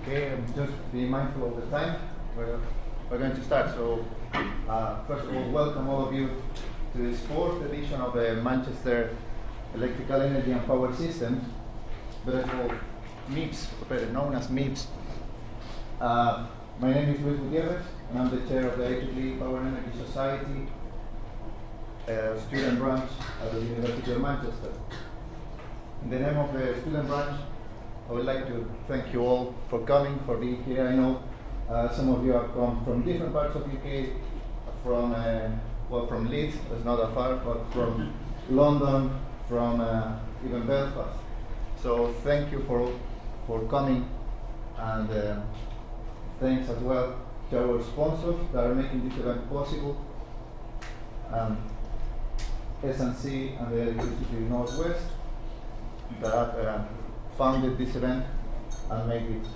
Okay, just be mindful of the time. We're going to start. So, first of all, welcome all of you to this fourth edition of the Manchester Electrical Energy and Power Systems, better called Meeps, better known as Meeps. My name is Luis Gutierrez, and I'm the chair of the IEEE Power and Energy Society student branch at the University of Manchester. In the name of the student branch, I would like to thank you all for coming, for being here. I know some of you have come from different parts of UK, from Leeds, that's not that far, but from London, from even Belfast. So thank you for coming, and thanks as well to our sponsors that are making this event possible. S&C and the Electricity Northwest that have founded this event and made it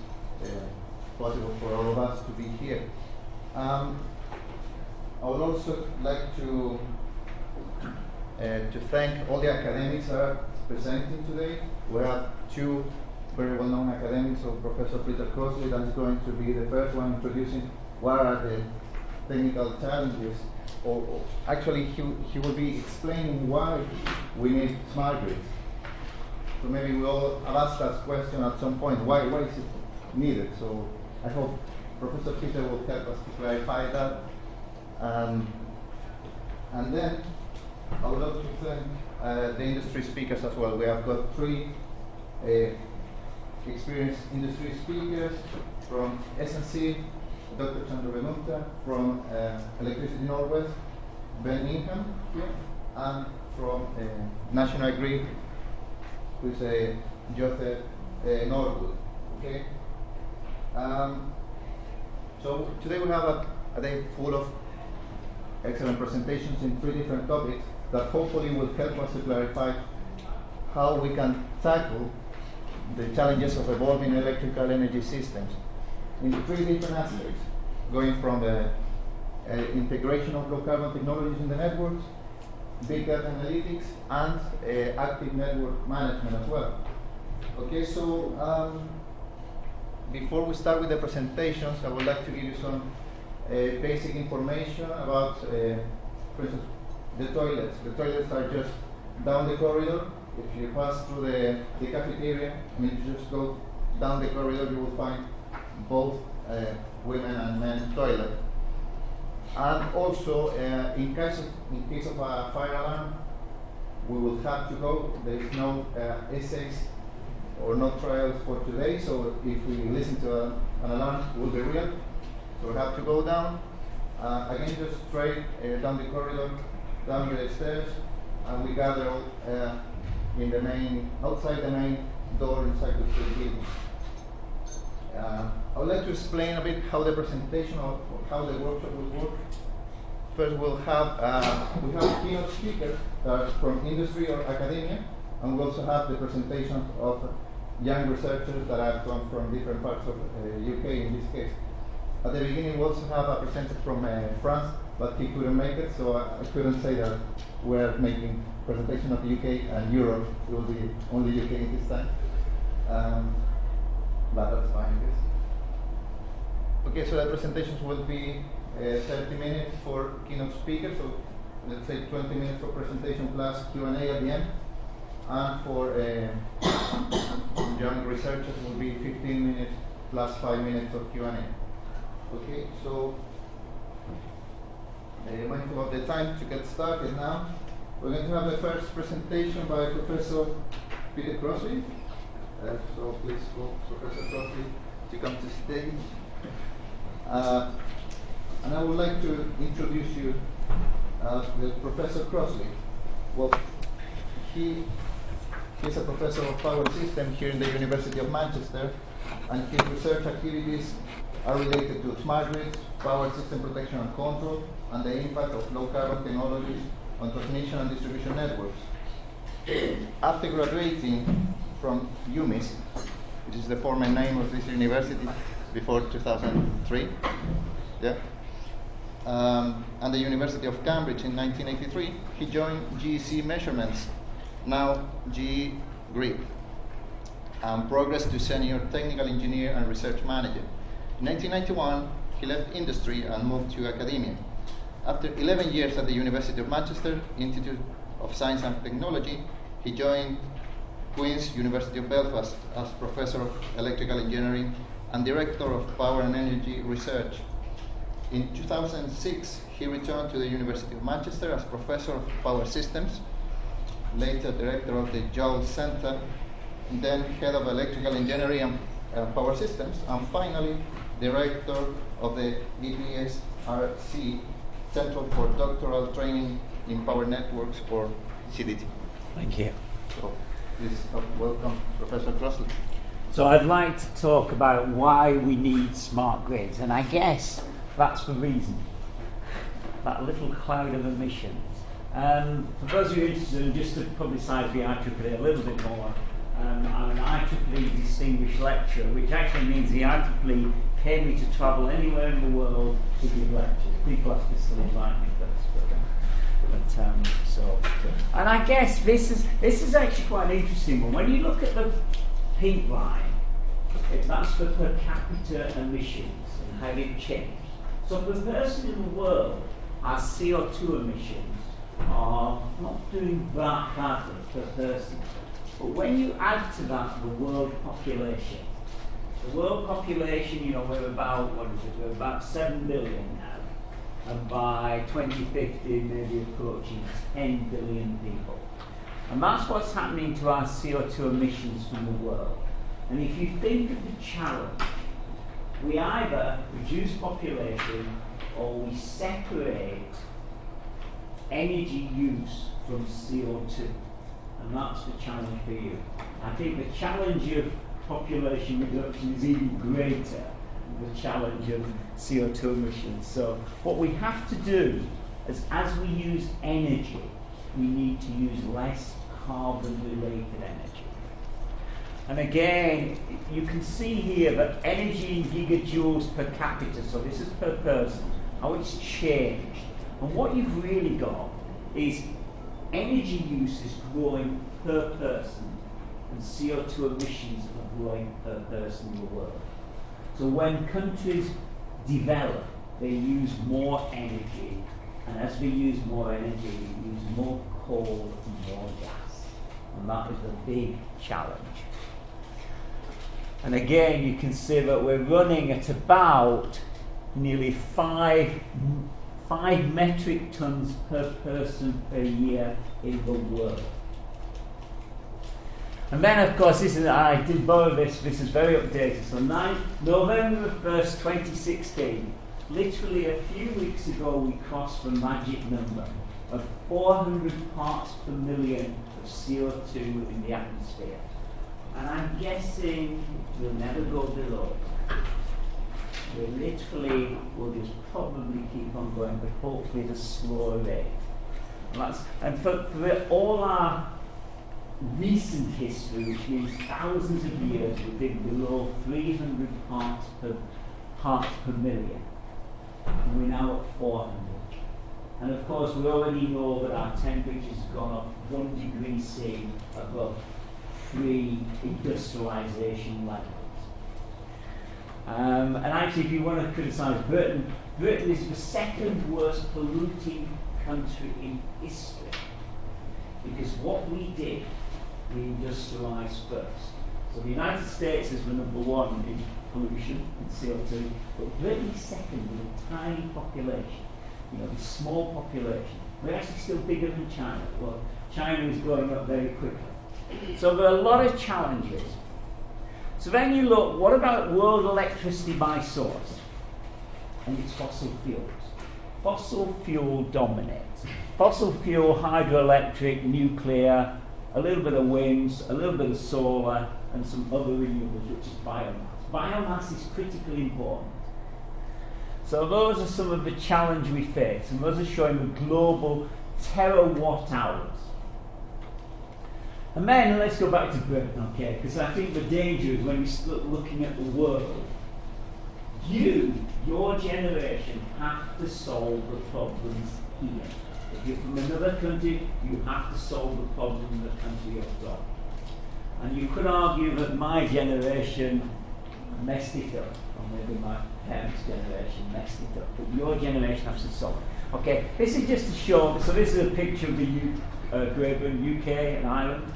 possible for all of us to be here. I would also like to thank all the academics that are presenting today. We have two very well-known academics, so Professor Peter Crossley, that is going to be the first one introducing what are the technical challenges, or actually he will be explaining why we need smart grids. So maybe we all have asked that question at some point, why is it needed? So I hope Professor Peter will help us to clarify that. And then I would love to thank the industry speakers as well. We have got three experienced industry speakers from S&C, Dr. Chandra Benutta, from Electricity Northwest, Ben Ingham here, and from National Grid, who is Joseph Norwood. Okay. So today we have a day full of excellent presentations in three different topics that hopefully will help us to clarify how we can tackle the challenges of evolving electrical energy systems in three different aspects, going from the integration of low carbon technologies in the networks, big data analytics, and active network management as well. Okay, so before we start with the presentations, I would like to give you some basic information about, for instance, the toilets. The toilets are just down the corridor. If you pass through the cafeteria, and if you just go down the corridor, you will find both women and men toilet. And also, in case of a fire alarm, we will have to go. There is no essays or no trials for today, so if we listen to an alarm, it will be real. So we have to go down. Again, just straight down the corridor, down the stairs, and we gather outside the main door inside the building. I would like to explain a bit how the presentation or how the workshop will work. First, we have keynote speakers that are from industry or academia, and we also have the presentation of young researchers that have come from different parts of UK in this case. At the beginning, we also have a presenter from France, but he couldn't make it, so I couldn't say that we're making presentation of UK and Europe. It will be only UK this time. But that's fine. Okay, so the presentations will be 30 minutes for keynote speakers, so let's say 20 minutes for presentation plus Q&A at the end. And for young researchers will be 15 minutes plus 5 minutes of Q&A. Okay, so mindful of the time to get started now. We're going to have the first presentation by Professor Peter Crossley. So please go, Professor Crossley, to come to stage. And I would like to introduce you with Professor Crossley. Well, he's a professor of power systems here in the University of Manchester, and his research activities are related to smart grids, power system protection and control, and the impact of low carbon technologies on transmission and distribution networks. After graduating from UMIS, which is the former name of this university before 2003, and the University of Cambridge in 1983, he joined GEC Measurements, now GE Grid. and progressed to senior technical engineer and research manager. In 1991, he left industry and moved to academia. After 11 years at the University of Manchester Institute of Science and Technology, he joined Queen's University of Belfast as Professor of Electrical Engineering and Director of Power and Energy Research. In 2006, he returned to the University of Manchester as Professor of Power Systems, later Director of the Joule Center, then Head of Electrical Engineering and Power Systems, and finally, Director of the EPSRC Central for Doctoral Training in Power Networks, or CDT. Thank you. So, please welcome Professor Crossley. So I'd like to talk about why we need smart grids, and I guess that's the reason. That little cloud of emissions. For those of you interested, just to publicise the IEEE a little bit more, I'm an IEEE distinguished lecturer, which actually means the IEEE paid me to travel anywhere in the world to give lectures. People have to still invite me first, and I guess this is actually quite an interesting one. When you look at the pink line, that's the per capita emissions and how they've changed. So the person in the world, our CO2 emissions are not doing that badly per person. But when you add to that the world population, we're about 7 billion now, and by 2050 maybe approaching 10 billion people. And that's what's happening to our CO2 emissions from the world. And if you think of the challenge, we either reduce population or we separate energy use from CO2. And that's the challenge for you. I think the challenge of population reduction is even greater than the challenge of CO2 emissions. So what we have to do is, as we use energy, we need to use less carbon-related energy. And again, you can see here that energy in gigajoules per capita, so this is per person, how it's changed. And what you've really got is energy use is growing per person, and CO2 emissions are growing per person in the world. So when countries develop, they use more energy, and as we use more energy, we use more coal and more gas. And that is a big challenge. And again, you can see that we're running at about nearly 5 metric tons per person per year in the world. And then, of course, I did borrow this is very updated. So November 1st, 2016, literally a few weeks ago, we crossed the magic number of 400 parts per million of CO2 in the atmosphere. And I'm guessing we'll never go below it. We literally will just probably keep on going, but hopefully at a slower rate. And for all our recent history, which means thousands of years, we've been below 300 parts per million. And we're now at 400. And of course, we already know that our temperature's gone up 1 degree C above pre-industrialization levels. And actually, if you want to criticise Britain, Britain is the second worst polluting country in history. Because what we did, we industrialised first. So the United States is the number one in pollution, in CO2, but Britain is second with a tiny population. A small population. We're actually still bigger than China. Well, China is growing up very quickly. So there are a lot of challenges. So then you look, what about world electricity by source? And it's fossil fuels. Fossil fuel dominates. Fossil fuel, hydroelectric, nuclear, a little bit of winds, a little bit of solar, and some other renewables, which is biomass. Biomass is critically important. So those are some of the challenges we face, and those are showing the global terawatt hours. And then let's go back to Britain, okay? Because I think the danger is when you start looking at the world, your generation, have to solve the problems here. If you're from another country, you have to solve the problem in the country you're from. And you could argue that my generation messed it up, or maybe my parents' generation messed it up, but your generation has to solve it. Okay, this is just to show, so this is a picture of the Great Britain, UK and Ireland,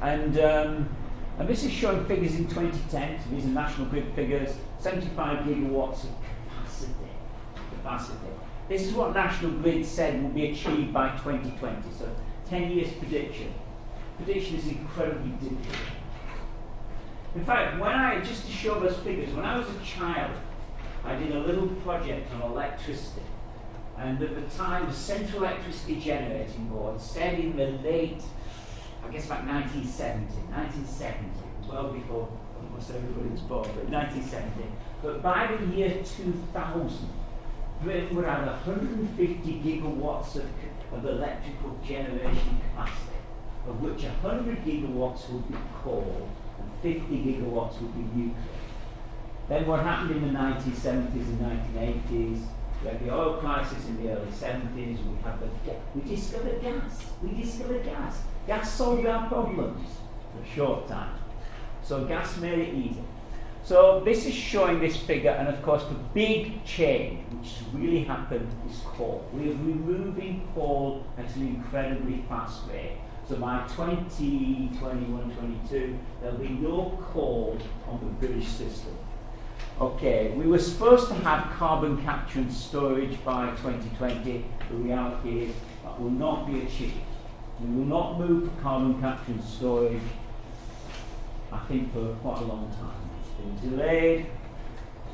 and this is showing figures in 2010, so these are national grid figures, 75 gigawatts of capacity. This is what National Grid said will be achieved by 2020, so 10 years prediction. Prediction is incredibly difficult. In fact, just to show those figures, when I was a child, I did a little project on electricity. And at the time, the Central Electricity Generating Board said in the late, I guess about 1970, well before almost everybody was born, but 1970, but by the year 2000, Britain would have 150 gigawatts of electrical generation capacity, of which 100 gigawatts would be coal and 50 gigawatts would be nuclear. Then what happened in the 1970s and 1980s, we had the oil crisis in the early 70s, we discovered gas. Gas solved our problems for a short time. So gas made it easy. So this is showing this figure, and of course the big change which really happened is coal. We are removing coal at an incredibly fast rate. So by 2021, 22, there'll be no coal on the British system. Okay, we were supposed to have carbon capture and storage by 2020. The reality is that will not be achieved. We will not move to carbon capture and storage, I think, for quite a long time. It's been delayed.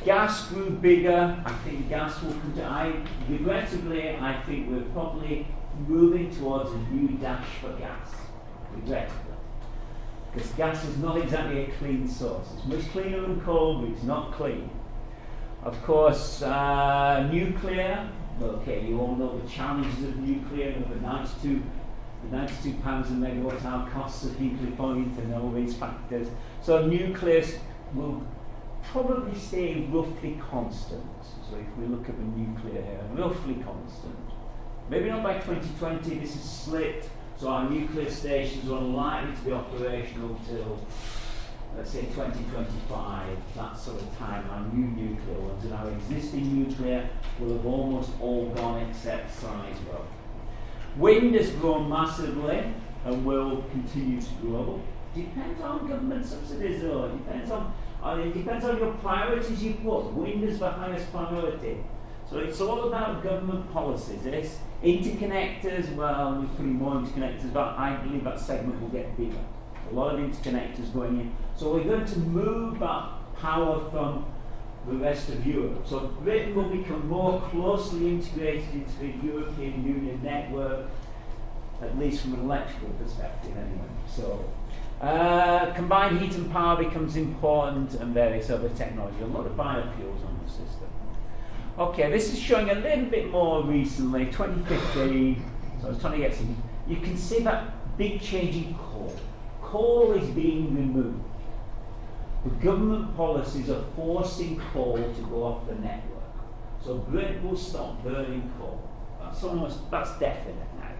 Gas grew bigger. I think gas will continue. Regrettably, I think we're probably moving towards a new dash for gas. Regrettably. Because gas is not exactly a clean source. It's much cleaner than coal, but it's not clean. Of course, nuclear. Okay, you all know the challenges of nuclear, and the 92 pounds a megawatt hour costs of Hinkley Point and all these factors. So nuclear will probably stay roughly constant. So if we look at the nuclear here, roughly constant. Maybe not by 2020, this is slipped. So our nuclear stations are unlikely to be operational till, let's say, 2025, that sort of time, our new nuclear ones. And our existing nuclear will have almost all gone except Sizewell. Wind has grown massively and will continue to grow. Depends on government subsidies though. It depends on your priorities you put. Wind is the highest priority. So it's all about government policies. It's interconnectors, well, we're putting more interconnectors, but I believe that segment will get bigger. A lot of interconnectors going in. So we're going to move that power from the rest of Europe. So Britain will become more closely integrated into the European Union network, at least from an electrical perspective anyway. So combined heat and power becomes important, and various other technologies. A lot of biofuels on the system. Okay, this is showing a little bit more recently, 2015. So I was trying to get some. You can see that big change in coal. Coal is being removed. The government policies are forcing coal to go off the network. So Britain will stop burning coal. That's definite now.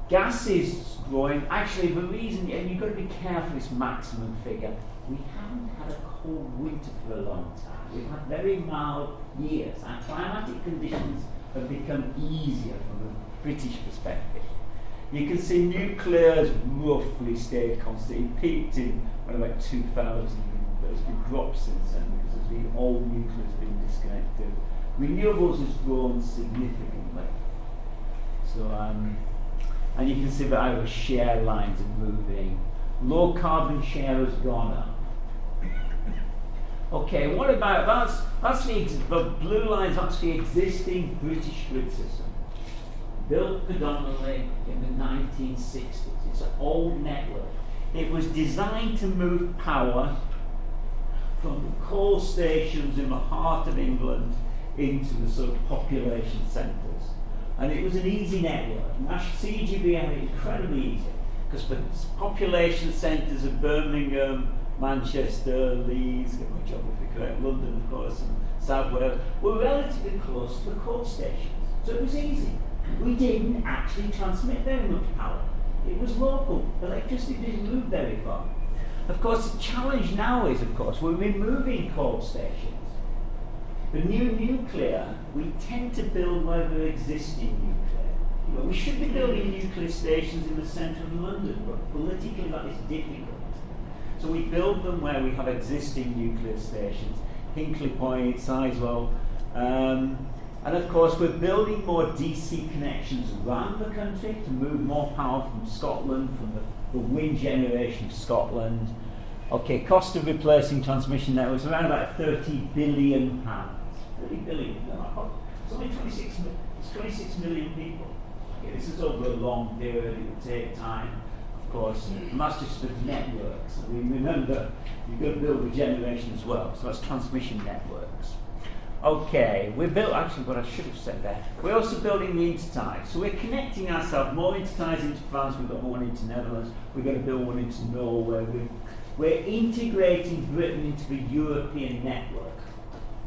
Gas is growing. Actually, the reason, and you've got to be careful this maximum figure, we haven't had a cold winter for a long time. We've had very mild years. Our climatic conditions have become easier from a British perspective. You can see nuclear has roughly stayed constant. It peaked in about 2000. There's been drops since then because there's been old nuclear has been disconnected. Renewables has grown significantly. So, and you can see that our share lines are moving. Low carbon share has gone up. Okay, what about that's the blue line is actually existing British grid system, built predominantly in the 1960s. It's an old network. It was designed to move power from the coal stations in the heart of England into the sort of population centres. And it was an easy network. CGB had it incredibly easy because the population centres of Birmingham, Manchester, Leeds, get my geography correct, London of course, and South Wales, were relatively close to the coal stations. So it was easy. We didn't actually transmit very much power. It was local. Electricity didn't move very far. Of course, the challenge now is, of course, we're removing coal stations. The new nuclear, we tend to build where there are existing nuclear. You know, we should be building nuclear stations in the centre of London, but politically that is difficult. So we build them where we have existing nuclear stations, Hinkley Point, Sizewell, and of course we're building more DC connections around the country to move more power from Scotland, from the wind generation of Scotland. Okay, cost of replacing transmission networks around about £30 billion. 30 billion. It's only 26 million people. Okay, this is over a long period. It would take time, of course. And that's just for networks. I mean, remember, you've got to build a generation as well. So that's transmission networks. Okay, we're built. Actually, what I should have said there. We're also building the intertie. So we're connecting ourselves. More interties into France. We've got one into Netherlands. We're going to build one into Norway. We're integrating Britain into the European network.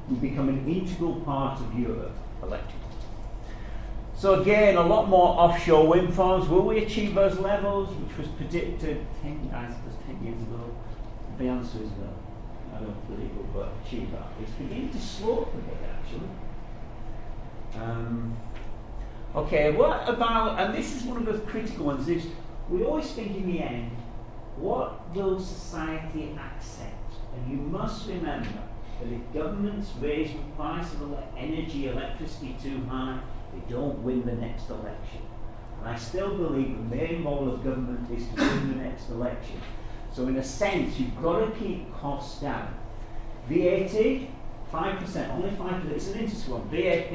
We become an integral part of Europe electrically. So again, a lot more offshore wind farms. Will we achieve those levels, which was predicted 10 years ago? The answer is no. I don't believe we'll achieve that. It's beginning to slope a bit, actually. Okay, what about, and this is one of the critical ones, is we always think in the end, what will society accept? And you must remember that if governments raise the price of electricity too high, they don't win the next election. And I still believe the main role of government is to win the next election. So in a sense, you've got to keep costs down. VAT, 5%, only 5%, it's an interesting one. VAT,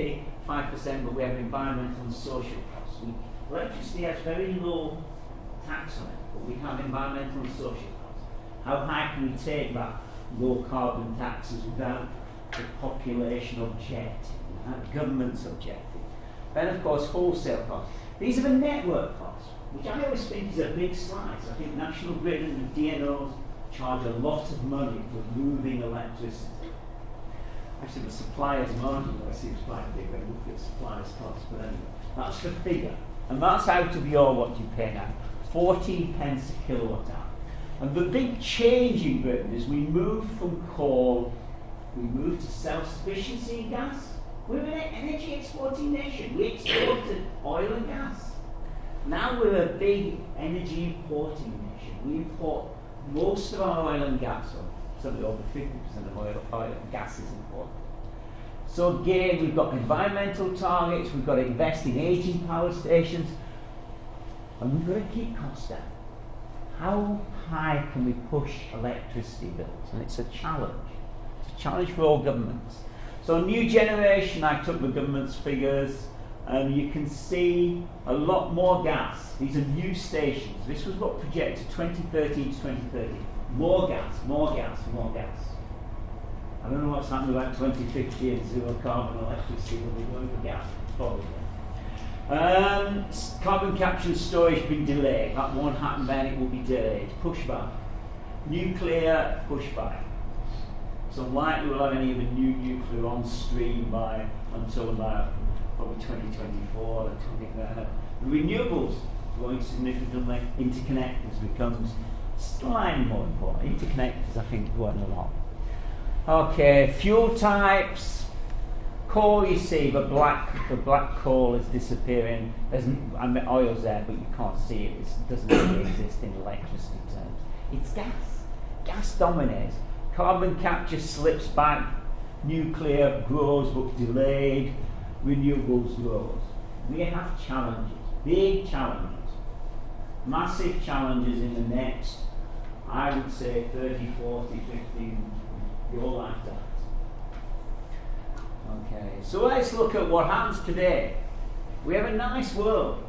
5%, but we have environmental and social costs. Electricity has very low tax on it, but we have environmental and social costs. How high can we take that low carbon taxes without the population objective, without government's objective? Then of course wholesale costs. These are the network costs, which I always think is a big slice. I think National Grid and the DNOs charge a lot of money for moving electricity. Actually the supplier's margin seems quite big when you look at supplier's costs, but anyway, that's the figure. And that's out of your what you pay now. 14 pence a kilowatt hour. And the big change in Britain is we moved from coal, we moved to self-sufficiency in gas. We're an energy exporting nation. We exported oil and gas. Now we're a big energy importing nation. We import most of our oil and gas, or something over 50% of oil and gas is imported. So again, we've got environmental targets, we've got to invest in aging power stations, and we've got to keep costs down. How high can we push electricity bills? And it's a challenge. It's a challenge for all governments. So new generation, I took the government's figures, and you can see a lot more gas. These are new stations. This was what projected 2013 to 2030. More gas, more gas, more gas. I don't know what's happening about 2050 and zero carbon electricity, but we're going for gas, probably. Carbon capture and storage has been delayed. That won't happen then, it will be delayed. Pushback. Nuclear, pushback. So likely we'll have any of the new nuclear on stream until about probably 2024 or 2030. Renewables growing significantly. Interconnectors becomes slightly more important. Interconnectors, I think, growing a lot. Okay, fuel types. Coal, you see, the black coal is disappearing. Oil's there, but you can't see it. It doesn't really exist in electricity terms. It's gas. Gas dominates. Carbon capture slips back. Nuclear grows but delayed. Renewables grows. We have challenges, big challenges, massive challenges in the next, I would say, 30, 40, 50, your lifetimes. Okay, so let's look at what happens today. We have a nice world.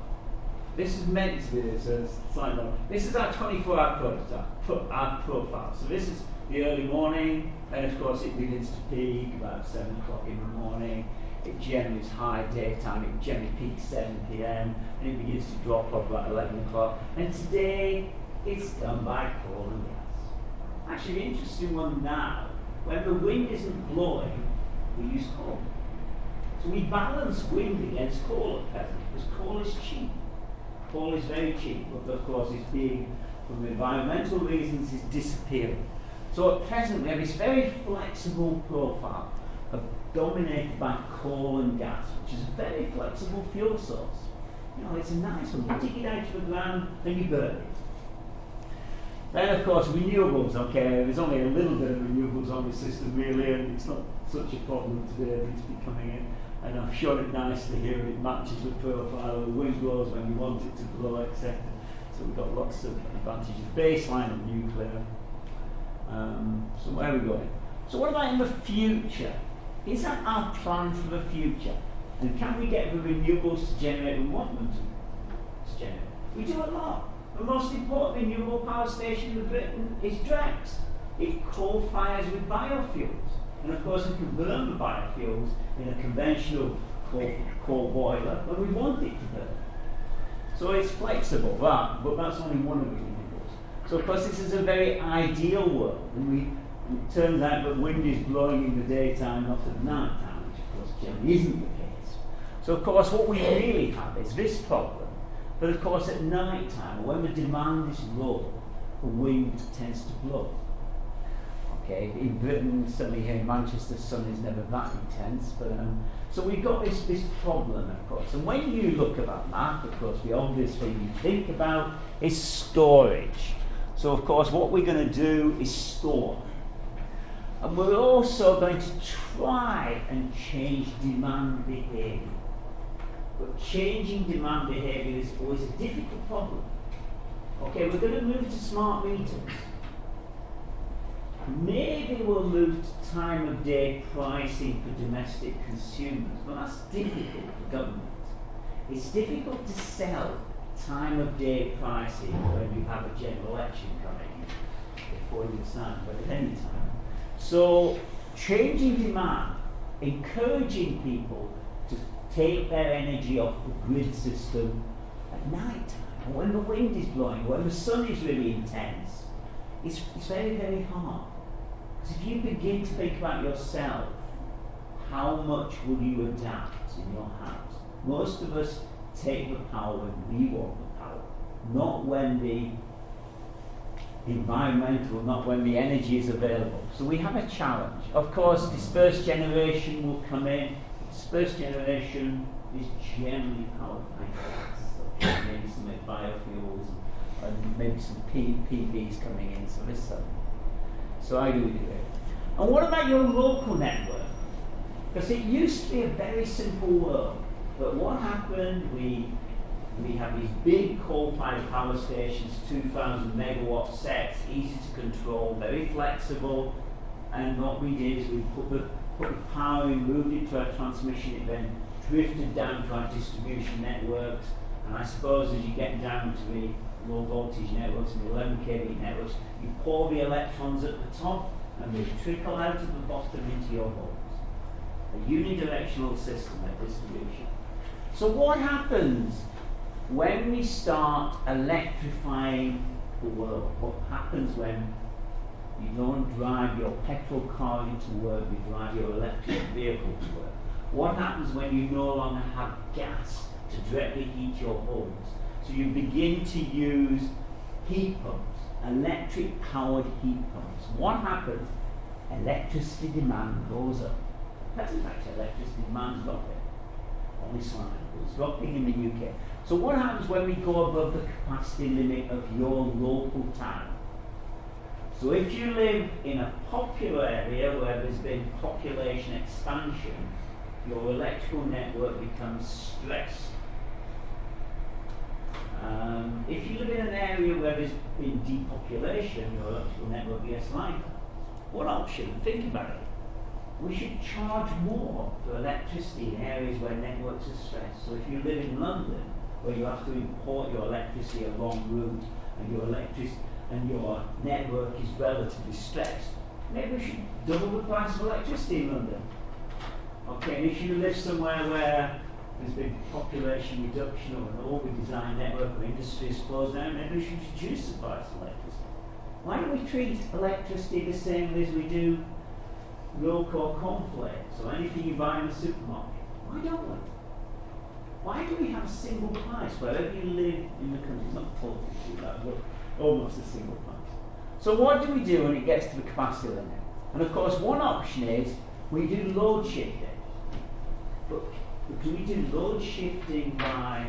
This is meant to be this is our 24-hour profile. So this is the early morning, and of course it begins to peak about 7 o'clock in the morning. It generally is high daytime, it generally peaks 7 p.m. and it begins to drop off about 11 o'clock. And today it's done by coal and gas. Actually, the interesting one now, when the wind isn't blowing, we use coal. So we balance wind against coal at present because coal is cheap. Coal is very cheap, but of course it's being, from environmental reasons, it's disappearing. So at present we have this very flexible profile dominated by coal and gas, which is a very flexible fuel source. You know, it's a nice one. You dig it out of the ground and you burn it. Then of course renewables, okay, there's only a little bit of renewables on the system really, and it's not such a problem today, but it's becoming it. And I've shown it nicely here, it matches the profile, the wind blows when you want it to blow, etc. So we've got lots of advantages. Baseline of nuclear. So where are we going? So what about in the future? Is that our plan for the future? And can we get the renewables to generate we want them to generate? We do a lot. The most important renewable power station in Britain is Drax. It coal-fires with biofuels. And of course we can burn the biofuels in a conventional coal boiler when we want it to burn. So it's flexible, but that's only one of the renewables. So of course this is a very ideal world, and it turns out that wind is blowing in the daytime, not at night time, which of course generally isn't the case. So of course what we really have is this problem, but of course at night time, when the demand is low, the wind tends to blow. Okay, in Britain, certainly here in Manchester, the sun is never that intense, but so we've got this problem, of course. And when you look at that map, of course, the obvious thing you think about is storage. So, of course, what we're going to do is store. And we're also going to try and change demand behaviour. But changing demand behaviour is always a difficult problem. Okay, we're going to move to smart meters. Maybe we'll move to time of day pricing for domestic consumers, but that's difficult for government. It's difficult to sell time of day pricing when you have a general election coming before you decide, but at any time. So changing demand, encouraging people to take their energy off the grid system at night time, or when the wind is blowing, or when the sun is really intense, it's very, very hard. If you begin to think about yourself, how much will you adapt in your house? Most of us take the power when we want the power, not when the environmental, not when the energy is available. So we have a challenge. Of course, dispersed generation will come in. Dispersed generation is generally powered by gas. So maybe some biofuels and maybe some PVs coming in. So this stuff. So how do we do it? And what about your local network? Because it used to be a very simple world. But what happened, we have these big coal-fired power stations, 2,000 megawatt sets, easy to control, very flexible. And what we did is we put the power in, moved it to our transmission, it then drifted down to our distribution networks. And I suppose as you get down to the low voltage networks and the 11 kV networks, you pour the electrons at the top and they trickle out of the bottom into your homes. A unidirectional system of distribution. So what happens when we start electrifying the world? What happens when you don't drive your petrol car into work, you drive your electric vehicle to work? What happens when you no longer have gas to directly heat your homes? So you begin to use heat pumps, electric powered heat pumps. What happens? Electricity demand goes up. That's in fact electricity demand is dropping. Only slightly. It's dropping in the UK. So what happens when we go above the capacity limit of your local town? So if you live in a popular area where there's been population expansion, your electrical network becomes stressed. If you live in an area where there's been depopulation, your electrical network gets lighter. What option? Think about it. We should charge more for electricity in areas where networks are stressed. So if you live in London, where you have to import your electricity a long route, and your network is relatively stressed, maybe we should double the price of electricity in London. Okay, and if you live somewhere where there's been population reduction or an over-designed network or industry is closed down, maybe we should reduce the price of electricity. Why don't we treat electricity the same as we do milk or cornflakes or anything you buy in the supermarket? Why don't we? Why do we have a single price wherever you live in the country? It's not totally true, that, but almost a single price. So what do we do when it gets to the capacity limit? And of course, one option is we do load shifting. But do we do load shifting by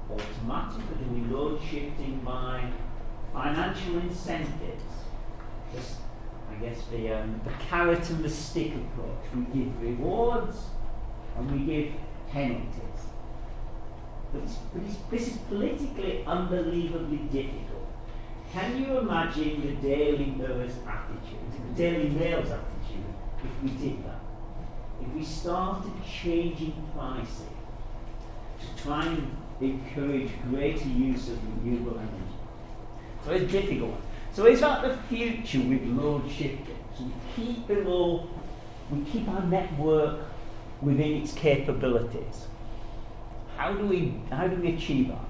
automatic, or do we load shifting by financial incentives? I guess the carrot and the stick approach. We give rewards and we give penalties. This is politically unbelievably difficult. Can you imagine the Daily Mail's attitude if we did that? If we started changing pricing to try and encourage greater use of renewable energy. So it's a difficult one. So is that the future with load shifting? So we keep our network within its capabilities. How do we achieve that?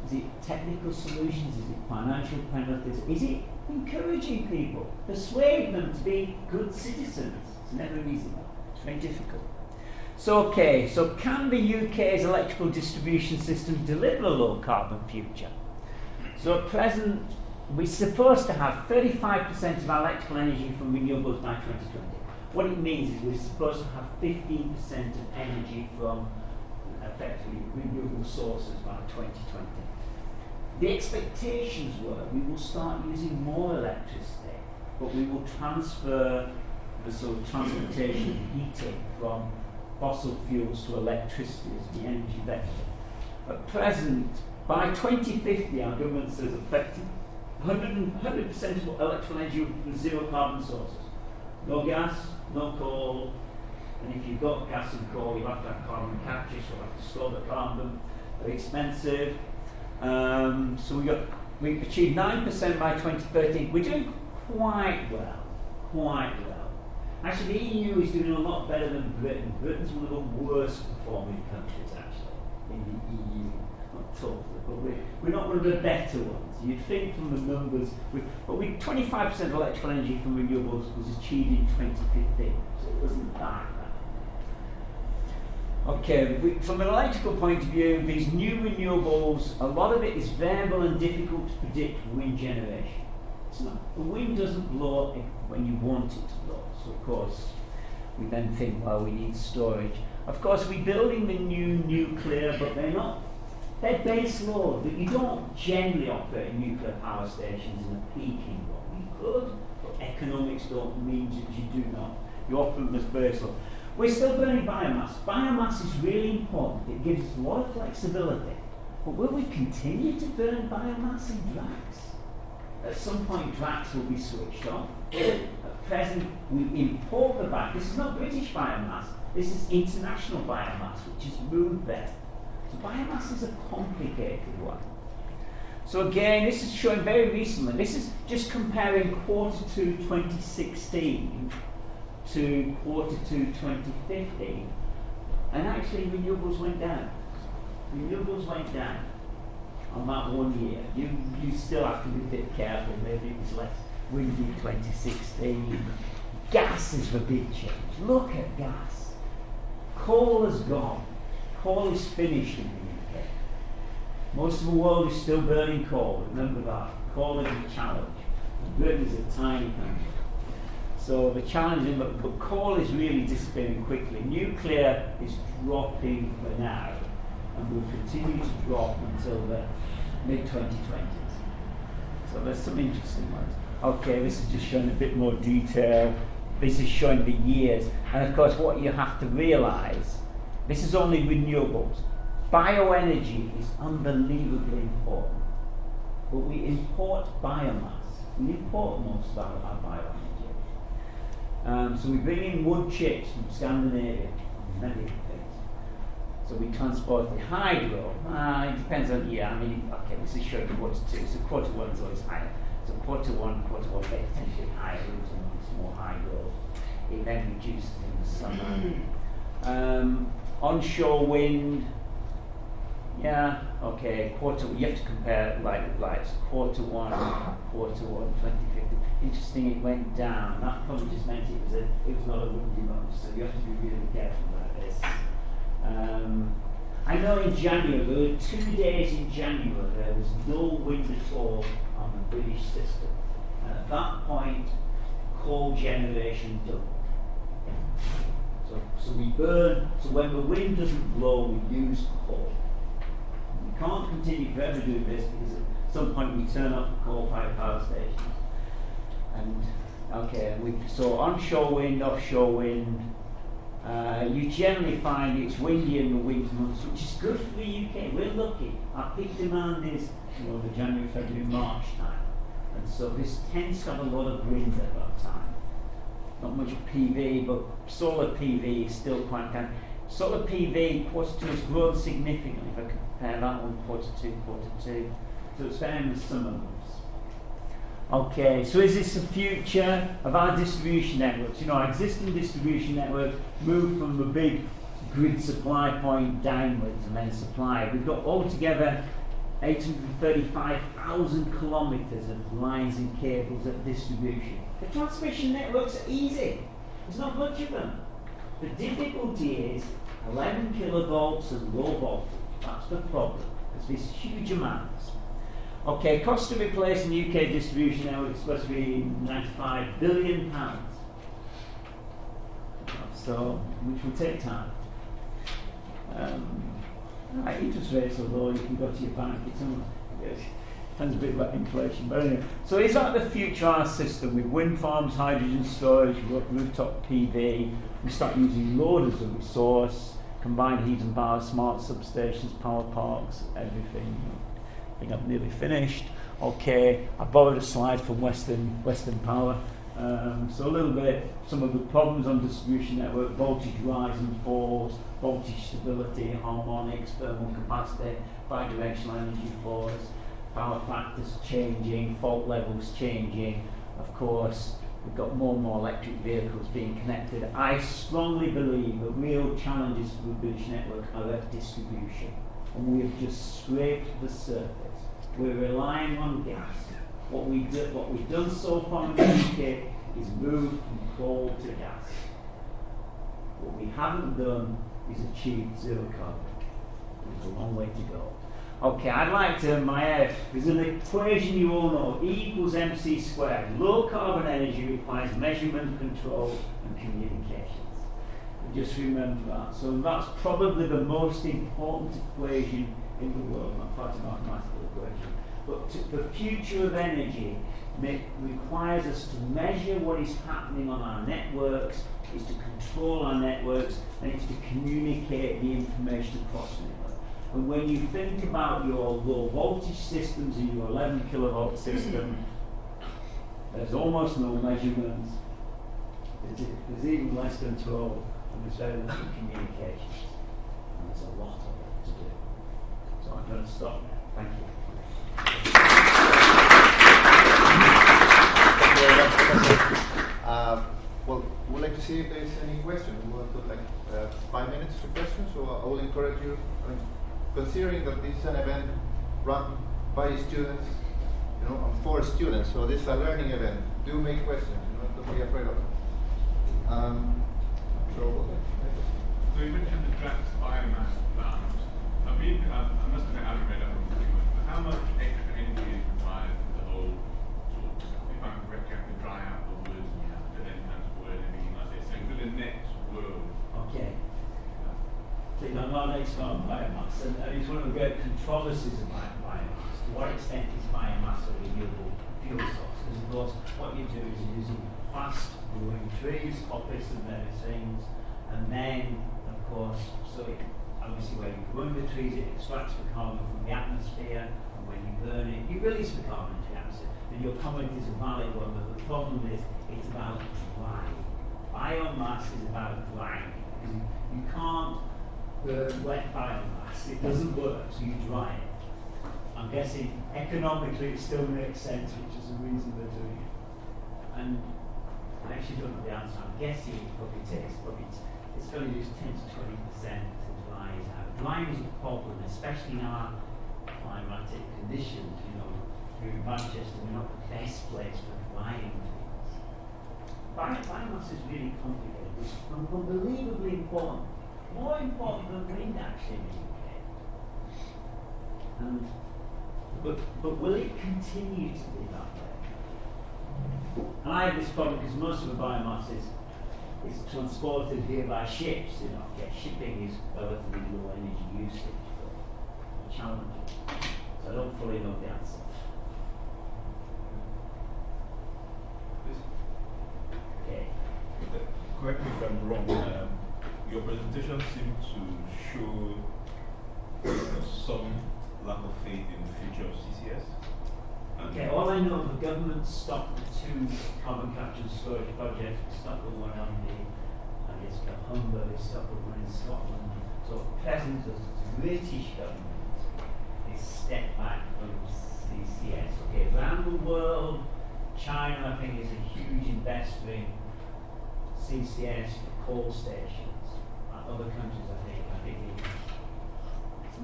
Is it technical solutions? Is it financial penalties? Is it encouraging people, persuading them to be good citizens? It's never easy. It's very difficult. So can the UK's electrical distribution system deliver a low carbon future? So at present, we're supposed to have 35% of our electrical energy from renewables by 2020. What it means is we're supposed to have 15% of energy from effectively renewable sources by 2020. The expectations were we will start using more electricity, but we will transfer the sort of transportation and heating from fossil fuels to electricity as the energy vector. At present, by 2050, our government says effective 100% of electrical energy from zero carbon sources. No gas, no coal, and if you've got gas and coal, you have to have carbon capture, so you have to store the carbon. Very expensive. So we achieved 9% by 2030. We're doing quite well. Actually, the EU is doing a lot better than Britain. Britain's one of the worst performing countries, actually, in the EU. Not totally, but we're not one of the better ones. You'd think from the numbers, but 25% of electrical energy from renewables was achieved in 2015, so it wasn't that bad. Okay, from an electrical point of view, these new renewables, a lot of it is variable and difficult to predict wind generation. It's not, the wind doesn't blow when you want it to blow. So of course, we then think, well, we need storage. Of course, we're building the new nuclear, but they're base load, but you don't generally operate nuclear power stations in a peaking one. You could, but economics don't mean that you do not. You operate them as base load. We're still burning biomass. Biomass is really important. It gives us a lot of flexibility. But will we continue to burn biomass in DRAX? At some point, DRAX will be switched off. At present, we import the biomass. This is not British biomass. This is international biomass, which is moved there. So biomass is a complicated one. So again, this is showing very recently. This is just comparing quarter 2 2016 to quarter 2 2015, and actually renewables went down. Renewables went down on that 1 year. You still have to be a bit careful. Maybe it was less windy in 2016. Gas is the big change. Look at gas. Coal has gone. Coal is finished in the UK. Most of the world is still burning coal. Remember that. Coal is a challenge. Britain is a tiny country. So the challenge, but coal is really disappearing quickly. Nuclear is dropping for now, and will continue to drop until the mid-2020s. So there's some interesting ones. Okay, this is just showing a bit more detail. This is showing the years. And of course, what you have to realise, this is only renewables. Bioenergy is unbelievably important. But we import biomass. We import most of our bioenergy. So we bring in wood chips from Scandinavia, many things. So we transport the hydro. It depends on, okay, this is showing quarter 2. So quarter 1 is always higher. So quarter one may potentially higher, it's more hydro. It then reduces in the summer. Onshore wind, you have to compare like with lights. Quarter one, 2050. Interesting, it went down. That probably just meant it was not a windy month, so you have to be really careful about this. I know in January, there were 2 days in January, there was no wind at all on the British system. And at that point, coal generation doubled. So we burn, so when the wind doesn't blow, we use coal. We can't continue forever doing this because at some point we turn off the coal-fired power stations. And, okay, so onshore wind, offshore wind, you generally find it's windy in the winter months, which is good for the UK. We're lucky. Our peak demand is the January, February, March time. And so this tends to have a lot of wind at that time. Not much PV, but solar PV is still quite down. Solar PV, quarter two, has grown significantly if I compare that one, quarter two. So it's better in the summer months. Okay, so is this the future of our distribution networks? Our existing distribution network moved from the big grid supply point downwards and then supply. We've got altogether 835,000 kilometres of lines and cables at distribution. The transmission networks are easy. There's not much of them. The difficulty is 11 kilovolts and low voltage. That's the problem. There's these huge amounts. Okay, cost to replace in UK distribution network is supposed to be £95 billion. So, which will take time. Interest rates are low, you can go to your bank, it depends a bit about inflation, but anyway. So is that the future of our system with wind farms, hydrogen storage, rooftop PV? We start using load as a resource, combined heat and power, smart substations, power parks, everything. I think I've nearly finished. Okay, I borrowed a slide from Western Power. So a little bit, some of the problems on distribution network: voltage rise and falls, voltage stability, harmonics, thermal capacity, bidirectional energy flows, power factors changing, fault levels changing. Of course, we've got more and more electric vehicles being connected. I strongly believe that real challenges for the British network are at distribution, and we have just scraped the surface. We're relying on gas. What we've done so far in the UK is move from coal to gas. What we haven't done is achieve zero carbon. There's a long way to go. Okay, I'd like to, there's an equation you all know, E equals MC squared. Low carbon energy requires measurement, control, and communications. Just remember that. So that's probably the most important equation in the world, not part of our mathematical equation. But the future of energy requires us to measure what is happening on our networks, is to control our networks, and it's to communicate the information across the network. And when you think about your low voltage systems and your 11 kilovolt system, there's almost no measurements, there's even less control, and there's very little communications. And there's a lot of work to do. So I'm going to stop there. Thank you. Well, we'd like to see if there's any questions. We want to put 5 minutes for questions, so I will encourage you, considering that this is an event run by students, and for students, so this is a learning event. Do make questions, don't be afraid of it. So you mentioned the Drax biomass plant. I must admit I haven't read up on pretty much, but how much extra energy is required for the whole if I'm correct, you have to dry out the wood to then transport it and everything like this. So for the next world. Okay. So I'm not an expert on biomass, and it's one of the great controversies about biomass. To what extent is biomass a renewable fuel source? Because of course, what you do is you're using fast growing trees, coppice and various things, and then, of course, obviously when you're growing the trees, it extracts the carbon from the atmosphere, and when you burn it, you release the carbon into the atmosphere. And your comment is a valid one, but the problem is it's about drying. Biomass is about drying, because you can't burn wet biomass. It doesn't work, so you dry it. I'm guessing economically it still makes sense, which is the reason they're doing it. And I actually don't know the answer. I'm guessing it probably takes, it's going to use 10 to 20% to dry it out. Drying is a problem, especially in our climatic conditions. Here in Manchester, we're not the best place for drying things. Biomass is really complicated. It's unbelievably important. More important than wind, actually, in the UK. But will it continue to be that way? And I have this problem because most of the biomass is transported here by ships. Okay, shipping is relatively low energy usage, but challenging. So I don't fully know the answer. Okay. Correct me if I'm wrong. Your presentation seemed to show some lack of faith in the future of CCS. Okay, all I know, the government stopped the 2 carbon capture and storage projects. They stopped the one on Humber, they stopped the one in Scotland. So at present, the British government is stepped back from CCS. Okay, around the world, China, I think, is a huge investor in CCS for coal stations. Other countries, I think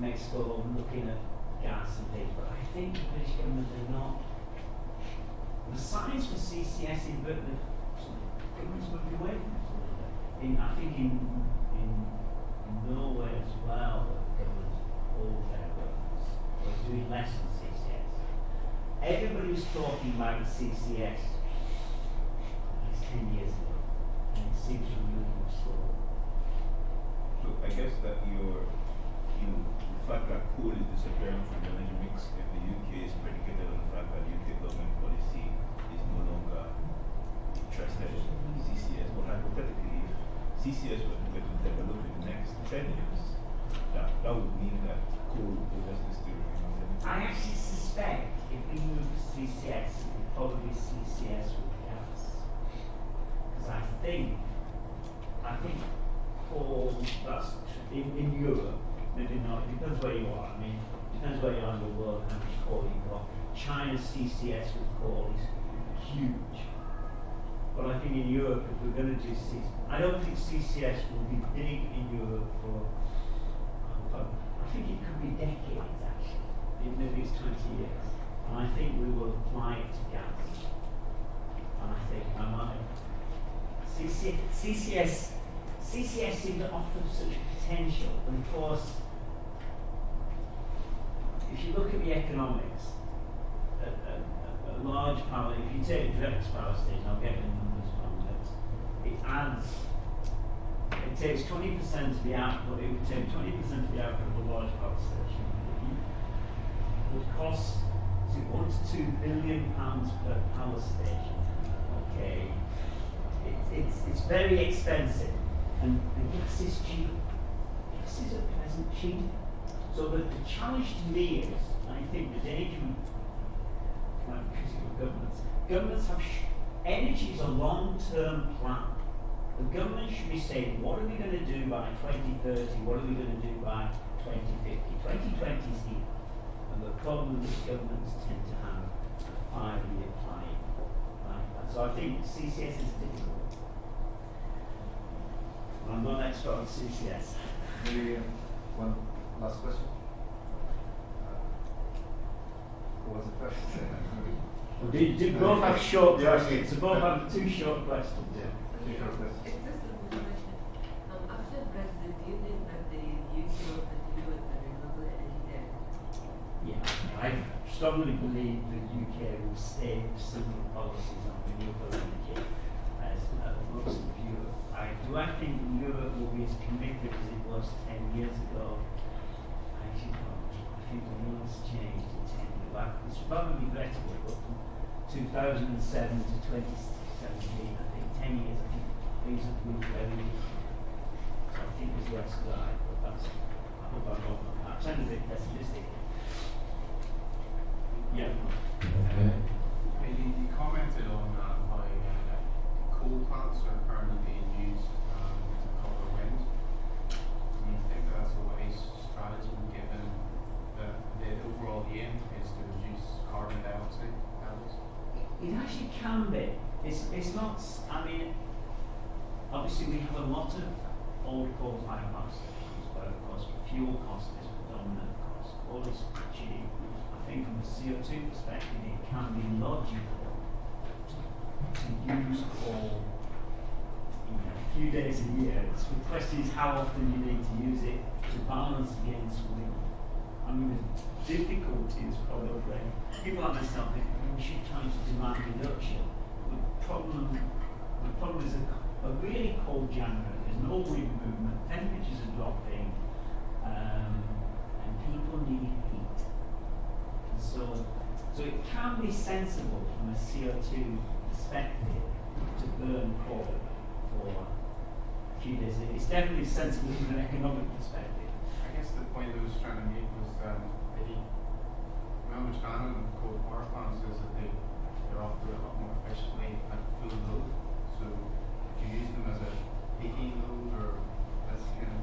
Mexico looking at gas and things, but I think the British government are not. The science for CCS in Britain, governments moving away from it a little bit. I think in Norway as well, the government all their workers was doing less than CCS. Everybody was talking about CCS 10 years ago, and it seems to be moving slow. So I guess that the fact that coal is disappearing from the energy mix in the UK is predicated on the fact that UK government policy is no longer interested in CCS. But hypothetically, if CCS were to get develop in the next 10 years, that would mean that coal will obviously still remain. I actually suspect if we move to CCS, it would probably be CCS with gas. Because I think coal, that's in Europe, maybe not, it depends where you are. It depends where you are in the world, how much coal you've got. China's CCS with coal is huge. But I think in Europe, if we're going to do CCS, I don't think CCS will be big in Europe for, I think it could be decades actually. Maybe it's 20 years. And I think we will apply it to gas. And I think I might. CCS seems to offer such potential, and of course, if you look at the economics, a large power, if you take a direct power station, I'll get the numbers wrong, but it takes 20% of the output, it would take 20% of the output of a large power station. It would cost £1 to £2 billion per power station. Okay, it's very expensive, and gas is cheap. Gas is at present cheap. So the challenge to me is, and I think the danger of critical governments have energy is a long-term plan. The government should be saying, what are we going to do by 2030? What are we going to do by 2050? 2020 is here. And the problem is governments tend to have a 5-year plan. Right? So I think CCS is difficult. I'm not an expert on CCS. Maybe one last question. Who was it first? Do both have short questions? So both have 2 short questions. Yeah, 2 short questions. It's just a question. After Brexit, do you think that the UK will continue with the renewable energy there? Yeah, I strongly believe the UK will stay with simple policies on renewable energy as most of Europe. I think Europe will be as committed as it was 10 years ago? I actually don't. I think the world's changed in 10 years. It's probably regrettable, but from 2007 to 2017, I think 10 years, I think things have moved very differently. So I think there's less to die, but that's, I hope I'm wrong on that. I sound a bit pessimistic. Yeah. You commented on how coal plants are currently being used to cover wind. Do you think that's a wise strategy given that the overall aim is to reduce carbon dioxide levels? It actually can be. It's not, obviously we have a lot of old coal-fired power stations, but of course the fuel cost is the predominant cost. Coal is cheap. I think from a CO2 perspective, it can be logical to use coal a few days a year. So the question is how often you need to use it to balance against wind. I mean, the difficulty is probably people like myself think we should try to demand reduction. The problem is a really cold January. There's no wind movement. Temperatures are dropping, and people need heat. And so it can be sensible from a CO2 perspective to burn coal for a few days. It's definitely sensible from an economic perspective. I guess the point I was trying to make was my understanding of coal power plants is that they're operated a lot more efficiently at full load. So if you use them as a peaking load or as kind of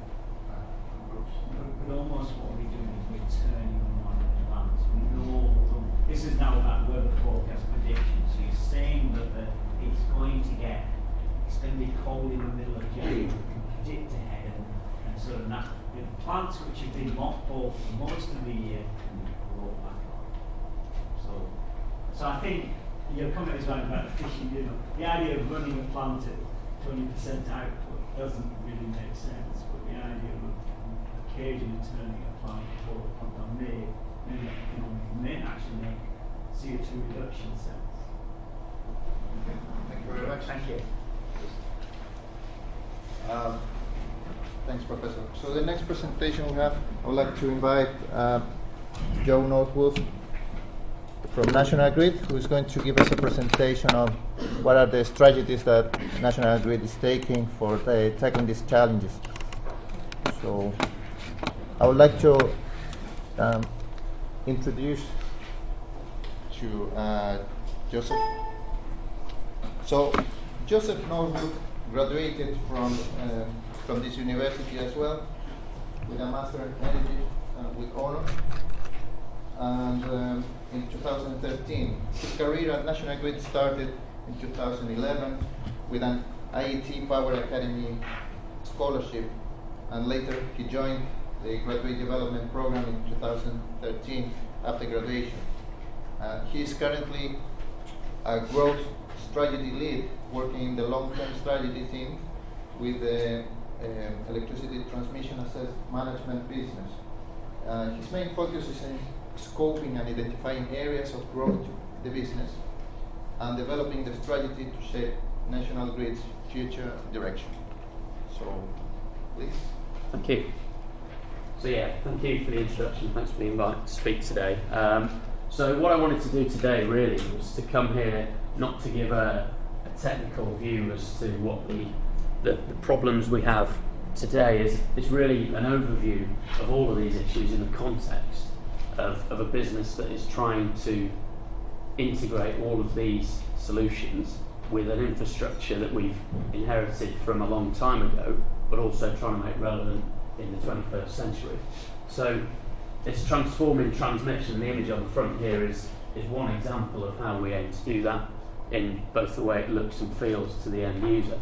approach. But almost what we're doing is we're turning on in advance. We know this is now about weather forecast predictions. So you're saying that it's going to be cold in the middle of January. We can predict ahead and sort of that. The plants which have been mothballed for most of the year can be brought back on. So I think your comment is right about efficient. The idea of running a plant at 20% output doesn't really make sense. But the idea of occasionally turning a plant for a plant on may actually make CO2 reduction sense. Okay. Thank you very much. Thank you. Thanks, Professor. So the next presentation we have, I would like to invite Joe Northwood from National Grid, who is going to give us a presentation on what are the strategies that National Grid is taking for tackling these challenges. So I would like to introduce to Joseph. So Joseph Northwood graduated from this university as well with a Master in Energy with honor. And in 2013, his career at National Grid started in 2011 with an IEEE Power Academy scholarship, and later he joined the Graduate Development Program in 2013 after graduation. He is currently a growth strategy lead working in the long-term strategy team with the electricity transmission asset management business. His main focus is in scoping and identifying areas of growth to the business and developing the strategy to shape National Grid's future direction. So, please. Thank you. So thank you for the introduction. Thanks for the invite to speak today. So what I wanted to do today really was to come here not to give a technical view as to what the problems we have today is really an overview of all of these issues in the context of a business that is trying to integrate all of these solutions with an infrastructure that we've inherited from a long time ago, but also trying to make relevant in the 21st century. So it's transforming transmission. The image on the front here is one example of how we aim to do that in both the way it looks and feels to the end user.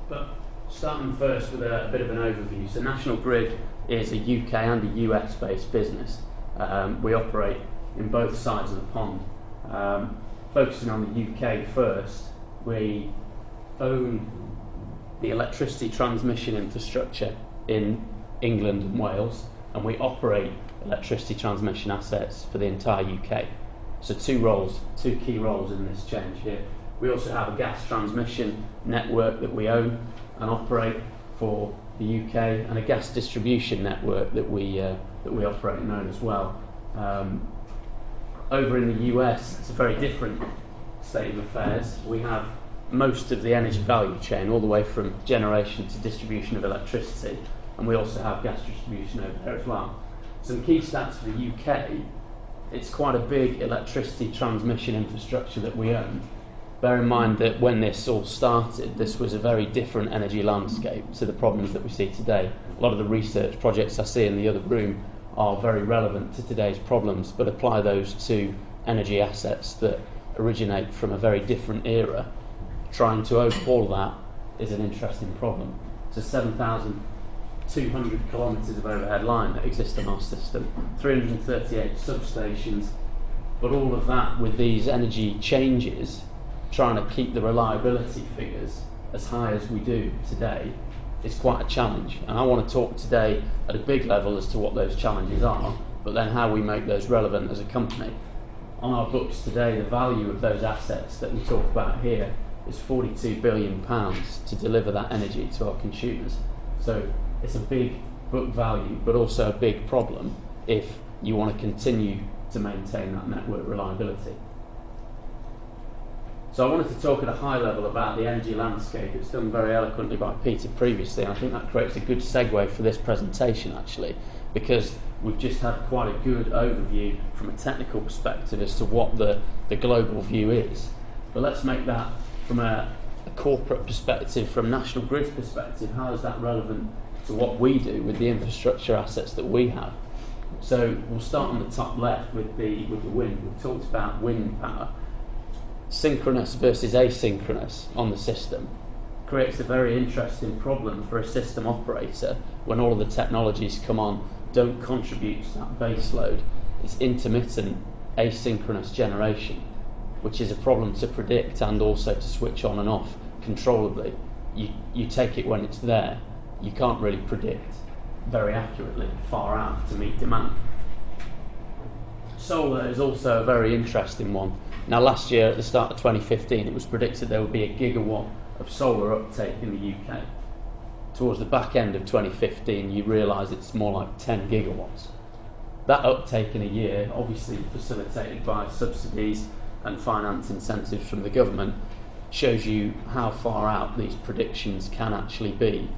But starting first with a bit of an overview. So National Grid is a UK and a US based business. We operate in both sides of the pond. Focusing on the UK first, we own the electricity transmission infrastructure in England and Wales, and we operate electricity transmission assets for the entire UK. So two key roles in this change here. We also have a gas transmission network that we own and operate for the UK, and a gas distribution network that we operate and own as well. Over in the US, it's a very different state of affairs. We have most of the energy value chain, all the way from generation to distribution of electricity, and we also have gas distribution over there as well. Some key stats for the UK: it's quite a big electricity transmission infrastructure that we own. Bear in mind that when this all started, this was a very different energy landscape to the problems that we see today. A lot of the research projects I see in the other room are very relevant to today's problems, but apply those to energy assets that originate from a very different era. Trying to overhaul that is an interesting problem. It's a 7,200 kilometres of overhead line that exists in our system, 338 substations, but all of that with these energy changes, trying to keep the reliability figures as high as we do today is quite a challenge. And I want to talk today at a big level as to what those challenges are, but then how we make those relevant as a company. On our books today, the value of those assets that we talk about here is £42 billion to deliver that energy to our consumers. So it's a big book value, but also a big problem if you want to continue to maintain that network reliability. So I wanted to talk at a high level about the energy landscape. It's done very eloquently by Peter previously, and I think that creates a good segue for this presentation actually, because we've just had quite a good overview from a technical perspective as to what the global view is. But let's make that from a corporate perspective, from National Grid's perspective. How is that relevant to what we do with the infrastructure assets that we have? So we'll start on the top left with the wind. We've talked about wind power. Synchronous versus asynchronous on the system creates a very interesting problem for a system operator when all of the technologies come on don't contribute to that base load. It's intermittent asynchronous generation, which is a problem to predict and also to switch on and off controllably. You take it when it's there. You can't really predict very accurately far out to meet demand. Solar is also a very interesting one. Now, last year at the start of 2015 it was predicted there would be a gigawatt of solar uptake in the UK. Towards the back end of 2015 you realise it's more like 10 gigawatts. That uptake in a year, obviously facilitated by subsidies and finance incentives from the government, shows you how far out these predictions can actually be,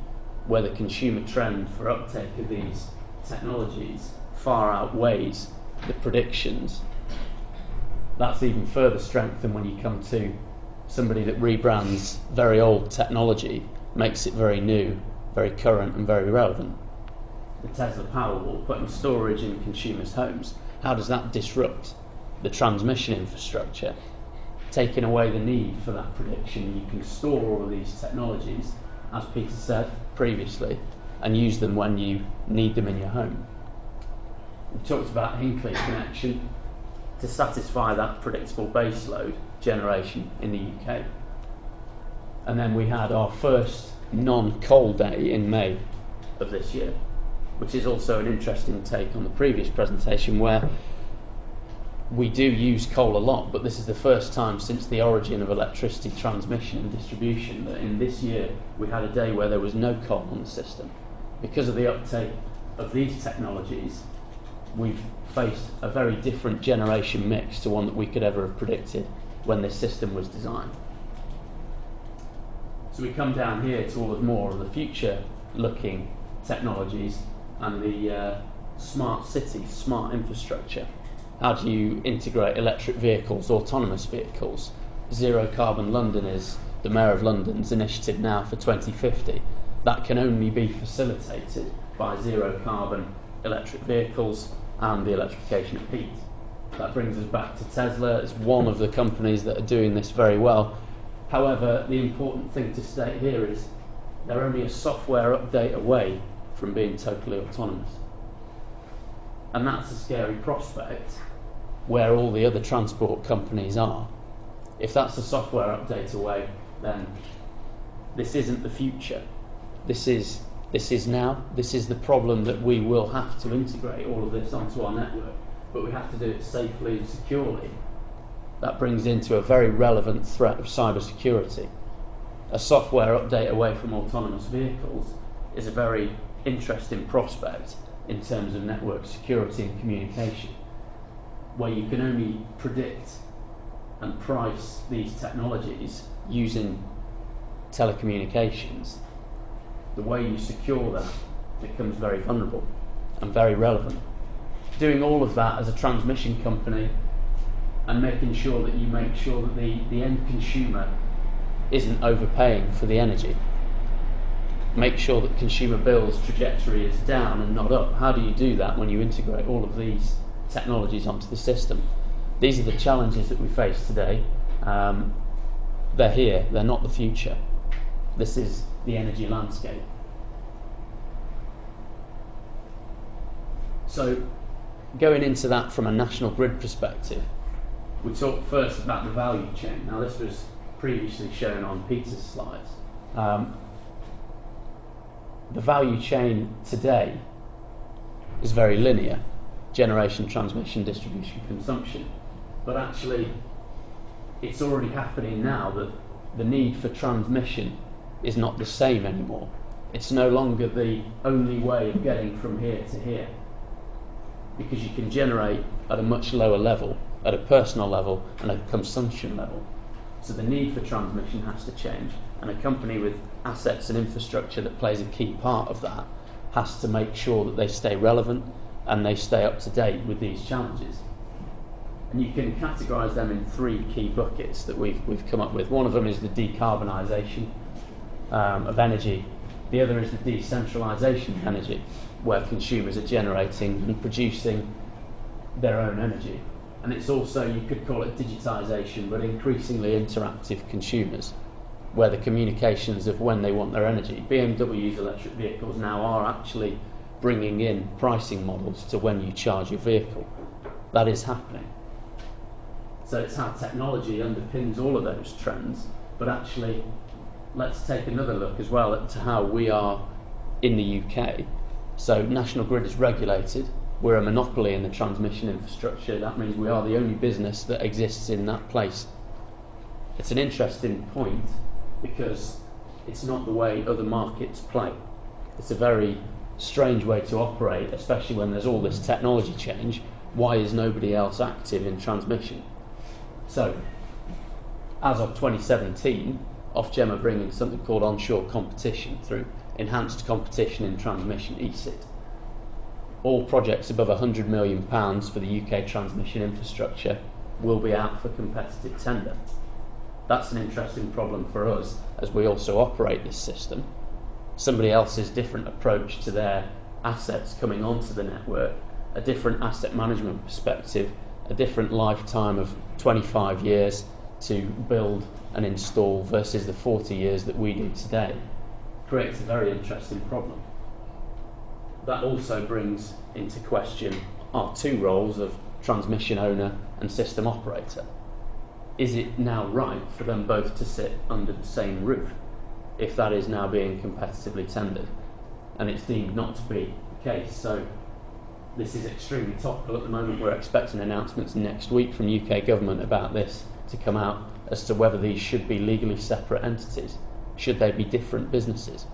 where the consumer trend for uptake of these technologies far outweighs the predictions. That's even further strengthened when you come to somebody that rebrands very old technology, makes it very new, very current and very relevant. The Tesla Powerwall, putting storage in consumers' homes, how does that disrupt the transmission infrastructure? Taking away the need for that prediction, you can store all of these technologies, as Peter said previously, and use them when you need them in your home. We've talked about Hinkley connection to satisfy that predictable baseload generation in the UK. And then we had our first non-coal day in May of this year, which is also an interesting take on the previous presentation, where we do use coal a lot, but this is the first time since the origin of electricity transmission and distribution that in this year we had a day where there was no coal on the system. Because of the uptake of these technologies, we've faced a very different generation mix to one that we could ever have predicted when this system was designed. So we come down here to all of more of the future looking technologies and the smart cities, smart infrastructure. How do you integrate electric vehicles, autonomous vehicles? Zero Carbon London is the Mayor of London's initiative now for 2050. That can only be facilitated by zero carbon electric vehicles and the electrification of heat. That brings us back to Tesla. It's one of the companies that are doing this very well. However, the important thing to state here is they're only a software update away from being totally autonomous. And that's a scary prospect where all the other transport companies are. If that's a software update away, then this isn't the future. This is now. This is the problem that we will have to integrate all of this onto our network, but we have to do it safely and securely. That brings into a very relevant threat of cybersecurity. A software update away from autonomous vehicles is a very interesting prospect in terms of network security and communication, where you can only predict and price these technologies using telecommunications. The way you secure that becomes very vulnerable and very relevant. Doing all of that as a transmission company and making sure that you make sure that the end consumer isn't overpaying for the energy. Make sure that consumer bills trajectory is down and not up. How do you do that when you integrate all of these technologies onto the system? These are the challenges that we face today. They're here, they're not the future. This is the energy landscape. So, going into that from a National Grid perspective, we talked first about the value chain. Now, this was previously shown on Peter's slides. The value chain today is very linear. generation, transmission, distribution, consumption. But actually, it's already happening now that the need for transmission is not the same anymore. It's no longer the only way of getting from here to here, because you can generate at a much lower level, at a personal level and a consumption level. So the need for transmission has to change, and a company with assets and infrastructure that plays a key part of that has to make sure that they stay relevant and they stay up to date with these challenges. And you can categorise them in three key buckets that we've come up with. One of them is the decarbonisation of energy. The other is the decentralisation of energy, where consumers are generating and producing their own energy. And it's also, you could call it digitisation, but increasingly interactive consumers, where the communications of when they want their energy. BMW's electric vehicles now are actually bringing in pricing models to when you charge your vehicle. That is happening. So it's how technology underpins all of those trends, but actually let's take another look as well at how we are in the UK. So National Grid is regulated. We're a monopoly in the transmission infrastructure. That means we are the only business that exists in that place. It's an interesting point because it's not the way other markets play. It's a very strange way to operate, especially when there's all this technology change. Why is nobody else active in transmission? So, as of 2017, Ofgem are bringing something called onshore competition through enhanced competition in transmission, ESIT. All projects above £100 million for the UK transmission infrastructure will be out for competitive tender. That's an interesting problem for us as we also operate this system. Somebody else's different approach to their assets coming onto the network, a different asset management perspective, a different lifetime of 25 years to build and install versus the 40 years that we do today, creates a very interesting problem. That also brings into question our two roles of transmission owner and system operator. Is it now right for them both to sit under the same roof if that is now being competitively tendered? And it's deemed not to be the case. So this is extremely topical at the moment. We're expecting announcements next week from UK government about this to come out as to whether these should be legally separate entities. Should they be different businesses?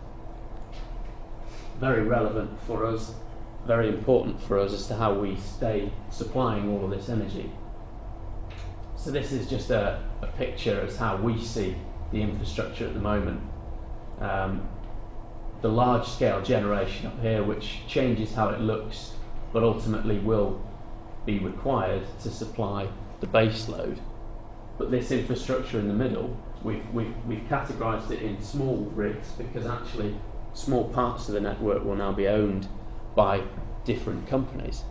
Very relevant for us, very important for us as to how we stay supplying all of this energy. So this is just a picture as how we see the infrastructure at the moment. The large-scale generation up here, which changes how it looks, but ultimately will be required to supply the base load. But this infrastructure in the middle, we've categorised it in small grids because actually small parts of the network will now be owned by different companies.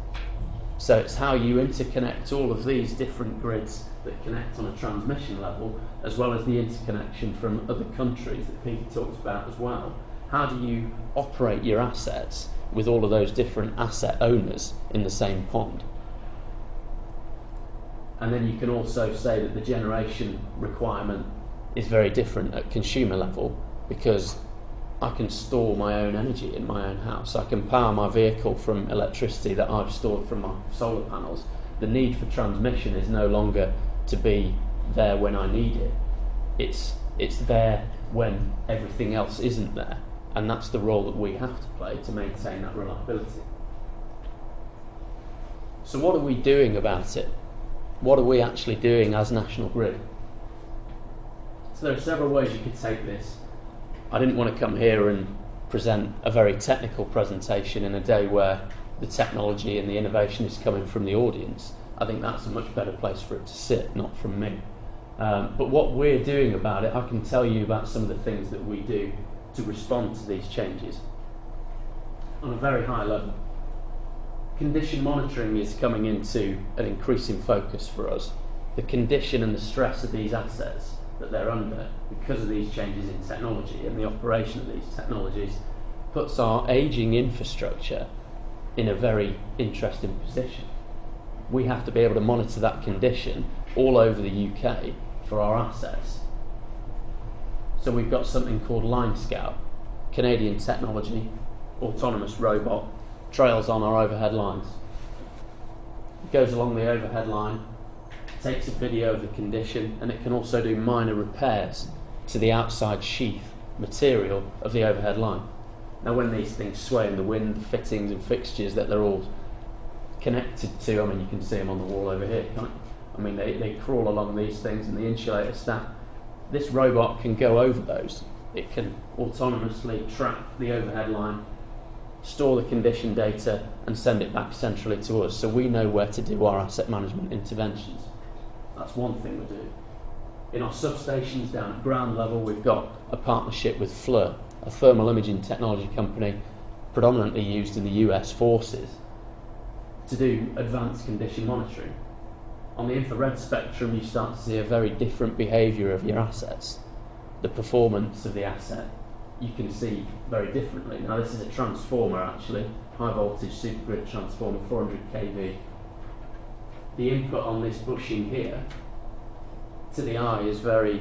So it's how you interconnect all of these different grids that connect on a transmission level, as well as the interconnection from other countries that Peter talked about as well. How do you operate your assets with all of those different asset owners in the same pond? And then you can also say that the generation requirement is very different at consumer level, because I can store my own energy in my own house. I can power my vehicle from electricity that I've stored from my solar panels. The need for transmission is no longer to be there when I need it. It's there when everything else isn't there. And that's the role that we have to play to maintain that reliability. So what are we doing about it? What are we actually doing as National Grid? So there are several ways you could take this. I didn't want to come here and present a very technical presentation in a day where the technology and the innovation is coming from the audience. I think that's a much better place for it to sit, not from me. But what we're doing about it, I can tell you about some of the things that we do to respond to these changes. On a very high level, condition monitoring is coming into an increasing focus for us. The condition and the stress of these assets that they're under because of these changes in technology and the operation of these technologies puts our ageing infrastructure in a very interesting position. We have to be able to monitor that condition all over the UK for our assets. So we've got something called Line Scout, Canadian technology, autonomous robot, trails on our overhead lines. It goes along the overhead line, takes a video of the condition, and it can also do minor repairs to the outside sheath material of the overhead line. Now when these things sway in the wind, the fittings and fixtures that they're all connected to, I mean, you can see them on the wall over here, can't you? I mean, they crawl along these things, and the insulator stack, this robot can go over those. It can autonomously track the overhead line, store the condition data, and send it back centrally to us, so we know where to do our asset management interventions. That's one thing we do. In our substations down at ground level, we've got a partnership with FLIR, a thermal imaging technology company predominantly used in the US forces, to do advanced condition monitoring. On the infrared spectrum, you start to see a very different behaviour of your assets. The performance of the asset you can see very differently. Now this is a transformer actually, high voltage supergrid transformer, 400 kV. The input on this bushing here to the eye is very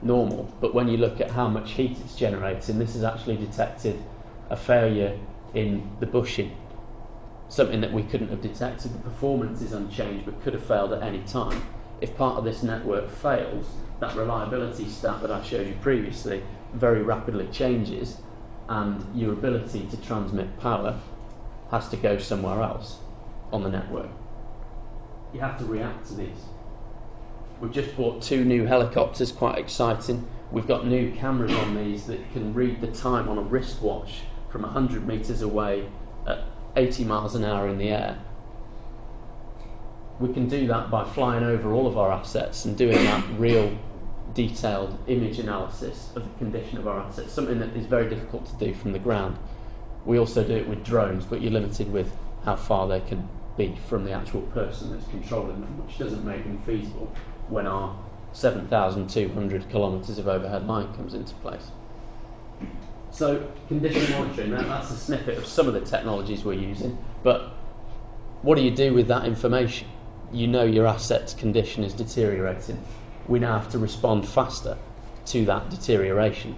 normal, but when you look at how much heat it's generating, this has actually detected a failure in the bushing, something that we couldn't have detected. The performance is unchanged but could have failed at any time. If part of this network fails, that reliability stat that I showed you previously very rapidly changes, and your ability to transmit power has to go somewhere else on the network. You have to react to these. We've just bought 2 new helicopters, quite exciting. We've got new cameras on these that can read the time on a wristwatch from 100 metres away at 80 miles an hour in the air. We can do that by flying over all of our assets and doing that real detailed image analysis of the condition of our assets, something that is very difficult to do from the ground. We also do it with drones, but you're limited with how far they can be from the actual person that's controlling them, which doesn't make them feasible when our 7,200 kilometres of overhead line comes into place. So condition monitoring, that's a snippet of some of the technologies we're using, but what do you do with that information? You know your asset's condition is deteriorating. We now have to respond faster to that deterioration.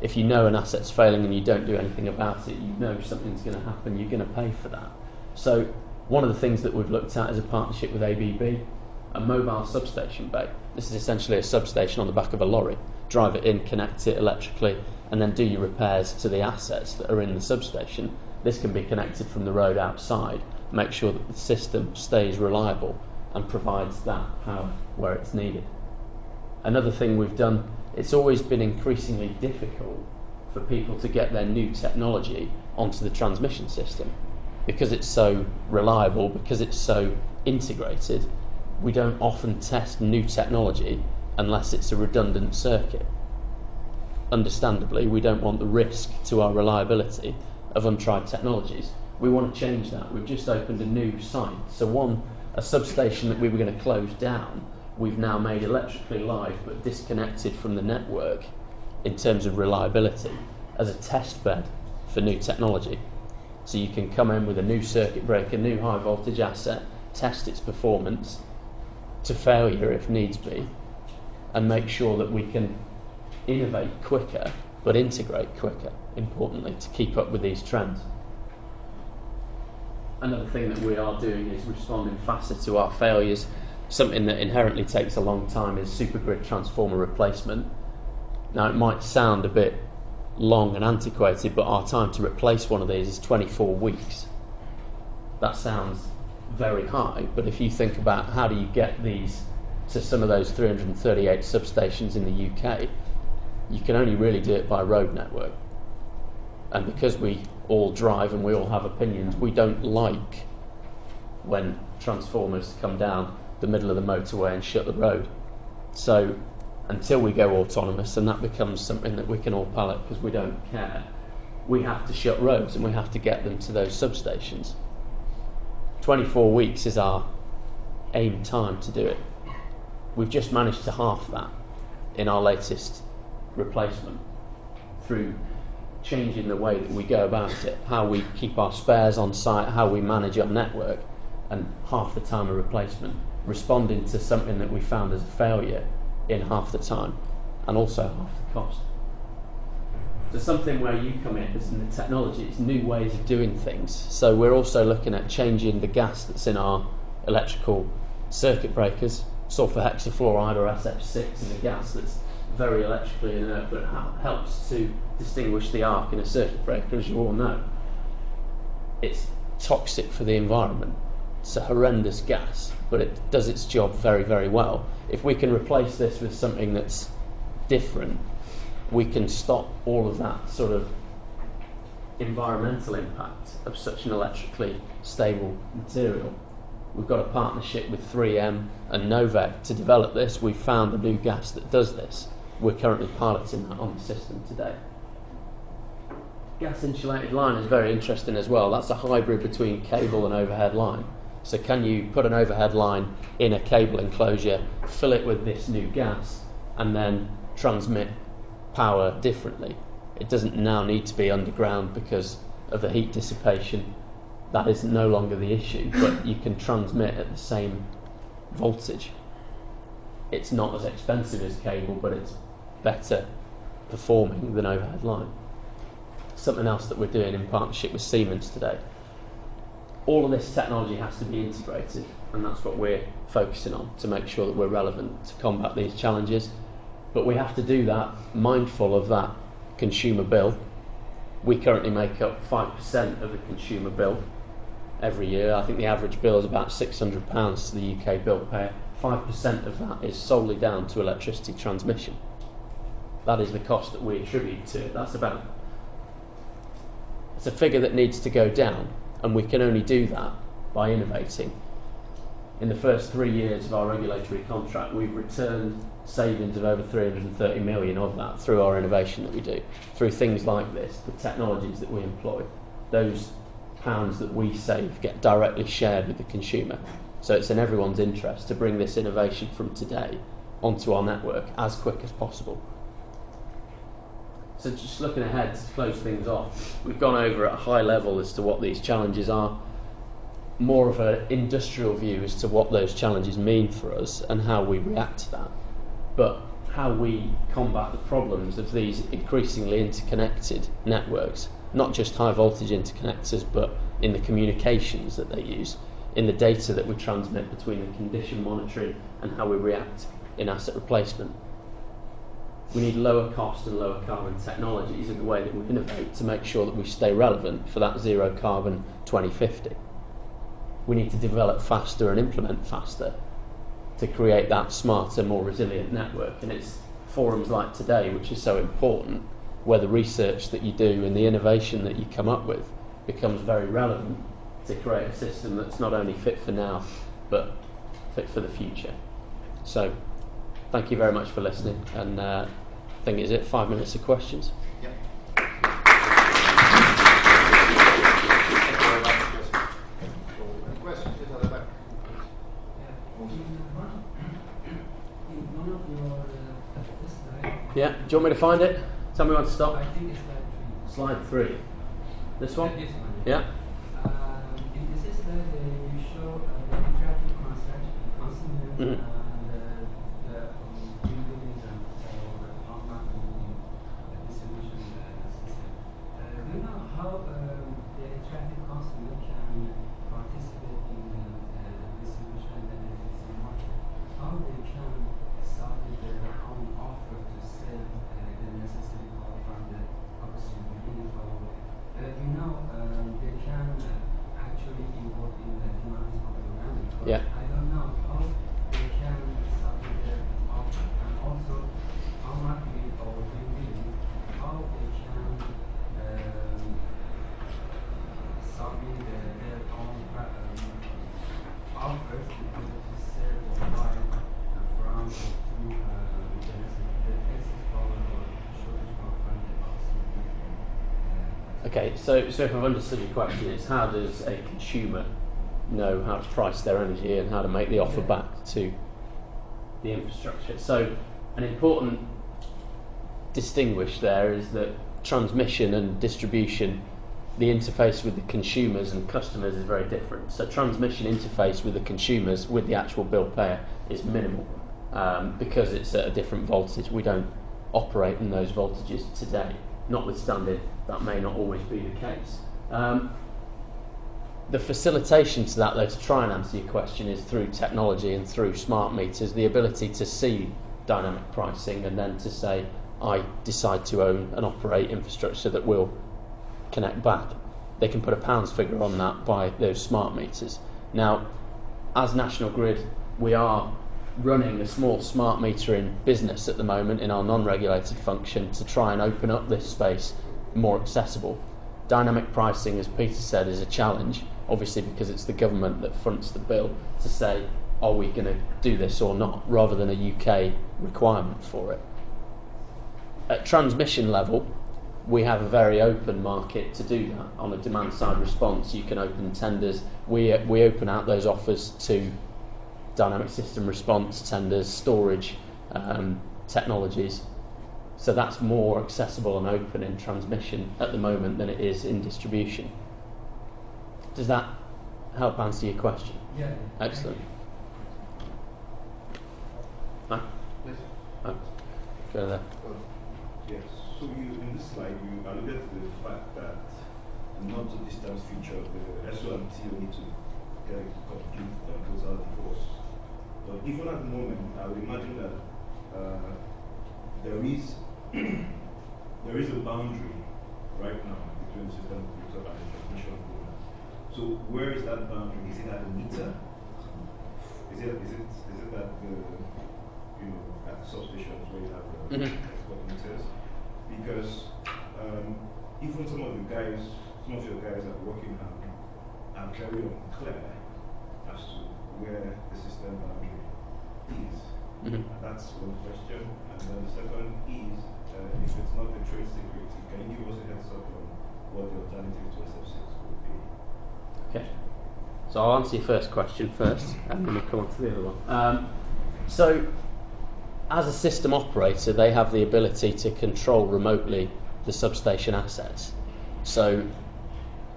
If you know an asset's failing and you don't do anything about it, you know something's going to happen, you're going to pay for that. So one of the things that we've looked at is a partnership with ABB, a mobile substation bay. This is essentially a substation on the back of a lorry. Drive it in, connect it electrically, and then do your repairs to the assets that are in the substation. This can be connected from the road outside, make sure that the system stays reliable and provides that power where it's needed. Another thing we've done, it's always been increasingly difficult for people to get their new technology onto the transmission system. Because it's so reliable, because it's so integrated, we don't often test new technology unless it's a redundant circuit. Understandably, we don't want the risk to our reliability of untried technologies. We want to change that. We've just opened a new site. So a substation that we were going to close down, we've now made electrically live but disconnected from the network in terms of reliability as a test bed for new technology. So you can come in with a new circuit breaker, new high voltage asset, test its performance to failure if needs be, and make sure that we can innovate quicker but integrate quicker, importantly, to keep up with these trends. Another thing that we are doing is responding faster to our failures. Something that inherently takes a long time is supergrid transformer replacement. Now it might sound a bit long and antiquated, but our time to replace one of these is 24 weeks. That sounds very high, but if you think about how do you get these to some of those 338 substations in the UK, you can only really do it by road network. And because we all drive and we all have opinions, we don't like when transformers come down the middle of the motorway and shut the road. So until we go autonomous, and that becomes something that we can all pallet because we don't care, we have to shut roads and we have to get them to those substations. 24 weeks is our aim time to do it. We've just managed to half that in our latest replacement through changing the way that we go about it, how we keep our spares on site, how we manage our network, and half the time of replacement, responding to something that we found as a failure in half the time and also half the cost. So something where you come in is in the technology, it's new ways of doing things. So we're also looking at changing the gas that's in our electrical circuit breakers. Sulfur hexafluoride, or SF6, is a gas that's very electrically inert, but helps to distinguish the arc in a circuit breaker, as you all know. It's toxic for the environment. It's a horrendous gas, but it does its job very, very well. If we can replace this with something that's different, we can stop all of that sort of environmental impact of such an electrically stable material. We've got a partnership with 3M and Novec to develop this. We've found a new gas that does this. We're currently piloting that on the system today. Gas insulated line is very interesting as well. That's a hybrid between cable and overhead line. So can you put an overhead line in a cable enclosure, fill it with this new gas, and then transmit power differently? It doesn't now need to be underground because of the heat dissipation. That is no longer the issue, but you can transmit at the same voltage. It's not as expensive as cable, but it's better performing than overhead line. Something else that we're doing in partnership with Siemens today. All of this technology has to be integrated, and that's what we're focusing on to make sure that we're relevant to combat these challenges. But we have to do that mindful of that consumer bill. We currently make up 5% of the consumer bill every year. I think the average bill is about £600 to the UK bill payer. 5% of that is solely down to electricity transmission. That is the cost that we attribute to it. It's a figure that needs to go down, and we can only do that by innovating. In the first 3 years of our regulatory contract, we've returned savings of over 330 million of that through our innovation that we do, through things like this, the technologies that we employ. Those pounds that we save get directly shared with the consumer. So it's in everyone's interest to bring this innovation from today onto our network as quick as possible. So just looking ahead to close things off, we've gone over at a high level as to what these challenges are, more of an industrial view as to what those challenges mean for us and how we react to that. But how we combat the problems of these increasingly interconnected networks, not just high voltage interconnectors, but in the communications that they use, in the data that we transmit between the condition monitoring and how we react in asset replacement. We need lower cost and lower carbon technologies in the way that we innovate to make sure that we stay relevant for that zero carbon 2050. We need to develop faster and implement faster to create that smarter, more resilient network. And it's forums like today which is so important, where the research that you do and the innovation that you come up with becomes very relevant to create a system that's not only fit for now, but fit for the future. So, thank you very much for listening, and I think is it 5 minutes of questions? Yep. Questions is at the back. In one of your slides, Yeah, do you want me to find it? Tell me when to stop. I think it's Slide 3. This one? This one. Yeah. In this slide, you show the interactive consumers Mhm. and the mechanism for automating the distribution system. Do you know how the interactive consumer can participate in the distribution and the electricity market? How they can submit their own offer to sell the necessary power from the upstream beginning to all the way? You know, they can actually involve in the demand of the land. Yeah. I don't know how they can submit their offer, and also how much we or how they can submit their own offers in order to sell or buy from or to the excess power or shortage power from the upstream. Okay, so if I've understood your question, it's how does a consumer know how to price their energy and how to make the offer back to the infrastructure? So an important distinguish there is that transmission and distribution, the interface with the consumers and customers is very different. So transmission interface with the consumers, with the actual bill payer, is minimal because it's at a different voltage. We don't operate in those voltages today. notwithstanding that may not always be the case. The facilitation to that, though, to try and answer your question, is through technology and through smart meters, the ability to see dynamic pricing and then to say, I decide to own and operate infrastructure that will connect back. They can put a pounds figure on that by those smart meters. Now, as National Grid, we are running a small smart metering business at the moment in our non-regulated function to try and open up this space more accessible. Dynamic pricing, as Peter said, is a challenge, obviously because it's the government that fronts the bill to say, are we going to do this or not, rather than a UK requirement for it. At transmission level, we have a very open market to do that. On a demand side response, you can open tenders. We open out those offers to dynamic system response tenders, storage technologies. So that's more accessible and open in transmission at the moment than it is in distribution. Does that help answer your question? Yeah. Excellent. Huh? Go there. Yes. So in this slide, you alluded to the fact that in not too distant future, the SO&T will need to get a complete and total divorce. But even at the moment, I would imagine that there is a boundary right now between the system operator and the transmission owner. So where is that boundary? Is it at the meter? Is it at the at the substations where you have the export meters? Because even some of your guys that are working are very unclear as to where the system boundary is. And that's one question. And then the second is, if it's not a trade security, can you give us a heads up on what the alternative to SF6 would be? Okay. So I'll answer your first question first, and then we'll come on to the other one. So, as a system operator, they have the ability to control remotely the substation assets. So,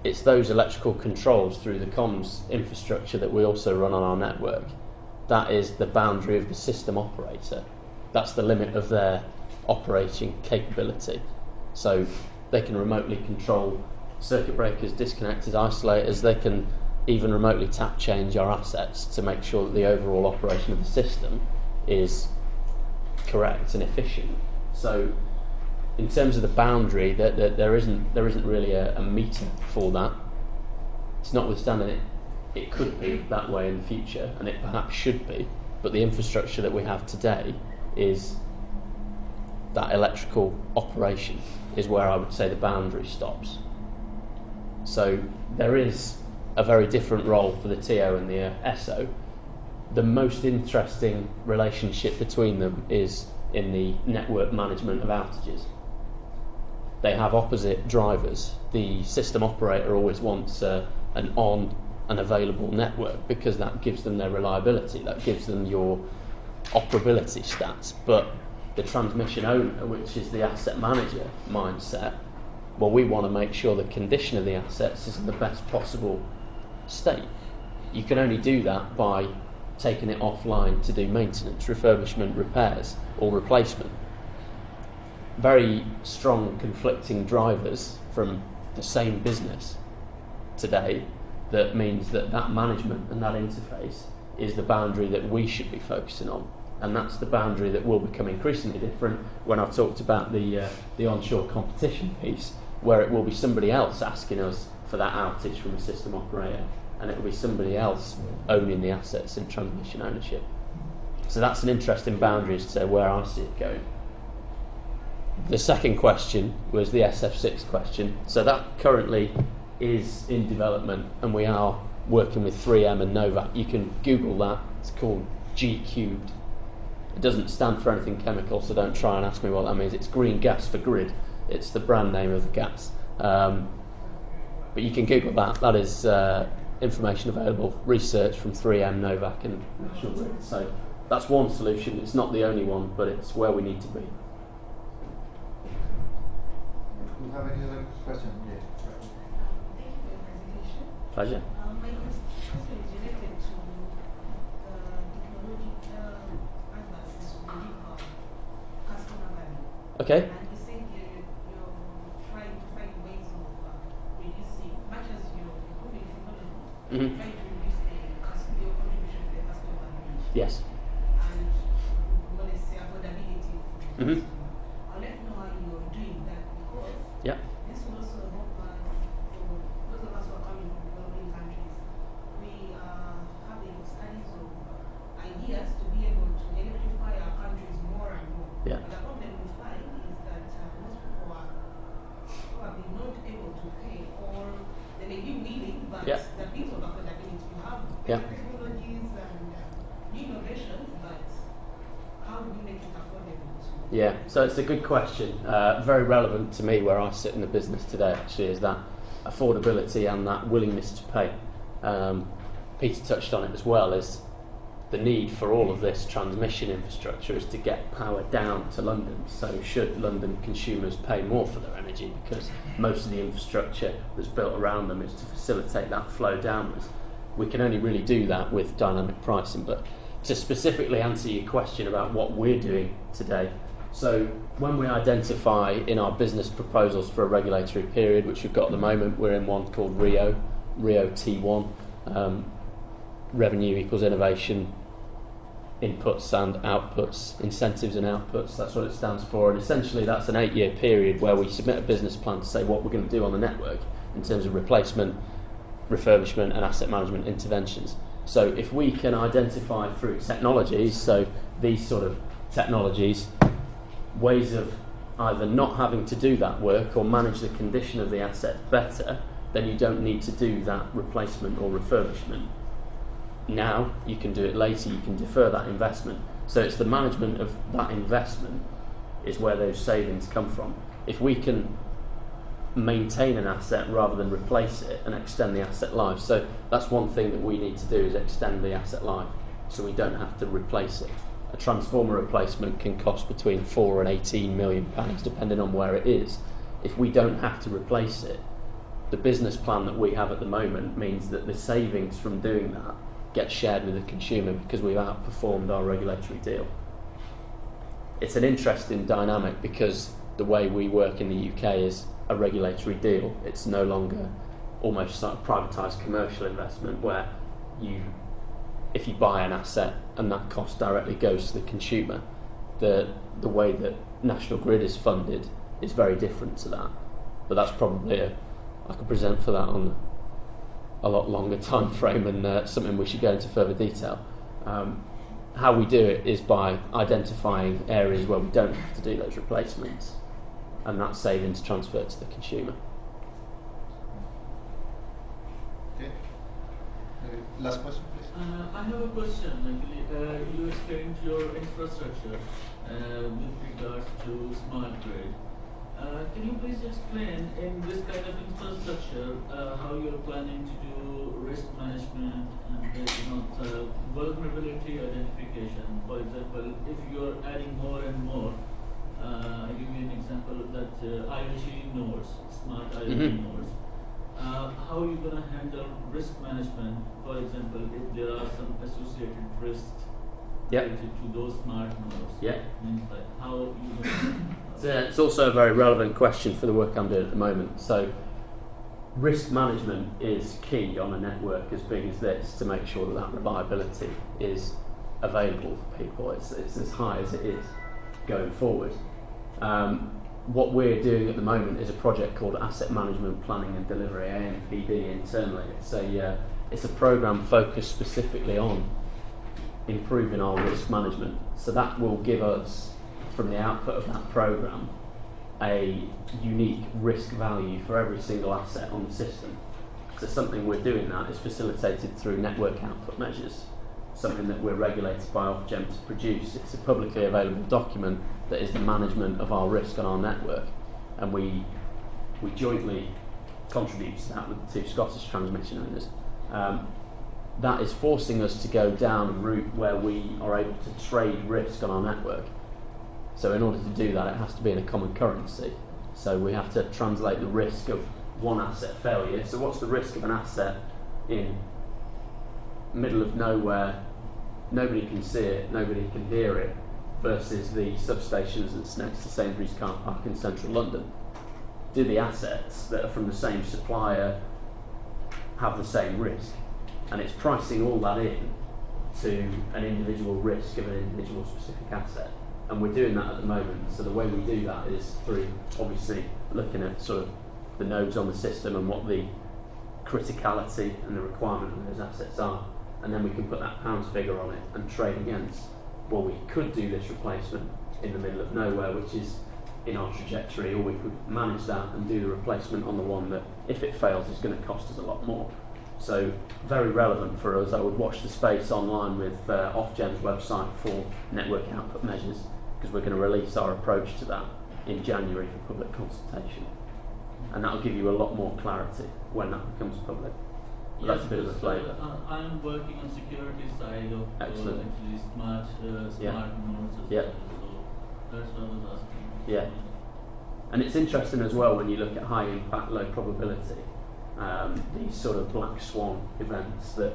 it's those electrical controls through the comms infrastructure that we also run on our network. That is the boundary of the system operator. That's the limit of their operating capability. So, they can remotely control circuit breakers, disconnectors, isolators. They can even remotely tap change our assets to make sure that the overall operation of the system is correct and efficient. So in terms of the boundary, there isn't really a meter for that. It's notwithstanding it could be that way in the future, and it perhaps should be, but the infrastructure that we have today is that electrical operation is where I would say the boundary stops. So there is a very different role for the TO and the SO. The most interesting relationship between them is in the network management of outages. They have opposite drivers. The system operator always wants an on and available network because that gives them their reliability, that gives them your operability stats. But the transmission owner, which is the asset manager mindset, well, we want to make sure the condition of the assets is in the best possible state. You can only do that by taking it offline to do maintenance, refurbishment, repairs, or replacement. Very strong conflicting drivers from the same business today. That means that management and that interface is the boundary that we should be focusing on, and that's the boundary that will become increasingly different when I talked about the onshore competition piece, where it will be somebody else asking us for that outage from a system operator, and it will be somebody else owning the assets in transmission ownership. So that's an interesting boundary as to where I see it going. The second question was the SF6 question. So that currently is in development, and we are working with 3M and Novak. You can Google that. It's called G cubed. It doesn't stand for anything chemical, so don't try and ask me what that means. It's green gas for grid. It's the brand name of the gas. But you can Google that. That is information available, research from 3M, Novak and National Grid. So that's one solution. It's not the only one, but it's where we need to be. Do you have any other question? Yeah. Thank you for your presentation. Pleasure. My question is related to the technological advances we give customer value. Okay. And you think your Mhm. trying to reduce your contribution to the customer advantage. Yes. And what is the affordability for the Mhm. customer. I'd like to know how you're doing that because Yeah. this will also help us for those of us who are coming from developing countries. We are having studies of ideas to be able to electrify our countries more and more. Yeah. But the problem we find is that most people are probably not able to pay, or they may be willing, but Yeah. the bit of affordability. You have Yeah. technologies and new innovations, but how do we make it affordable to Yeah, so it's a good question. Very relevant to me where I sit in the business today, actually, is that affordability and that willingness to pay. Peter touched on it as well, is the need for all of this transmission infrastructure is to get power down to London. So should London consumers pay more for their energy, because most of the infrastructure that's built around them is to facilitate that flow downwards. We can only really do that with dynamic pricing. But to specifically answer your question about what we're doing today, so when we identify in our business proposals for a regulatory period, which we've got at the moment, we're in one called Rio T1, revenue equals innovation, inputs and outputs, incentives and outputs, that's what it stands for. And essentially that's an 8-year period where we submit a business plan to say what we're going to do on the network in terms of replacement, refurbishment and asset management interventions. So if we can identify through technologies, so these sort of technologies, ways of either not having to do that work or manage the condition of the asset better, then you don't need to do that replacement or refurbishment. Now you can do it later, you can defer that investment. So it's the management of that investment is where those savings come from. If we can maintain an asset rather than replace it and extend the asset life, so that's one thing that we need to do, is extend the asset life so we don't have to replace it. A transformer replacement can cost between 4 and 18 million pounds depending on where it is. If we don't have to replace it, the business plan that we have at the moment means that the savings from doing that get shared with the consumer because we've outperformed our regulatory deal. It's an interesting dynamic because the way we work in the UK is a regulatory deal. It's no longer almost like privatised commercial investment where if you buy an asset and that cost directly goes to the consumer, the way that National Grid is funded is very different to that. But that's probably I could present for that on a lot longer time frame and something we should go into further detail. How we do it is by identifying areas where we don't have to do those replacements, and that savings transferred to the consumer. Okay. Last question, please. I have a question. Actually, you explained your infrastructure with regards to smart grid. Can you please explain in this kind of infrastructure how you're planning to do risk management and vulnerability identification? For example, if you're adding more and more, I'll give you an example that IoT nodes, smart IoT nodes. How are you going to handle risk management? For example, if there are some associated risks related to those smart nodes. Yeah. Means like how you going to It's also a very relevant question for the work I'm doing at the moment. So risk management is key on a network as big as this to make sure that reliability is available for people. It's as high as it is going forward. What we're doing at the moment is a project called Asset Management Planning and Delivery, AMPD internally. It's a program focused specifically on improving our risk management. So that will give us, from the output of that program, a unique risk value for every single asset on the system. So something we're doing that is facilitated through network output measures, something that we're regulated by Ofgem to produce. It's a publicly available document that is the management of our risk on our network, and we jointly contribute to that with the two Scottish transmission owners. That is forcing us to go down a route where we are able to trade risk on our network. So in order to do that, it has to be in a common currency. So we have to translate the risk of one asset failure. So what's the risk of an asset in middle of nowhere, nobody can see it, nobody can hear it, versus the substations that's next to Sainsbury's car park in central London? Do the assets that are from the same supplier have the same risk? and it's pricing all that in to an individual risk of an individual specific asset. And we're doing that at the moment. So the way we do that is through obviously looking at sort of the nodes on the system and what the criticality and the requirement of those assets are, and then we can put that pounds figure on it and trade against, well, we could do this replacement in the middle of nowhere, which is in our trajectory, or we could manage that and do the replacement on the one that, if it fails, is going to cost us a lot more. So very relevant for us. I would watch the space online with Ofgem's website for network output measures, because we're going to release our approach to that in January for public consultation, and that'll give you a lot more clarity when that becomes public. But that's a bit of a flavour. I'm working on security side of Excellent. actually smart nodes as Yeah. well. So that's what I was asking. Yeah, and it's interesting as well when you look at high impact, low probability, these sort of black swan events that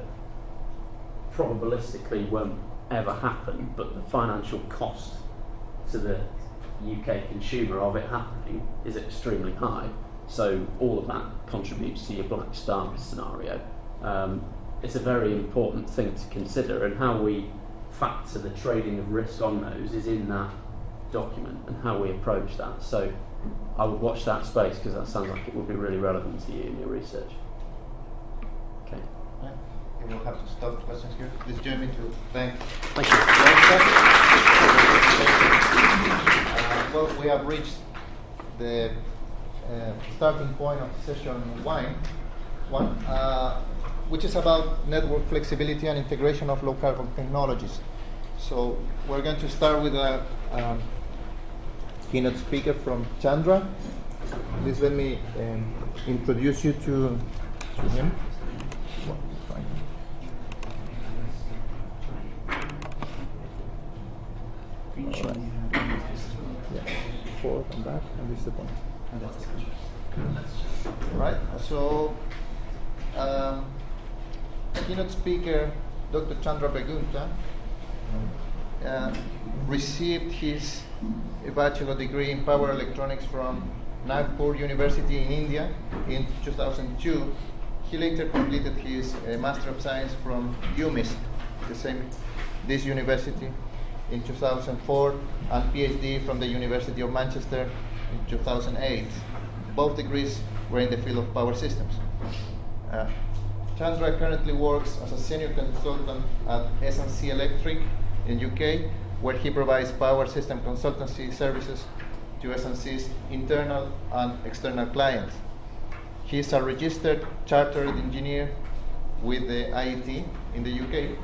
probabilistically won't ever happen, but the financial cost to the UK consumer of it happening is extremely high. So all of that contributes to your black star scenario. It's a very important thing to consider, and how we factor the trading of risk on those is in that document and how we approach that. So I would watch that space, because that sounds like it would be really relevant to you in your research. Okay. Right. Okay, we'll have to stop the questions here. Please join me to thank you. Well, we have reached the starting point of session one, which is about network flexibility and integration of low carbon technologies. So we're going to start with a keynote speaker from Chandra. Please let me introduce you to him. Right. Yeah. Forward and back, and this is the point. And that's it. Right. So, keynote speaker Dr. Chandra Begunta received his bachelor degree in power electronics from Nagpur University in India in 2002. He later completed his Master of Science from UMIST, this university, in 2004, and PhD from the University of Manchester in 2008. Both degrees were in the field of power systems. Chandra currently works as a senior consultant at S&C Electric in UK, where he provides power system consultancy services to S&C's internal and external clients. He is a registered chartered engineer with the IET in the UK,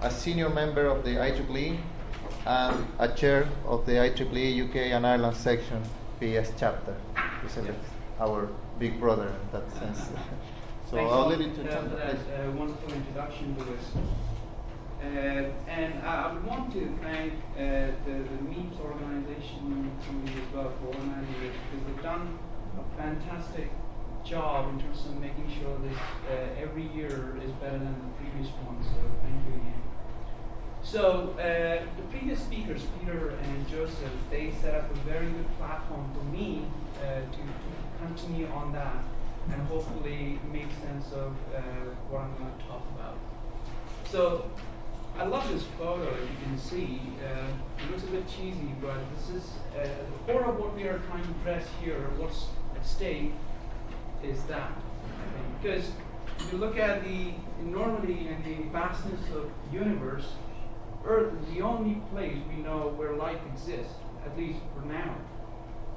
a senior member of the IEEE, and a chair of the IEEE UK and Ireland section PS chapter. He's our big brother in that sense. So Thanks I'll a leave lot it to Chandra. for that wonderful introduction, Lewis. And I would want to thank the Meeps organization as well for organizing it, because they've done a fantastic job in terms of making sure that every year is better than the previous one. So thank you again. So the previous speakers, Peter and Joseph, they set up a very good platform for me to continue on that and hopefully make sense of what I'm going to talk about. So I love this photo, as you can see. It looks a bit cheesy, but this is the core of what we are trying to address here. What's at stake is that. Because if you look at the enormity and the vastness of the universe, Earth is the only place we know where life exists, at least for now.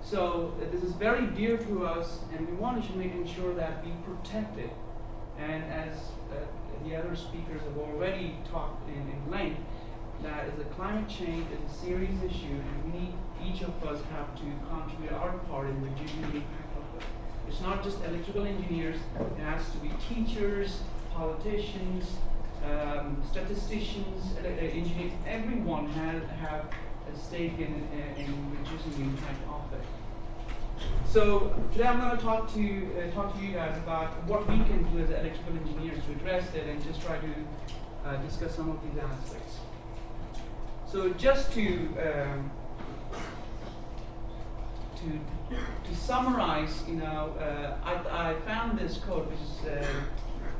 So this is very dear to us, and we want to make sure that we protect it. And as the other speakers have already talked in length, that is, a climate change is a serious issue, and we need, each of us have to contribute our part in reducing the impact of it. It's not just electrical engineers, it has to be teachers, politicians, statisticians, engineers. Everyone have a stake in reducing the impact of it. So today I'm going to talk to you guys about what we can do as electrical engineers to address it, and just try to discuss some of these aspects. So just to summarize, I found this quote, which is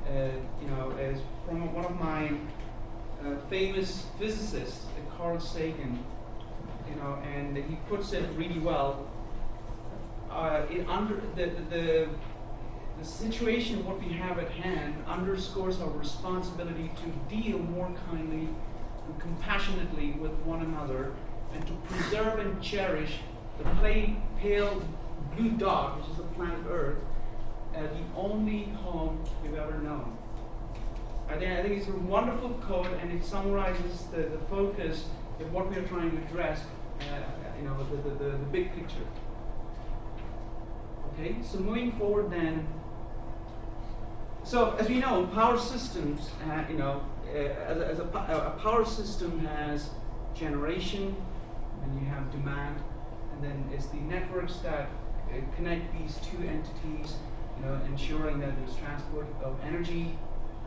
is from one of my famous physicists, Carl Sagan, and he puts it really well. The situation, what we have at hand, underscores our responsibility to deal more kindly and compassionately with one another, and to preserve and cherish the pale blue dot, which is the planet Earth, as the only home we've ever known. I think it's a wonderful quote, and it summarizes the focus of what we are trying to address, the big picture. Okay, so moving forward then. So as we know, power systems, as a power system has generation, and you have demand, and then it's the networks that connect these two entities, ensuring that there's transport of energy,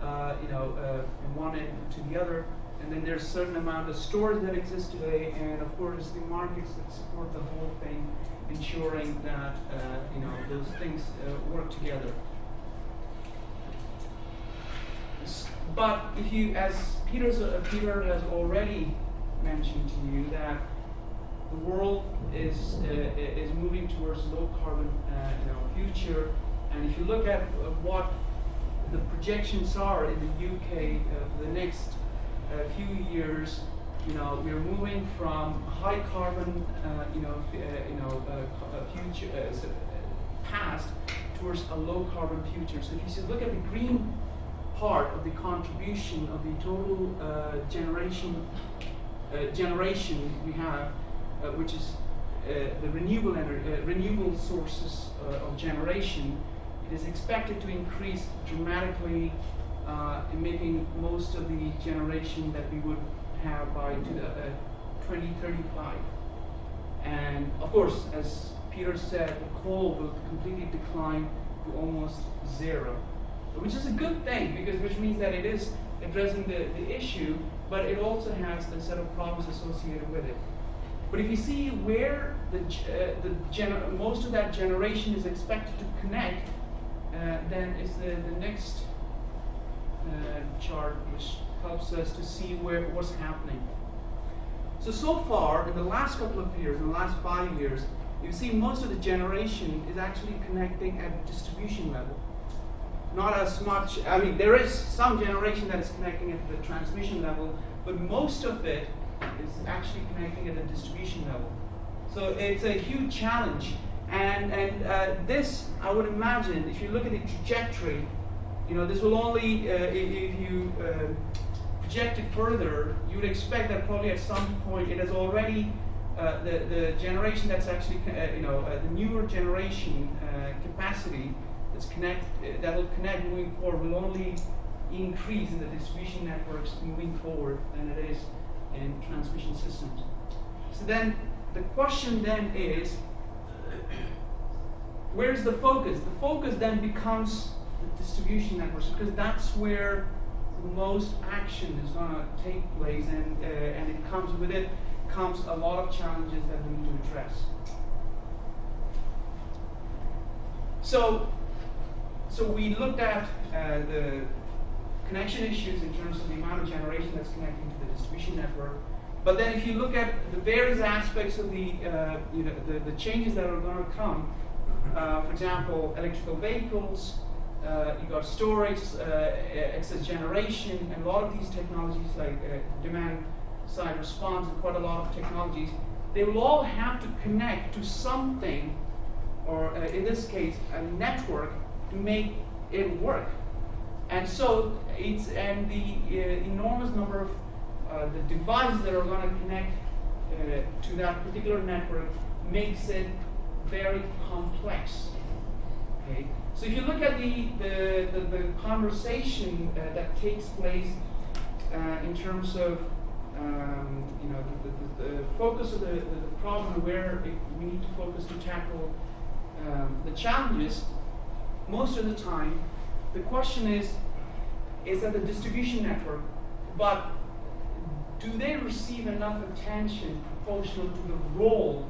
from one end to the other, and then there's a certain amount of storage that exists today, and of course the markets that support the whole thing, ensuring that those things work together. But if you, as Peter has already mentioned to you, that the world is moving towards low carbon future, and if you look at what the projections are in the UK for the next few years, we're moving from high carbon future past towards a low carbon future. So if you look at the green part of the contribution of the total generation we have, which is the renewable sources of generation, it is expected to increase dramatically, in making most of the generation that we would have by 2035. And of course, as Peter said, coal will completely decline to almost zero, which is a good thing, which means that it is addressing the issue, but it also has a set of problems associated with it. But if you see where most of that generation is expected to connect, then it's the next chart, which helps us to see what's happening. So far, in the last couple of years, in the last 5 years, you see most of the generation is actually connecting at distribution level. Not as much, there is some generation that is connecting at the transmission level, but most of it is actually connecting at the distribution level. So it's a huge challenge. And this, I would imagine, if you look at the trajectory, this will only, if you project it further, you would expect that probably at some point it has already, the generation that's actually, the newer generation capacity that will connect moving forward will only increase in the distribution networks moving forward than it is in transmission systems. So then the question then is, where's the focus? The focus then becomes the distribution networks, because that's where the most action is going to take place, and it comes with it comes a lot of challenges that we need to address. So we looked at the connection issues in terms of the amount of generation that's connecting to the distribution network. But then if you look at the various aspects of the changes that are going to come, for example, electrical vehicles, you've got storage, excess generation, and a lot of these technologies like demand side response and quite a lot of technologies, they will all have to connect to something, or in this case, a network, to make it work. And so the enormous number of the devices that are going to connect to that particular network makes it very complex. Okay, so if you look at the conversation that takes place in terms of the focus of the problem, where we need to focus to tackle the challenges, most of the time the question is at the distribution network, but do they receive enough attention proportional to the role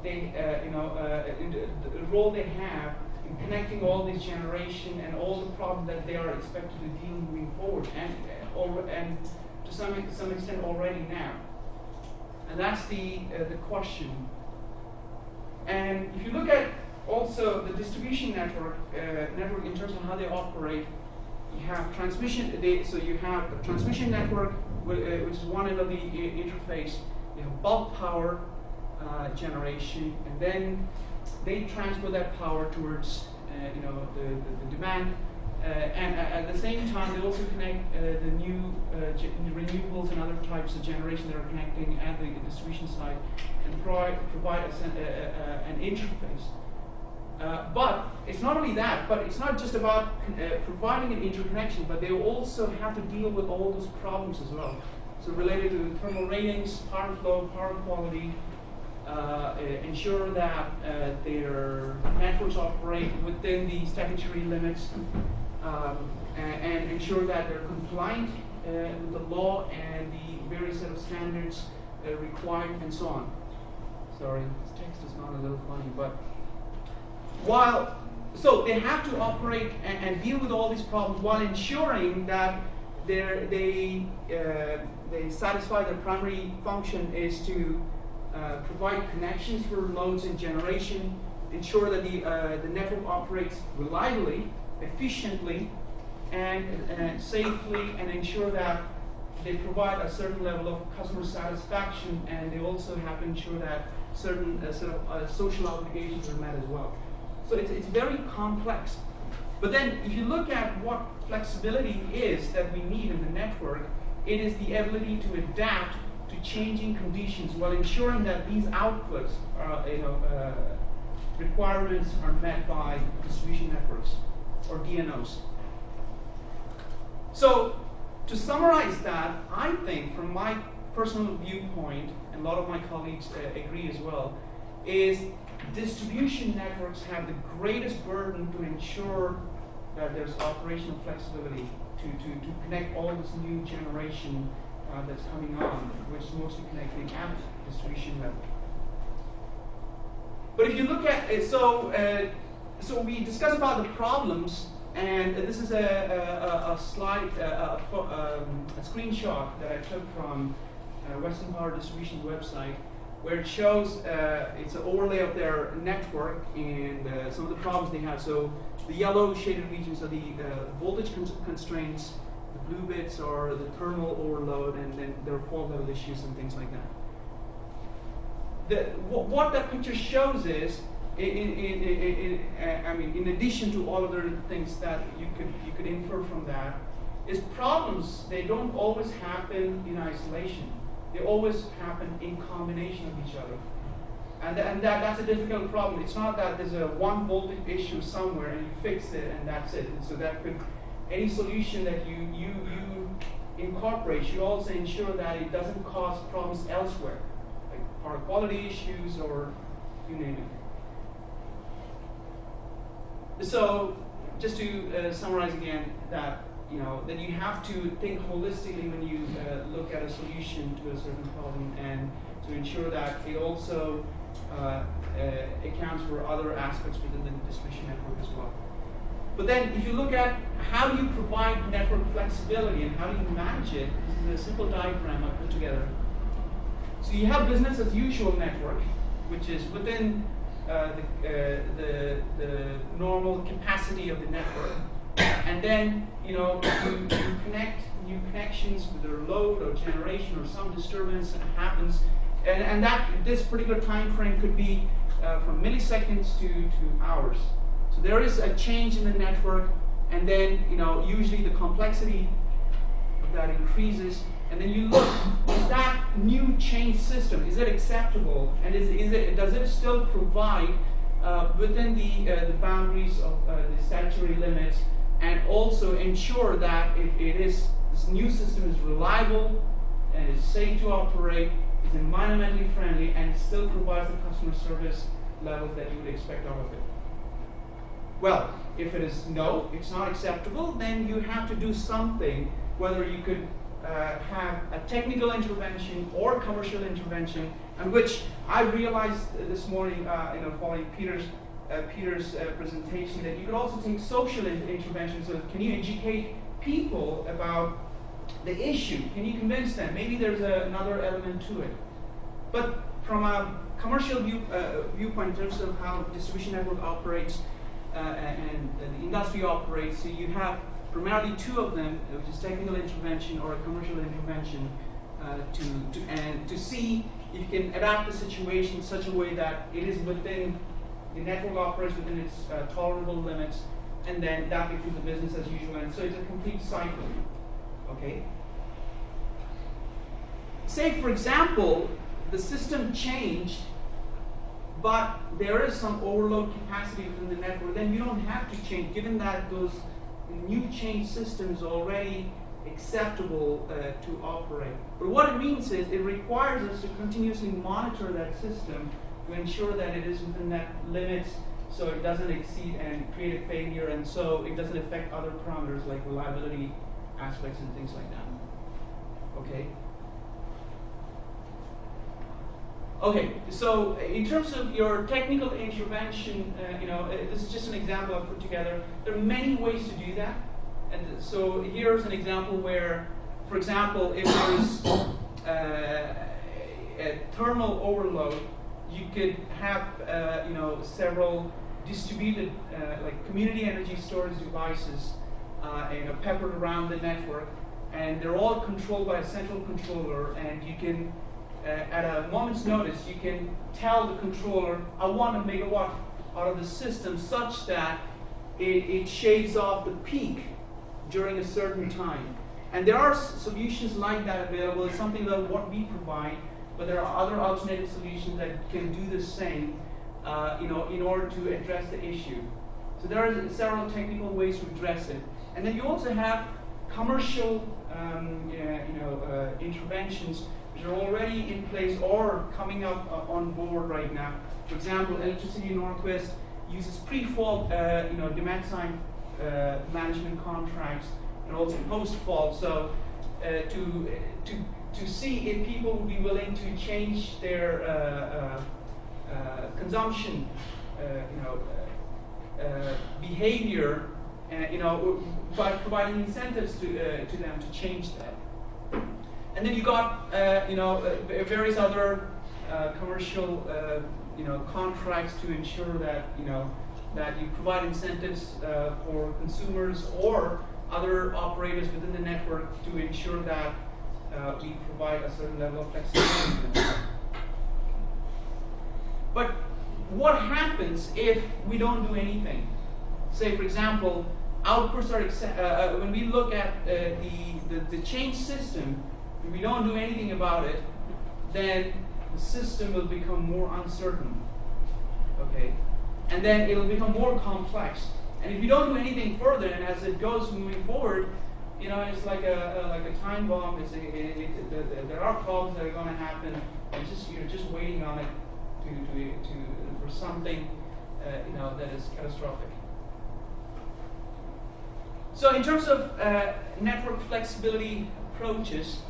they the role they have in connecting all this generation and all the problems that they are expected to deal moving forward, and to some extent already now. And that's the question. And if you look at also the distribution network in terms of how they operate, you have transmission. So you have a transmission network, which is one end of the interface. You have bulk power generation, and then they transfer that power towards the demand. And at the same time, they also connect the new renewables and other types of generation that are connecting at the distribution side, and provide an interface. But it's not only that, but it's not just about providing an interconnection, but they also have to deal with all those problems as well. So related to thermal ratings, power flow, power quality, ensure that their networks operate within the statutory limits, and ensure that they're compliant with the law and the various set of standards required, and so on. Sorry, this text is not a little funny, but so they have to operate and deal with all these problems while ensuring that they satisfy their primary function is to provide connections for loads and generation, ensure that the network operates reliably, efficiently, and safely, and ensure that they provide a certain level of customer satisfaction, and they also have to ensure that certain social obligations are met as well. So it's very complex. But then if you look at what flexibility is that we need in the network, it is the ability to adapt to changing conditions while ensuring that these outputs requirements are met by distribution networks, or DNOs. So to summarize that, I think from my personal viewpoint, and a lot of my colleagues agree as well, is distribution networks have the greatest burden to ensure that there's operational flexibility to connect all this new generation that's coming on, which is mostly connecting at distribution level. But if you look at it, so we discussed about the problems, and this is a slide, a screenshot that I took from Western Power Distribution's website, where it shows it's an overlay of their network and some of the problems they have. So the yellow shaded regions are the voltage constraints, the blue bits are the thermal overload, and then there are fault level issues and things like that. What that picture shows is, in addition to all other things that you could infer from that, is problems. They don't always happen in isolation. They always happen in combination of each other, and that's a difficult problem. It's not that there's a one voltage issue somewhere and you fix it and that's it. And so that could, any solution that you incorporate should also ensure that it doesn't cause problems elsewhere, like power quality issues or you name it. So just to summarize again, that you have to think holistically when you look at a solution to a certain problem, and to ensure that it also accounts for other aspects within the distribution network as well. But then if you look at how do you provide network flexibility and how do you manage it, this is a simple diagram I put together. So you have business as usual network, which is within the normal capacity of the network. And then, you connect new connections with their load or generation or some disturbance that happens. And this particular time frame could be from milliseconds to hours. So there is a change in the network, and then, usually the complexity of that increases. And then you look, is that new change system, is it acceptable? And does it still provide within the boundaries of the statutory limits, and also ensure that this new system is reliable and is safe to operate, is environmentally friendly, and still provides the customer service levels that you would expect out of it? Well, if it is no, it's not acceptable, then you have to do something, whether you could have a technical intervention or commercial intervention, and which I realized this morning, following Peter's Peter's presentation, that you could also take social interventions. So can you educate people about the issue? Can you convince them? Maybe there's another element to it. But from a commercial viewpoint, in terms of how distribution network operates and the industry operates, so you have primarily two of them, which is technical intervention or a commercial intervention, to see if you can adapt the situation in such a way that it is within, the network operates within its tolerable limits, and then that becomes the business as usual. And so it's a complete cycle. Okay? Say, for example, the system changed, but there is some overload capacity within the network, then you don't have to change, given that those new change systems are already acceptable to operate. But what it means is it requires us to continuously monitor that system to ensure that it is within that limits, so it doesn't exceed and create a failure, and so it doesn't affect other parameters like reliability aspects and things like that. Okay? Okay, so in terms of your technical intervention, this is just an example I've put together. There are many ways to do that. And so here's an example where, for example, if there's a thermal overload, you could have several distributed like community energy storage devices peppered around the network, and they're all controlled by a central controller, and you can at a moment's notice, you can tell the controller, I want a megawatt out of the system such that it shaves off the peak during a certain time. And there are solutions like that available. It's something that what we provide, but there are other alternative solutions that can do the same in order to address the issue. So there are several technical ways to address it. And then you also have commercial interventions which are already in place or coming up on board right now. For example, Electricity Northwest uses pre-fault demand side management contracts and also post-fault. So to see if people will be willing to change their consumption behavior, by providing incentives to them to change that. And then you got various other commercial contracts to ensure that that you provide incentives for consumers or other operators within the network to ensure that we provide a certain level of flexibility. But what happens if we don't do anything? Say, for example, outputs are when we look at the change system, if we don't do anything about it, then the system will become more uncertain. Okay, and then it'll become more complex. And if you don't do anything further, and as it goes moving forward, it's like a time bomb. There are problems that are going to happen, and you're just waiting on it for something that is catastrophic. So in terms of network flexibility approaches,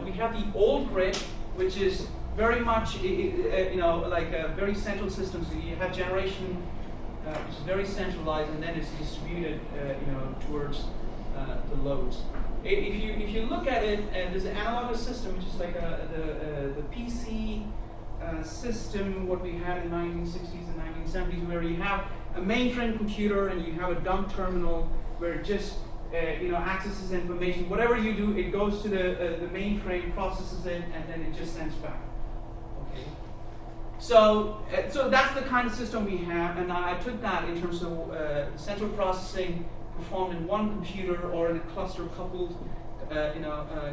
we have the old grid, which is very much like a very central system. So you have generation which is very centralized, and then it's distributed towards the loads. If you look at it, there's an analogous system, which is like the PC system, what we had in the 1960s and 1970s, where you have a mainframe computer and you have a dumb terminal where it just accesses information. Whatever you do, it goes to the mainframe, processes it, and then it just sends back. Okay. So that's the kind of system we have, and I took that in terms of central processing performed in one computer or in a cluster of coupled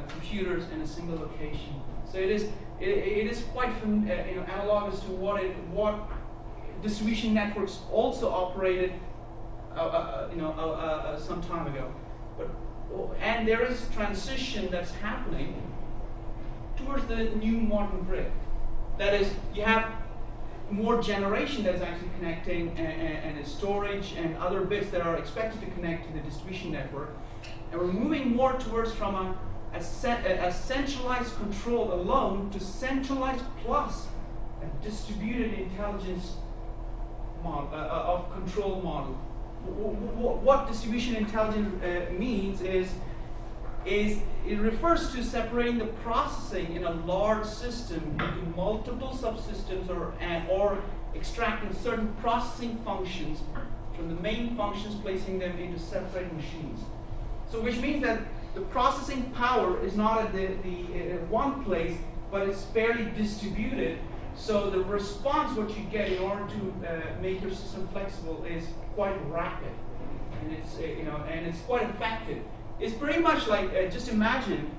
computers in a single location. So it is quite analogous to what distribution networks also operated some time ago. And there is transition that's happening towards the new modern grid. That is, you have more generation that's actually connecting and storage and other bits that are expected to connect to the distribution network. And we're moving more towards from a centralized control alone to centralized plus a distributed intelligence model, of control model. What distribution intelligence means is it refers to separating the processing in a large system into multiple subsystems or extracting certain processing functions from the main functions, placing them into separate machines. So which means that the processing power is not at the one place, but it's fairly distributed. So the response, what you get in order to make your system flexible, is quite rapid, and it's and it's quite effective. It's pretty much like just imagine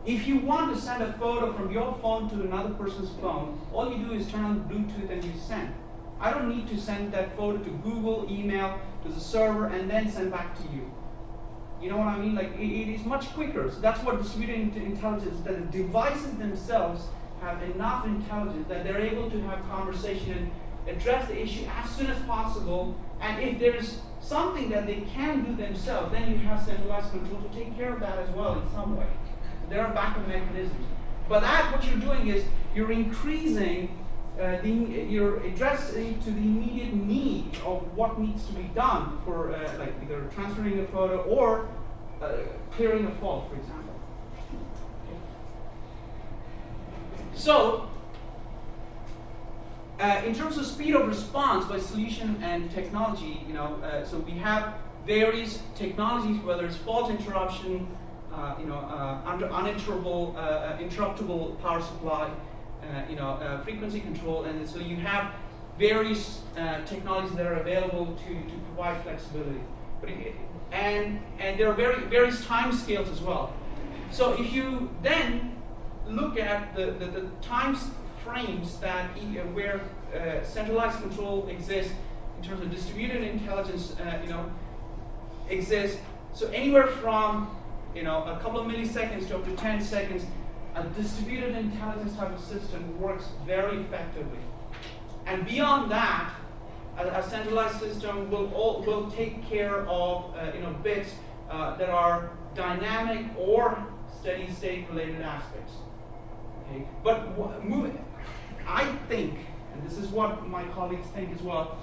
if you want to send a photo from your phone to another person's phone, all you do is turn on Bluetooth and you send. I don't need to send that photo to Google, email, to the server, and then send back to you. You know what I mean? Like it is much quicker. So that's what distributed intelligence is, that the devices themselves have enough intelligence that they're able to have conversation and address the issue as soon as possible. And if there's something that they can do themselves, then you have centralized control to take care of that as well in some way. There are backup mechanisms. But that, what you're doing is you're increasing, you're addressing to the immediate need of what needs to be done for like either transferring a photo or clearing a fault, for example. So, in terms of speed of response by solution and technology, so we have various technologies, whether it's fault interruption, interruptible power supply, frequency control, and so you have various technologies that are available to provide flexibility. And there are various time scales as well. So if you then look at the time frames that where centralized control exists in terms of distributed intelligence, exists. So anywhere from a couple of milliseconds to up to 10 seconds, a distributed intelligence type of system works very effectively. And beyond that, a centralized system will take care of bits that are dynamic or steady state related aspects. Okay? But I think, and this is what my colleagues think as well,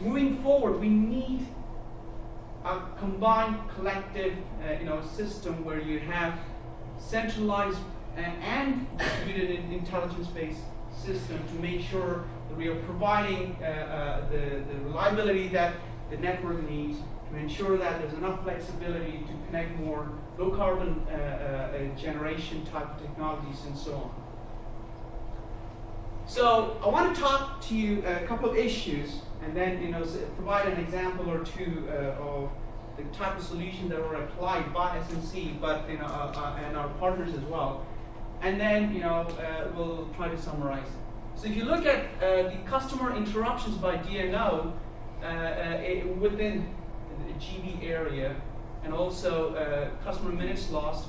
moving forward we need a combined collective system where you have centralized and distributed intelligence-based system to make sure that we are providing the reliability that the network needs, to ensure that there's enough flexibility to connect more low carbon generation type of technologies and so on. So I want to talk to you a couple of issues and then provide an example or two of the type of solutions that were applied by SNC, but and our partners as well. And then we'll try to summarize. So if you look at the customer interruptions by DNO within the GB area, and also customer minutes lost,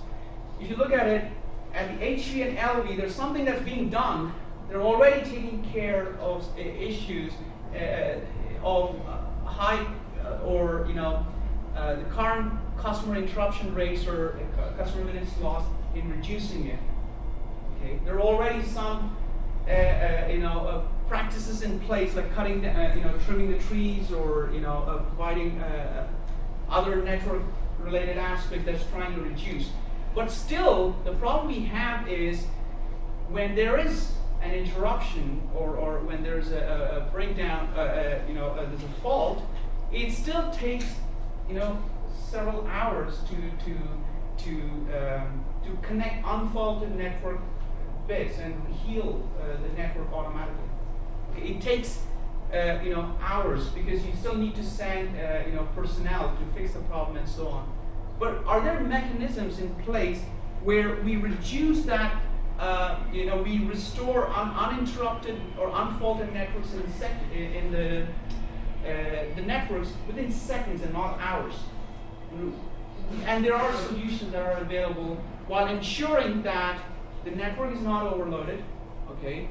if you look at it at the HV and LV, there's something that's being done. They're already taking care of issues of high or the current customer interruption rates or customer minutes lost in reducing it. Okay, there are already some practices in place like cutting, trimming the trees or providing other network-related aspects that's trying to reduce. But still, the problem we have is when there is an interruption or when there's a breakdown, there's a fault, it still takes several hours to connect unfaulted network bits and heal the network automatically. It takes hours because you still need to send personnel to fix the problem and so on. But are there mechanisms in place where we reduce that? We restore uninterrupted or unfaulted networks in the networks within seconds and not hours. And there are solutions that are available while ensuring that the network is not overloaded, okay,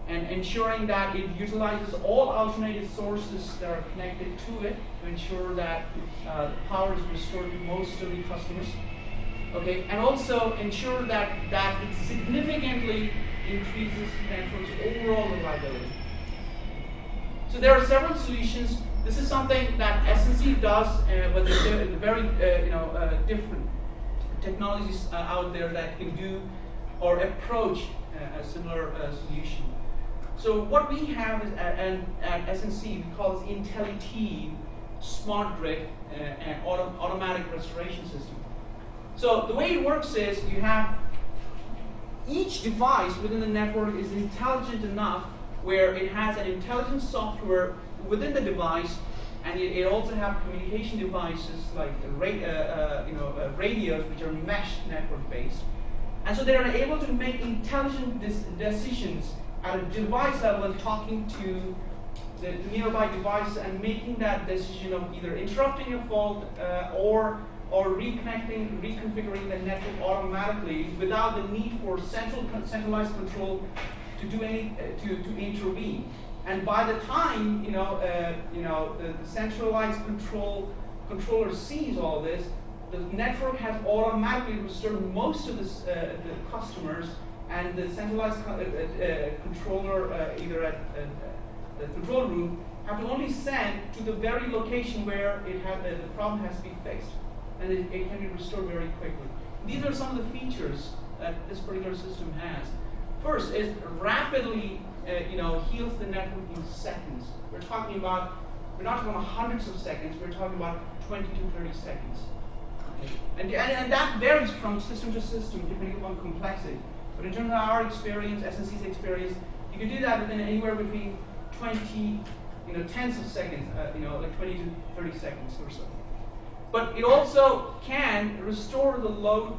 and ensuring that it utilizes all alternative sources that are connected to it to ensure that power is restored to most of the customers. Okay, and also ensure that it significantly increases the network's overall reliability. So there are several solutions. This is something that SNC does, but there are very different technologies out there that can do or approach a similar solution. So what we have is at SNC, we call it IntelliT Smart Grid and automatic restoration system. So the way it works is you have each device within the network is intelligent enough where it has an intelligent software within the device, and it also have communication devices like radios, which are mesh network based, and so they are able to make intelligent decisions at a device level and talking to the nearby device and making that decision of either interrupting a fault or reconnecting, reconfiguring the network automatically without the need for centralized control to do any to intervene. And by the time the centralized controller sees all this, the network has automatically restored most of the customers, and the centralized controller either at the control room have to only send to the very location where the problem has to be fixed, and it can be restored very quickly. These are some of the features that this particular system has. First is rapidly heals the network in seconds. We're not talking about hundreds of seconds, we're talking about 20 to 30 seconds. Okay. And that varies from system to system depending upon complexity. But in terms of our experience, SNC's experience, you can do that within anywhere between 20, tens of seconds, like 20 to 30 seconds or so. But it also can restore the load,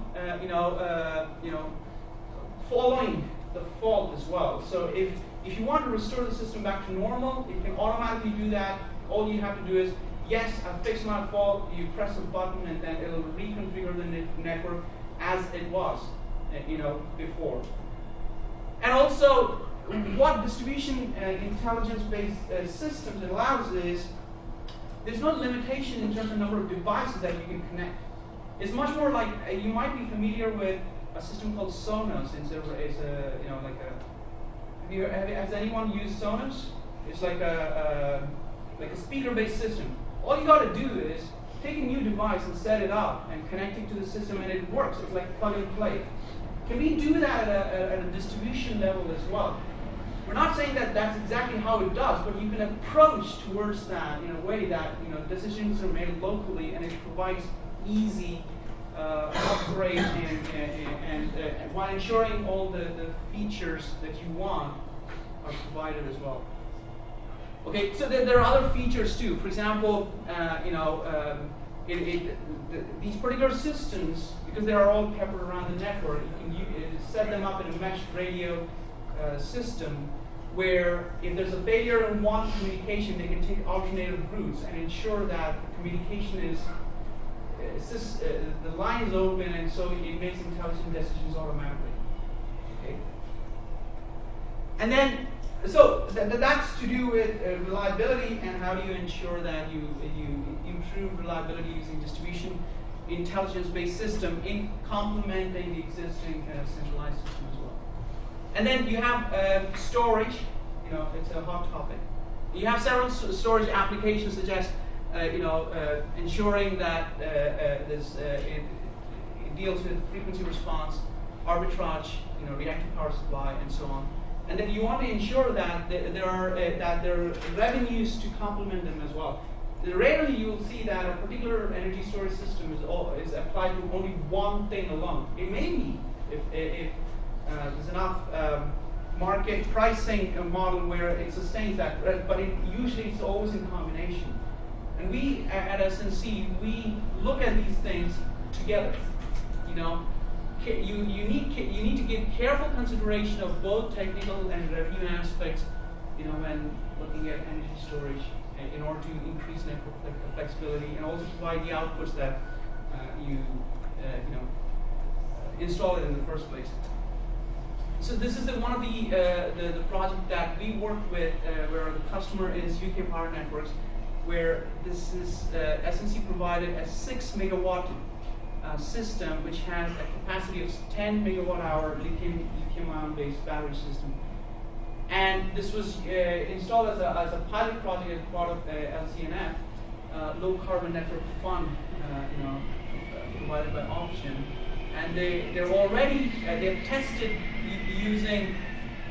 following the fault as well. So if you want to restore the system back to normal, it can automatically do that. All you have to do is, yes, I fixed my fault. You press a button, and then it'll reconfigure the network as it was, before. And also, what distribution intelligence-based systems allows is, there's no limitation in terms of number of devices that you can connect. It's much more like, you might be familiar with a system called Sonos. Has anyone used Sonos? It's like a speaker-based system. All you got to do is take a new device and set it up and connect it to the system, and it works. It's like plug and play. Can we do that at a distribution level as well? We're not saying that that's exactly how it does, but you can approach towards that in a way that decisions are made locally, and it provides easy upgrade and while ensuring all the features that you want are provided as well. Okay, so there are other features too. For example, these particular systems, because they are all peppered around the network, you can set them up in a mesh radio system where if there's a failure in one communication, they can take alternative routes and ensure that communication is the line is open, and so it makes intelligent decisions automatically. Okay. And then, so that's to do with reliability and how do you ensure that you improve reliability using distribution intelligence-based system in complementing the existing centralized system as well. And then you have storage. It's a hot topic. You have several storage applications such as ensuring that it deals with frequency response, arbitrage, reactive power supply, and so on. And then you want to ensure that there are revenues to complement them as well. Rarely you will see that a particular energy storage system is applied to only one thing alone. It may be if there's enough market pricing model where it sustains that, but usually it's always in combination. And we at SNC, we look at these things together. You need to give careful consideration of both technical and revenue aspects, when looking at energy storage, in order to increase network flexibility and also provide the outputs that you install it in the first place. So this is one of the project that we worked with, where the customer is UK Power Networks, where this is SNC provided a 6 megawatt system which has a capacity of 10 megawatt hour lithium-ion based battery system. And this was installed as a pilot project as part of LCNF, Low Carbon Network Fund, provided by Option. And they've tested using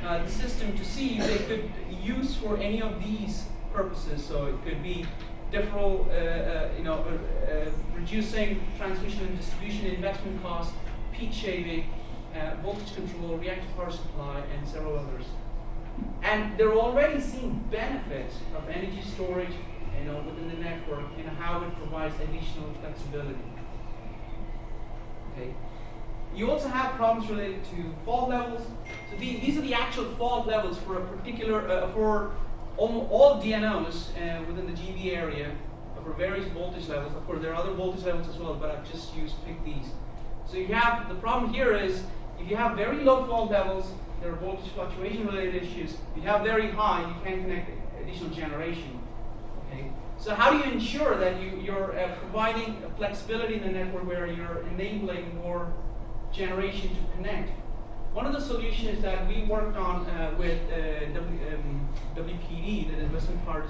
the system to see if they could use for any of these purposes. So it could be reducing transmission and distribution investment costs, peak shaving, voltage control, reactive power supply, and several others. And they're already seeing benefits of energy storage, within the network, how it provides additional flexibility. Okay. You also have problems related to fault levels. So these are the actual fault levels for a particular, for all DNOs within the GB area for various voltage levels. Of course, there are other voltage levels as well, but I've just picked these. So you have, the problem here is, if you have very low fault levels, there are voltage fluctuation related issues. If you have very high, you can't connect additional generation. Okay? So how do you ensure that you're providing flexibility in the network where you're enabling more generation to connect? One of the solutions that we worked on with WPD, the Investment Power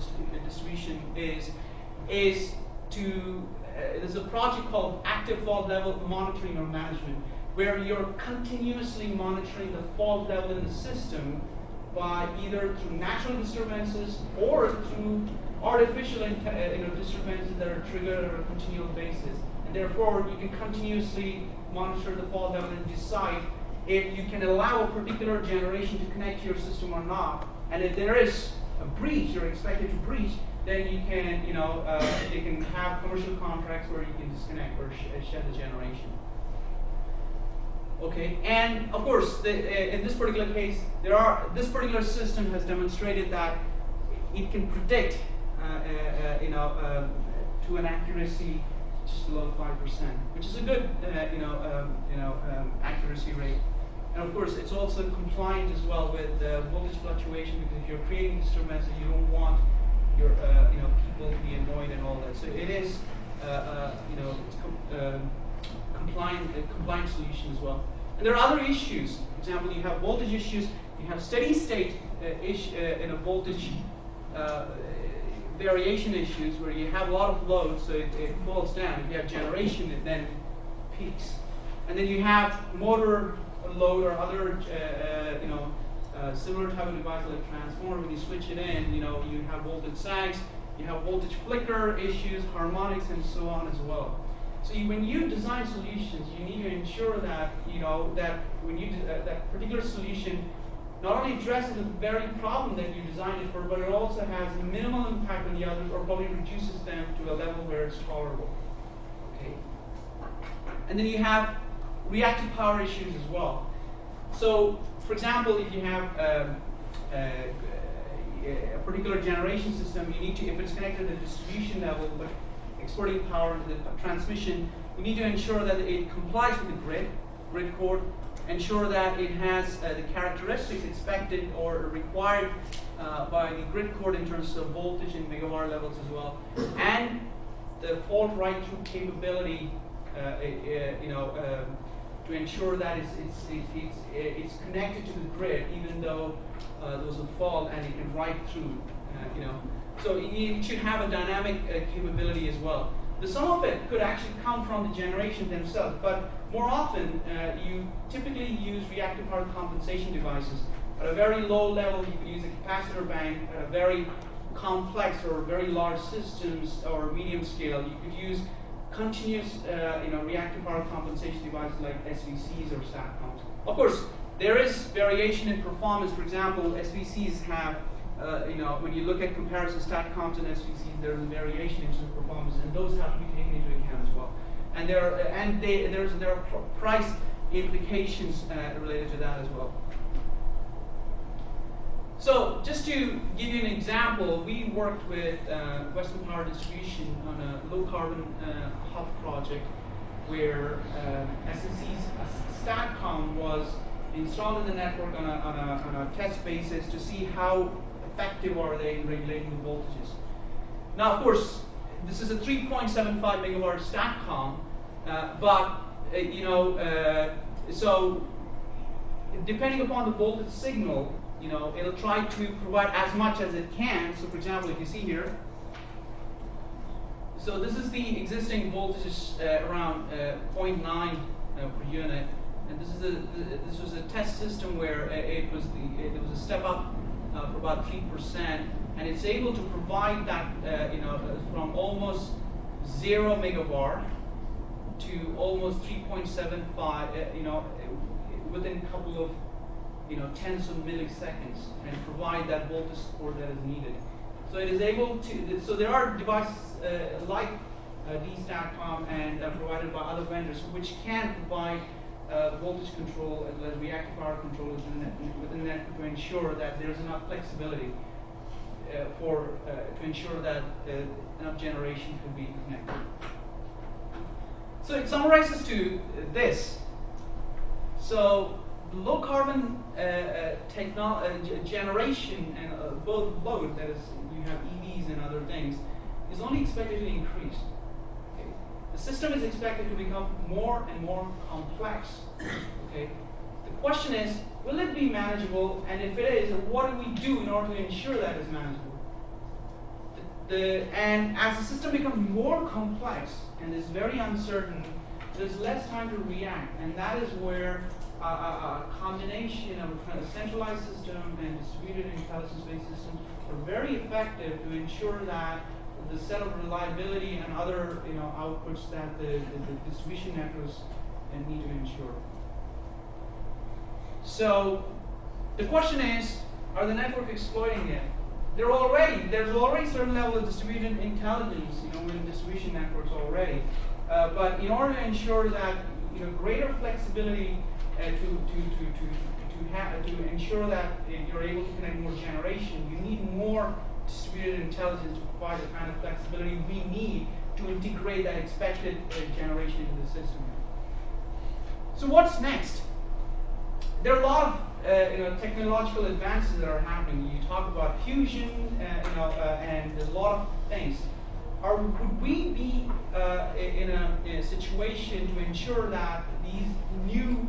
Distribution, is to there's a project called Active Fault Level Monitoring or Management, where you're continuously monitoring the fault level in the system by either through natural disturbances or through artificial disturbances that are triggered on a continual basis. And therefore, you can continuously monitor the fault level and decide if you can allow a particular generation to connect to your system or not. And if there is a breach, you're expected to breach, then you can, you can have commercial contracts where you can disconnect or shed the generation. Okay, and of course, in this particular case, this particular system has demonstrated that it can predict, to an accuracy just below 5%, which is a good, accuracy rate. And of course, it's also compliant as well with voltage fluctuation, because if you're creating disturbances, you don't want your, people to be annoyed and all that. So it is, compliant solution as well. And there are other issues. For example, you have voltage issues. You have steady state voltage variation issues where you have a lot of load, so it falls down. If you have generation, it then peaks. And then you have motor load or other, similar type of device like a transformer. When you switch it in, you have voltage sags, you have voltage flicker issues, harmonics, and so on as well. So when you design solutions, you need to ensure that that when you that particular solution not only addresses the very problem that you designed it for, but it also has minimal impact on the others, or probably reduces them to a level where it's tolerable. Okay. And then you have reactive power issues as well. So, for example, if you have a particular generation system, you need to, if it's connected to the distribution level, but exporting power to the transmission, you need to ensure that it complies with the grid code, ensure that it has the characteristics expected or required by the grid code in terms of voltage and megawatt levels as well, and the fault right-through capability, to ensure that it's connected to the grid, even though there's a fault and it can write through, So it should have a dynamic capability as well. Some of it could actually come from the generation themselves, but more often you typically use reactive power compensation devices. At a very low level, you can use a capacitor bank. At a very complex or very large systems or medium scale, you could use continuous reactive power compensation devices like SVCs or STATCOMs. Of course, there is variation in performance. For example, SVCs have when you look at comparison STATCOMs and SVCs, there's a variation in terms of performance, and those have to be taken into account as well. And there are price implications related to that as well. So, just to give you an example, we worked with Western Power Distribution on a low carbon hub project where SNC's STATCOM was installed in the network on a test basis to see how effective are they in regulating the voltages. Now, of course, this is a 3.75 megawatt STATCOM, but so depending upon the voltage signal, it'll try to provide as much as it can. So for example, if you see here, so this is the existing voltage around 0.9 per unit, and this was a test system where it was a step up for about 3%, and it's able to provide that from almost 0 megavar to almost 3.75 within a couple of tens of milliseconds, and provide that voltage support that is needed. So it is able to. So there are devices like DStatCom and provided by other vendors which can provide voltage control as well as reactive power control within that to ensure that there is enough flexibility to ensure that enough generation can be connected. So it summarizes to this. So low carbon generation and both load, that is, you have EVs and other things, is only expected to increase. Okay? The system is expected to become more and more complex. Okay? The question is, will it be manageable? And if it is, what do we do in order to ensure that it's manageable? And as the system becomes more complex and is very uncertain, there's less time to react, and that is where a combination of a centralized system and distributed intelligence-based systems are very effective to ensure that the set of reliability and other outputs that the distribution networks need to ensure. So the question is, are the network exploiting it? There's already a certain level of distributed intelligence within distribution networks already. But in order to ensure that greater flexibility to ensure that you're able to connect more generation, you need more distributed intelligence to provide the kind of flexibility we need to integrate that expected generation into the system. So what's next? There are a lot of technological advances that are happening. You talk about fusion, and there's a lot of things. Would we be in a situation to ensure that these new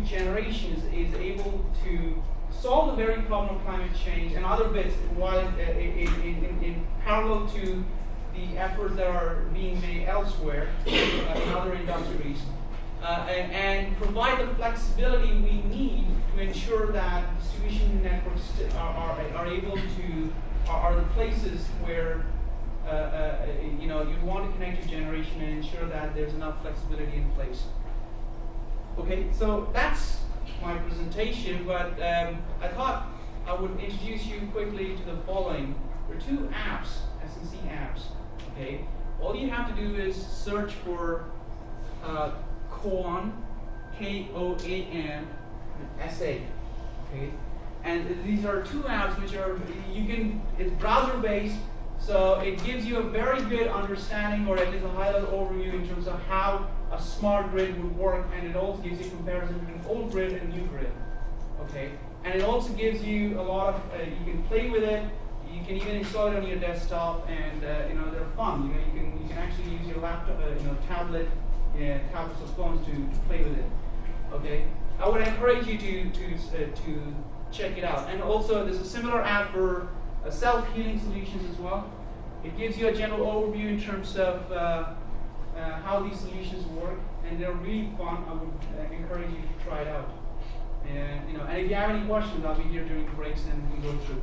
generations is able to solve the very problem of climate change and other bits, while in parallel to the efforts that are being made elsewhere in other industries, and provide the flexibility we need to ensure that distribution networks are able to are the places where you want to connect your generation and ensure that there's enough flexibility in place. Okay, so that's my presentation, but I thought I would introduce you quickly to the following. There are two apps, S&C apps. Okay, all you have to do is search for KOAN, KOAN, SA. Okay, and these are two apps which are it's browser based, so it gives you a very good understanding, or at least a high level overview in terms of how a smart grid would work, and it also gives you a comparison between old grid and new grid. Okay, and it also gives you a lot of you can play with it. You can even install it on your desktop, and they're fun. You can actually use your laptop, tablets or phones to play with it. Okay, I would encourage you to check it out. And also, there's a similar app for self-healing solutions as well. It gives you a general overview in terms of how these solutions work, and they're really fun. I would encourage you to try it out. And if you have any questions, I'll be here during the breaks and we can go through.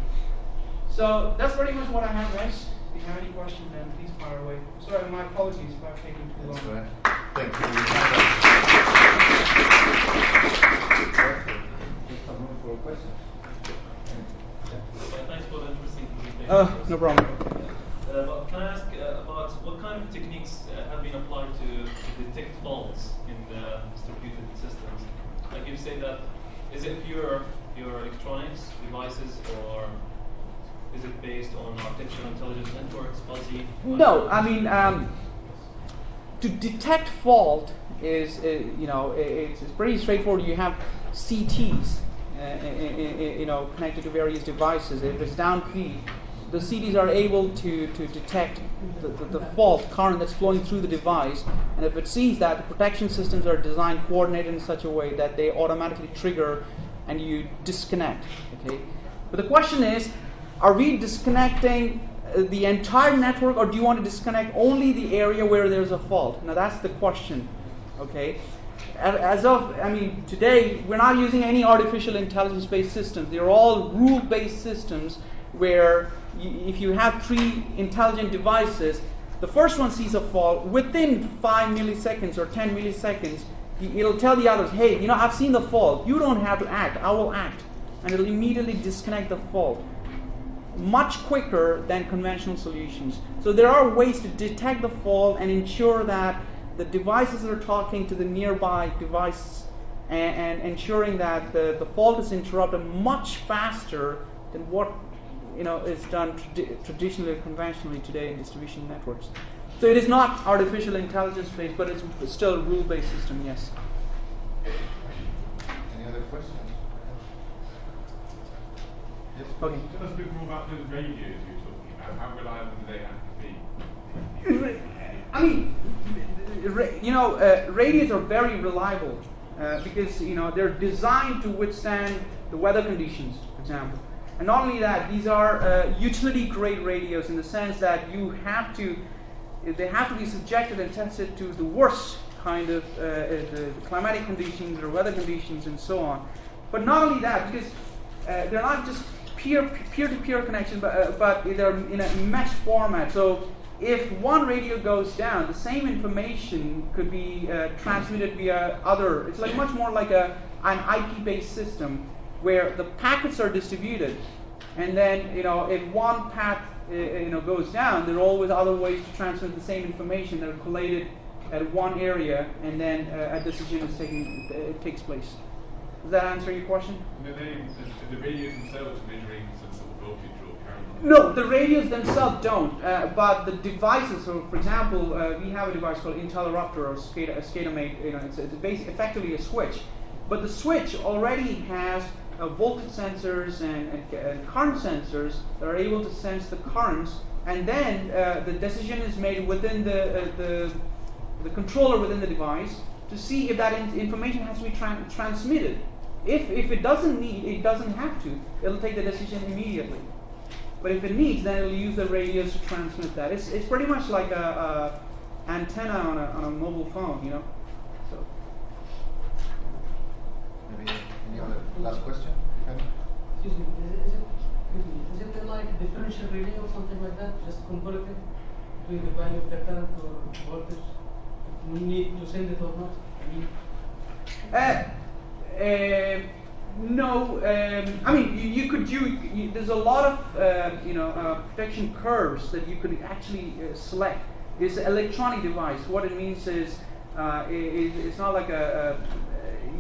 So that's pretty much what I have, guys. If you have any questions, then please fire away. Sorry, my apologies if I've taken too long. That's right. Thank you. Just some room for questions. Thanks for the interesting presentation. No problem. But can I ask about what kind of techniques have been applied to detect faults in distributed systems? Like you say that, is it pure electronics devices, or is it based on artificial intelligence networks, fuzzy? No, I mean, to detect fault is, it's pretty straightforward. You have CTs, connected to various devices. If it's downfeed, the CTs are able to detect the fault current that's flowing through the device, and if it sees that, the protection systems are designed, coordinated in such a way that they automatically trigger and you disconnect. Okay, but the question is, are we disconnecting the entire network, or do you want to disconnect only the area where there's a fault? Now that's the question. Okay, today we're not using any artificial intelligence-based systems. They're all rule-based systems where if you have 3 intelligent devices, the first one sees a fault within 5 milliseconds or 10 milliseconds. It'll tell the others, hey, I've seen the fault. You don't have to act. I will act, and it'll immediately disconnect the fault. Much quicker than conventional solutions. So there are ways to detect the fault and ensure that the devices are talking to the nearby devices and ensuring that the fault is interrupted much faster than what is done traditionally or conventionally today in distribution networks. So it is not artificial intelligence based, but it's still a rule based system. Yes. Any other questions? Yes. Okay. Tell us a bit more about those radios you were talking about. How reliable do they have to be? Radios are very reliable because they're designed to withstand the weather conditions, for example. And not only that, these are utility-grade radios in the sense that they have to be subjected and tested to the worst kind of the climatic conditions or weather conditions and so on. But not only that, because they're not just peer-to-peer connection, but they're in a mesh format. So if one radio goes down, the same information could be transmitted via other. It's much more like an IP-based system where the packets are distributed, and then if one path goes down, there are always other ways to transmit the same information that are collated at one area, and then a decision takes place. Does that answer your question? The radios themselves measuring some sort of voltage or current? No, the radios themselves don't. But the devices, so for example, we have a device called Interrupter or SCADA-mate. It's effectively a switch. But the switch already has voltage sensors and current sensors that are able to sense the currents, and then the decision is made within the controller within the device to see if that information has to be transmitted. If it doesn't need, it doesn't have to. It'll take the decision immediately. But if it needs, then it'll use the radios to transmit that. It's pretty much like a antenna on a mobile phone, So. Maybe any other last question? Excuse me, is it like a differential relay or something like that? Just comparative between the value of the current or voltage? If we need to send it or not? No, you could do. There's a lot of protection curves that you could actually select. It's an electronic device. What it means is it's not like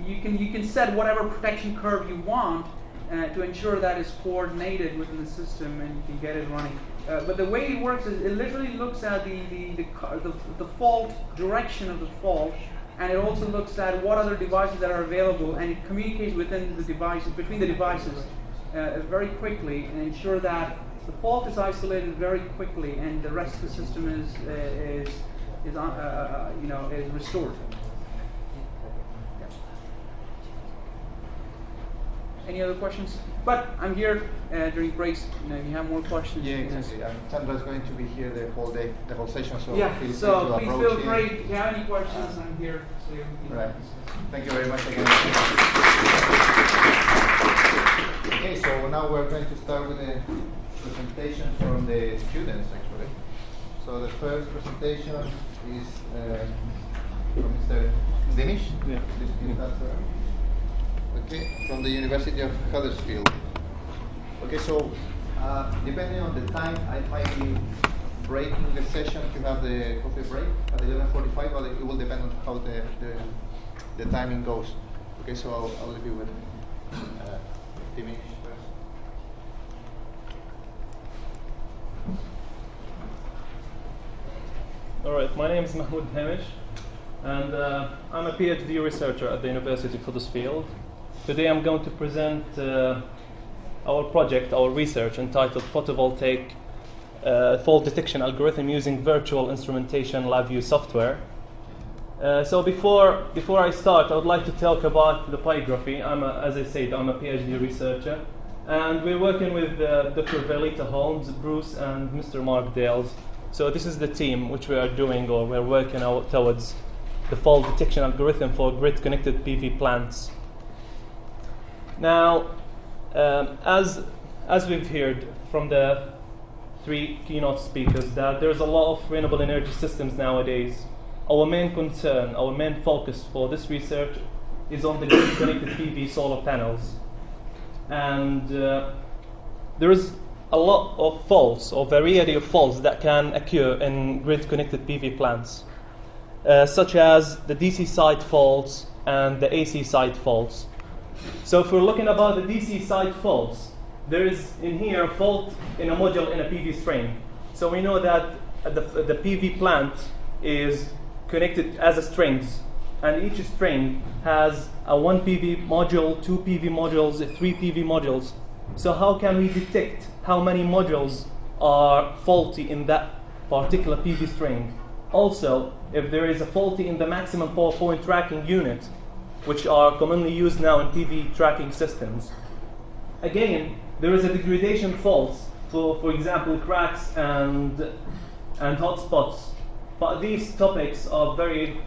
you can set whatever protection curve you want to ensure that it's coordinated within the system and you can get it running. But the way it works is it literally looks at the fault direction of the fault, and it also looks at what other devices that are available, and it communicates between the devices very quickly and ensure that the fault is isolated very quickly and the rest of the system is restored. Any other questions? But I'm here during breaks. If you have more questions. Yeah, exactly. Chandra's going to be here the whole day, the whole session. So yeah. Please feel free. If you have any questions, I'm here. Right. Thank you very much again. Okay, so now we're going to start with the presentation from the students, actually. So the first presentation is from Mr. Dimish. Yeah. Okay, from the University of Huddersfield. Okay, so depending on the time, I might be breaking the session to have the coffee break at 11:45, but it will depend on how the timing goes. Okay, so I'll leave you with Dimish first. All right, my name is Mahmoud Hamish, and I'm a PhD researcher at the University of Huddersfield. Today I'm going to present our project, our research entitled Photovoltaic Fault Detection Algorithm using Virtual Instrumentation LabVIEW software. So before I start, I would like to talk about the biography. As I said, I'm a PhD researcher, and we're working with Dr. Velita Holmes, Bruce, and Mr. Mark Dales. So this is the team which we are doing, or we're working out towards the fault detection algorithm for grid-connected PV plants. Now, as we've heard from the three keynote speakers, that there's a lot of renewable energy systems nowadays. Our main concern, our main focus for this research is on the grid-connected PV solar panels. And there is a lot of faults, or variety of faults that can occur in grid-connected PV plants, such as the DC side faults and the AC side faults. So if we're looking about the DC side faults, there is in here a fault in a module in a PV string. So we know that the PV plant is connected as a strings, and each string has a 1 PV module, 2 PV modules, 3 PV modules. So how can we detect how many modules are faulty in that particular PV string? Also, if there is a faulty in the maximum power point tracking unit, which are commonly used now in PV tracking systems. Again, there is a degradation faults for example, cracks and hotspots. But these topics are very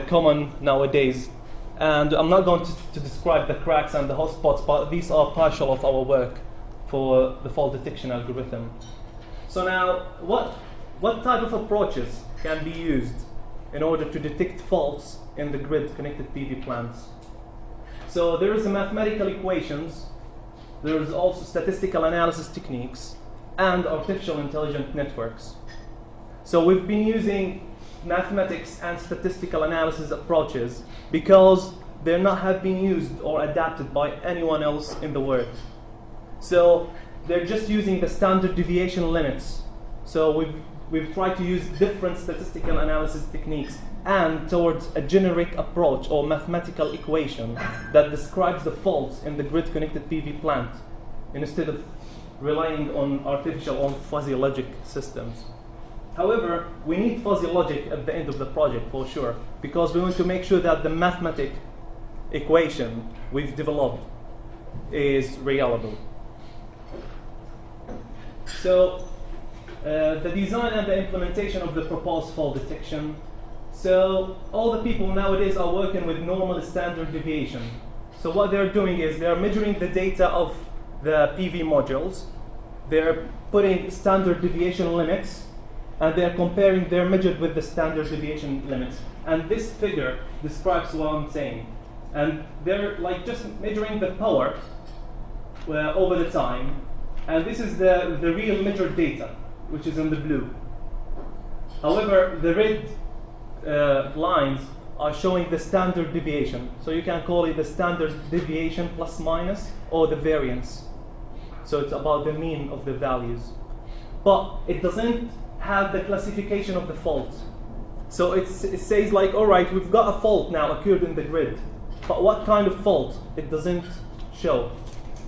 common nowadays, and I'm not going to describe the cracks and the hotspots, but these are partial of our work for the fault detection algorithm. So now, what type of approaches can be used in order to detect faults in the grid-connected PV plants? So there is mathematical equations, there is also statistical analysis techniques, and artificial intelligent networks. So we've been using mathematics and statistical analysis approaches because they have been used or adapted by anyone else in the world. So they're just using the standard deviation limits. So we've tried to use different statistical analysis techniques and towards a generic approach or mathematical equation that describes the faults in the grid-connected PV plant instead of relying on artificial or fuzzy logic systems. However, we need fuzzy logic at the end of the project for sure, because we want to make sure that the mathematic equation we've developed is reliable. So, the design and the implementation of the proposed fault detection. So, all the people nowadays are working with normal standard deviation. So what they're doing is they're measuring the data of the PV modules, they're putting standard deviation limits, and they're comparing their measured with the standard deviation limits. And this figure describes what I'm saying. And they're just measuring the power over the time. And this is the real measured data, which is in the blue. However, the red lines are showing the standard deviation. So you can call it the standard deviation plus minus, or the variance. So it's about the mean of the values. But it doesn't have the classification of the fault. So it says all right, we've got a fault now occurred in the grid, but what kind of fault? It doesn't show.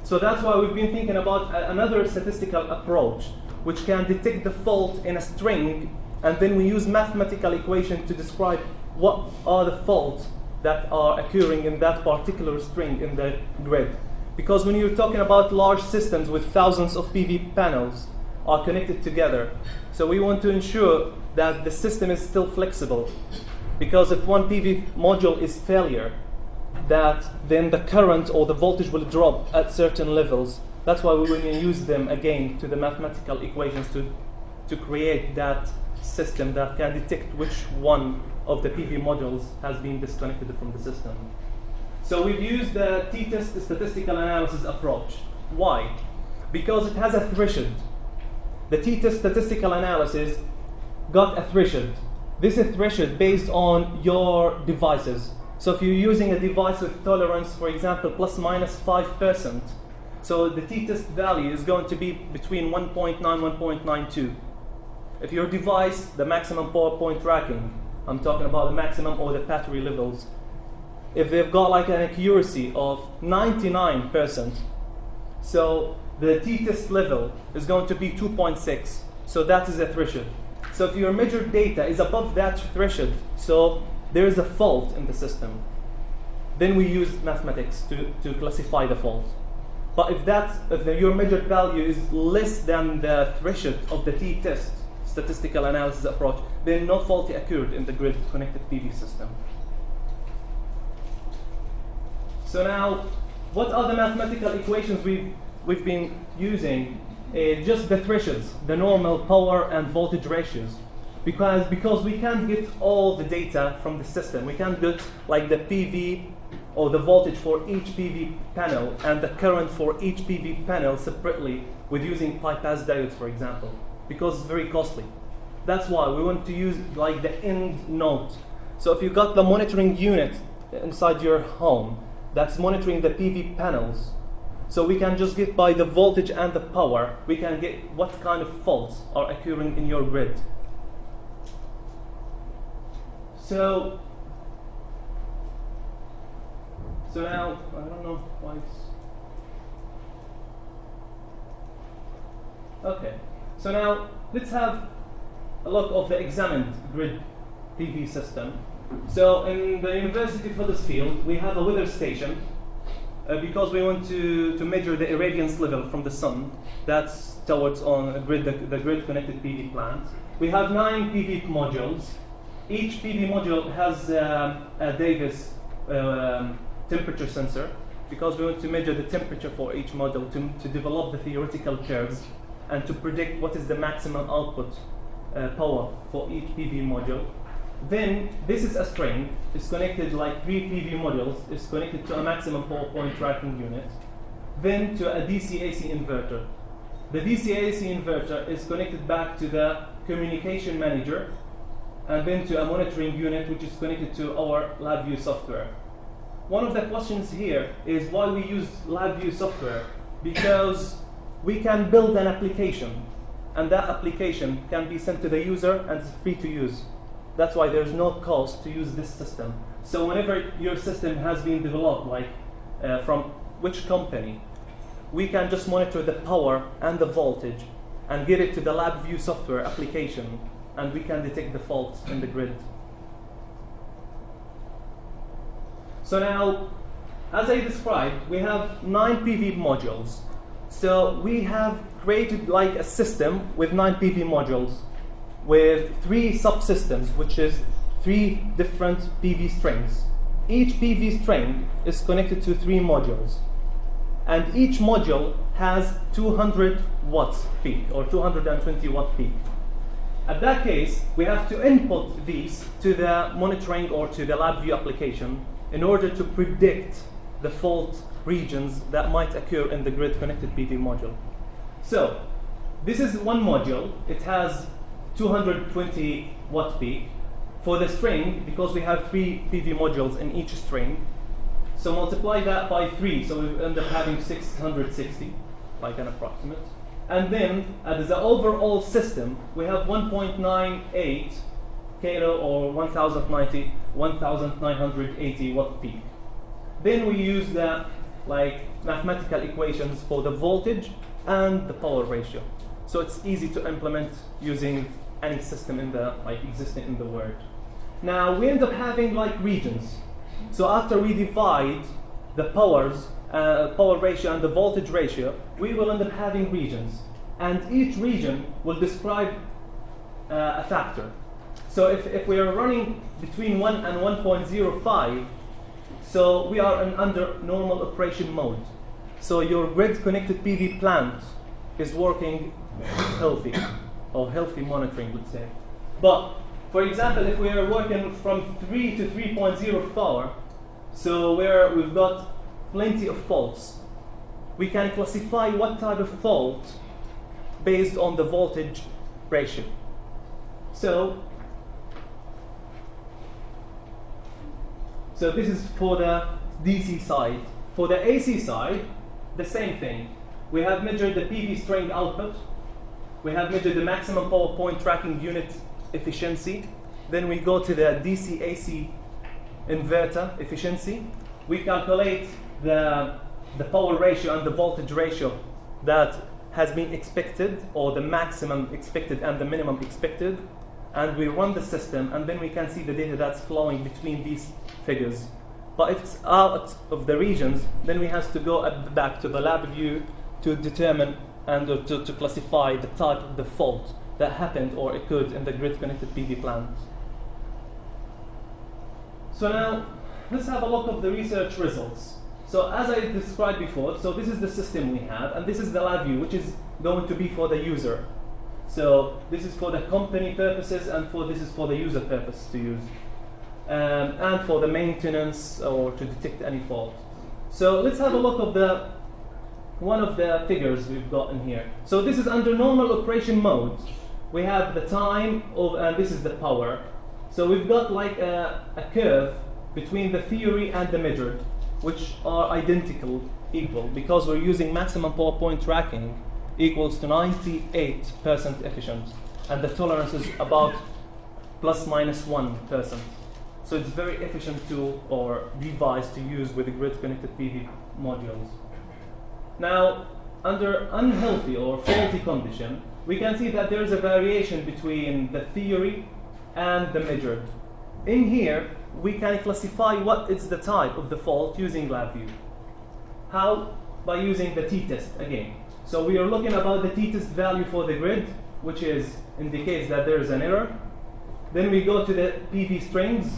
So that's why we've been thinking about another statistical approach, which can detect the fault in a string, and then we use mathematical equation to describe what are the faults that are occurring in that particular string in the grid. Because when you're talking about large systems with thousands of PV panels are connected together, so we want to ensure that the system is still flexible. Because if one PV module is failure, then the current or the voltage will drop at certain levels. That's why we will use them again to the mathematical equations to create that system that can detect which one of the PV modules has been disconnected from the system. So we've used the t-test statistical analysis approach. Why? Because it has a threshold. The t-test statistical analysis got a threshold. This is a threshold based on your devices. So if you're using a device with tolerance, for example, plus minus 5%, so the t-test value is going to be between 1.9 and 1.92. If your device, the maximum power point tracking, I'm talking about the maximum or the battery levels, if they've got an accuracy of 99%, so the t-test level is going to be 2.6. So that is a threshold. So if your measured data is above that threshold, so there is a fault in the system, then we use mathematics to classify the fault. But if your measured value is less than the threshold of the t-test statistical analysis approach, then no fault occurred in the grid-connected PV system. So now, what are the mathematical equations we've been using? Just the thresholds, the normal power and voltage ratios. Because we can't get all the data from the system. We can't get like the PV or the voltage for each PV panel and the current for each PV panel separately with using bypass diodes, for example, because it's very costly. That's why we want to use like the end node. So if you got the monitoring unit inside your home that's monitoring the PV panels, so we can just get by the voltage and the power, we can get what kind of faults are occurring in your grid. So now, I don't know why it's... Okay, so now let's have a look of the examined grid PV system. So in the University for this field, we have a weather station because we want to measure the irradiance level from the sun. That's towards on a grid, the grid-connected PV plant. We have 9 PV modules. Each PV module has a Davis temperature sensor because we want to measure the temperature for each module to develop the theoretical curves and to predict what is the maximum output power for each PV module. Then this is a string. It's connected like 3 PV modules. It's connected to a maximum power point tracking unit. Then to a DC-AC inverter. The DC-AC inverter is connected back to the communication manager and then to a monitoring unit which is connected to our LabVIEW software. One of the questions here is why we use LabVIEW software, because we can build an application and that application can be sent to the user and it's free to use. That's why there's no cost to use this system. So whenever your system has been developed, like from which company, we can just monitor the power and the voltage and get it to the LabVIEW software application, and we can detect the faults in the grid. So now, as I described, we have 9 PV modules. So we have created like a system with 9 PV modules with 3 subsystems, which is 3 different PV strings. Each PV string is connected to 3 modules. And each module has 200 watts peak, or 220 watt peak. At that case, we have to input these to the monitoring or to the LabVIEW application in order to predict the fault regions that might occur in the grid-connected PV module. So, this is one module. It has 220 watt peak. For the string, because we have 3 PV modules in each string, so multiply that by 3, so we end up having 660, like an approximate. And then, as the overall system, we have 1.98 kilo or 1980 watt peak. Then we use the mathematical equations for the voltage and the power ratio. So it's easy to implement using any system in the existing in the world. Now we end up having regions. So after we divide the powers, power ratio and the voltage ratio, we will end up having regions. And each region will describe a factor. So if we are running between 1 and 1.05, so we are under normal operation mode. So your grid-connected PV plant is working healthy, or healthy monitoring, let's say. But for example, if we are working from 3 to 3.04, so where we've got plenty of faults, we can classify what type of fault based on the voltage ratio. So this is for the DC side. For the AC side, the same thing. We have measured the PV string output. We have measured the maximum power point tracking unit efficiency. Then we go to the DC-AC inverter efficiency. We calculate the power ratio and the voltage ratio that has been expected, or the maximum expected and the minimum expected, and we run the system, and then we can see the data that's flowing between these figures. But if it's out of the regions, then we have to go back to the lab view to determine and to classify the type of the fault that happened or occurred in the grid-connected PV plant. So now, let's have a look at the research results. So as I described before, so this is the system we have, and this is the lab view, which is going to be for the user. So this is for the company purposes, and this is for the user purpose to use. And for the maintenance or to detect any fault. So let's have a look at one of the figures we've got in here. So this is under normal operation mode. We have the time and this is the power. So we've got like a curve between the theory and the measured, which are equal, because we're using maximum power point tracking equals to 98% efficient, and the tolerance is about plus minus 1%. So it's very efficient tool or device to use with the grid-connected PV modules. Now, under unhealthy or faulty condition, we can see that there is a variation between the theory and the measured. In here, we can classify what is the type of the fault using LabVIEW. How? By using the t-test again. So we are looking about the t-test value for the grid, which indicates that there is an error. Then we go to the PV strings.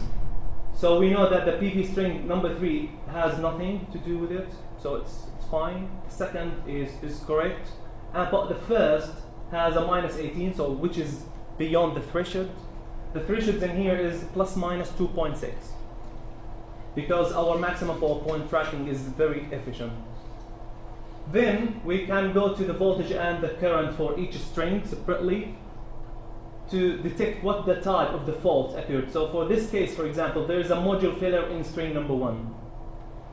So we know that the PV string number 3 has nothing to do with it, so it's fine. The second is correct, but the first has a minus 18, so which is beyond the threshold. The threshold in here is plus minus 2.6, because our maximum power point tracking is very efficient. Then we can go to the voltage and the current for each string separately to detect what the type of the fault occurred. So for this case, for example, there is a module failure in string number 1.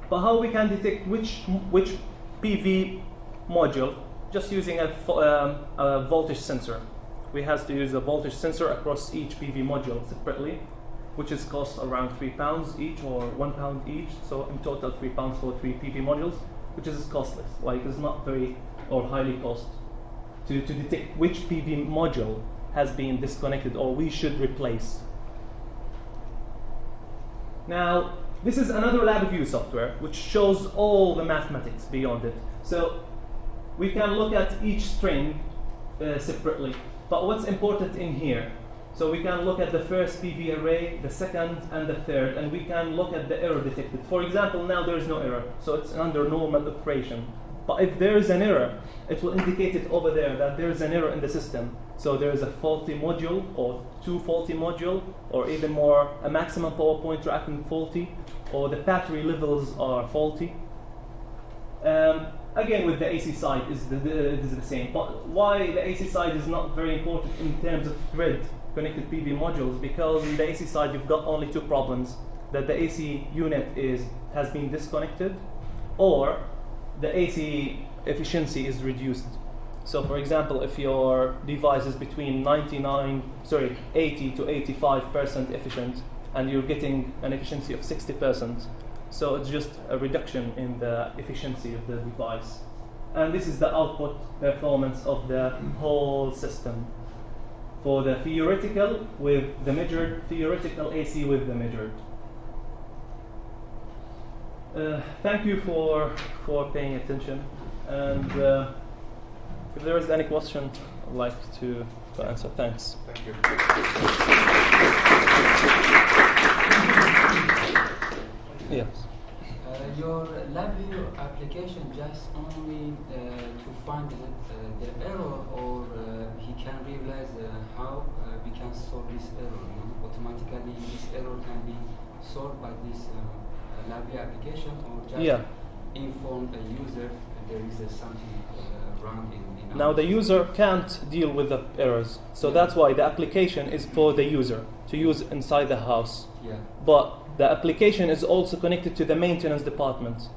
But how we can detect which PV module? Just using a voltage sensor. We have to use a voltage sensor across each PV module separately, which is cost around £3 each or £1 each. So in total, £3 for 3 PV modules, which is costless. Like it's not very or highly cost to detect which PV module has been disconnected or we should replace. Now, this is another LabVIEW software which shows all the mathematics beyond it. So we can look at each string separately. But what's important in here? So we can look at the first PV array, the second, and the third, and we can look at the error detected. For example, now there is no error, so it's under normal operation. But if there is an error, it will indicate it over there that there is an error in the system. So there is a faulty module, or 2 faulty modules, or even more, a maximum power point tracking faulty, or the battery levels are faulty. Again, with the AC side is the same. But why the AC side is not very important in terms of grid-connected PV modules? Because in the AC side you've got only 2 problems: that the AC unit has been disconnected, or the AC efficiency is reduced. So for example, if your device is between 80 to 85% efficient, and you're getting an efficiency of 60%, so it's just a reduction in the efficiency of the device. And this is the output performance of the whole system. For the theoretical with the measured, theoretical AC with the measured. Thank you for paying attention. And if there is any question, I'd like to answer. Thanks. Thank you. Yes. Your LabVIEW application just only to find the error, or he can realize how we can solve this error. Automatically, this error can be solved by this LabVIEW application, or just inform the user there is something wrong in Now the user can't deal with the errors, so that's why the application is for the user to use inside the house. Yeah. But the application is also connected to the maintenance department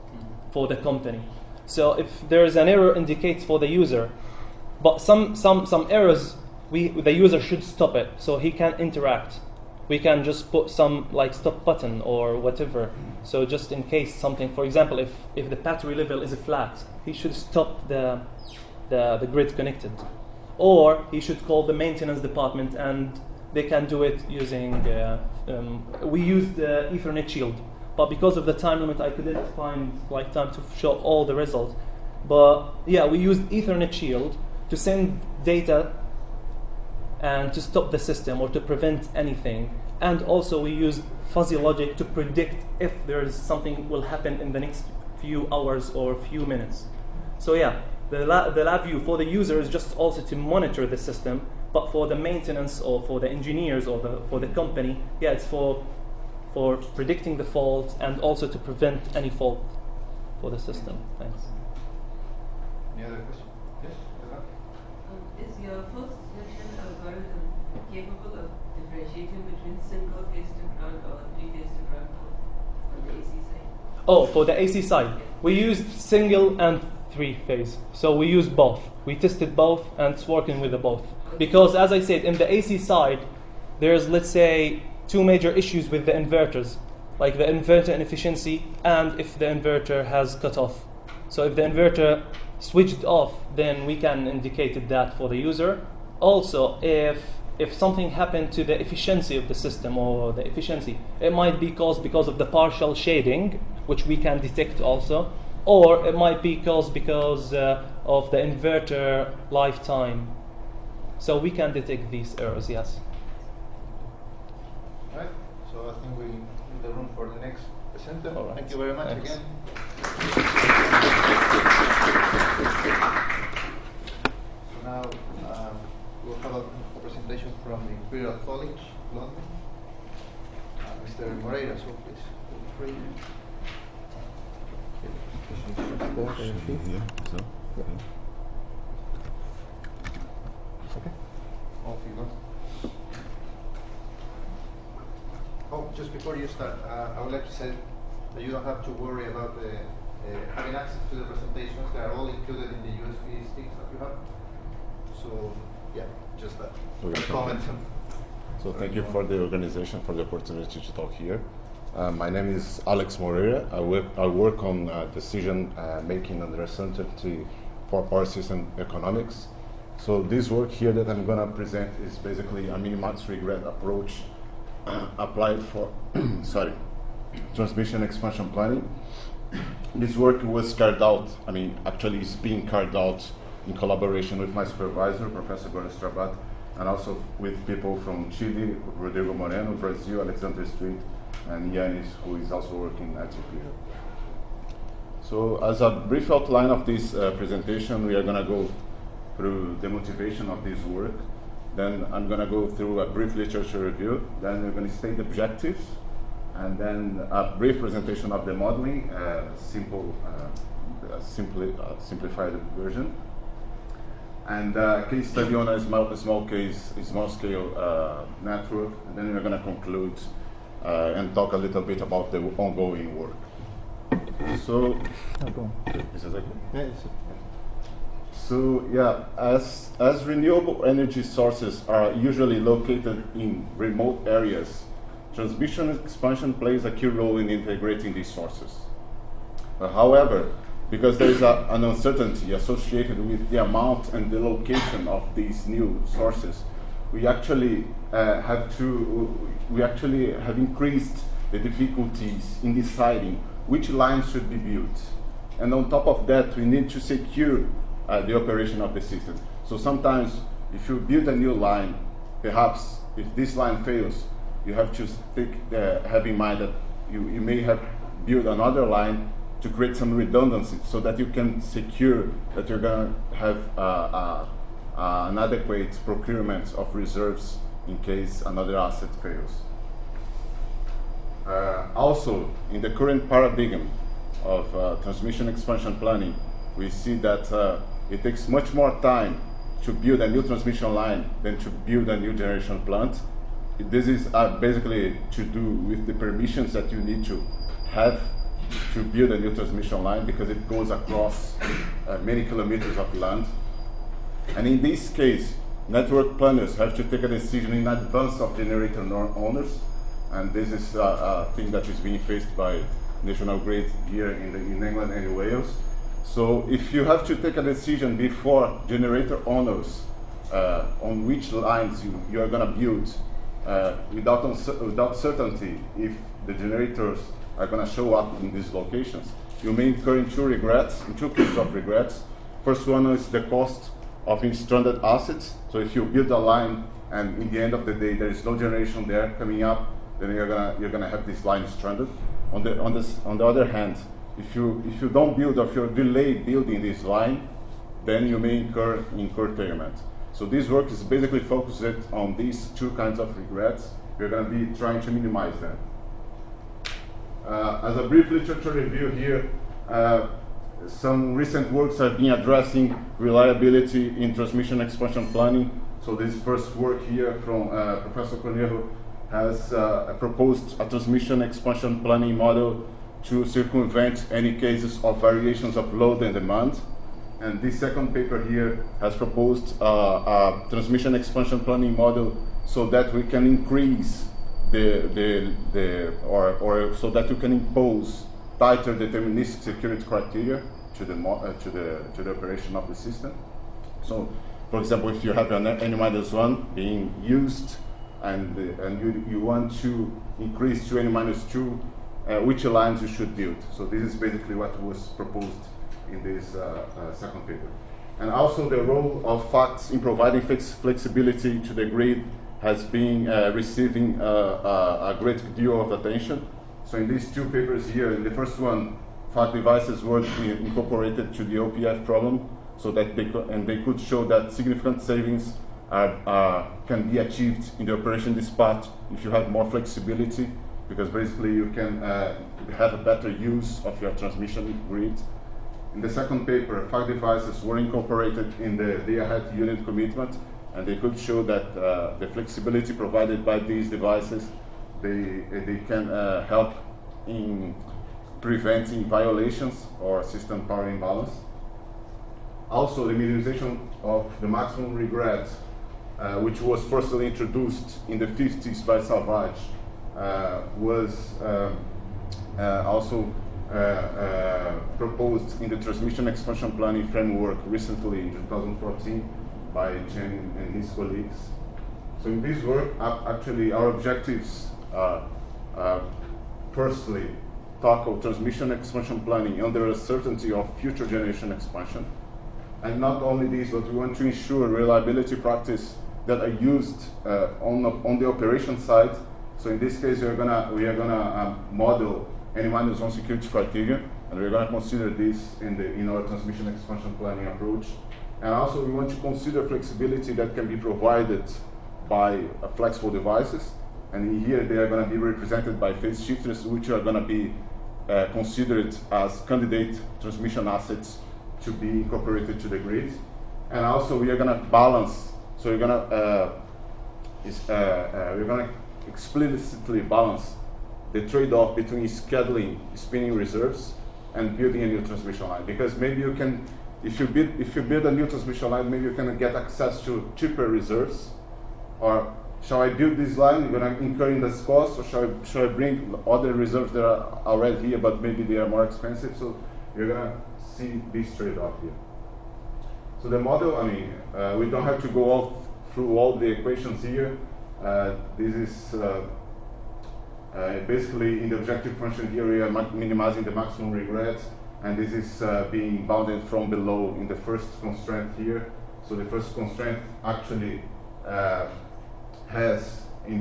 for the company. So if there is an error, indicates for the user. But some errors, the user should stop it so he can interact. We can just put some like stop button or whatever. So just in case something, for example, if the battery level is flat, he should stop the the grid connected. Or he should call the maintenance department, and they can do it using, we used the Ethernet shield. But because of the time limit, I couldn't find time to show all the results. But yeah, we used Ethernet shield to send data and to stop the system or to prevent anything. And also we used fuzzy logic to predict if there is something will happen in the next few hours or few minutes. So yeah, the lab view for the user is just also to monitor the system, but for the maintenance or for the engineers or for the company, yeah, it's for predicting the fault and also to prevent any fault for the system. Thanks. Any other question? Yes. Is your first selection algorithm capable of differentiating between single phase to ground or three phase to ground on the AC side? Oh, for the AC side, we used single and three phase. So we used both. We tested both, and it's working with the both. Because as I said, in the AC side, there's, let's say, two major issues with the inverters, like the inverter inefficiency and if the inverter has cut off. So if the inverter switched off, then we can indicate that for the user. Also, if something happened to the efficiency of the system or the efficiency, it might be caused because of the partial shading, which we can detect also, or it might be caused because of the inverter lifetime. So we can detect these errors, yes. Right. So I think we leave the room for the next presenter. All right. Thank you very much. Thanks. Again. So now we'll have a presentation from the Imperial College, London. Mr. Moreira, so please feel free. Okay. All figures. Oh, just before you start, I would like to say that you don't have to worry about having access to the presentations. They are all included in the USB sticks that you have. So, yeah, just that. Okay. Comment. So thank you for the organization, for the opportunity to talk here. My name is Alex Moreira. I work on decision making and uncertainty for power system economics. So this work here that I'm going to present is basically a minimize regret approach applied for transmission expansion planning. This work was carried out, actually it's being carried out in collaboration with my supervisor, Professor Gordon Strabat, and also with people from Chile, Rodrigo Moreno, Brazil, Alexander Street, and Yanis, who is also working at Imperial. So as a brief outline of this presentation, we are going to go through the motivation of this work. Then I'm going to go through a brief literature review. Then we're going to state the objectives, and then a brief presentation of the modeling, simplified version, and case study on a small scale network. And then we're going to conclude and talk a little bit about the ongoing work. So, is it okay? Yeah, So yeah, as renewable energy sources are usually located in remote areas, transmission expansion plays a key role in integrating these sources. However, because there is an uncertainty associated with the amount and the location of these new sources, we actually have increased the difficulties in deciding which lines should be built. And on top of that, we need to secure the operation of the system. So sometimes if you build a new line, perhaps if this line fails, you have to have in mind that you may have built another line to create some redundancy so that you can secure that you're going to have an adequate procurement of reserves in case another asset fails. Also, in the current paradigm of transmission expansion planning, we see that it takes much more time to build a new transmission line than to build a new generation plant. This is basically to do with the permissions that you need to have to build a new transmission line, because it goes across many kilometers of land. And in this case, network planners have to take a decision in advance of generator owners, and this is a thing that is being faced by National Grid here in England and Wales. So if you have to take a decision before generator owners on which lines you are going to build, without certainty if the generators are going to show up in these locations, you may incur in two cases of regrets. First one is the cost of stranded assets. So if you build a line and in the end of the day there is no generation there coming up, then you're gonna have this line stranded. On the other hand, if you don't build or if you delay building this line, then you may incur curtailment. So this work is basically focused on these two kinds of regrets. We're going to be trying to minimize them. As a brief literature review here, some recent works have been addressing reliability in transmission expansion planning. So this first work here from Professor Cornejo has proposed a transmission expansion planning model to circumvent any cases of variations of load and demand. And this second paper here has proposed a transmission expansion planning model so that we can increase so that we can impose tighter deterministic security criteria to the operation of the system. So, for example, if you have an N-1 being used and you want to increase to N-2, which lines you should build. So this is basically what was proposed in this second paper. And also the role of facts in providing flexibility to the grid has been receiving a great deal of attention. So in these two papers here, in the first one, fact devices were incorporated to the OPF problem so that they could show that significant savings can be achieved in the operation dispatch if you have more flexibility, because basically you can have a better use of your transmission grid. In the second paper, fact devices were incorporated in the day-ahead unit commitment, and they could show that the flexibility provided by these devices, they can help in preventing violations or system power imbalance. Also, the minimization of the maximum regret, which was firstly introduced in the 50s by Savage, was also proposed in the transmission expansion planning framework recently in 2014 by Chen and his colleagues. So in this work, actually our objectives are firstly, tackle transmission expansion planning under a certainty of future generation expansion. And not only this, but we want to ensure reliability practice that are used on the operation side. So in this case, we are gonna model N-1 security criteria, and we're gonna consider this in our transmission expansion planning approach. And also, we want to consider flexibility that can be provided by flexible devices. And here they are going to be represented by phase shifters, which are going to be considered as candidate transmission assets to be incorporated to the grid. And also, we are going to balance. So we're going to explicitly balance the trade-off between scheduling spinning reserves and building a new transmission line. Because maybe you can, if you build a new transmission line, maybe you can get access to cheaper reserves. Or shall I build this line? You're going to incur in this cost, or shall I bring other reserves that are already here, but maybe they are more expensive? So you're going to see this trade-off here. So the model, we don't have to go through all the equations here. This is basically in the objective function here, we are minimizing the maximum regret, and this is being bounded from below in the first constraint here. So the first constraint actually has in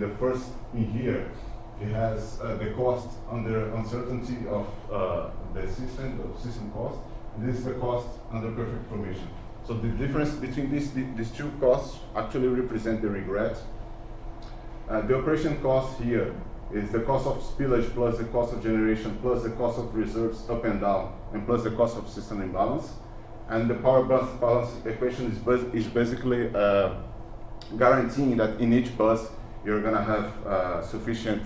here, it has the cost under uncertainty of the system cost, and this is the cost under perfect formation. So the difference between these two costs actually represent the regret. The operation cost here is the cost of spillage plus the cost of generation plus the cost of reserves up and down and plus the cost of system imbalance. And the power balance equation is basically guaranteeing that in each bus you're going to have sufficient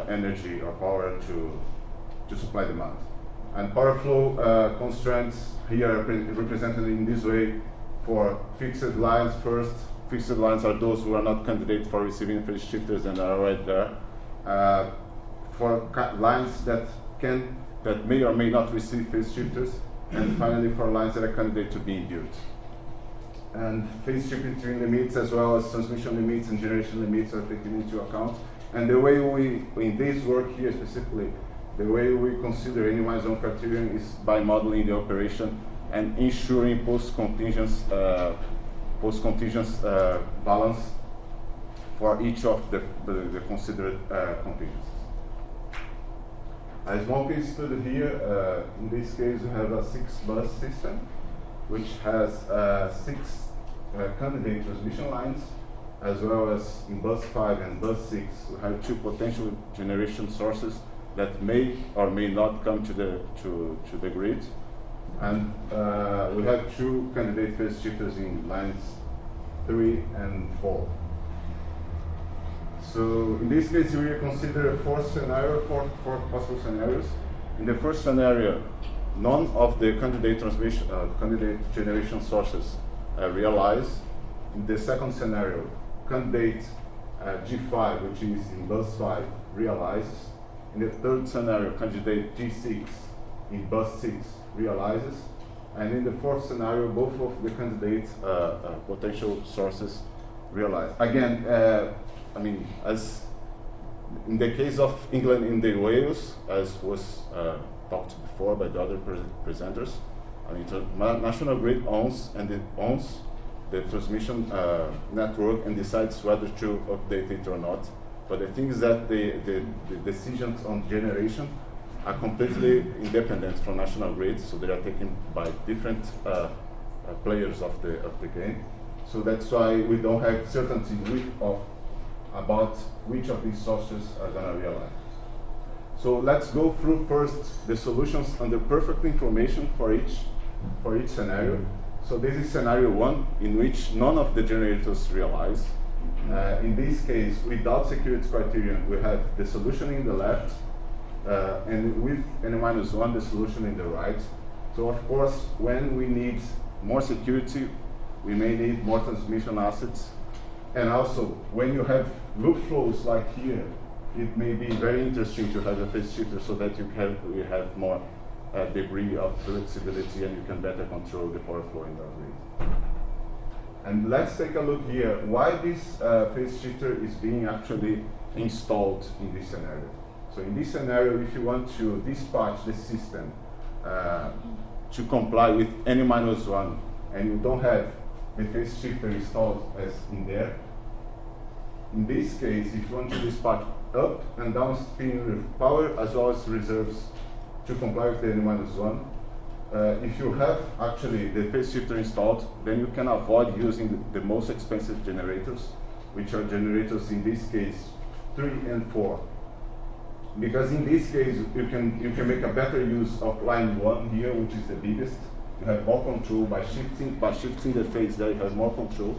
energy or power to supply demand. And power flow constraints here are represented in this way for fixed lines first. Fixed lines are those who are not candidates for receiving phase shifters and are right there. For lines that may or may not receive phase shifters, and finally for lines that are candidate to be built. And phase shift between limits as well as transmission limits and generation limits are taken into account. And the way we, in this work here specifically, the way we consider any milestone criterion is by modeling the operation and ensuring post-contingence balance for each of the considered contingencies. A small case study here, in this case we have a 6-bus system which has 6 candidate transmission lines, as well as in bus 5 and bus 6 we have 2 potential generation sources that may or may not come to the grid. And we have 2 candidate phase shifters in lines 3 and 4. So in this case, we consider 4 possible scenarios. In the first scenario, none of the candidate generation sources realize. In the second scenario, candidate G5, which is in bus 5, realizes. In the third scenario, candidate G6 in bus 6 realizes. And in the fourth scenario, both of the candidate potential sources realize. Again, I mean, as in the case of England and the Wales, as was talked before by the other presenters, I mean, National Grid owns the transmission network and decides whether to update it or not. But the thing is that the decisions on generation are completely independent from National Grid, so they are taken by different players of the game. So that's why we don't have certainty about which of these sources are going to realize. So let's go through first the solutions under perfect information for each scenario. So this is scenario 1, in which none of the generators realize. In this case, without security criterion, we have the solution in the left, and with n-1, the solution in the right. So of course, when we need more security, we may need more transmission assets. And also, when you have loop flows like here, it may be very interesting to have a phase shifter so that you have more degree of flexibility and you can better control the power flow in the grid. And let's take a look here, why this phase shifter is being actually installed in this scenario. So in this scenario, if you want to dispatch the system to comply with n-1, and you don't have the phase shifter installed as in there, in this case, if you want to dispatch up and downstream power as well as reserves to comply with the n-1, if you have actually the phase shifter installed, then you can avoid using the most expensive generators, which are generators in this case 3 and 4. Because in this case, you can make a better use of line 1 here, which is the biggest. You have more control by shifting the phase there. You have more control,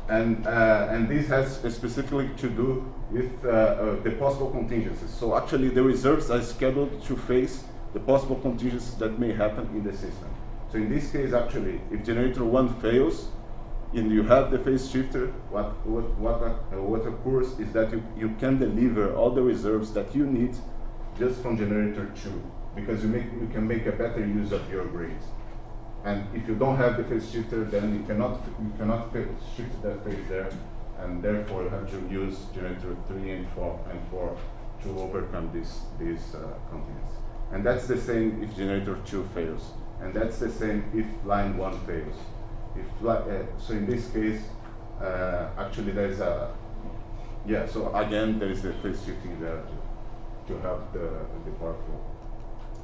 and this has specifically to do with the possible contingencies. So actually, the reserves are scheduled to face the possible contingencies that may happen in the system. So in this case, actually, if generator 1 fails, and you have the phase shifter, what occurs is that you can deliver all the reserves that you need just from generator 2, because you can make a better use of your grid. And if you don't have the phase shifter, then you cannot shift that phase there, and therefore you have to use generator 3 and 4 to overcome this contingency. And that's the same if generator 2 fails, and that's the same if line 1 fails. So in this case, actually there is so again there is the phase shifting there to help the power flow.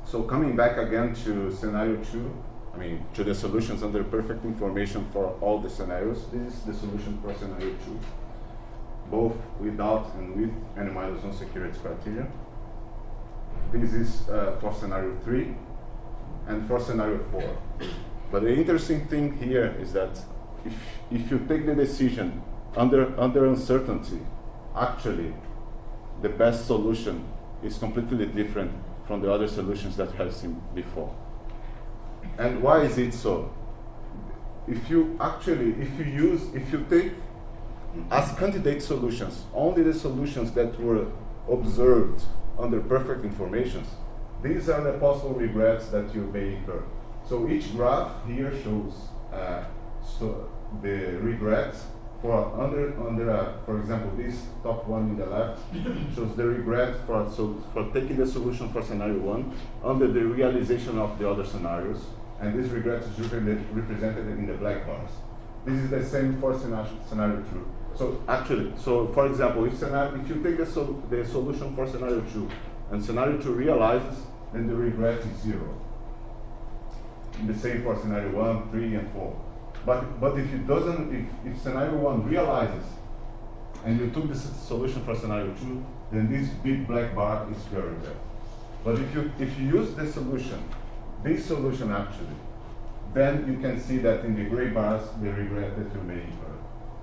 So coming back again to scenario 2, I mean to the solutions under perfect information for all the scenarios. This is the solution for scenario 2, both without and with n-1 security criteria. This is for scenario 3 and for scenario 4. But the interesting thing here is that if you take the decision under uncertainty, actually the best solution is completely different from the other solutions that we have seen before. And why is it so? If you take as candidate solutions only the solutions that were observed under perfect information, these are the possible regrets that you may incur. So each graph here shows the regrets for for example, this top one in the left shows the regret for taking the solution for scenario 1 under the realization of the other scenarios, and this regret is represented in the black bars. This is the same for scenario 2. So actually, for example, if you take the solution for scenario 2 and scenario 2 realizes, then the regret is 0. And the same for scenario 1, 3, and 4. But if it doesn't, if scenario 1 realizes, and you took the solution for scenario 2, then this big black bar is your regret. But if you use this solution actually, then you can see that in the gray bars, the regret that you may incur.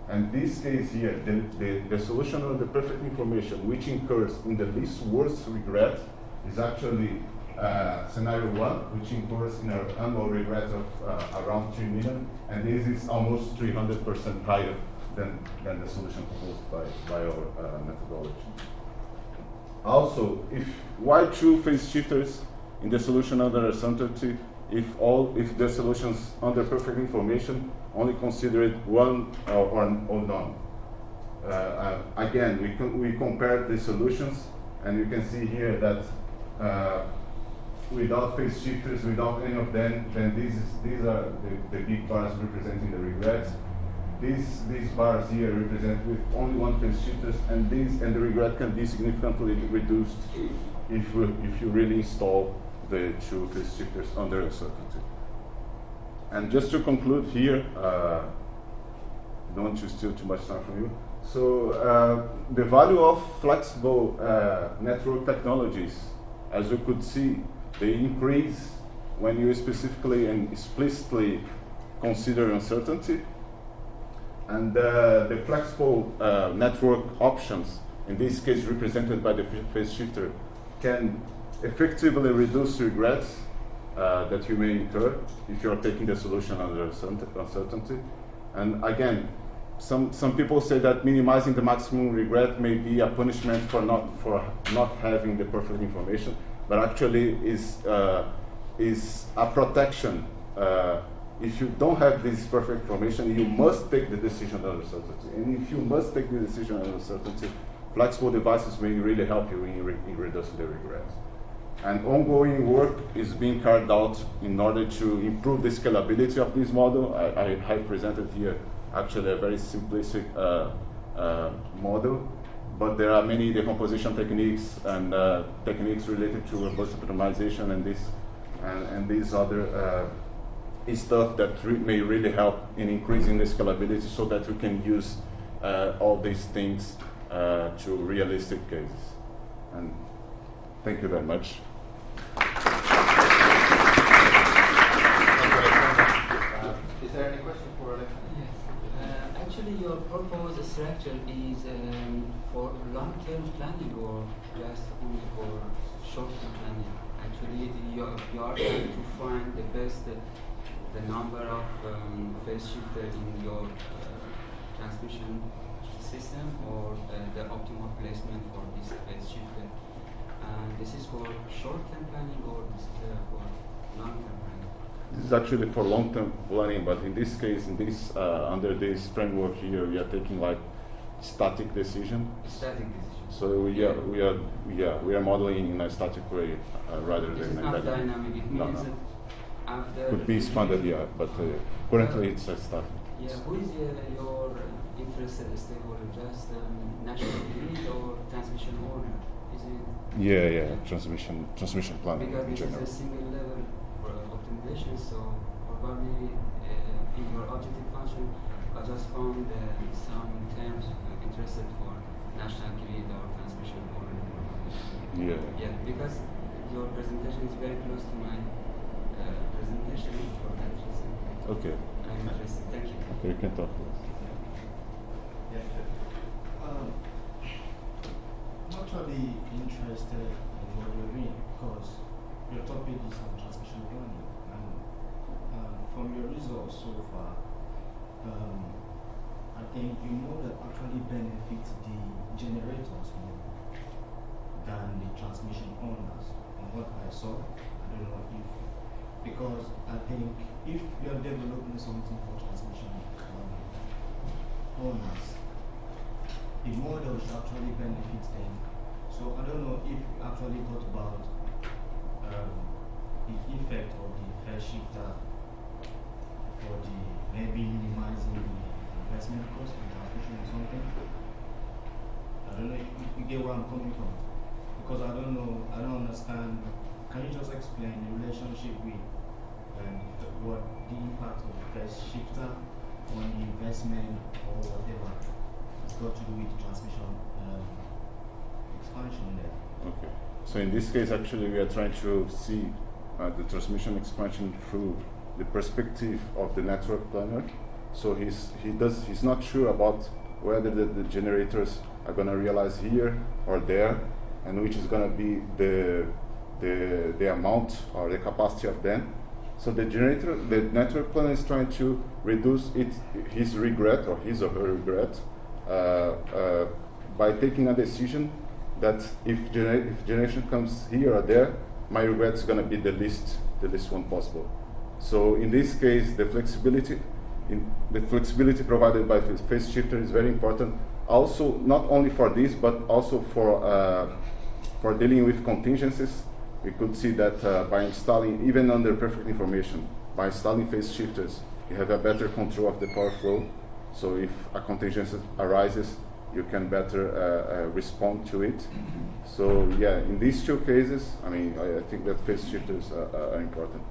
And this case here, the solution of the perfect information, which incurs in the least worst regret, is actually scenario 1, which incurs in an annual regret of around 3 million, and this is almost 300% higher than the solution proposed by our methodology. Also, why true phase shifters in the solution under uncertainty if the solutions under perfect information only considered one or none? Again, we compared the solutions, and you can see here that without phase shifters, without any of them, then these are the big bars representing the regrets. These bars here represent with only one phase shifters, and the regret can be significantly reduced if you really install the two phase shifters under uncertainty. And just to conclude here, don't want to steal too much time from you. So the value of flexible network technologies, as you could see, they increase when you specifically and explicitly consider uncertainty. And the flexible network options, in this case represented by the phase shifter, can effectively reduce regrets that you may incur if you are taking the solution under uncertainty. And again, some people say that minimizing the maximum regret may be a punishment for not having the perfect information, but actually is a protection. If you don't have this perfect information, you must take the decision under uncertainty. And if you must take the decision under uncertainty, flexible devices may really help you in reducing the regrets. And ongoing work is being carried out in order to improve the scalability of this model. I have presented here actually a very simplistic model, but there are many decomposition techniques and techniques related to robust optimization and these other stuff that may really help in increasing the scalability so that we can use all these things to realistic cases. And thank you very much. Is there any question for Alexa? Yes. Actually, your proposed structure is for long-term planning or just only for short-term planning? Actually, you are trying to find the best, the number of phase shifters in your transmission system or the optimal placement for this phase shifter. And this is for short-term planning or this is for long-term planning? This is actually for long-term planning, but in this case, under this framework here, we are taking like static decision. Static decision. So we are modeling in a static way rather than not dynamic. It means that after could be expanded, yeah, but currently it's a static. Yeah, who is your interested stakeholder? Just national grid or transmission owner? Is it? Yeah, transmission planning. Because this is a single level optimization, so probably in your objective function, I just found some terms interested for national grid or transmission owner. Yeah, because your presentation is very close to my presentation for that reason. Okay. I'm interested. Thank you. Okay, you can talk to us. Yes, I'm actually interested in what you're doing because your topic is on transmission planning, and from your results so far, I think you know that actually benefits the generators more than the transmission owners. on what I saw. I don't know if, because I think if you are developing something for transmission owners, the model should actually benefit them. So I don't know if you actually thought about the effect of the fair shifter for the maybe minimizing the investment cost in transmission or something. I don't know if you get where I'm coming from, because I don't know, I don't understand. Can you just explain the relationship with what the impact of the fair shifter on the investment or whatever has got to do with transmission expansion there? Okay. So in this case, actually, we are trying to see the transmission expansion through the perspective of the network planner. So he's not sure about whether the generators are going to realize here or there, and which is going to be the amount or the capacity of them. So the network planner is trying to reduce his regret or his or her regret by taking a decision that if generation comes here or there, my regret is going to be the least one possible. So in this case, the flexibility provided by the phase shifter is very important. Also, not only for this, but also for dealing with contingencies. We could see that by installing, even under perfect information, by installing phase shifters, you have a better control of the power flow. So if a contingency arises, you can better respond to it. So yeah, in these two cases, I mean, I think that phase shifters are important.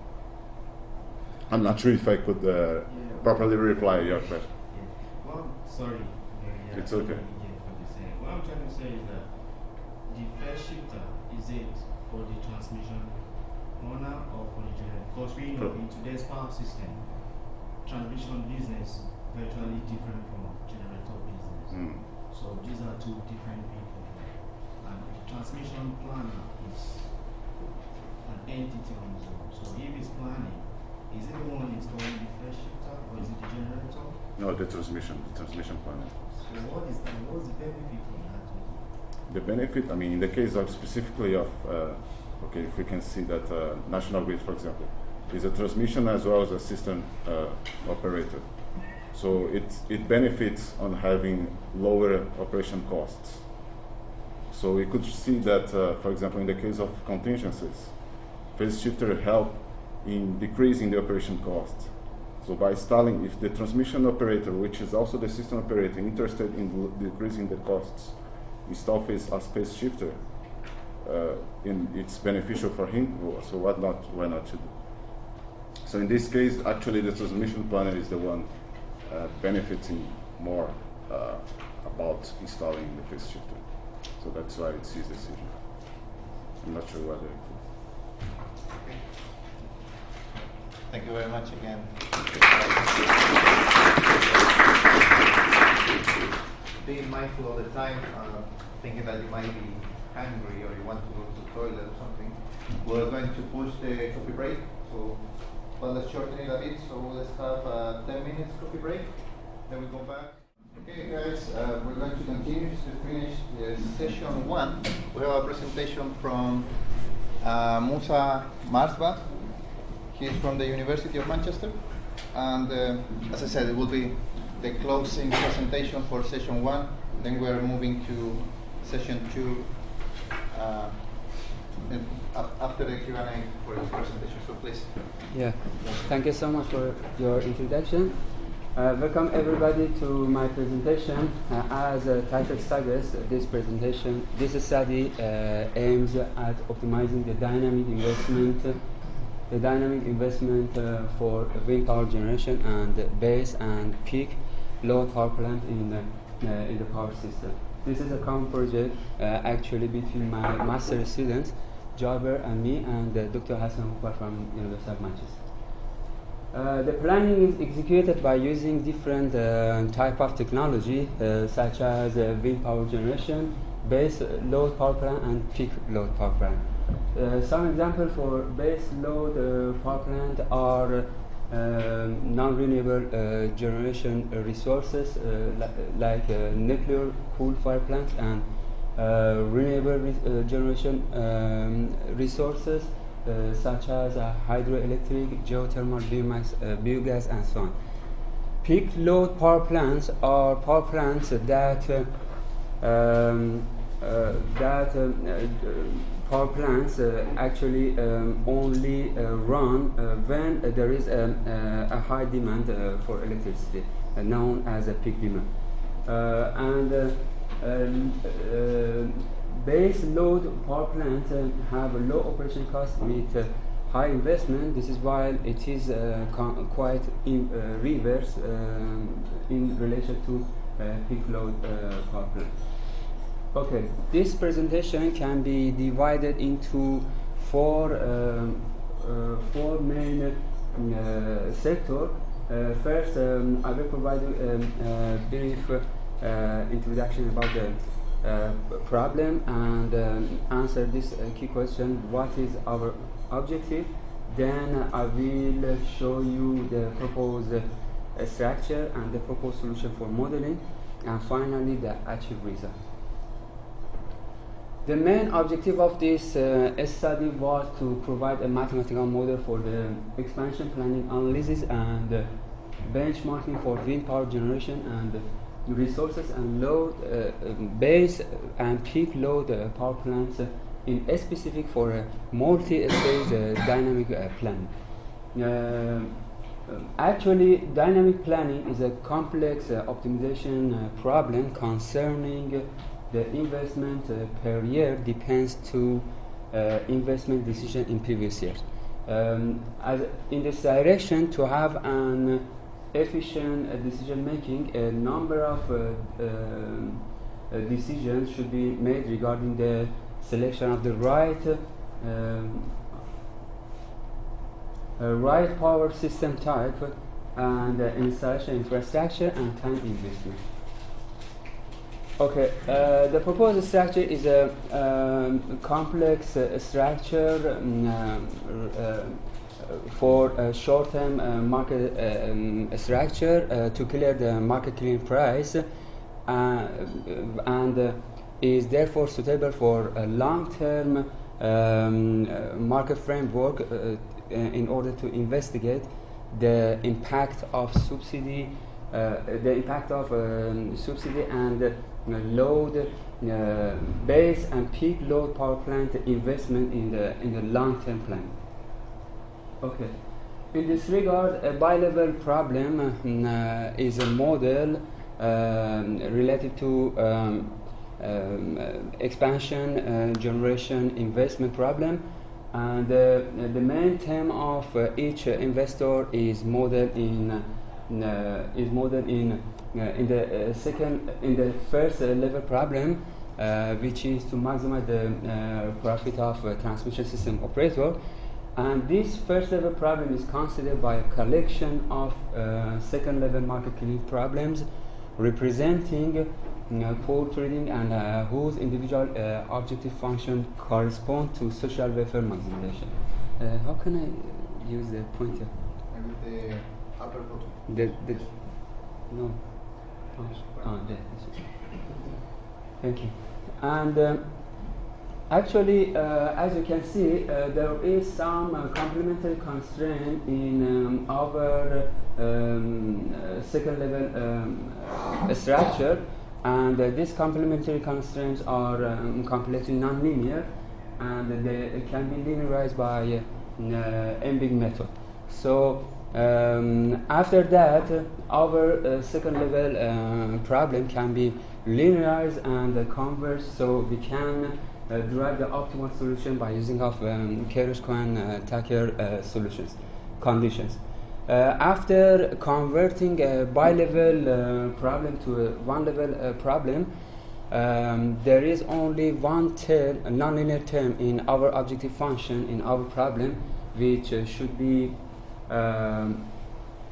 I'm not sure if I could properly reply your question. Yeah. Well, sorry. Yeah, it's okay. What I'm trying to say is that the fair shifter, is it for the transmission owner or for the generator? Because we know in today's power system, transmission business virtually different from generator business. So these are two different people. And the transmission planner is an entity on its own. So if it's planning, is it the one installing the fair shifter or is it the generator? No, the transmission planner. So what is that? What's the benefit from that? The benefit, I mean, in the case of specifically of, okay, if we can see that National Grid, for example, is a transmission as well as a system operator. So it benefits on having lower operation costs. So we could see that, for example, in the case of contingencies, phase shifter help in decreasing the operation cost. So by installing, if the transmission operator, which is also the system operator, interested in decreasing the costs, install phase shifter, it's beneficial for him, so why not to do? So in this case, actually the transmission planner is the one benefiting more about installing the phase shifter. So that's why it's his decision. I'm not sure whether Thank you very much again. Being mindful all the time, thinking that you might be hungry or you want to go to the toilet or something, we're going to push the coffee break. So, but let's shorten it a bit. So let's have a 10 minutes coffee break. Then we go back. Okay, guys, we're going to continue to finish session 1. We have a presentation from Musa Marsba. He's from the University of Manchester, and as I said, it will be the closing presentation for session 1. Then we are moving to session 2 after the Q&A for his presentation. So please. Yeah, thank you so much for your introduction. Welcome everybody to my presentation. As a title suggests, this study aims at optimizing the dynamic investment for wind power generation and base and peak load power plant in the power system. This is a common project actually between my master students, Jaber and me, and Dr. Hassan Hupar from University of Manchester. The planning is executed by using different type of technology such as wind power generation, base load power plant and peak load power plant. Some examples for base load power plant are non-renewable generation resources like nuclear coal fire plants and renewable generation resources such as hydroelectric, geothermal, biogas, and so on. Peak load power plants are power plants that power plants actually only run when there is a high demand for electricity, known as a peak demand. Base load power plants have a low operation cost with high investment. This is why it is quite in reverse in relation to peak load power plants. Okay, this presentation can be divided into four main sectors. First, I will provide a brief introduction about the problem and answer this key question: what is our objective? Then I will show you the proposed structure and the proposed solution for modeling, and finally the achieved result. The main objective of this study was to provide a mathematical model for the expansion planning analysis and benchmarking for wind power generation and resources and load base and peak load power plants in specific for a multi-stage dynamic planning. Actually, dynamic planning is a complex optimization problem concerning the investment per year depends to investment decision in previous years. As in this direction, to have an efficient decision making, a number of decisions should be made regarding the selection of the right power system type and installation infrastructure and time investment. Okay, the proposed structure is a complex structure for a short-term market structure to clear the market clearing price and is therefore suitable for a long-term market framework in order to investigate the impact of subsidy, subsidy and load base and peak load power plant investment in the long-term plan. Okay. In this regard, a bi-level problem is a model related to expansion generation investment problem, and the main theme of each investor is modeled in the first level problem, which is to maximize the profit of a transmission system operator. And this first level problem is considered by a collection of second level market clearing problems representing poor trading and whose individual objective function correspond to social welfare maximization. How can I use the pointer? And the upper bottom. No. There. Thank you. And actually, as you can see, there is some complementary constraint in our second level structure, and these complementary constraints are completely nonlinear, and they can be linearized by Embig method. So after that, our second level problem can be linearized and conversed, so we can derive the optimal solution by using of Kersh-Cohen-Tucker conditions. After converting a bi-level problem to a one-level problem, there is only one term, a nonlinear term in our objective function in our problem, which should be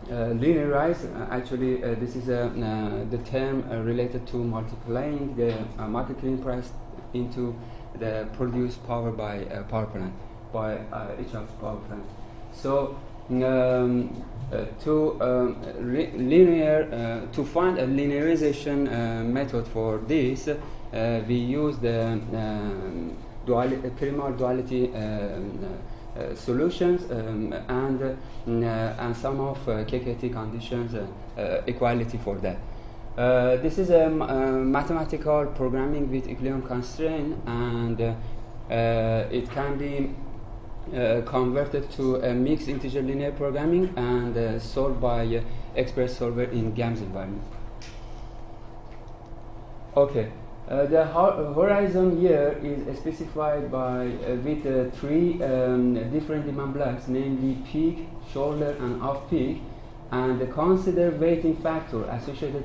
linearized. Actually, this is the term related to multiplying the market clearing price into the produced power by power plant, by each of power plant. So to find a linearization method for this, we use the primal duality solutions and some of KKT conditions equality for that. This is a mathematical programming with equilibrium constraint, and it can be converted to a mixed integer linear programming and solved by express solver in GAMS environment. Okay, the horizon here is specified by with three different demand blocks, namely peak, shoulder, and off-peak, and consider weighting factor associated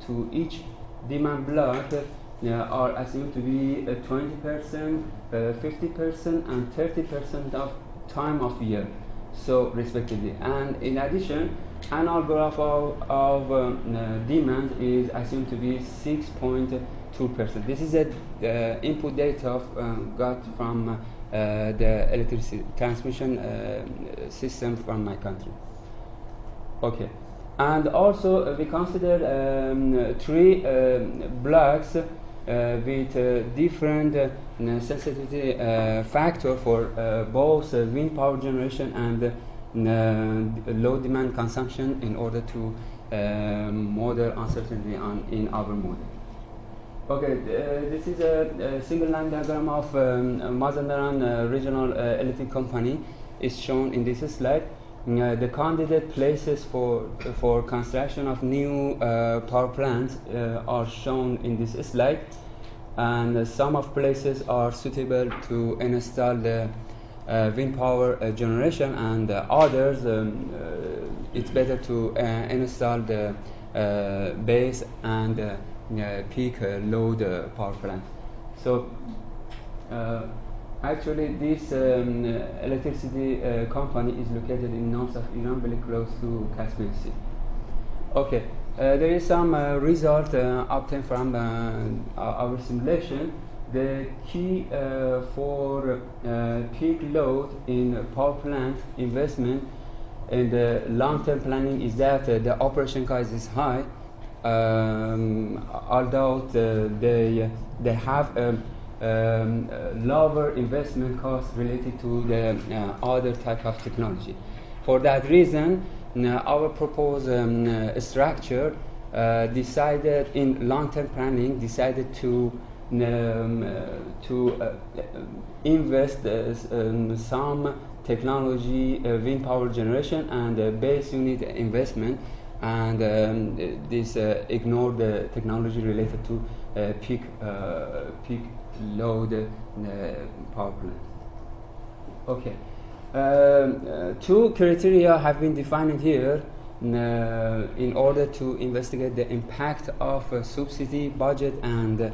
to each demand block are assumed to be 20%, 50%, and 30% of time of year, so respectively. And in addition, annual graph of demand is assumed to be 6.2%. This is the input data got from the electricity transmission system from my country. Okay, and also we consider three blocks with different sensitivity factor for both wind power generation and low demand consumption in order to model uncertainty in our model. Okay, this is a single line diagram of Mazandaran Regional Electric Company is shown in this slide. The candidate places for construction of new power plants are shown in this slide, and some of places are suitable to install the wind power generation, and others it's better to install the base and peak load power plant. So actually, this electricity company is located in north of Iran, very close to Caspian Sea. Okay, there is some result obtained from our simulation. The key for peak load in power plant investment in the long-term planning is that the operation cost is high, although they have lower investment costs related to the other type of technology. For that reason, our proposed structure decided in long-term planning decided to invest some technology, wind power generation, and base unit investment, and this ignored the technology related to peak load power plant. Okay, two criteria have been defined here in order to investigate the impact of subsidy, budget, and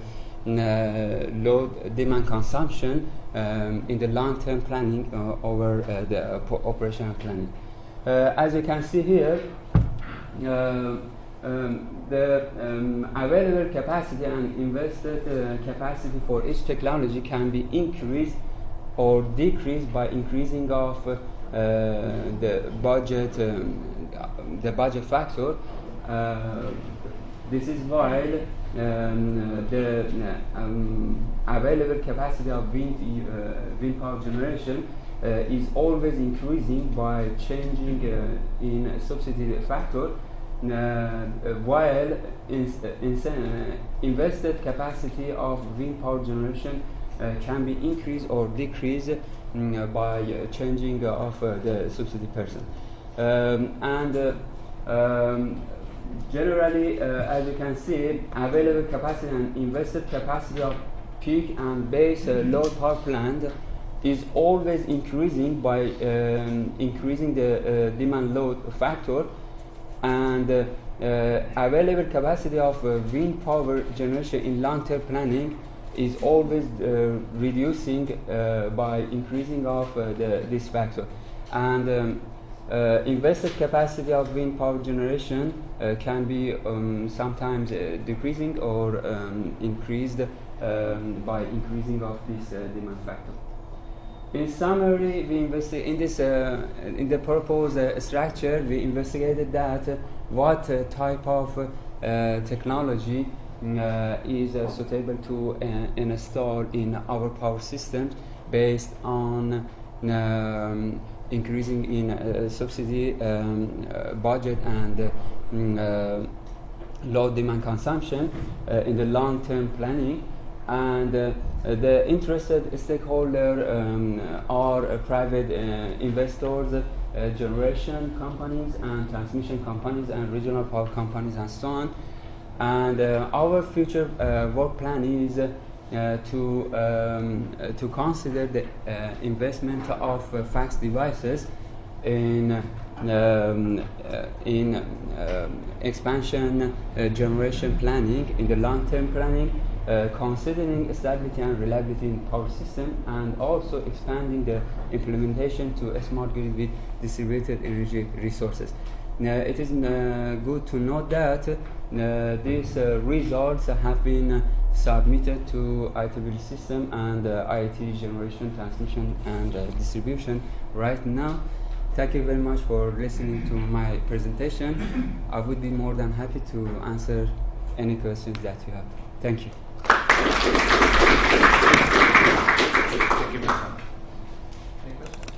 load demand consumption in the long-term planning over the operational planning. As you can see here, the available capacity and invested capacity for each technology can be increased or decreased by increasing of the budget factor. This is while the available capacity of wind power generation is always increasing by changing in subsidy factor, while invested capacity of wind power generation can be increased or decreased by changing of the subsidy percent. Generally, as you can see, available capacity and invested capacity of peak and base load power plant is always increasing by increasing the demand load factor, and available capacity of wind power generation in long-term planning is always reducing by increasing of this factor, and invested capacity of wind power generation can be sometimes decreasing or increased by increasing of this demand factor. In summary, we in this in the proposed structure, we investigated that what type of technology is suitable to install in our power system based on increasing in subsidy budget and low demand consumption in the long-term planning. And the interested stakeholders are private investors, generation companies and transmission companies and regional power companies and so on. And our future work plan is to consider the investment of fax devices in expansion generation planning, in the long-term planning, considering stability and reliability in power system, and also expanding the implementation to a smart grid with distributed energy resources. Now, it is good to note that these results have been submitted to IEEE system and IEEE generation, transmission, and distribution right now. Thank you very much for listening to my presentation. I would be more than happy to answer any questions that you have. Thank you. Thank you, Mr. Any questions?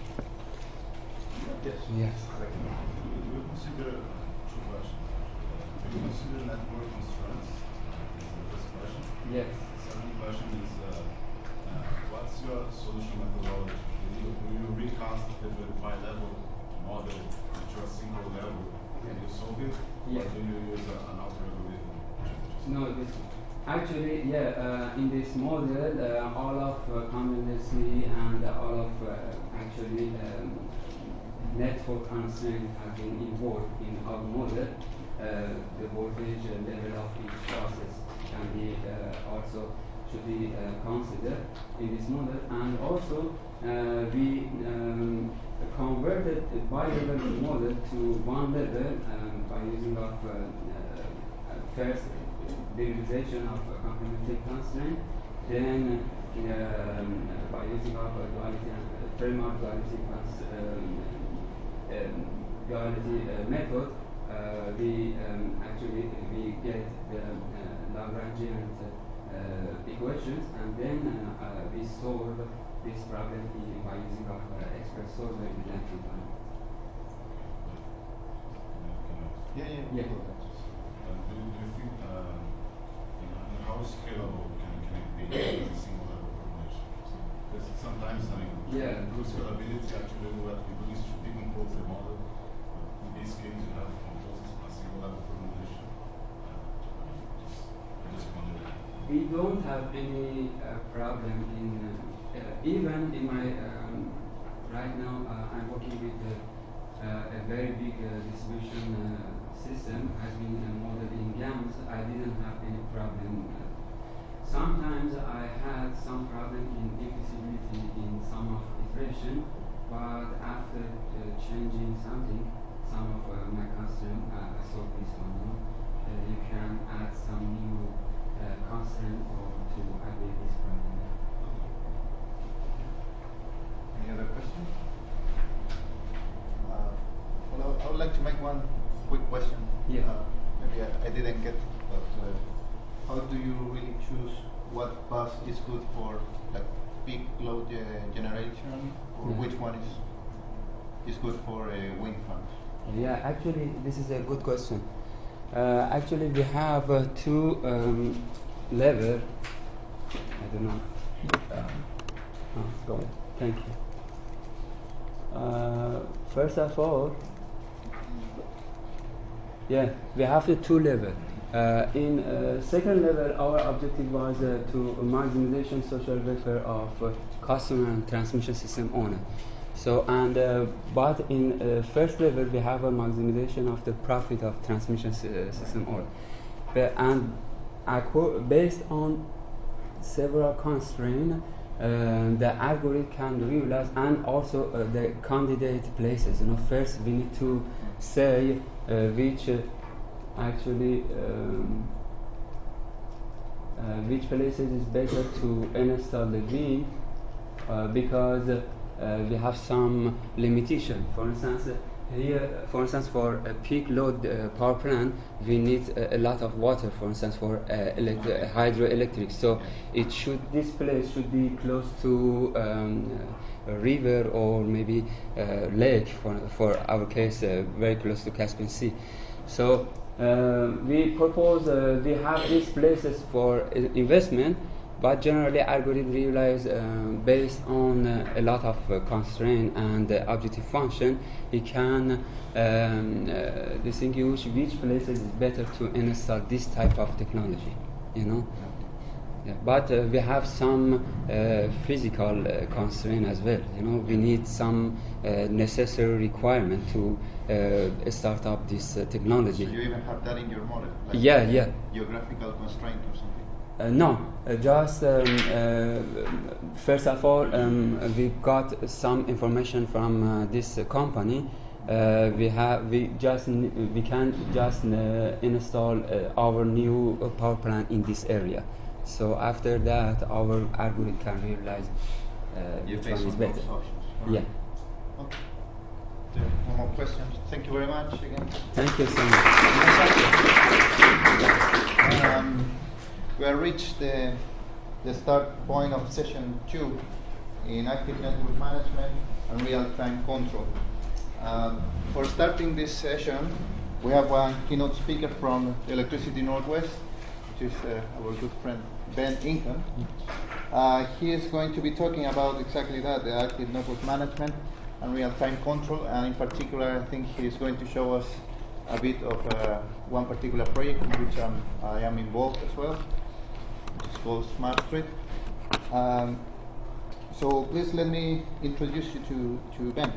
Yes. Yes. We consider two questions. We consider network constraints. Is the first question. Yes. Second question is, what's your solution methodology? Do you recast the bi-level model to a single level? Can you solve it? Yes. Or do you use an algorithm? No, actually, in this model, all of condensation and all of actually network constraints have been involved in our model. The voltage level of each process can be also should be considered in this model, and also we converted a bi-level model to one level by using of first derivation of complementary constraint, then by using of duality and Fermat duality method, we get the Lagrangian equations, and then we solve this problem by using of express solver in electron time. Do you think how scalable can it be in a single level formulation? Because sometimes good scalability actually what we do is to decompose the model. In this case you have composed a single level formulation. I just wondered. We don't have any problem in even in my right now I'm working with a very big distribution system has been modeled in GAMS. I didn't have any problem. Sometimes I had some problem in infeasibility in some of iteration, but after changing something, some of my constraint, I solved this one. You can add some new constraint or to alleviate this problem. Any other question? Well, I would like to make one quick question. Yeah. Maybe I didn't get, but how do you really choose what bus is good for like peak load generation, or which one is good for wind farms? Yeah, actually, this is a good question. Actually, we have two levels. I don't know. Go ahead. Thank you. First of all, we have the two levels. In second level, our objective was to maximization social welfare of customer and transmission system owner. So, but in first level, we have a maximization of the profit of transmission system owner. And based on several constraints, the algorithm can realize, and also the candidate places. First we need to say which places is better to install the wind, because we have some limitation. For instance, here, for instance, for a peak load power plant, we need a lot of water. For instance, for hydroelectric. So this place should be close to a river or maybe a lake. For our case, very close to Caspian Sea. So we propose we have these places for investment. But generally, algorithm realize based on a lot of constraint and objective function, it can distinguish which places is better to install this type of technology. You know, yeah. But we have some physical constraint as well. You know, we need some necessary requirement to start up this technology. So you even have that in your model? Like yeah. Geographical constraint or something? No, just first of all, we got some information from this company. We can just install our new power plant in this area. So after that, our algorithm can realize which one is better. Yeah. Okay. No more questions. Thank you very much again. Thank you so much. We have reached the start point of session 2 in active network management and real-time control. For starting this session, we have one keynote speaker from Electricity Northwest, which is our good friend Ben Incan. He is going to be talking about exactly that, the active network management and real-time control, and in particular, I think he is going to show us a bit of one particular project in which I am involved as well. It's called Smart Street. So please let me introduce you to Ben.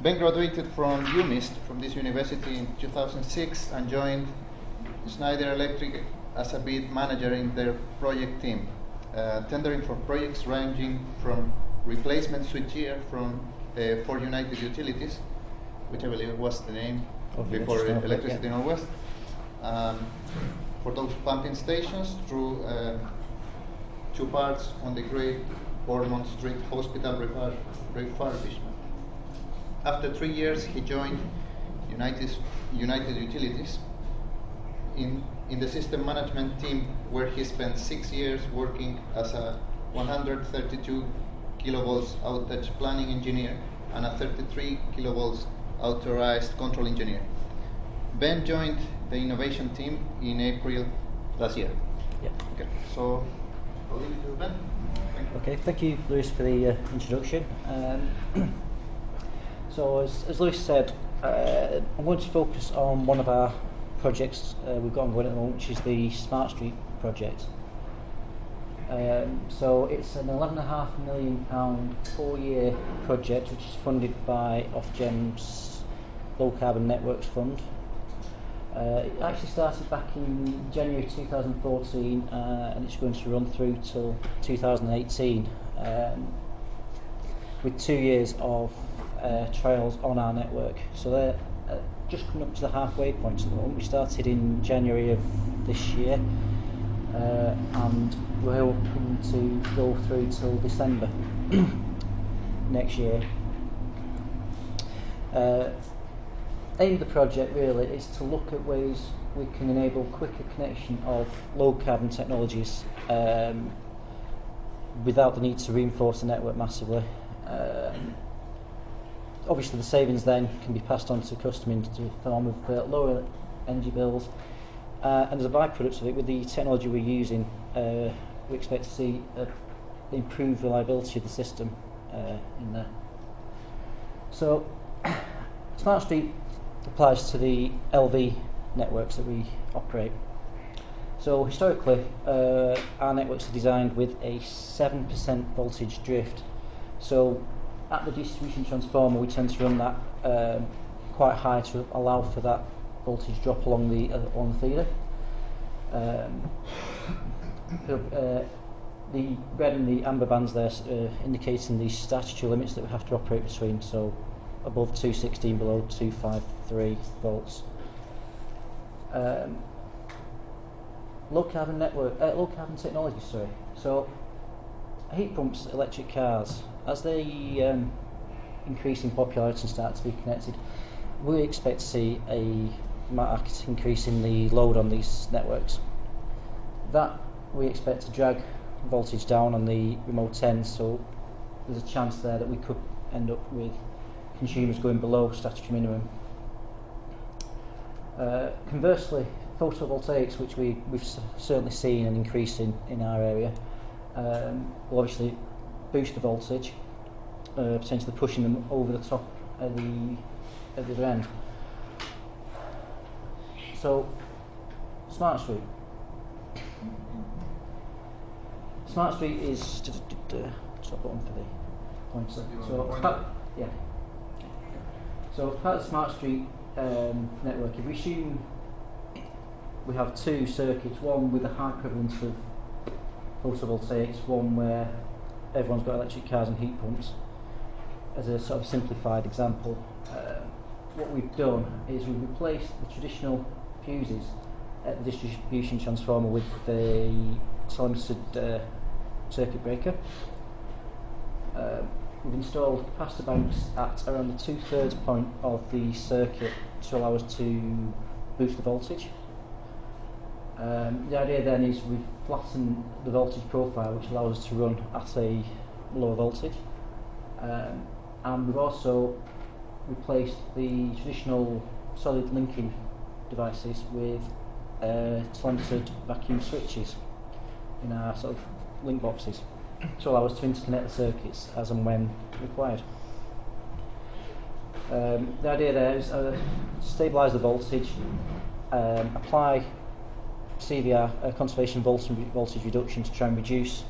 Ben graduated from UMIST, from this university in 2006, and joined Schneider Electric as a bid manager in their project team, tendering for projects ranging from replacement switchgear for United Utilities, which I believe was the name before Electricity Northwest, for those pumping stations through 2 parts on the Great Ormond Street Hospital refurbishment. After 3 years, he joined United Utilities in the system management team, where he spent 6 years working as a 132 kilovolts outage planning engineer and a 33 kilovolts authorized control engineer. Ben joined the innovation team in April last year. Yeah. Okay. So I'll leave it to Ben. Thank you. Okay. Thank you, Lewis, for the introduction. So as Lewis said, I'm going to focus on one of our projects we've got ongoing at the moment, which is the Smart Street project. So it's an £11.5 million 4-year project, which is funded by Ofgem's Low Carbon Networks Fund. It actually started back in January 2014, and it's going to run through till 2018, with 2 years of trials on our network. So they're just coming up to the halfway point at the moment. We started in January of this year, and we're hoping to go through till December next year. Aim of the project really is to look at ways we can enable quicker connection of low carbon technologies without the need to reinforce the network massively. Obviously the savings then can be passed on to customers in the form of lower energy bills, and as a byproduct of it, with the technology we're using, we expect to see improved reliability of the system in there. So Smart Street applies to the LV networks that we operate. So historically, our networks are designed with a 7% voltage drift. So at the distribution transformer, we tend to run that quite high to allow for that voltage drop along the feeder. The red and the amber bands there indicating the statutory limits that we have to operate between. So above 216, below 253 volts. Low carbon technology. Sorry. So heat pumps, electric cars, as they increase in popularity and start to be connected, we expect to see a marked increase in the load on these networks. That we expect to drag voltage down on the remote end, so there's a chance there that we could end up with consumers going below statutory minimum. Conversely, photovoltaics, which we've certainly seen an increase in our area, will obviously boost the voltage, potentially pushing them over the top at the other end. So, Smart Street. Smart Street is top button for the pointer. So part of the Smart Street network, if we assume we have two circuits, one with a high prevalence of photovoltaics, one where everyone's got electric cars and heat pumps, as a sort of simplified example, what we've done is we've replaced the traditional fuses at the distribution transformer with a telemetered circuit breaker. We've installed capacitor banks at around the 2/3 point of the circuit to allow us to boost the voltage. The idea then is we've flattened the voltage profile, which allows us to run at a lower voltage. And we've also replaced the traditional solid linking devices with telemetered vacuum switches in our sort of link boxes to allow us to interconnect the circuits as and when required. The idea there is to stabilise the voltage, apply CVR, conservation voltage reduction, to try and reduce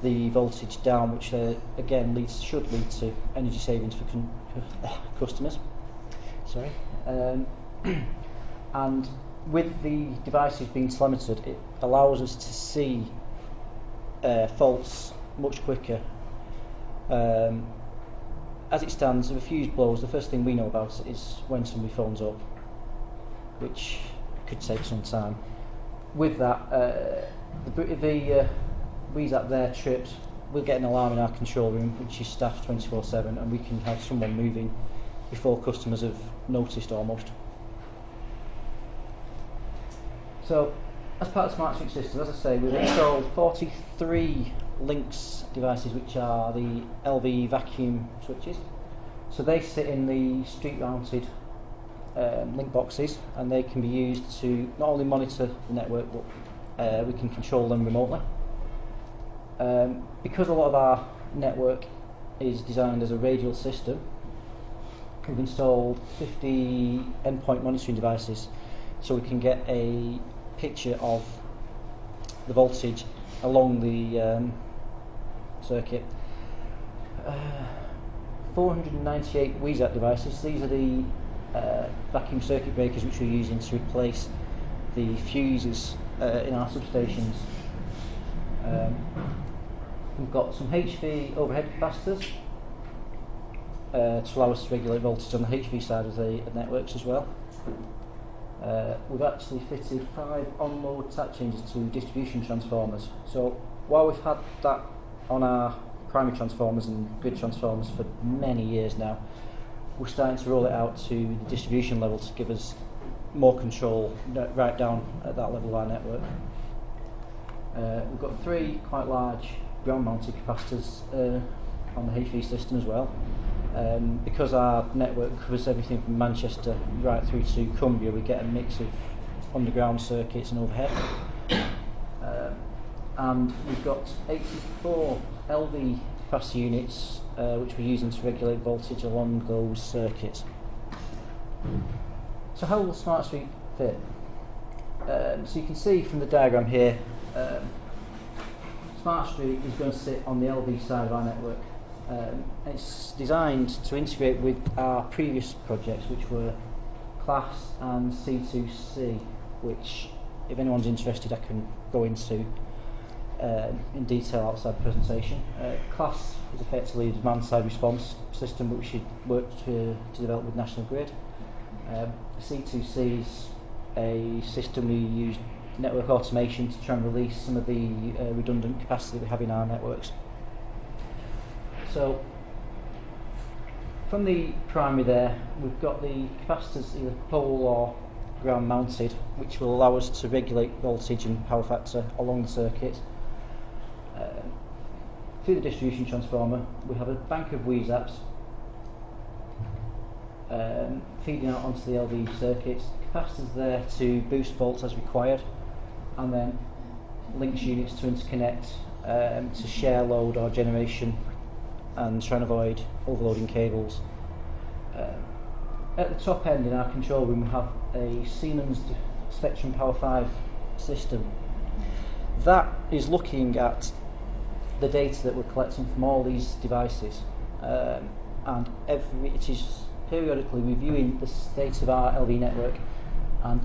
the voltage down, which again should lead to energy savings for customers. Sorry. And with the devices being telemetered, it allows us to see faults much quicker. As it stands, if a fuse blows, the first thing we know about it is when somebody phones up, which could take some time. With that, the WESAP there trips, we'll get an alarm in our control room, which is staffed 24/7, and we can have someone moving before customers have noticed almost. So, as part of the Smart Street system, as I say, we've installed 43 links devices, which are the LV vacuum switches. So they sit in the street-mounted link boxes, and they can be used to not only monitor the network, but we can control them remotely. Because a lot of our network is designed as a radial system, we've installed 50 endpoint monitoring devices, so we can get a picture of the voltage along the circuit. 498 WESAP devices. These are the vacuum circuit breakers which we're using to replace the fuses in our substations. We've got some HV overhead capacitors to allow us to regulate voltage on the HV side of the networks as well. We've actually fitted 5 on-load tap changers to distribution transformers. So while we've had that on our primary transformers and grid transformers for many years now, we're starting to roll it out to the distribution level to give us more control right down at that level of our network. We've got 3 quite large ground-mounted capacitors on the HV system as well. Because our network covers everything from Manchester right through to Cumbria, we get a mix of underground circuits and overhead. And we've got 84 LV capacitor units which we're using to regulate voltage along those circuits. So how will Smart Street fit? So you can see from the diagram here, Smart Street is going to sit on the LV side of our network. It's designed to integrate with our previous projects, which were Class and C2C, which, if anyone's interested, I can go into in detail outside the presentation. Class is effectively a demand-side response system which we worked to develop with National Grid. C2C is a system we used network automation to try and release some of the redundant capacity we have in our networks. So from the primary there, we've got the capacitors either pole or ground mounted, which will allow us to regulate voltage and power factor along the circuit. Through the distribution transformer, we have a bank of WEZAPs feeding out onto the LV circuits. Capacitors there to boost volts as required, and then links units to interconnect to share load or generation and try and avoid overloading cables. At the top end in our control room we have a Siemens Spectrum Power 5 system. That is looking at the data that we're collecting from all these devices, and it is periodically reviewing the state of our LV network, and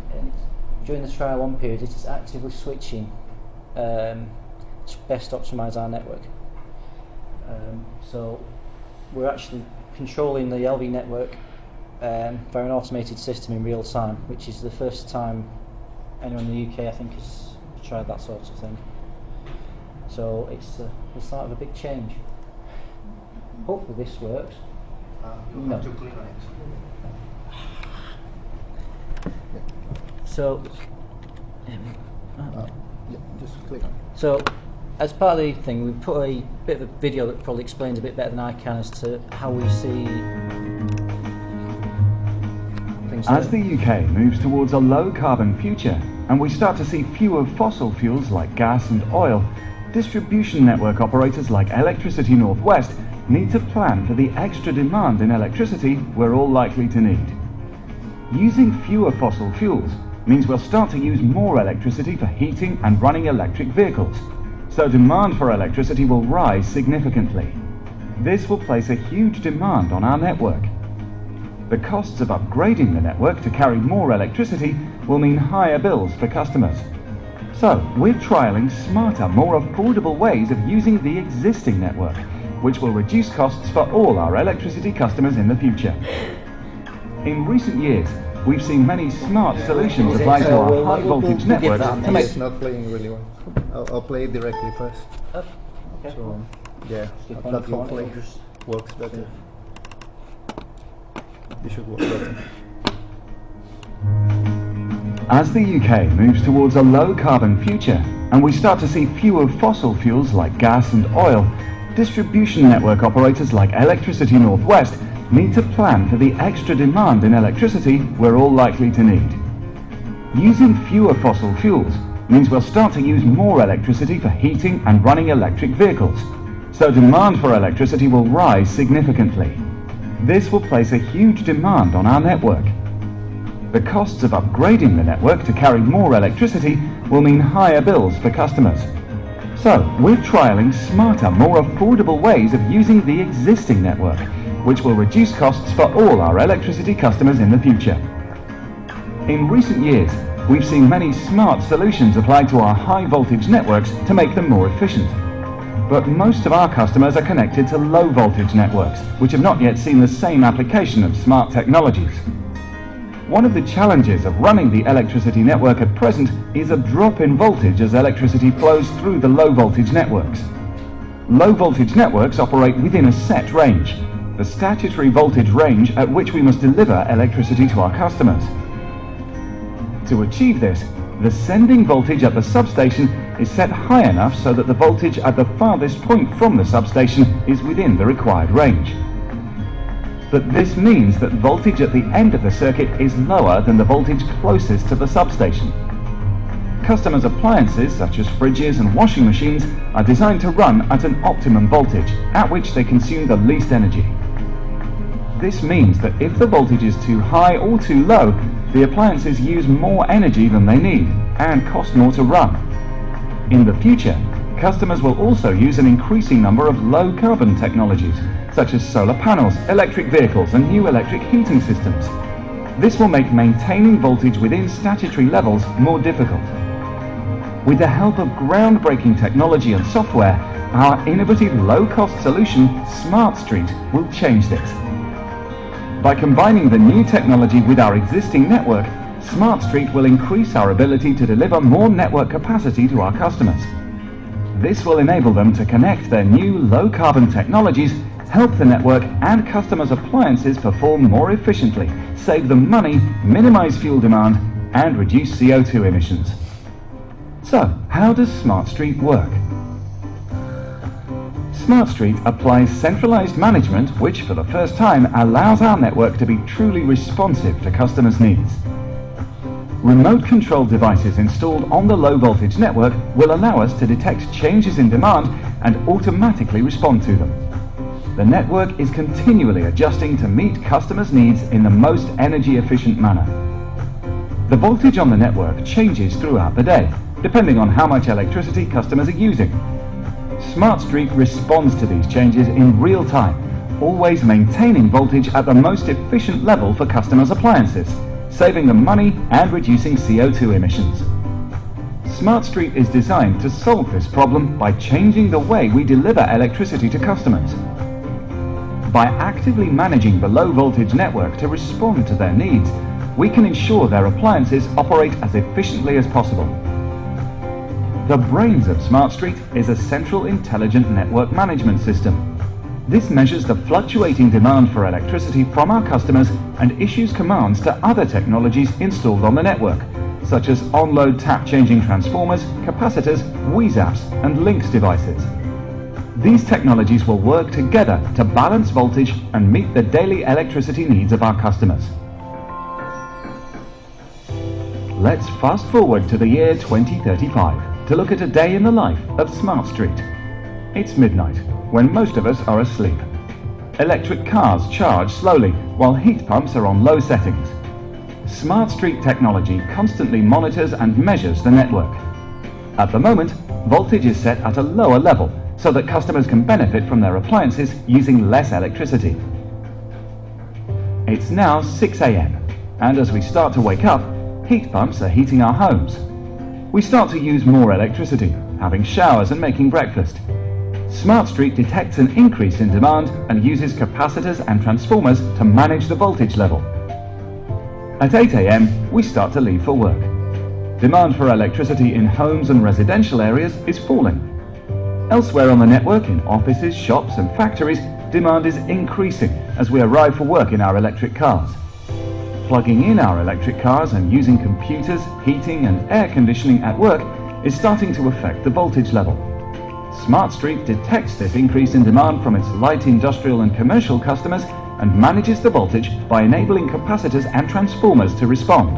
during the trial on period it is actively switching to best optimise our network. So we're actually controlling the LV network via an automated system in real time, which is the first time anyone in the UK I think has tried that sort of thing. So it's the start of a big change. Hopefully this works. You have to click on it. So just click on it. So as part of the thing, we put a bit of a video that probably explains a bit better than I can as to how we see things. As the UK moves towards a low-carbon future, and we start to see fewer fossil fuels like gas and oil, distribution network operators like Electricity North West need to plan for the extra demand in electricity we're all likely to need. Using fewer fossil fuels means we'll start to use more electricity for heating and running electric vehicles, so demand for electricity will rise significantly. This will place a huge demand on our network. The costs of upgrading the network to carry more electricity will mean higher bills for customers. So we're trialling smarter, more affordable ways of using the existing network, which will reduce costs for all our electricity customers in the future. In recent years, we've seen many smart solutions applied to our high voltage networks to make... It's not playing really well. I'll play it directly first. Okay. So, yeah, that hopefully works better. It should work better. As the UK moves towards a low-carbon future, and we start to see fewer fossil fuels like gas and oil, distribution network operators like Electricity North West need to plan for the extra demand in electricity we're all likely to need. Using fewer fossil fuels means we'll start to use more electricity for heating and running electric vehicles, so demand for electricity will rise significantly. This will place a huge demand on our network. The costs of upgrading the network to carry more electricity will mean higher bills for customers. So we're trialling smarter, more affordable ways of using the existing network, which will reduce costs for all our electricity customers in the future. In recent years, we've seen many smart solutions applied to our high voltage networks to make them more efficient. But most of our customers are connected to low voltage networks, which have not yet seen the same application of smart technologies. One of the challenges of running the electricity network at present is a drop in voltage as electricity flows through the low voltage networks. Low voltage networks operate within a set range, the statutory voltage range at which we must deliver electricity to our customers. To achieve this, the sending voltage at the substation is set high enough so that the voltage at the farthest point from the substation is within the required range. But this means that voltage at the end of the circuit is lower than the voltage closest to the substation. Customers' appliances, such as fridges and washing machines, are designed to run at an optimum voltage, at which they consume the least energy. This means that if the voltage is too high or too low, the appliances use more energy than they need and cost more to run. In the future, customers will also use an increasing number of low-carbon technologies, such as solar panels, electric vehicles, and new electric heating systems. This will make maintaining voltage within statutory levels more difficult. With the help of groundbreaking technology and software, our innovative low-cost solution, Smart Street, will change this. By combining the new technology with our existing network, Smart Street will increase our ability to deliver more network capacity to our customers. This will enable them to connect their new low-carbon technologies, help the network and customers' appliances perform more efficiently, save them money, minimize fuel demand, and reduce CO2 emissions. So, how does Smart Street work? Smart Street applies centralized management which, for the first time, allows our network to be truly responsive to customers' needs. Remote control devices installed on the low voltage network will allow us to detect changes in demand and automatically respond to them. The network is continually adjusting to meet customers' needs in the most energy efficient manner. The voltage on the network changes throughout the day, depending on how much electricity customers are using. Smart Street responds to these changes in real time, always maintaining voltage at the most efficient level for customers' appliances, saving them money and reducing CO2 emissions. Smart Street is designed to solve this problem by changing the way we deliver electricity to customers. By actively managing the low voltage network to respond to their needs, we can ensure their appliances operate as efficiently as possible. The brains of Smart Street is a central intelligent network management system. This measures the fluctuating demand for electricity from our customers and issues commands to other technologies installed on the network, such as on-load tap-changing transformers, capacitors, WEZAPs, and links devices. These technologies will work together to balance voltage and meet the daily electricity needs of our customers. Let's fast forward to the year 2035 to look at a day in the life of Smart Street. It's midnight, when most of us are asleep. Electric cars charge slowly, while heat pumps are on low settings. Smart Street technology constantly monitors and measures the network. At the moment, voltage is set at a lower level, so that customers can benefit from their appliances using less electricity. It's now 6 a.m, and as we start to wake up, heat pumps are heating our homes. We start to use more electricity, having showers and making breakfast. Smart Street detects an increase in demand and uses capacitors and transformers to manage the voltage level. At 8 a.m, we start to leave for work. Demand for electricity in homes and residential areas is falling. Elsewhere on the network, in offices, shops and factories, demand is increasing as we arrive for work in our electric cars. Plugging in our electric cars and using computers, heating and air conditioning at work is starting to affect the voltage level. Smart Street detects this increase in demand from its light industrial and commercial customers and manages the voltage by enabling capacitors and transformers to respond.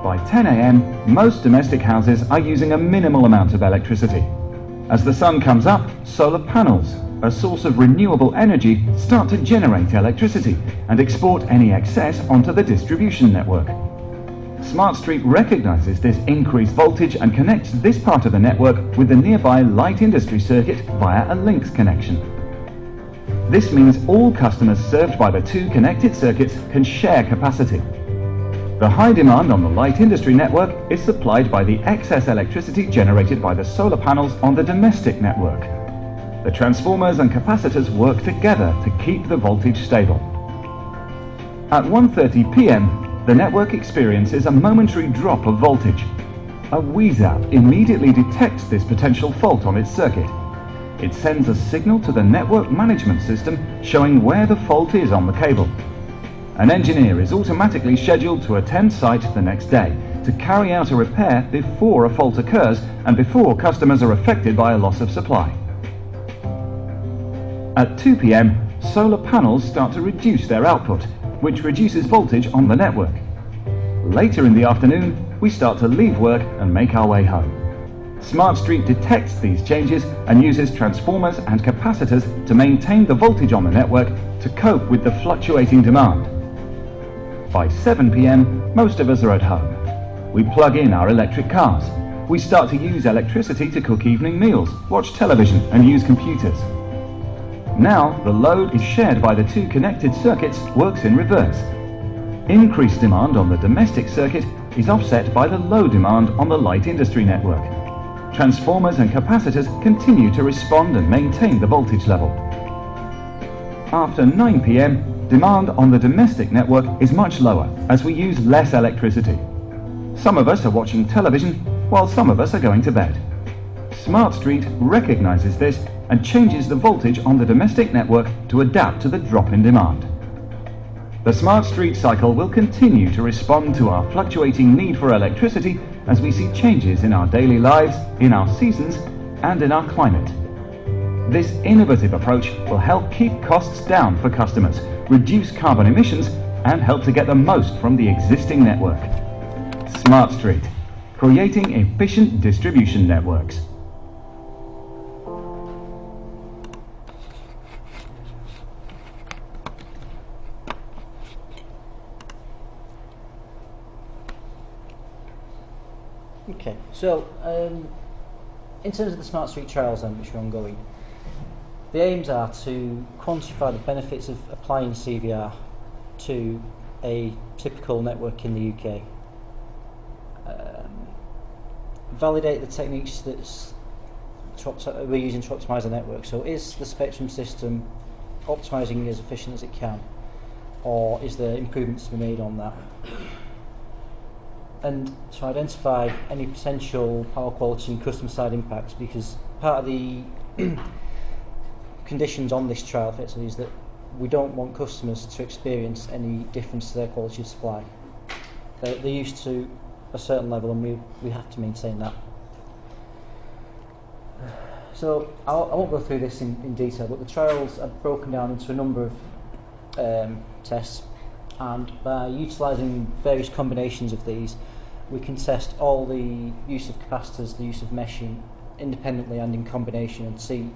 By 10 a.m, most domestic houses are using a minimal amount of electricity. As the sun comes up, solar panels, a source of renewable energy, start to generate electricity and export any excess onto the distribution network. Smart Street recognizes this increased voltage and connects this part of the network with the nearby light industry circuit via a links connection. This means all customers served by the two connected circuits can share capacity. The high demand on the light industry network is supplied by the excess electricity generated by the solar panels on the domestic network. The transformers and capacitors work together to keep the voltage stable. At 1:30 p.m, the network experiences a momentary drop of voltage. A WEZAP immediately detects this potential fault on its circuit. It sends a signal to the network management system showing where the fault is on the cable. An engineer is automatically scheduled to attend site the next day to carry out a repair before a fault occurs and before customers are affected by a loss of supply. At 2 p.m, solar panels start to reduce their output, which reduces voltage on the network. Later in the afternoon, we start to leave work and make our way home. Smart Street detects these changes and uses transformers and capacitors to maintain the voltage on the network to cope with the fluctuating demand. By 7 p.m, most of us are at home. We plug in our electric cars. We start to use electricity to cook evening meals, watch television and use computers. Now, the load is shared by the two connected circuits works in reverse. Increased demand on the domestic circuit is offset by the low demand on the light industry network. Transformers and capacitors continue to respond and maintain the voltage level. After 9 p.m, demand on the domestic network is much lower as we use less electricity. Some of us are watching television while some of us are going to bed. Smart Street recognises this and changes the voltage on the domestic network to adapt to the drop in demand. The Smart Street cycle will continue to respond to our fluctuating need for electricity as we see changes in our daily lives, in our seasons, and in our climate. This innovative approach will help keep costs down for customers, reduce carbon emissions, and help to get the most from the existing network. Smart Street, creating efficient distribution networks. Okay, so in terms of the Smart Street trials then, which are ongoing, the aims are to quantify the benefits of applying CVR to a typical network in the UK, validate the techniques we're using to optimise the network. So is the spectrum system optimising as efficient as it can, or is there improvements to be made on that? And to identify any potential power quality and customer side impacts, because part of the conditions on this trial effectively is that we don't want customers to experience any difference to their quality of supply. They're used to a certain level, and we have to maintain that. So I won't go through this in detail, but the trials are broken down into a number of tests, and by utilising various combinations of these, we can test all the use of capacitors, the use of meshing independently and in combination, and see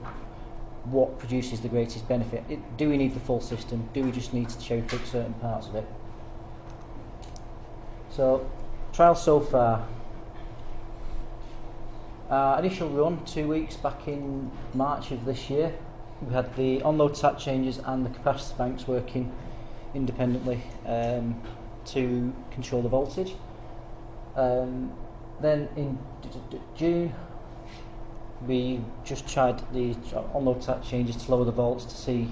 what produces the greatest benefit. Do we need the full system? Do we just need to cherry pick certain parts of it? So, trials so far. Initial run, 2 weeks back in March of this year. We had the on-load tap changes and the capacitor banks working independently to control the voltage. Then in June, we just tried the on-load tap changes to lower the volts to see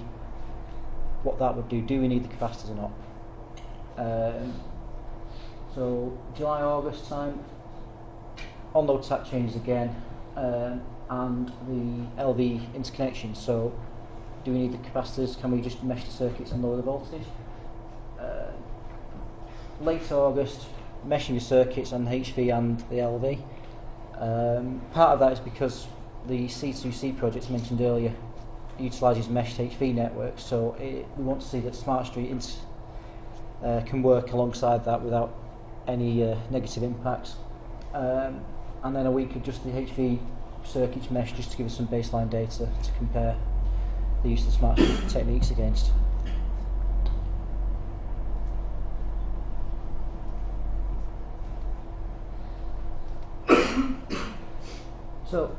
what that would do. Do we need the capacitors or not? So July, August time, on-load tap changes again, and the LV interconnection. So do we need the capacitors? Can we just mesh the circuits and lower the voltage? Late August, meshing the circuits and HV and the LV. Part of that is because the C2C project mentioned earlier utilises meshed HV networks, so we want to see that Smart Street can work alongside that without any negative impacts. And then a week of just the HV circuits mesh, just to give us some baseline data to compare the use of the Smart Street techniques against. So,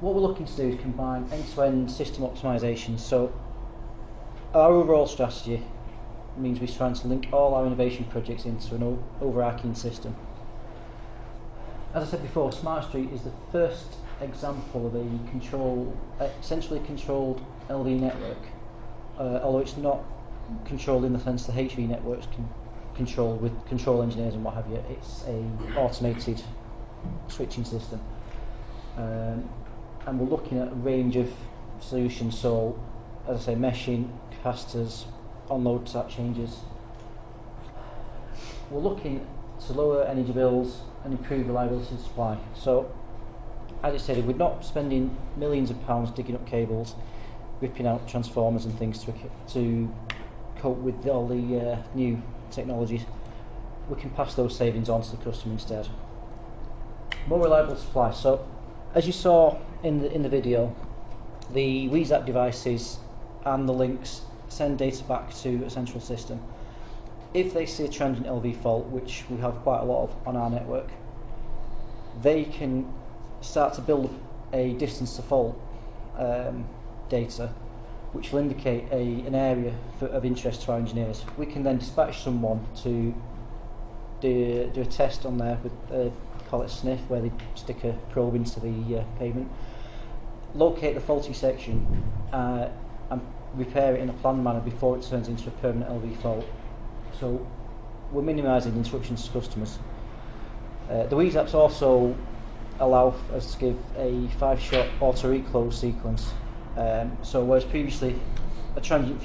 what we're looking to do is combine end-to-end system optimization. So, our overall strategy means we're trying to link all our innovation projects into an overarching system. As I said before, Smart Street is the first example of a centrally controlled LV network, although it's not controlled in the sense the HV networks can control with control engineers and what have you. It's a automated switching system. And we're looking at a range of solutions, so as I say, meshing, capacitors, on-load tap changes. We're looking to lower energy bills and improve reliability of supply. So, as I said, we're not spending millions of pounds digging up cables, ripping out transformers and things to cope with all the new technologies. We can pass those savings on to the customer instead. More reliable supply. So, as you saw in the video, the WEZAP devices and the links send data back to a central system. If they see a transient LV fault, which we have quite a lot of on our network, they can start to build a distance to fault data, which will indicate an area of interest to our engineers. We can then dispatch someone to do a test on there with call it a sniff, where they stick a probe into the pavement, locate the faulty section and repair it in a planned manner before it turns into a permanent LV fault. So we're minimising interruptions to customers. The Wheeze apps also allow us to give a 5-shot auto reclose sequence. So whereas previously a transient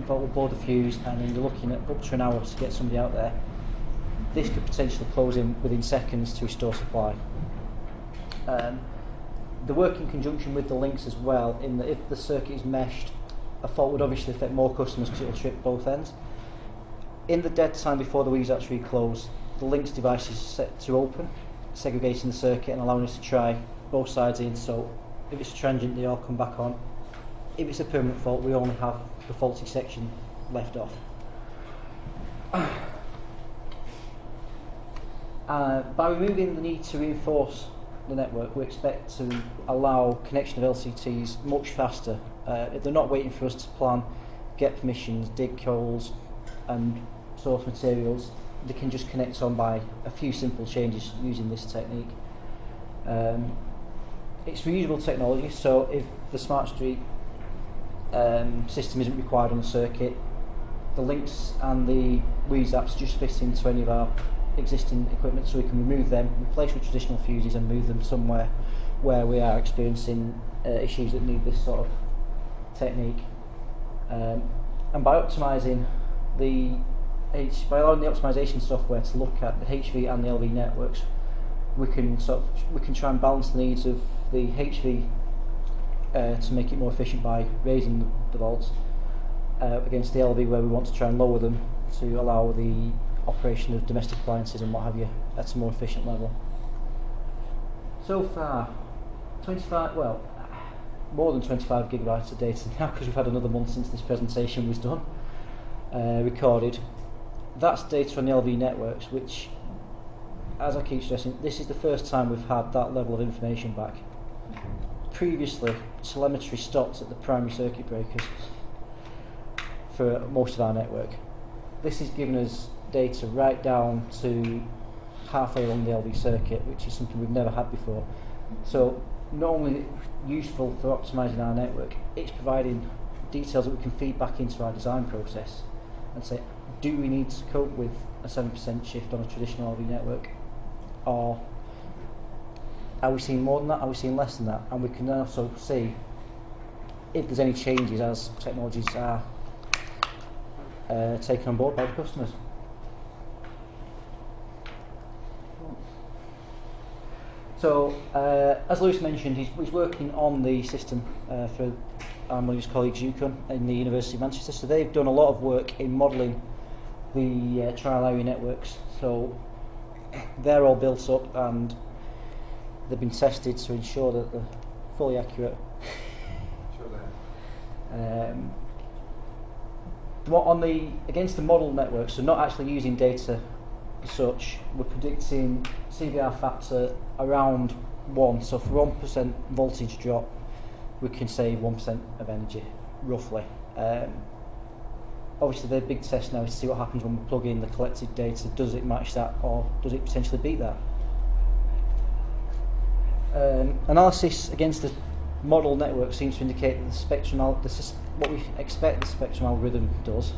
fault will blow the fuse and then you're looking at up to an hour to get somebody out there, this could potentially close in within seconds to restore supply. The work in conjunction with the links as well, in that if the circuit is meshed, a fault would obviously affect more customers because it will trip both ends. In the dead time before the Wheeze apps reclose, the links device is set to open, segregating the circuit and allowing us to try both sides in. So if it's transient, they all come back on. If it's a permanent fault, we only have the faulty section left off. By removing the need to reinforce the network, we expect to allow connection of LCTs much faster. If they're not waiting for us to plan, get permissions, dig holes and source materials, they can just connect on by a few simple changes using this technique. It's reusable technology, so if the Smart Street system isn't required on the circuit, the links and the Wheeze apps just fit into any of our existing equipment, so we can remove them, replace with traditional fuses and move them somewhere where we are experiencing issues that need this sort of technique. And by optimising by allowing the optimisation software to look at the HV and the LV networks, we can try and balance the needs of the HV to make it more efficient by raising the volts against the LV, where we want to try and lower them to allow the operation of domestic appliances and what have you at a more efficient level. So far, more than 25 gigabytes of data now, because we've had another month since this presentation was done, recorded. That's data on the LV networks, which, as I keep stressing, this is the first time we've had that level of information back. Previously, telemetry stopped at the primary circuit breakers for most of our network. This has given us data right down to halfway along the LV circuit, which is something we've never had before. So not only useful for optimising our network, it's providing details that we can feed back into our design process and say, do we need to cope with a 7% shift on a traditional LV network, or are we seeing more than that, are we seeing less than that? And we can then also see if there's any changes as technologies are taken on board by the customers. So, as Lewis mentioned, he's working on the system for one of his colleagues, UConn, in the University of Manchester. So they've done a lot of work in modelling the trial area networks. So they're all built up and they've been tested to ensure that they're fully accurate. Against the model network, so not actually using data as such, we're predicting CVR factor around 1. So for 1% voltage drop, we can save 1% of energy, roughly. Obviously, the big test now is to see what happens when we plug in the collected data. Does it match that, or does it potentially beat that? Analysis against the model network seems to indicate that the spectrum, what we expect the spectrum algorithm does,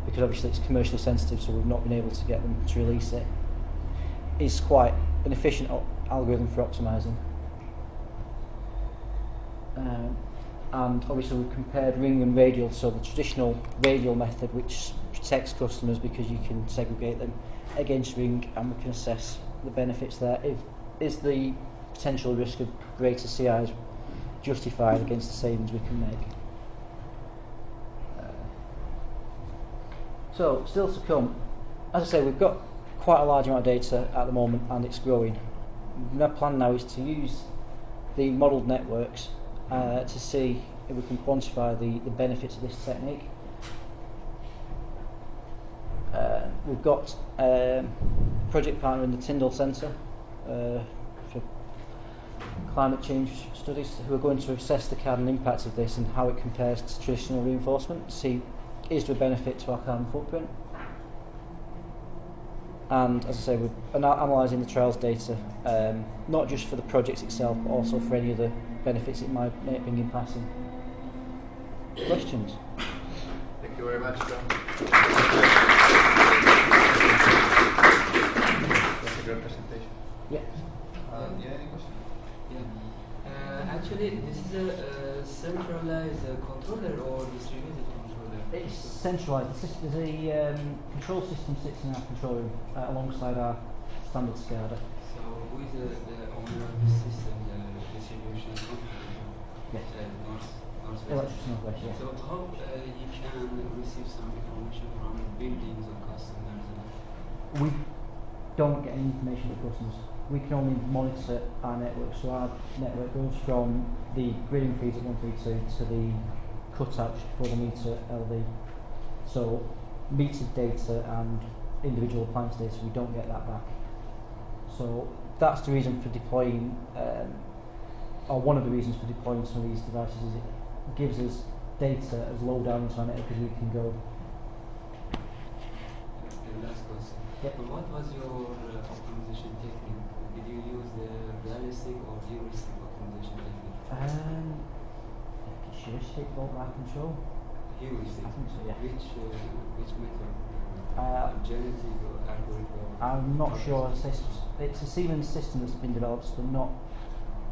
because obviously it's commercially sensitive, so we've not been able to get them to release it, is quite an efficient algorithm for optimising. And obviously we've compared ring and radial, so the traditional radial method, which protects customers because you can segregate them, against ring, and we can assess the benefits there. Is the potential risk of greater CIs justified against the savings we can make? So, still to come. As I say, we've got quite a large amount of data at the moment and it's growing. My plan now is to use the modelled networks to see if we can quantify the benefits of this technique. We've got a project partner in the Tyndall Centre for climate change studies who are going to assess the carbon impact of this and how it compares to traditional reinforcement, to see is there a benefit to our carbon footprint. And as I say, we're analysing the trials data, not just for the project itself, but also for any of the benefits it might bring in passing. Questions? Thank you very much, John. That's a representation. Yeah. Yeah, any question? Yeah. Actually, this is a centralized controller or distributed controller? It's centralised. There's a control system sits in our control room alongside our standard SCADA. So who is the owner of the system, the distribution company? Yes. Northwest. Electricity Northwest, yes. So how you can receive some information from buildings or customers? We don't get any information from customers. We can only monitor our network. So our network goes from the grading feeds at 132 to the cutout for the meter LV. So meter data and individual appliance data, we don't get that back. So that's the reason for deploying, or one of the reasons for deploying some of these devices is it gives us data as low down into our network as we can go. The last question. Yep. What was your optimization technique? Did you use the realistic or heuristic optimization technique? Heuristic, volt right control. Heuristic. I think so, yeah. Which method? Genetic or algorithm? I'm not sure. It's a Siemens system that's been developed, so they're not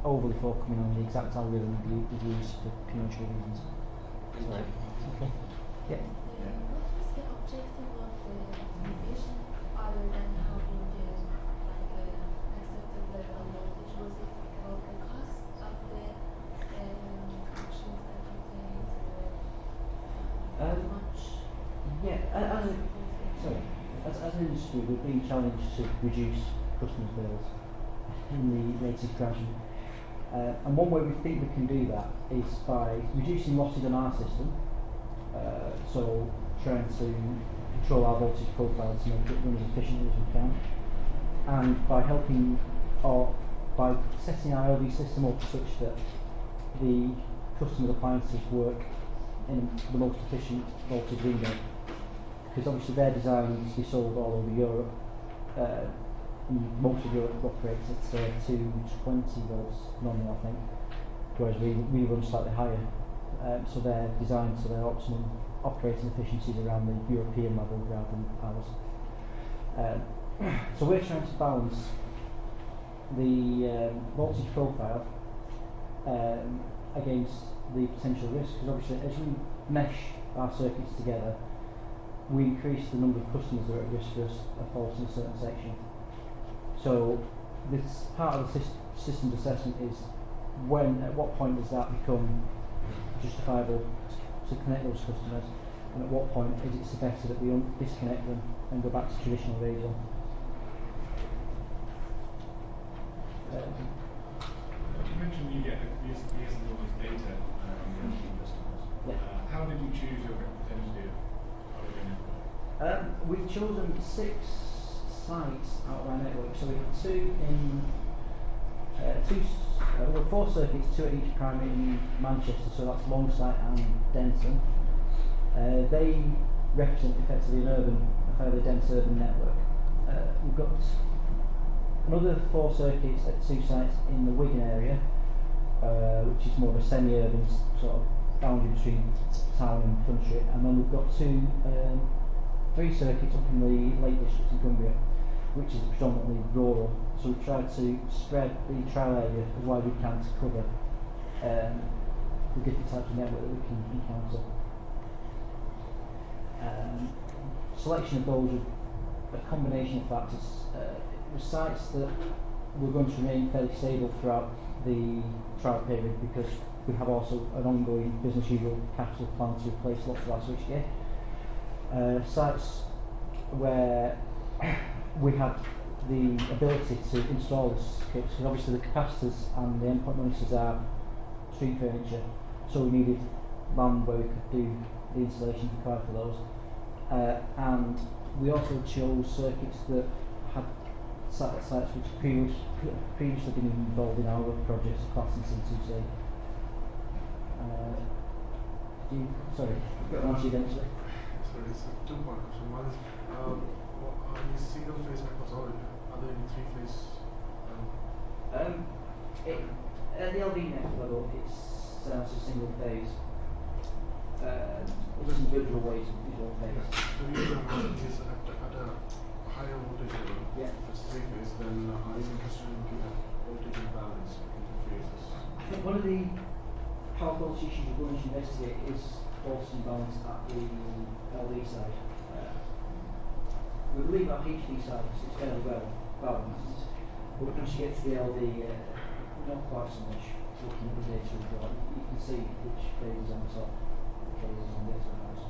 overly forthcoming on the exact algorithm we use for commercial reasons. Sorry. Okay. Yeah. What was the objective of the optimization other than having acceptable level voltage? Was it about the cost of the connections that contained much? Yeah. As an industry, we're being challenged to reduce customers' bills in the latest crashing. And one way we think we can do that is by reducing losses on our system, so trying to control our voltage profile to make it run as efficiently as we can, and by helping, or by setting our LV system up such that the customer's appliances work in the most efficient voltage window, because obviously they're designed to be sold all over Europe. Most of Europe operates at 220 volts normally, I think, whereas we run slightly higher. So they're designed to their optimum operating efficiencies around the European level rather than ours. So we're trying to balance the voltage profile against the potential risk, because obviously as we mesh our circuits together, we increase the number of customers that are at risk for a fault in a certain section. So this part of the systems assessment is at what point does that become justifiable to connect those customers, and at what point is it better that we disconnect them and go back to traditional radio. You mentioned you get these all this data from your customers. Yeah. How did you choose your representative of your network? We've chosen 6 sites out of our network. So we have 2 in we've got 4 circuits, 2 at each primary in Manchester. So that's Longsight and Denton. They represent effectively a fairly dense urban network. We've got another 4 circuits at 2 sites in the Wigan area, which is more of a semi-urban sort of boundary between town and country, and then we've got 3 circuits up in the Lake District in Cumbria, which is predominantly rural. So we've tried to spread the trial area as wide as we can to cover the different types of network that we can encounter. Selection of those with a combination of factors. The sites that we're going to remain fairly stable throughout the trial period, because we have also an ongoing business usual capital plan to replace lots of our switchgear. Sites where we have the ability to install this kit, because obviously the capacitors and the endpoint monitors are street furniture, so we needed land where we could do the installation required for those. And we also chose circuits that had sites which previously been involved in our projects, class and C2C. Sorry, I'll answer you eventually. Sorry, it's a 2-part question. One is, is single-phase networks or are there any 3-phase? At the LV network level, it's a single phase. There's individual ways of visual phase. The reason I'm asking is at a higher voltage level, if it's three phase, then are you interested in looking at voltage imbalance between the phases? I think one of the power quality issues we're going to investigate is voltage imbalance at the LV side. We believe our HV side is fairly well balanced, but once you get to the LV, not quite so much. Looking at the data we've got, you can see which phase is on top, which phase is on the other house.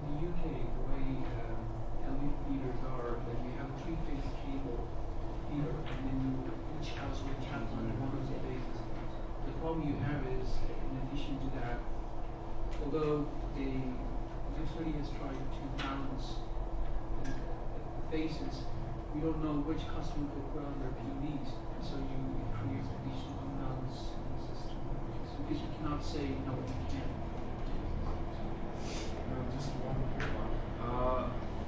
In the UK, the way LV feeders are, that you have a three-phase cable feeder, and then each house will tap on one of the phases. The problem you have is, in addition to that, although the utility has tried to balance the phases, we don't know which customer could put on their PVs, so you create additional imbalance in the system. So because you cannot say no, you can't. Just one quick one.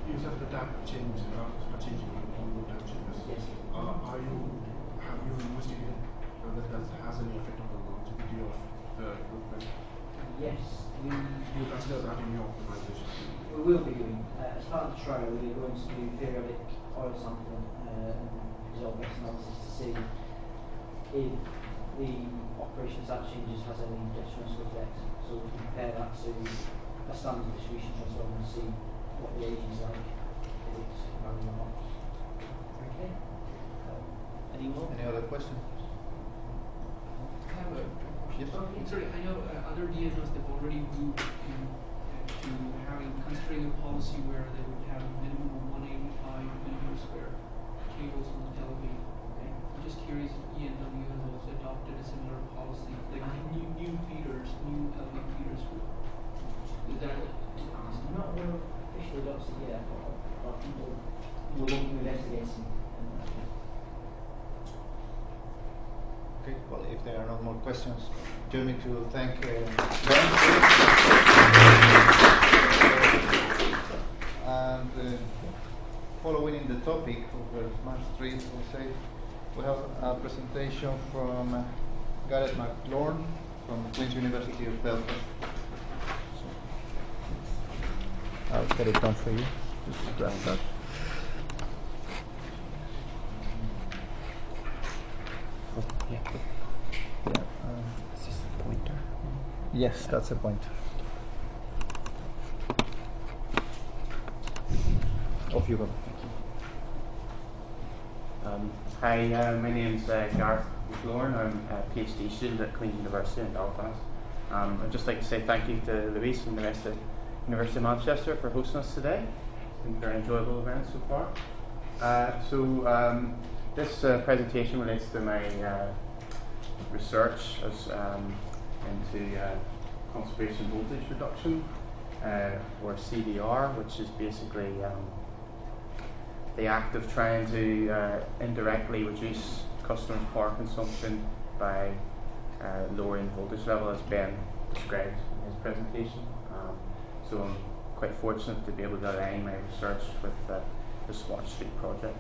You said the tap change, changing on the tap changes. Yes. Have you investigated whether that has any effect on the longevity of the equipment? Yes. You consider that in your optimization? We will be doing, as part of the trial, we are going to do periodic oil sampling and result gas analysis to see if the operation of tap changes has any detrimental effect. So we can compare that to a standard distribution transformer and see what the age is like, if it's comparable or not. Okay. Any other questions? I have a question. Yes. Sorry, I know other DNOs they've already moved to having considering a policy where they would have a minimum of 185 millimeters square cables on the television. Okay. I'm just curious if ENW has also adopted a similar policy, like new feeders, new LV feeders. Is that? I'm not aware of officially adopted yet, but people will be investigating. Okay, well, if there are no more questions, join me to thank Ben. And following in the topic of the smart streets, we'll say, we have a presentation from Gareth McLaurin from Queen's University of Belfast. I'll get it done for you. Just grab that. Yeah. Is this the pointer? Yes, that's the point. Off you go. Hi, my name's Gareth McLaurin. I'm a PhD student at Queen's University in Belfast. I'd just like to say thank you to Louise and the rest of the University of Manchester for hosting us today. It's been a very enjoyable event so far. This presentation relates to my research into conservation voltage reduction, or CVR, which is basically the act of trying to indirectly reduce customers' power consumption by lowering voltage level, as Ben described in his presentation. So I'm quite fortunate to be able to align my research with the Smart Street project.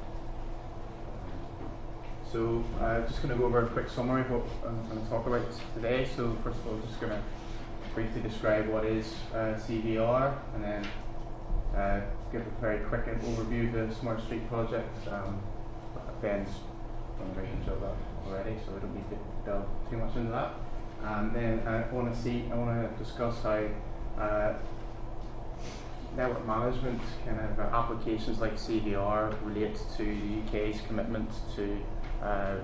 So I'm just going to go over a quick summary of what I'm going to talk about today. So first of all, just going to briefly describe what is CVR, and then give a very quick overview of the Smart Street project. Ben's done a very good job of that already, so I don't need to delve too much into that. Then I want to discuss how network management kind of applications like CVR relate to the UK's commitment to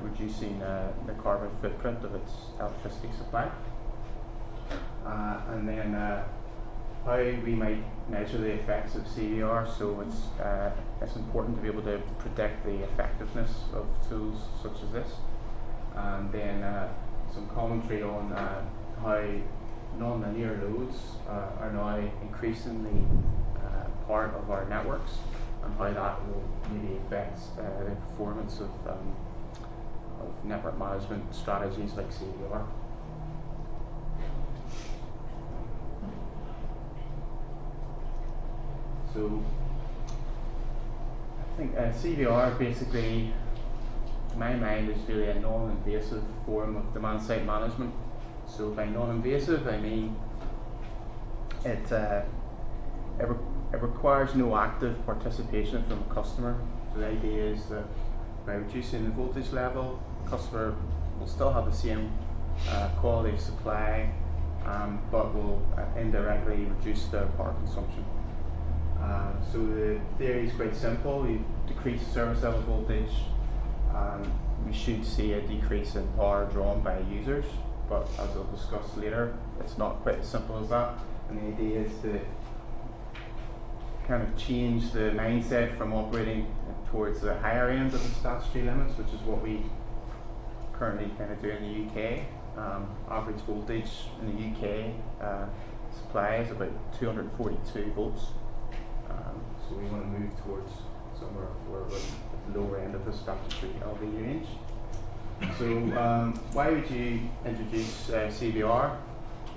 reducing the carbon footprint of its electricity supply, and then how we might measure the effects of CVR. So it's important to be able to predict the effectiveness of tools such as this, and then some commentary on how non-linear loads are now increasingly part of our networks, and how that will maybe affect the performance of network management strategies like CVR. So I think CVR basically, to my mind, is really a non-invasive form of demand-side management. So by non-invasive, I mean it It requires no active participation from a customer. So the idea is that by reducing the voltage level, the customer will still have the same quality of supply, but will indirectly reduce their power consumption. So the theory is quite simple. You decrease service level voltage, we should see a decrease in power drawn by users, but as I'll discuss later, it's not quite as simple as that. And the idea is to kind of change the mindset from operating towards the higher end of the statutory limits, which is what we currently kind of do in the UK. Average voltage in the UK supply is about 242 volts. So we want to move towards somewhere where we're at the lower end of the statutory LV range. So why would you introduce CBR?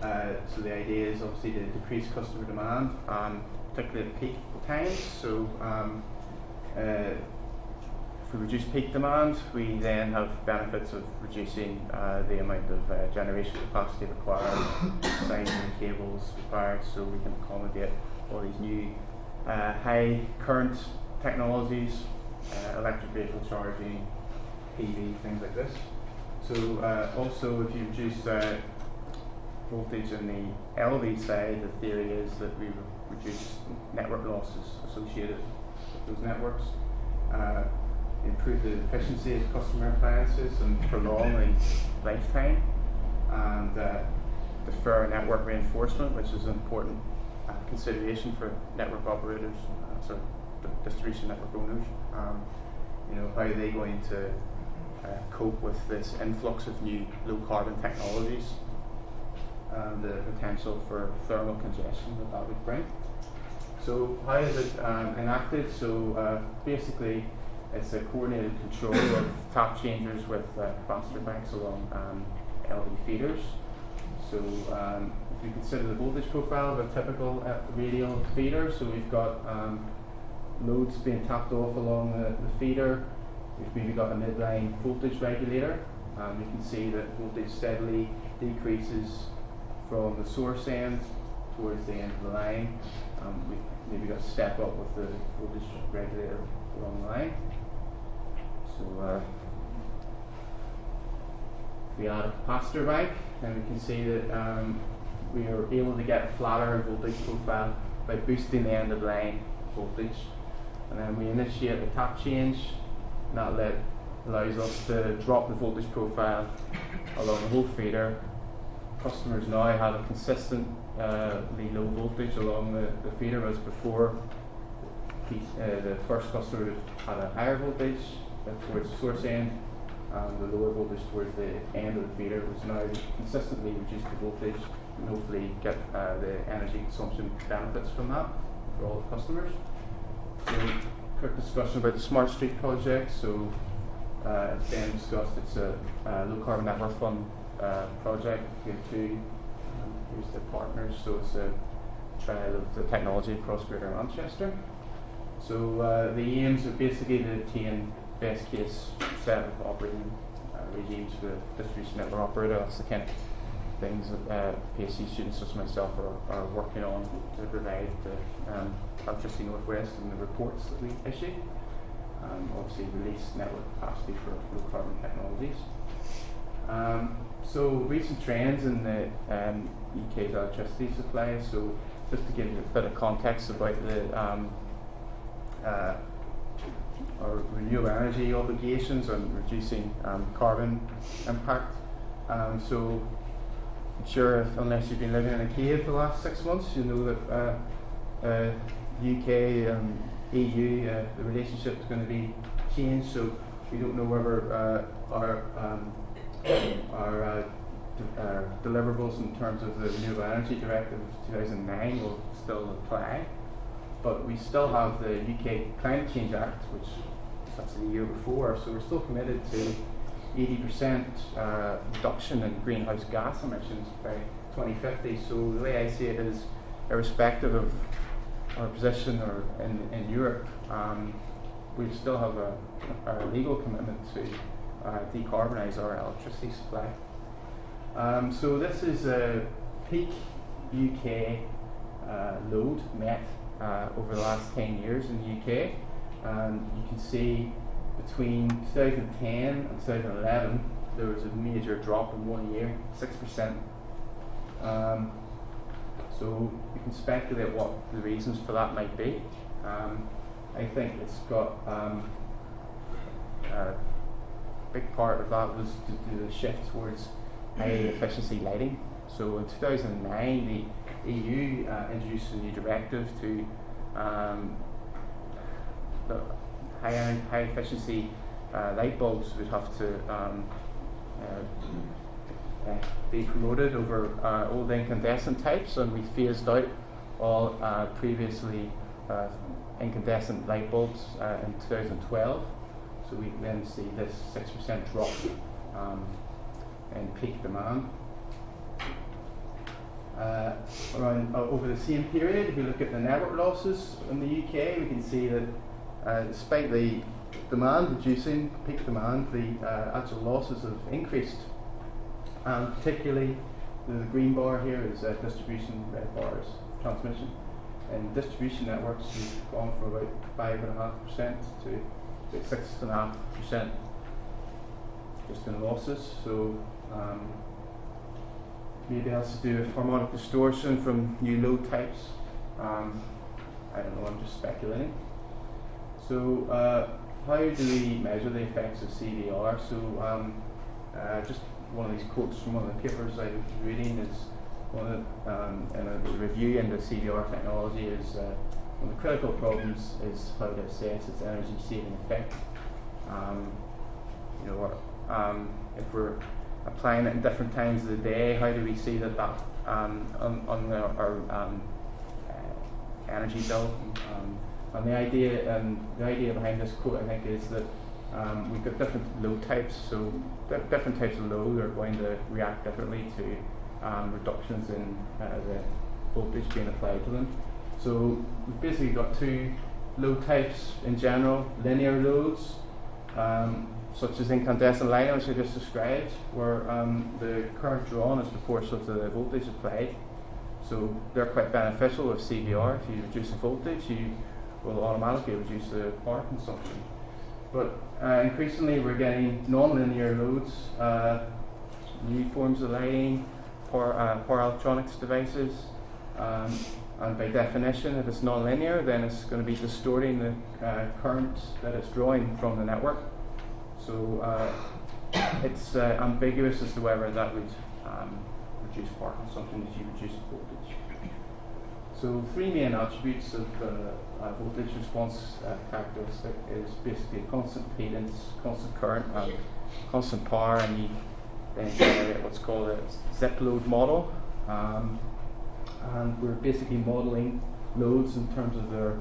So the idea is obviously to decrease customer demand, particularly at peak times. So if we reduce peak demand, we then have benefits of reducing the amount of generation capacity required, designing the cables required, so we can accommodate all these new high current technologies, electric vehicle charging, PV, things like this. So also if you reduce voltage on the LV side, the theory is that we reduce network losses associated with those networks, improve the efficiency of customer appliances and prolong the lifetime, and defer network reinforcement, which is an important consideration for network operators, sorry, distribution network owners. You know, how are they going to cope with this influx of new low carbon technologies and the potential for thermal congestion that would bring. So how is it enacted? So basically it's a coordinated control of tap changers with capacitor banks along LV feeders. So if you consider the voltage profile of a typical radial feeder, so we've got loads being tapped off along the feeder. We've maybe got a midline voltage regulator. You can see that voltage steadily decreases from the source end towards the end of the line. We've maybe got to step up with the voltage regulator along the line. So if we add a capacitor bank, then we can see that we are able to get a flatter voltage profile by boosting the end of line voltage. And then we initiate a tap change, and that allows us to drop the voltage profile along the whole feeder. Customers now have a consistently low voltage along the feeder, whereas before the first customer had a higher voltage towards the source end, and the lower voltage towards the end of the feeder, which now consistently reduce the voltage and hopefully get the energy consumption benefits from that for all the customers. So, quick discussion about the Smart Street project. So, as Ben discussed, it's a low carbon network fund project. Here's the partners. So it's a trial of the technology across Greater Manchester. So the aims are basically to attain best case set of operating regimes for the distribution network operator. That's the kind of things that PhD students such as myself are working on to provide the Electricity Northwest and the reports that we issue. Obviously release network capacity for low carbon technologies. So recent trends in the UK's electricity supply. So just to give you a bit of context about the our renewable energy obligations and reducing carbon impact. So I'm sure unless you've been living in a cave for the last 6 months, you know that UK and EU, the relationship is going to be changed. So we don't know whether our deliverables in terms of the Renewable Energy Directive of 2009 will still apply. But we still have the UK Climate Change Act, which that's the year before, so we're still committed to 80% reduction in greenhouse gas emissions by 2050. So the way I see it is, irrespective of our position or in Europe, we still have a legal commitment to decarbonise our electricity supply. So this is a peak UK load met over the last 10 years in the UK. And you can see between 2010 and 2011, there was a major drop in 1 year, 6%. So you can speculate what the reasons for that might be. I think it's got a big part of that was to do the shift towards high efficiency lighting. So in 2009, the EU introduced a new directive to the high efficiency light bulbs would have to be promoted over old incandescent types, and we phased out all previously incandescent light bulbs in 2012. So we then see this 6% drop in peak demand. Over the same period, if we look at the network losses in the UK, we can see that despite the demand reducing, peak demand, the actual losses have increased. And particularly, the green bar here is distribution, red bar is transmission. In distribution networks, we've gone from about 5.5% to 6.5% just in losses. So maybe it has to do with harmonic distortion from new load types. I don't know, I'm just speculating. So how do we measure the effects of CVR? So just one of these quotes from one of the papers I was reading is one of in a review into CVR technology is one of the critical problems is how to assess its energy saving effect. If we're applying it in different times of the day, how do we see that on our energy bill? And the idea behind this quote, I think, is that we've got different load types. So different types of load are going to react differently to reductions in the voltage being applied to them. So we've basically got two load types in general: linear loads, such as incandescent lighting, which I just described, where the current drawn is proportional to the voltage applied. So they're quite beneficial with CVR. If you reduce the voltage, you will automatically reduce the power consumption. But increasingly we're getting non-linear loads, new forms of lighting, power electronics devices, and by definition, if it's non-linear, then it's going to be distorting the current that it's drawing from the network. So it's ambiguous as to whether that would reduce power consumption if you reduce the voltage. So three main attributes of voltage response characteristic is basically constant impedance, constant current, and constant power, and you then generate what's called a zip load model. And we're basically modeling loads in terms of their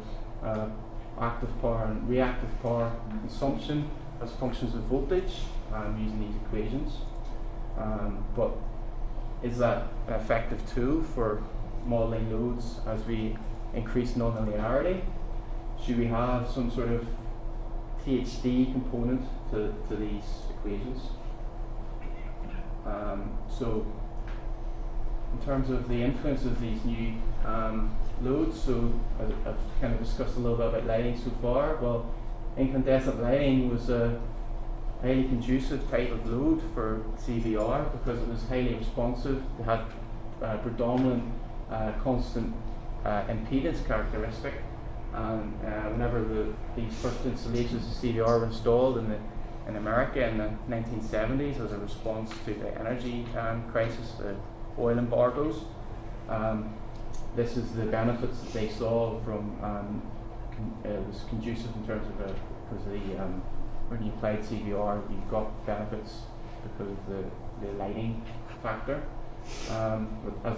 active power and reactive power consumption as functions of voltage using these equations. But is that an effective tool for modeling loads as we increase nonlinearity? Should we have some sort of THD component to these equations? So in terms of the influence of these new loads, so I've kind of discussed a little bit about lighting so far. Well, incandescent lighting was a highly conducive type of load for CVR because it was highly responsive. It had predominant constant impedance characteristic, and whenever these first installations of CVR were installed in America in the 1970s as a response to the energy crisis, the oil embargoes, this is the benefits that they saw from it was conducive in terms of because when you applied CVR, you got benefits because of the lighting factor. But as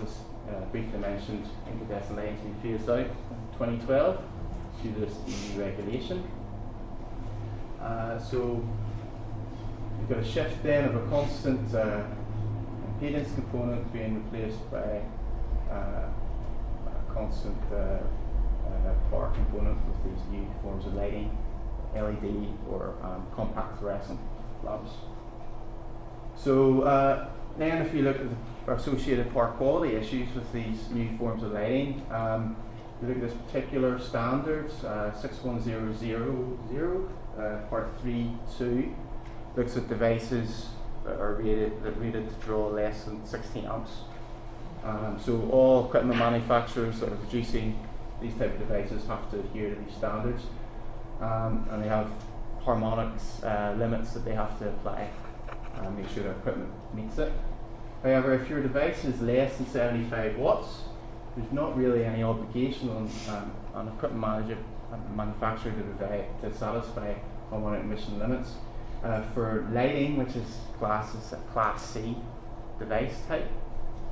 I briefly mentioned, incandescent lighting has been phased out in 2012 due to this EU regulation. So you've got a shift then of a constant impedance component being replaced by a constant power component with these new forms of lighting, LED or compact fluorescent lamps. So then if you look at the associated power quality issues with these new forms of lighting, we look at this particular standard, 61000, part 3.2, looks at devices that are rated to draw less than 16 amps. So all equipment manufacturers that are producing these type of devices have to adhere to these standards, and they have harmonics limits that they have to apply and make sure their equipment meets it. However, if your device is less than 75 watts, there's not really any obligation on equipment manufacturer to satisfy harmonic emission limits. For lighting, which is class C device type,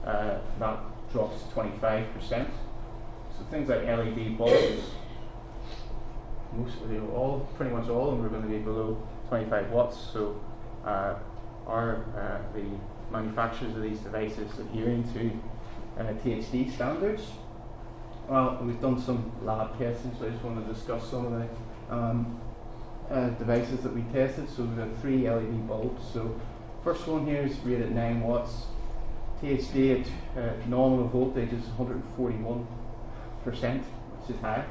that drops to 25%. So things like LED bulbs, pretty much all of them are going to be below 25 watts. So are the manufacturers of these devices adhering to THD standards? Well, we've done some lab testing, so I just want to discuss some of the devices that we tested. So we've got 3 LED bulbs. So first one here is rated 9 watts. THD at nominal voltage is 141%, which is high.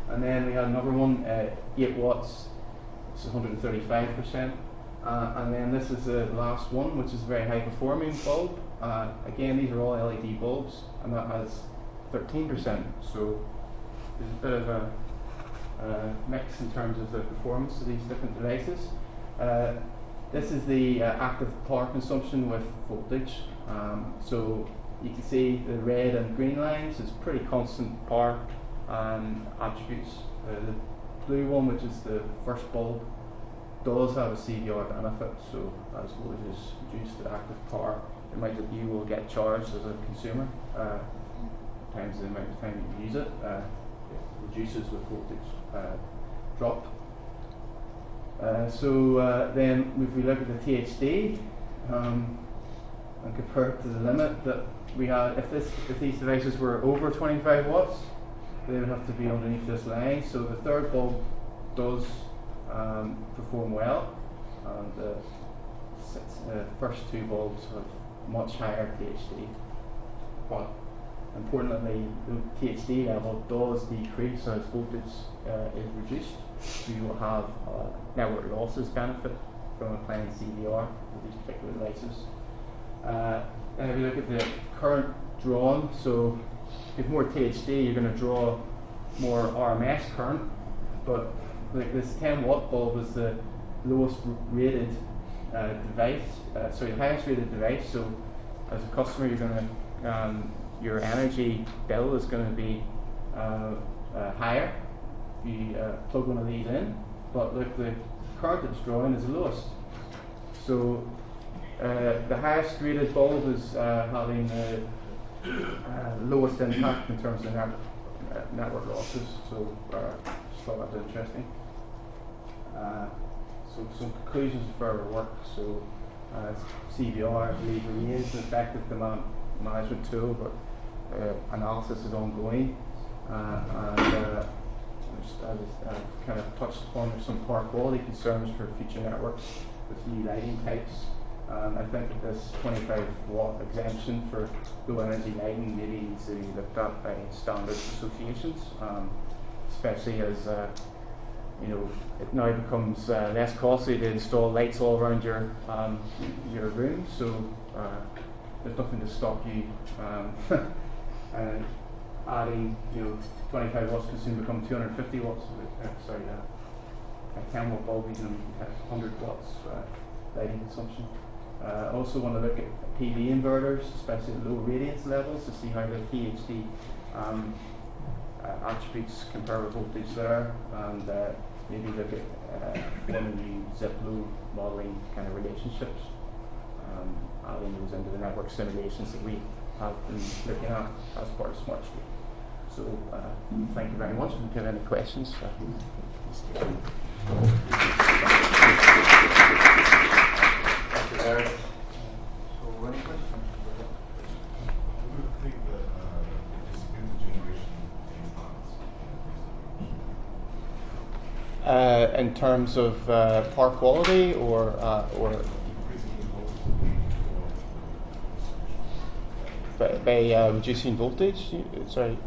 And then we had another one, 8 watts, it's 135%. And then this is the last one, which is a very high performing bulb. Again, these are all LED bulbs, and that has 13%. So there's a bit of a mix in terms of the performance of these different devices. This is the active power consumption with voltage. So you can see the red and green lines is pretty constant power attributes. The blue one, which is the first bulb, does have a CVR benefit. So as voltage is reduced to active power, the amount that you will get charged as a consumer times the amount of time you use it, it reduces with voltage drop. Then if we look at the THD and compare it to the limit that we had, if these devices were over 25 watts, they would have to be underneath this line. So the third bulb does perform well, and the first 2 bulbs have much higher THD. But importantly, the THD level does decrease as voltage is reduced. So you will have network losses benefit from applying CVR with these particular devices. And if you look at the current drawn, so with more THD, you're going to draw more RMS current, but like this 10 watt bulb is the lowest rated device, the highest rated device. So as a customer, you're going to your energy bill is going to be higher if you plug one of these in, but look, the current that's drawing is the lowest. So the highest rated bulb is having the lowest impact in terms of network losses. So just thought that was interesting. So some conclusions of further work. So CVR, I believe, remains an effective demand management tool, but analysis is ongoing. I've kind of touched upon some power quality concerns for future networks with new lighting types. I think that this 25 watt exemption for low energy lighting maybe needs to be looked at by standards associations, especially as it now becomes less costly to install lights all around your room. So there's nothing to stop you adding 25 watts can soon become 250 watts. A 10 watt bulb, you can have 100 watts lighting consumption. Also want to look at PV inverters, especially at low radiance levels, to see how the THD attributes compare with voltage there, and maybe look at forming new zip-low modeling kind of relationships, adding those into the network simulations that we have been looking at as part of Smart Street. So thank you very much. If you have any questions. Thank you, Eric. So any questions? What do you think that distributed generation impacts? In terms of power quality or by reducing voltage? Sorry.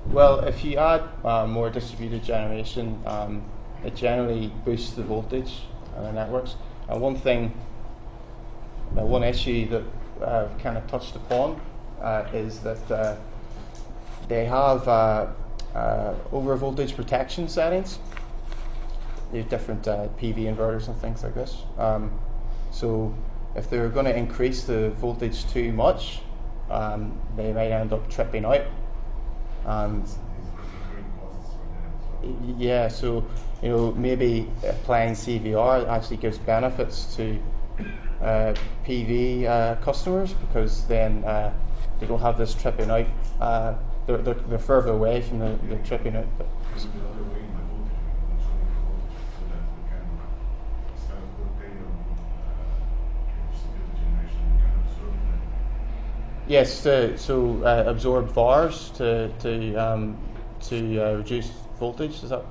Well, if you add more distributed generation, it generally boosts the voltage on the networks. And one issue that I've kind of touched upon is that they have over voltage protection settings. They have different PV inverters and things like this. So if they're going to increase the voltage too much, they might end up tripping out. And yeah, so maybe applying CVR actually gives benefits to PV customers, because then they don't have this tripping out. They're further away from the tripping out. Yes, so absorb VARs to reduce voltage. Is that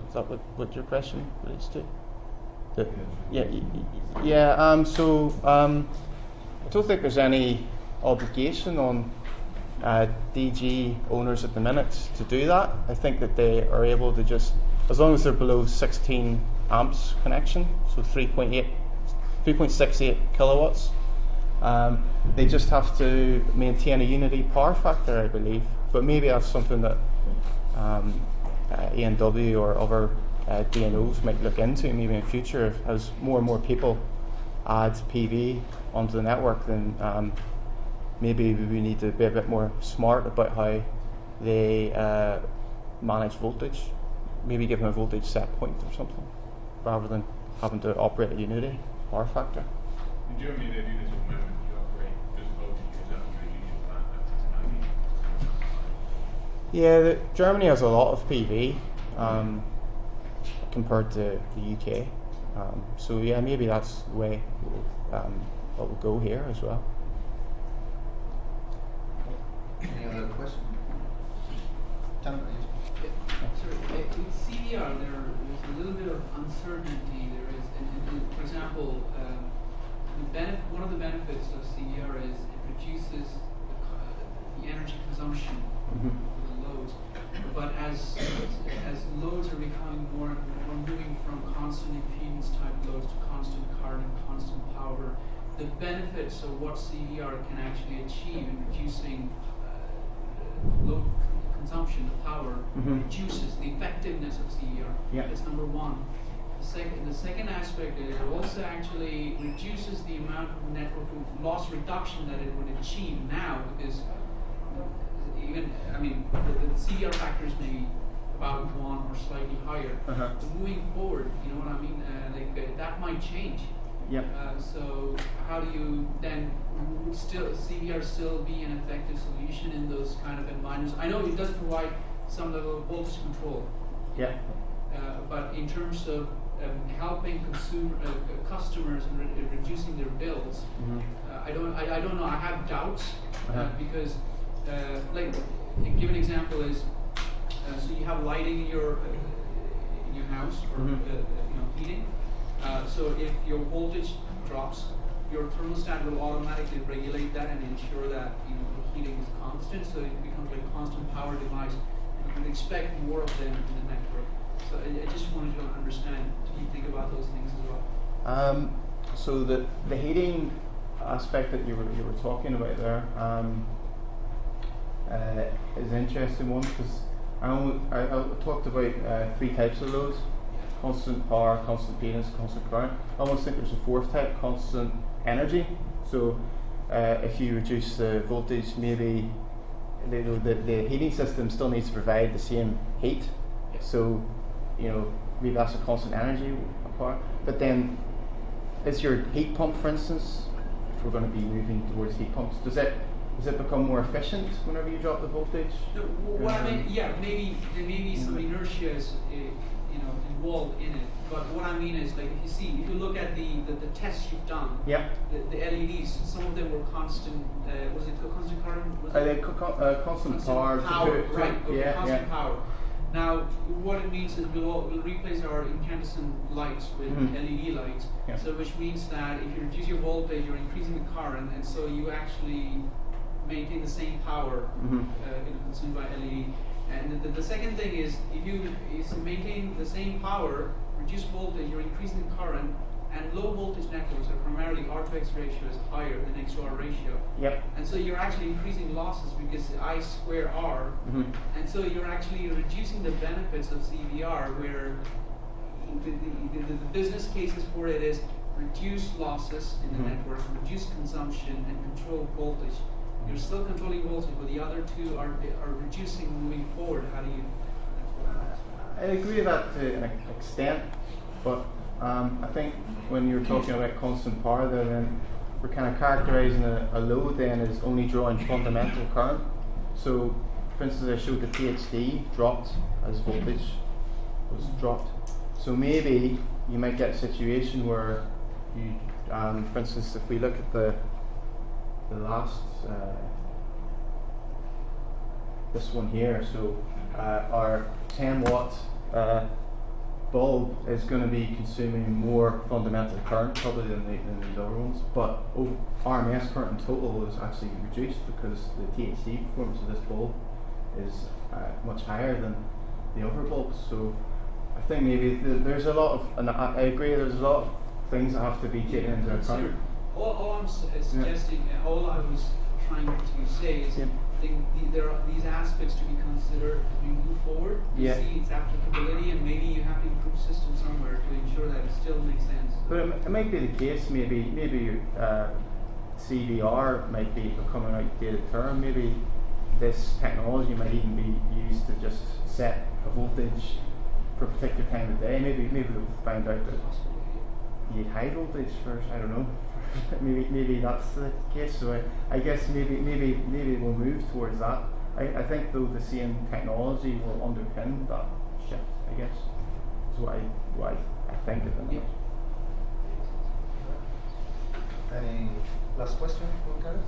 what your question relates to? So I don't think there's any obligation on DG owners at the minute to do that. I think that they are able to just, as long as they're below 16 amps connection, so 3.68 kilowatts. They just have to maintain a unity power factor, I believe. But maybe that's something that ENW or other DNOs might look into maybe in the future. As more and more people add PV onto the network, then maybe we need to be a bit more smart about how they manage voltage. Maybe give them a voltage set point or something, rather than having to operate a unity power factor. In Germany, they do this at the moment. You operate just voltage, you reduce your plant. Germany has a lot of PV compared to the UK. So maybe that's the way it will go here as well. Any other questions? With CVR, there's a little bit of uncertainty. There is, and for example, one of the benefits of CVR is it reduces the energy consumption of the loads. But as loads are becoming more and more, moving from constant impedance type loads to constant current and constant power, the benefits of what CVR can actually achieve in reducing load consumption of power reduces the effectiveness of CVR. That's number one. The second aspect is it also actually reduces the amount of network loss reduction that it would achieve now, because the CVR factors may be about 1 or slightly higher. But moving forward, you know what I mean? That might change. So how do you then would CVR still be an effective solution in those kind of environments? I know it does provide some level of voltage control. But in terms of helping customers and reducing their bills, I don't know. I have doubts because, give an example is, so you have lighting in your house or heating. So if your voltage drops, your thermostat will automatically regulate that and ensure that the heating is constant. So it becomes like a constant power device. You would expect more of them in the network. So I just wanted to understand, do you think about those things as well? So the heating aspect that you were talking about there is an interesting one, because I talked about 3 types of loads: constant power, constant impedance, constant current. I almost think there's a 4th type, constant energy. So if you reduce the voltage, maybe the heating system still needs to provide the same heat. So maybe that's a constant energy part. But then, is your heat pump, for instance, if we're going to be moving towards heat pumps, does it become more efficient whenever you drop the voltage? No, what I mean, maybe there may be some inertia is, involved in it. But what I mean is, if you look at the tests you've done, the LEDs, some of them were constant. Was it constant current? Constant power. Constant power. Now, what it means is we'll replace our incandescent lights with LED lights. So, which means that if you reduce your voltage, you're increasing the current, and so you actually maintain the same power consumed by LED. And the second thing is, if you maintain the same power, reduce voltage, you're increasing the current, and low voltage networks are primarily R2X ratio is higher than X2R ratio. Yep. And so you're actually increasing losses because I square R, and so you're actually reducing the benefits of CVR, where the business cases for it is reduce losses in the network, reduce consumption, and control voltage. You're still controlling voltage, but the other two are reducing moving forward. How do you? I agree with that to an extent, but I think when you're talking about constant power there, then we're kind of characterising a load then as only drawing fundamental current. So, for instance, I showed the THD dropped as voltage was dropped. So maybe you might get a situation where you, for instance, if we look at the last, this one here, so our 10 watt bulb is going to be consuming more fundamental current probably than the other ones, but RMS current in total is actually reduced because the THD performance of this bulb is much higher than the other bulbs. So I think maybe there's a lot of, and I agree, there's a lot of things that have to be taken into account. All I'm suggesting, all I was trying to say is, there are these aspects to be considered as we move forward. You see its applicability, and maybe you have to improve systems somewhere to ensure that it still makes sense. But it might be the case. Maybe CVR might be becoming an outdated term. Maybe this technology might even be used to just set a voltage for a particular time of day. Maybe we'll find out that you need high voltage first. I don't know. maybe that's the case. So I guess maybe we'll move towards that. I think though the same technology will underpin that shift. I guess is what I think of it. Any last question, Carlos?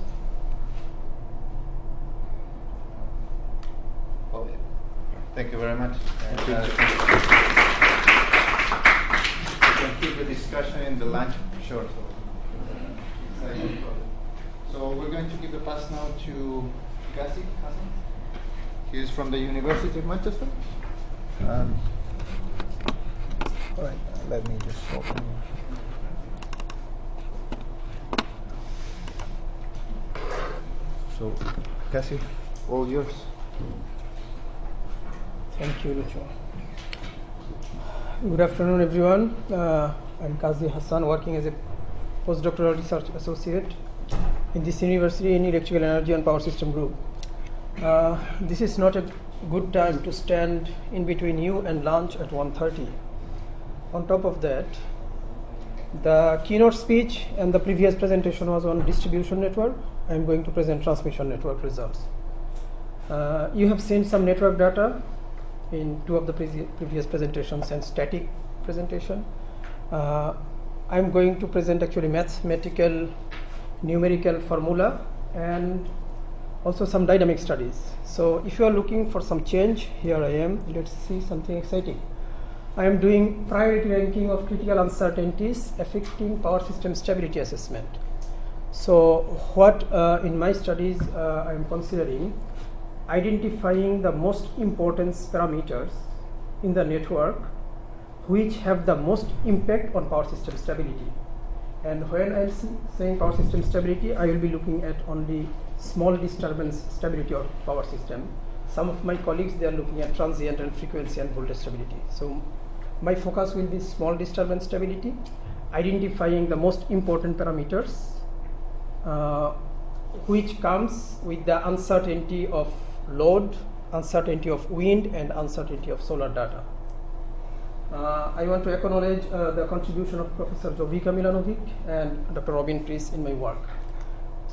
Okay. Thank you very much. We can keep the discussion in the lunch short. So we're going to give the pass now to Ghazi Hassan. He's from the University of Manchester. All right, let me just open. So, Ghazi, all yours. Thank you, Lucho. Good afternoon, everyone. I'm Qazi Hassan, working as a postdoctoral research associate in this university in electrical energy and power system group. This is not a good time to stand in between you and lunch at 1:30. On top of that, the keynote speech and the previous presentation was on distribution network. I'm going to present transmission network results. You have seen some network data in two of the previous presentations and static presentation. I'm going to present actually mathematical numerical formula and also some dynamic studies. So if you are looking for some change, here I am. Let's see something exciting. I am doing priority ranking of critical uncertainties affecting power system stability assessment. So what in my studies I am considering identifying the most important parameters in the network which have the most impact on power system stability. And when I am saying power system stability, I will be looking at only small disturbance stability of power system. Some of my colleagues, they are looking at transient and frequency and voltage stability. So my focus will be small disturbance stability, identifying the most important parameters which comes with the uncertainty of load, uncertainty of wind, and uncertainty of solar data. I want to acknowledge the contribution of Professor Jovika Milanovic and Dr. Robin Priest in my work.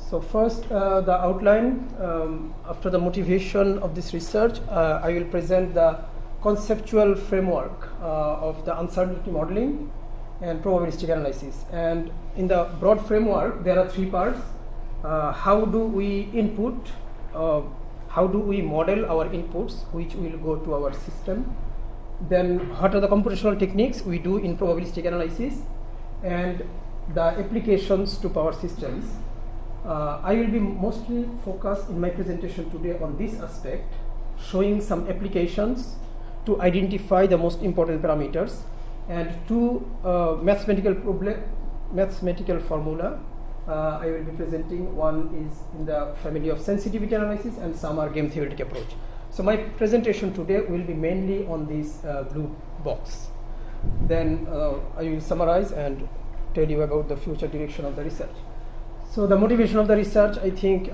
So first, the outline. After the motivation of this research, I will present the conceptual framework of the uncertainty modeling and probabilistic analysis. And in the broad framework, there are three parts. How do we input? How do we model our inputs, which will go to our system? Then what are the computational techniques we do in probabilistic analysis and the applications to power systems? I will be mostly focused in my presentation today on this aspect, showing some applications to identify the most important parameters, and two mathematical formula I will be presenting. One is in the family of sensitivity analysis, and some are game theoretic approach. So my presentation today will be mainly on this blue box. Then I will summarize and tell you about the future direction of the research. So the motivation of the research, I think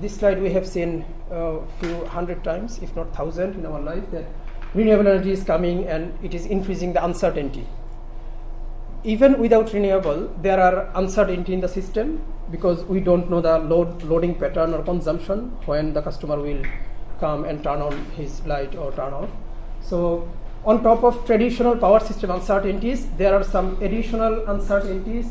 this slide we have seen a few hundred times, if not 1,000 in our life, that renewable energy is coming and it is increasing the uncertainty. Even without renewable, there are uncertainty in the system because we don't know the loading pattern or consumption when the customer will come and turn on his light or turn off. So on top of traditional power system uncertainties, there are some additional uncertainties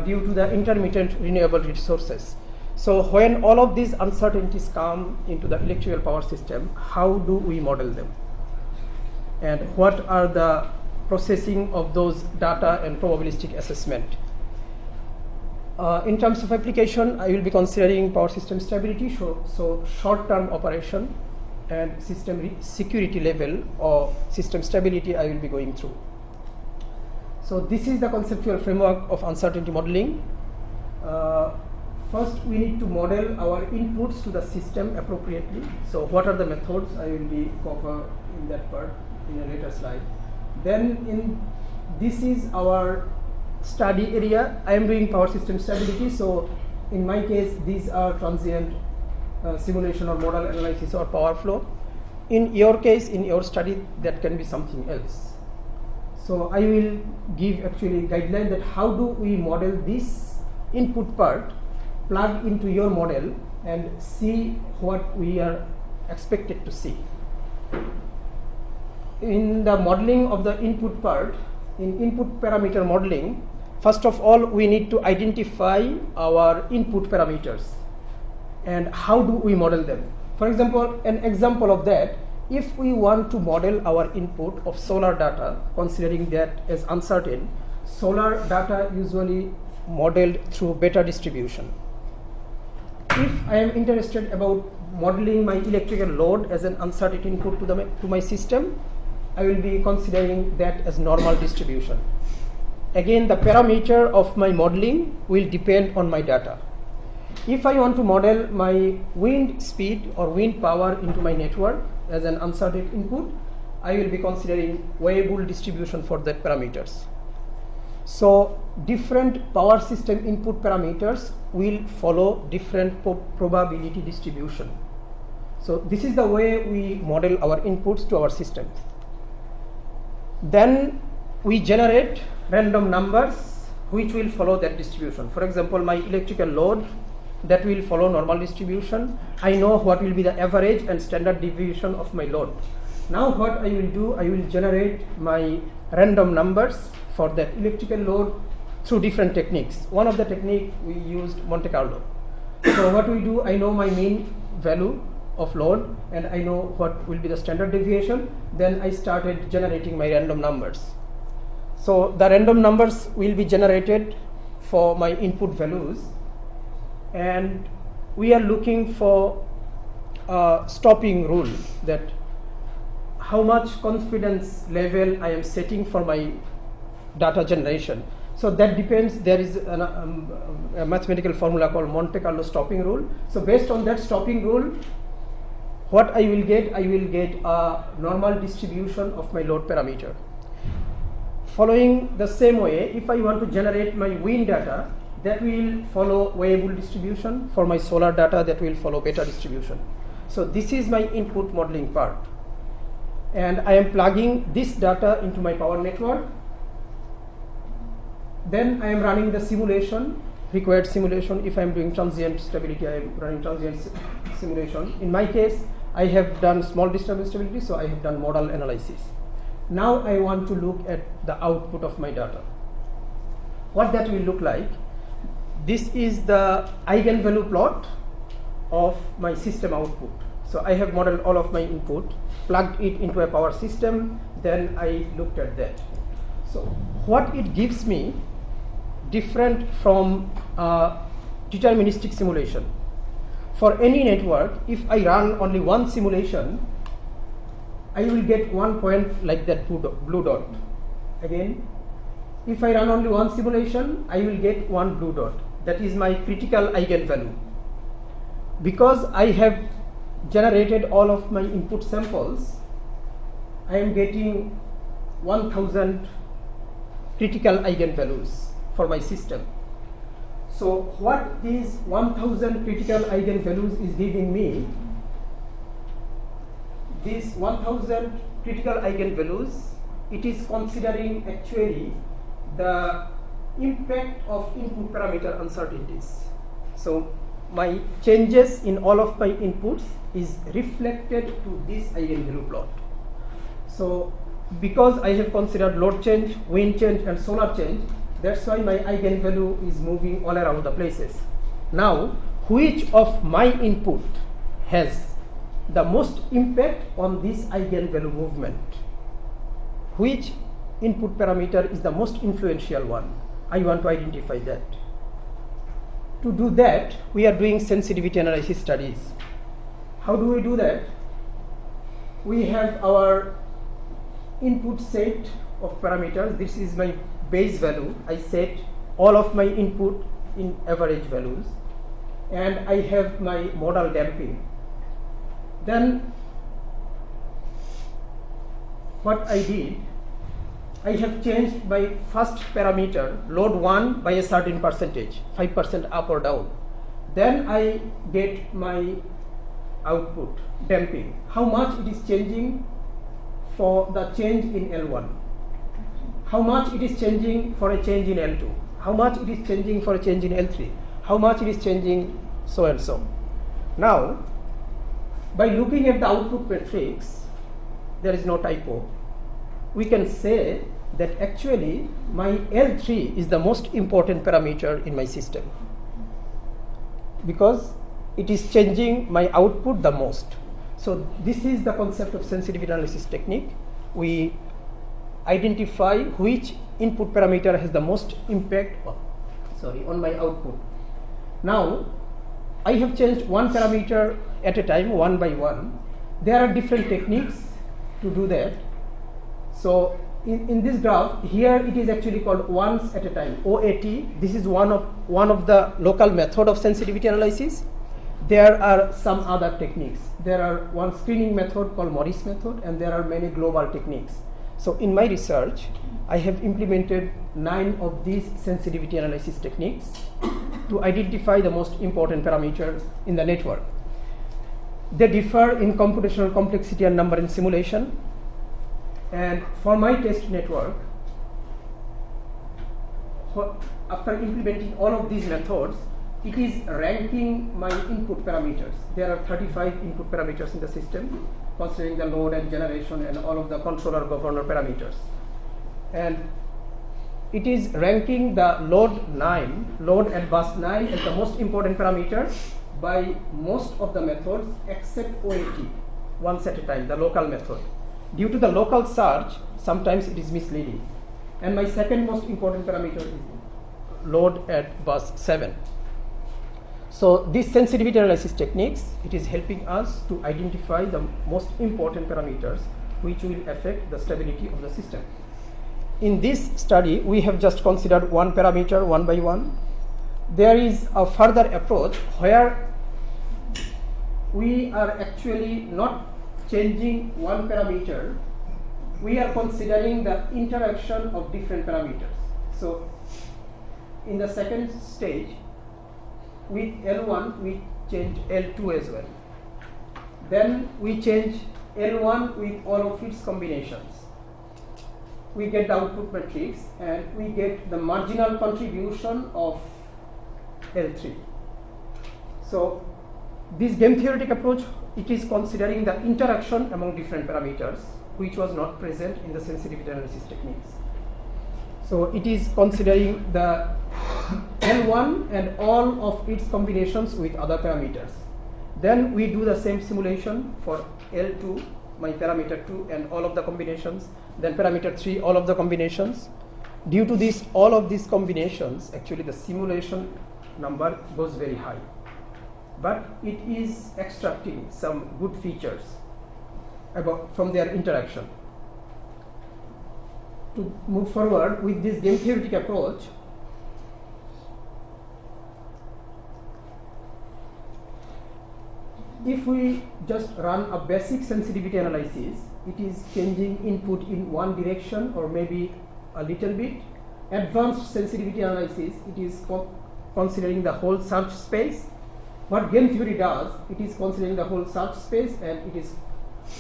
due to the intermittent renewable resources. So when all of these uncertainties come into the electrical power system, how do we model them? And what are the processing of those data and probabilistic assessment? In terms of application, I will be considering power system stability, so short-term operation and system security level or system stability I will be going through. So this is the conceptual framework of uncertainty modeling. First, we need to model our inputs to the system appropriately. So what are the methods? I will be cover in that part in a later slide. Then this is our study area. I am doing power system stability. So in my case, these are transient simulation or model analysis or power flow. In your case, in your study, that can be something else. So I will give actually guideline that how do we model this input part, plug into your model and see what we are expected to see. In the modeling of the input part, in input parameter modeling, first of all, we need to identify our input parameters and how do we model them. For example, an example of that, if we want to model our input of solar data, considering that as uncertain, solar data usually modeled through beta distribution. If I am interested about modeling my electrical load as an uncertain input to my system, I will be considering that as normal distribution. Again, the parameter of my modeling will depend on my data. If I want to model my wind speed or wind power into my network as an uncertain input, I will be considering variable distribution for that parameters. So different power system input parameters will follow different probability distribution. So this is the way we model our inputs to our system. Then we generate random numbers which will follow that distribution. For example, my electrical load, that will follow normal distribution. I know what will be the average and standard deviation of my load. Now what I will do, I will generate my random numbers for that electrical load through different techniques. One of the technique we used Monte Carlo. So what we do, I know my mean value of load and I know what will be the standard deviation. Then I started generating my random numbers. So the random numbers will be generated for my input values, and we are looking for a stopping rule, that how much confidence level I am setting for my data generation. So that depends. There is a mathematical formula called Monte Carlo stopping rule. So based on that stopping rule, what I will get a normal distribution of my load parameter. Following the same way, if I want to generate my wind data, that will follow variable distribution. For my solar data, that will follow beta distribution. So this is my input modeling part. And I am plugging this data into my power network. Then I am running the simulation, required simulation. If I am doing transient stability, I am running transient simulation. In my case, I have done small disturbance stability, so I have done modal analysis. Now I want to look at the output of my data. What that will look like. This is the eigenvalue plot of my system output. So I have modeled all of my input, plugged it into a power system, then I looked at that. So what it gives me, different from deterministic simulation. For any network, if I run only one simulation, I will get one point like that blue dot. Again, if I run only one simulation, I will get one blue dot. That is my critical eigenvalue. Because I have generated all of my input samples, I am getting 1000 critical eigenvalues for my system. So what these 1000 critical eigenvalues is giving me, these 1000 critical eigenvalues, it is considering actually the impact of input parameter uncertainties. So my changes in all of my inputs is reflected to this eigenvalue plot. So because I have considered load change, wind change and solar change, that's why my eigenvalue is moving all around the places. Now, which of my input has the most impact on this eigenvalue movement? Which input parameter is the most influential one? I want to identify that. To do that, we are doing sensitivity analysis studies. How do we do that? We have our input set of parameters. This is my base value. I set all of my input in average values, and I have my modal damping. Then what I did, I have changed my first parameter, load 1, by a certain percentage, 5% up or down. Then I get my output damping. How much it is changing for the change in L1? How much it is changing for a change in L2? How much it is changing for a change in L3? How much it is changing so and so? Now, by looking at the output matrix, there is no typo. We can say that actually my L3 is the most important parameter in my system because it is changing my output the most. So this is the concept of sensitivity analysis technique. We identify which input parameter has the most impact on my output. Now I have changed one parameter at a time, one by one. There are different techniques to do that. So in this graph here, it is actually called once at a time, OAT. This is one of the local method of sensitivity analysis. There are some other techniques. There are one screening method called Morris method, and there are many global techniques. So in my research, I have implemented 9 of these sensitivity analysis techniques to identify the most important parameters in the network. They differ in computational complexity and number in simulation. And for my test network, after implementing all of these methods, it is ranking my input parameters. There are 35 input parameters in the system, considering the load and generation and all of the controller governor parameters. And it is ranking the load 9, load at bus 9 as the most important parameter by most of the methods except OAT, once at a time, the local method. Due to the local search, sometimes it is misleading. And my second most important parameter is load at bus 7. So these sensitivity analysis techniques, it is helping us to identify the most important parameters which will affect the stability of the system. In this study, we have just considered one parameter one by one. There is a further approach where we are actually not changing one parameter. We are considering the interaction of different parameters. So in the second stage, with L1 we change L2 as well. Then we change L1 with all of its combinations. We get the output matrix and we get the marginal contribution of L3. So this game theoretic approach, it is considering the interaction among different parameters which was not present in the sensitivity analysis techniques. So it is considering the L1 and all of its combinations with other parameters. Then we do the same simulation for L2, my parameter 2 and all of the combinations. Then parameter 3, all of the combinations. Due to this, all of these combinations, actually the simulation number goes very high. But it is extracting some good features from their interaction. To move forward with this game theoretic approach, if we just run a basic sensitivity analysis, it is changing input in one direction or maybe a little bit. Advanced sensitivity analysis, it is considering the whole search space. What game theory does, it is considering the whole search space, and it is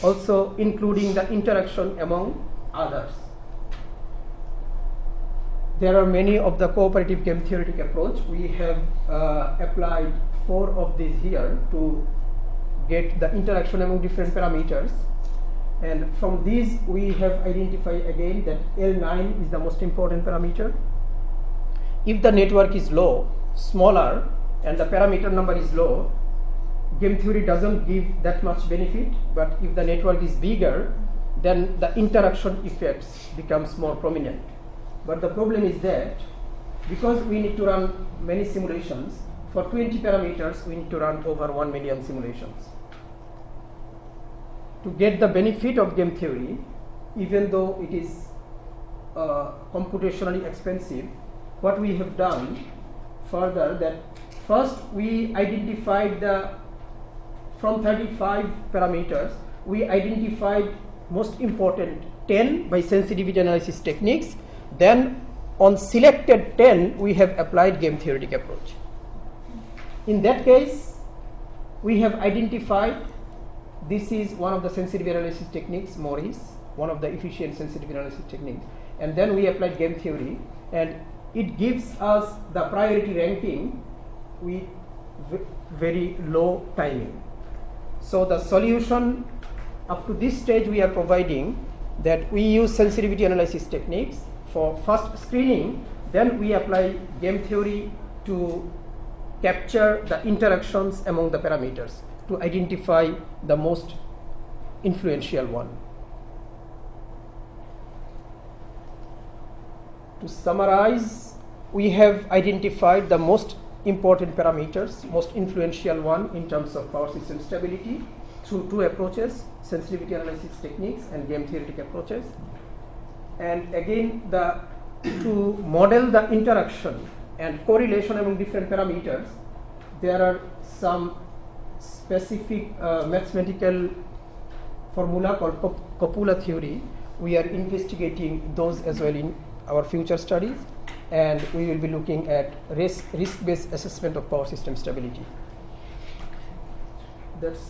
also including the interaction among others. There are many of the cooperative game theoretic approach. We have applied 4 of these here to get the interaction among different parameters. And from these, we have identified again that L9 is the most important parameter. If the network is low, smaller, and the parameter number is low, game theory doesn't give that much benefit. But if the network is bigger, then the interaction effects becomes more prominent. But the problem is that because we need to run many simulations, for 20 parameters, we need to run over 1 million simulations. To get the benefit of game theory, even though it is computationally expensive, what we have done further, that first we identified from 35 parameters, we identified most important 10 by sensitivity analysis techniques. Then on selected 10, we have applied game theoretic approach. In that case, we have identified this is one of the sensitivity analysis techniques, Morris, one of the efficient sensitivity analysis techniques. And then we applied game theory, and it gives us the priority ranking with very low timing. So the solution up to this stage we are providing that we use sensitivity analysis techniques for first screening, then we apply game theory to capture the interactions among the parameters to identify the most influential one. To summarize, we have identified the most important parameters, most influential one in terms of power system stability through 2 approaches, sensitivity analysis techniques and game theoretic approaches. And again, to model the interaction and correlation among different parameters, there are some specific mathematical formula called copula theory. We are investigating those as well in our future studies, and we will be looking at risk-based assessment of power system stability. That's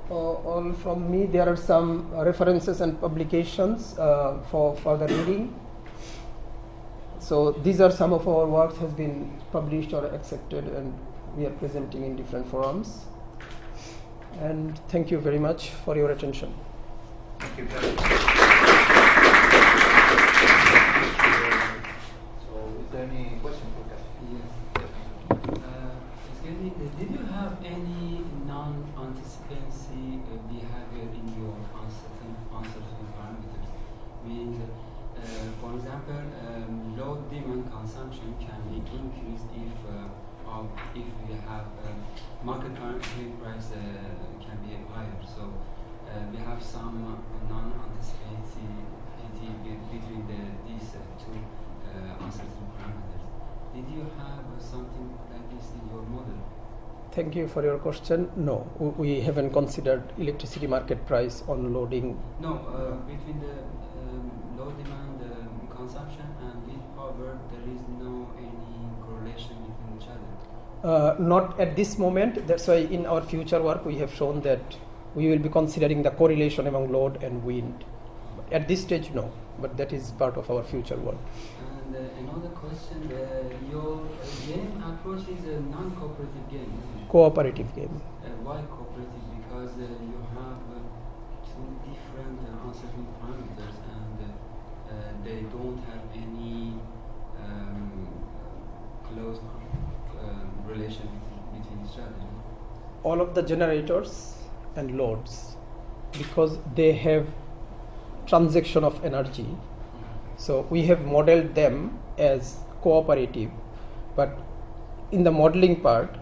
all from me. There are some references and publications for further reading. So these are some of our works has been published or accepted, and we are presenting in different forums. And thank you very much for your attention. Thank you very much. So, is there any question for Kathy? Yes. Excuse me, did you have any non-anticipancy behavior in your uncertain parameters? Means, for example, load demand consumption can be increased if we have market current price can be higher. So we have some non-anticipancy between these 2 uncertain parameters. Did you have something like this in your model? Thank you for your question. No, we haven't considered electricity market price on loading. No, between the low demand consumption and wind power, there is no any correlation between each other. Not at this moment. That's why in our future work we have shown that we will be considering the correlation among load and wind. At this stage, no, but that is part of our future work. And another question, your game approach is a non-cooperative game, isn't it? Cooperative game. Why cooperative? Because you have 2 different uncertain parameters, and they don't have any close relation between each other. All of the generators and loads, because they have transaction of energy, so we have modeled them as cooperative, but in the modeling part,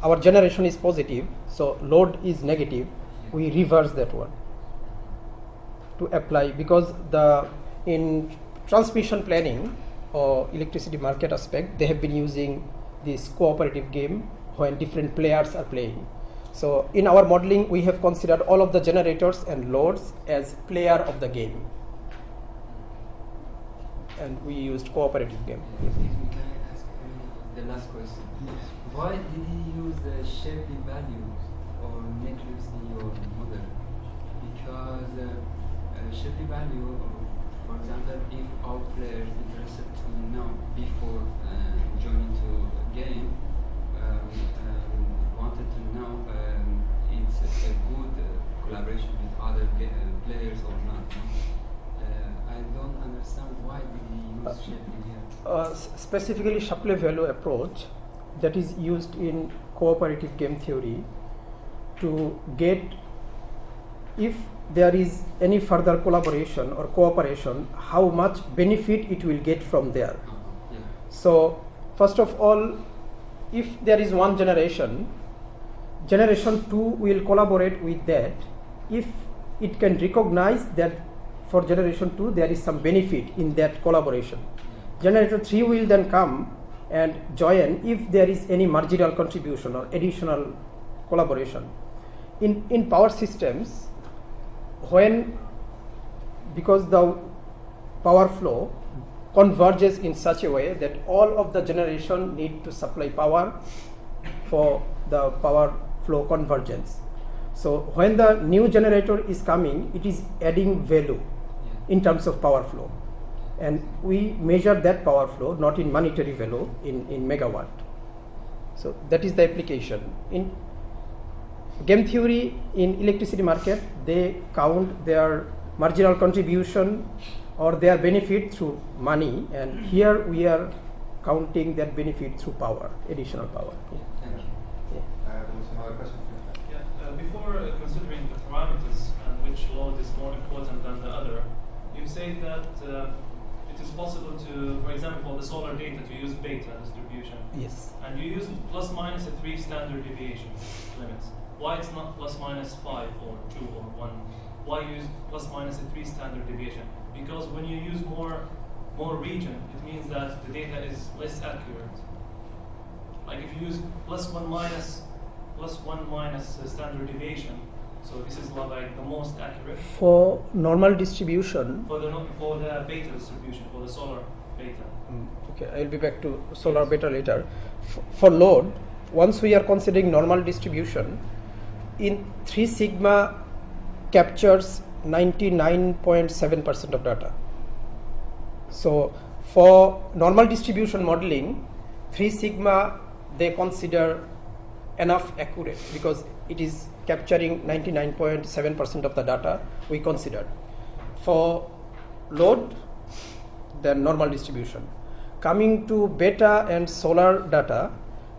our generation is positive, so load is negative, we reverse that one to apply, because in transmission planning or electricity market aspect, they have been using this cooperative game when different players are playing. So in our modeling, we have considered all of the generators and loads as player of the game, and we used cooperative game. Excuse me, can I ask the last question? Yes. Why did you use the Shapley values or matrix in your model? Because Shapley value, for example, if our players interested to know before joining to a game, wanted to know it's a good collaboration with other players or not. I don't understand why did you use Shapley here. Specifically, Shapley value approach that is used in cooperative game theory to get if there is any further collaboration or cooperation, how much benefit it will get from there. Yeah. So first of all, if there is one generation 2 will collaborate with that if it can recognize that for generation 2 there is some benefit in that collaboration. Generator 3 will then come and join if there is any marginal contribution or additional collaboration. In power systems, because the power flow converges in such a way that all of the generation need to supply power for the power flow convergence. So when the new generator is coming, it is adding value in terms of power flow. And we measure that power flow not in monetary value, in megawatt. So that is the application. In game theory, in electricity market, they count their marginal contribution or their benefit through money, and here we are counting that benefit through power, additional power. Yeah. Thank you. Yeah. There was another question. Before considering the parameters and which load is more important than the other, you say that it is possible to, for example, for the solar data, to use beta distribution. Yes. And you use plus minus a 3 standard deviation limits. Why it's not plus minus 5 or 2 or 1? Why use plus minus a 3 standard deviation? Because when you use more region, it means that the data is less accurate. Like if you use plus 1 minus standard deviation, so this is like the most accurate. For normal distribution. For the beta distribution, for the solar beta. Okay, I'll be back to solar beta later. For load, once we are considering normal distribution, in 3 sigma captures 99.7% of data. So for normal distribution modeling, 3 sigma they consider enough accurate because it is capturing 99.7% of the data we considered. For load, then normal distribution. Coming to beta and solar data,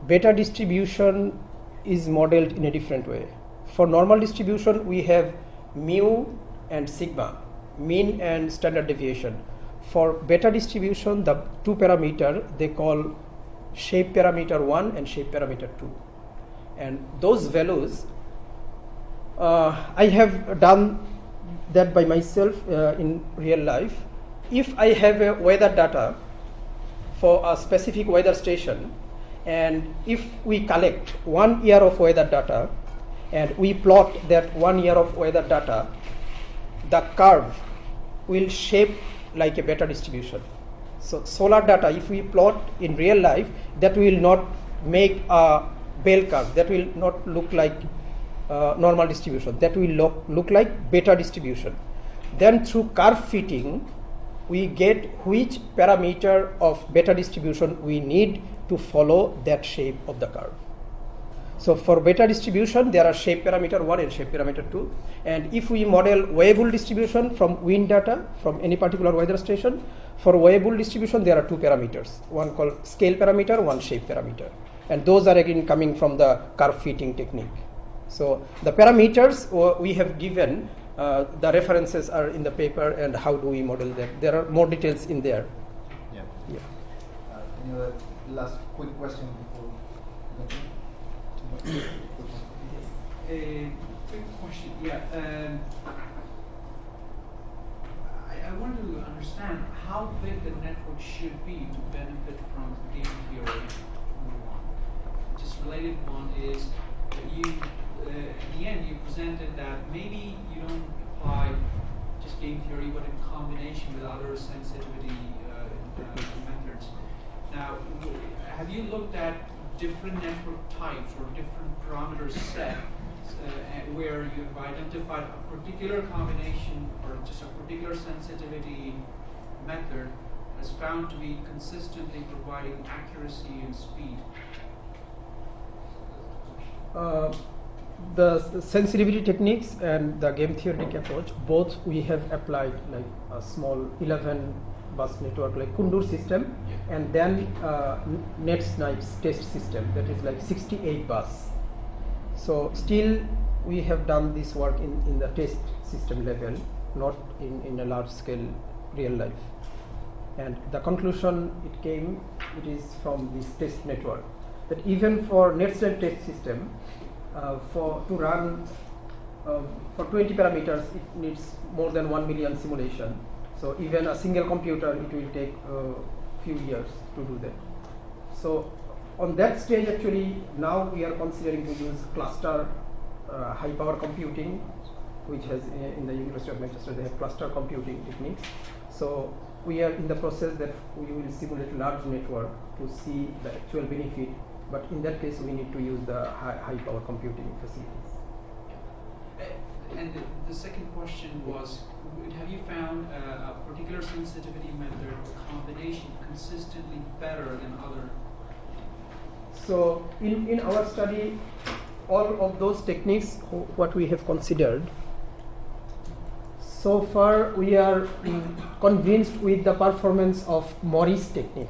beta distribution is modeled in a different way. For normal distribution, we have mu and sigma, mean and standard deviation. For beta distribution, the 2 parameter they call shape parameter 1 and shape parameter 2. And those values, I have done that by myself in real life. If I have a weather data for a specific weather station, and if we collect 1 year of weather data and we plot that 1 year of weather data, the curve will shape like a beta distribution. So solar data, if we plot in real life, that will not make a bell curve, that will not look like normal distribution, that will look like beta distribution. Then through curve fitting, we get which parameter of beta distribution we need to follow that shape of the curve. So for beta distribution, there are shape parameter 1 and shape parameter 2. And if we model wearable distribution from wind data from any particular weather station, for wearable distribution, there are 2 parameters, one called scale parameter, one shape parameter. And those are again coming from the curve fitting technique. So the parameters we have given, the references are in the paper, and how do we model them. There are more details in there. Yeah. Yeah. Any other last quick question before. A quick question. Yeah. I want to understand how big the network should be to benefit from game theory. Number one. Just related one is that you, at the end, you presented that maybe you don't apply just game theory, but in combination with other sensitivity methods. Now, have you looked at different network types or different parameter sets where you've identified a particular combination or just a particular sensitivity method as found to be consistently providing accuracy and speed? The sensitivity techniques and the game theoretic approach, both we have applied like a small 11 bus network like Kundur system, and then NetSnipes test system that is like 68 bus. So still we have done this work in the test system level, not in a large scale real life. And the conclusion it is from this test network that even for NetSnipes test system, to run for 20 parameters, it needs more than 1 million simulation. So even a single computer, it will take a few years to do that. So on that stage, actually, now we are considering to use cluster high power computing, which has in the University of Manchester, they have cluster computing techniques. So we are in the process that we will simulate large network to see the actual benefit. But in that case, we need to use the high power computing facilities. And the second question was, have you found a particular sensitivity method or combination consistently better than other? So in our study, all of those techniques, what we have considered, so far we are convinced with the performance of Morris technique.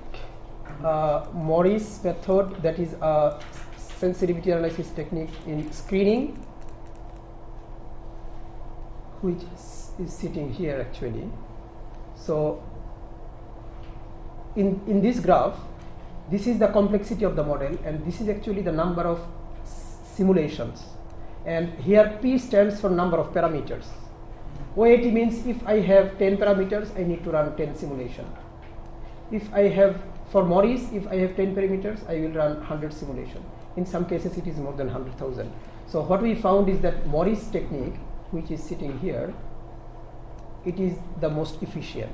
Morris method, that is a sensitivity analysis technique in screening, which is sitting here actually. So in this graph, this is the complexity of the model, and this is actually the number of simulations. And here P stands for number of parameters. OAT means if I have 10 parameters, I need to run 10 simulations. If I have, for Morris, if I have 10 parameters, I will run 100 simulation. In some cases, it is more than 100,000. So what we found is that Morris technique, which is sitting here, it is the most efficient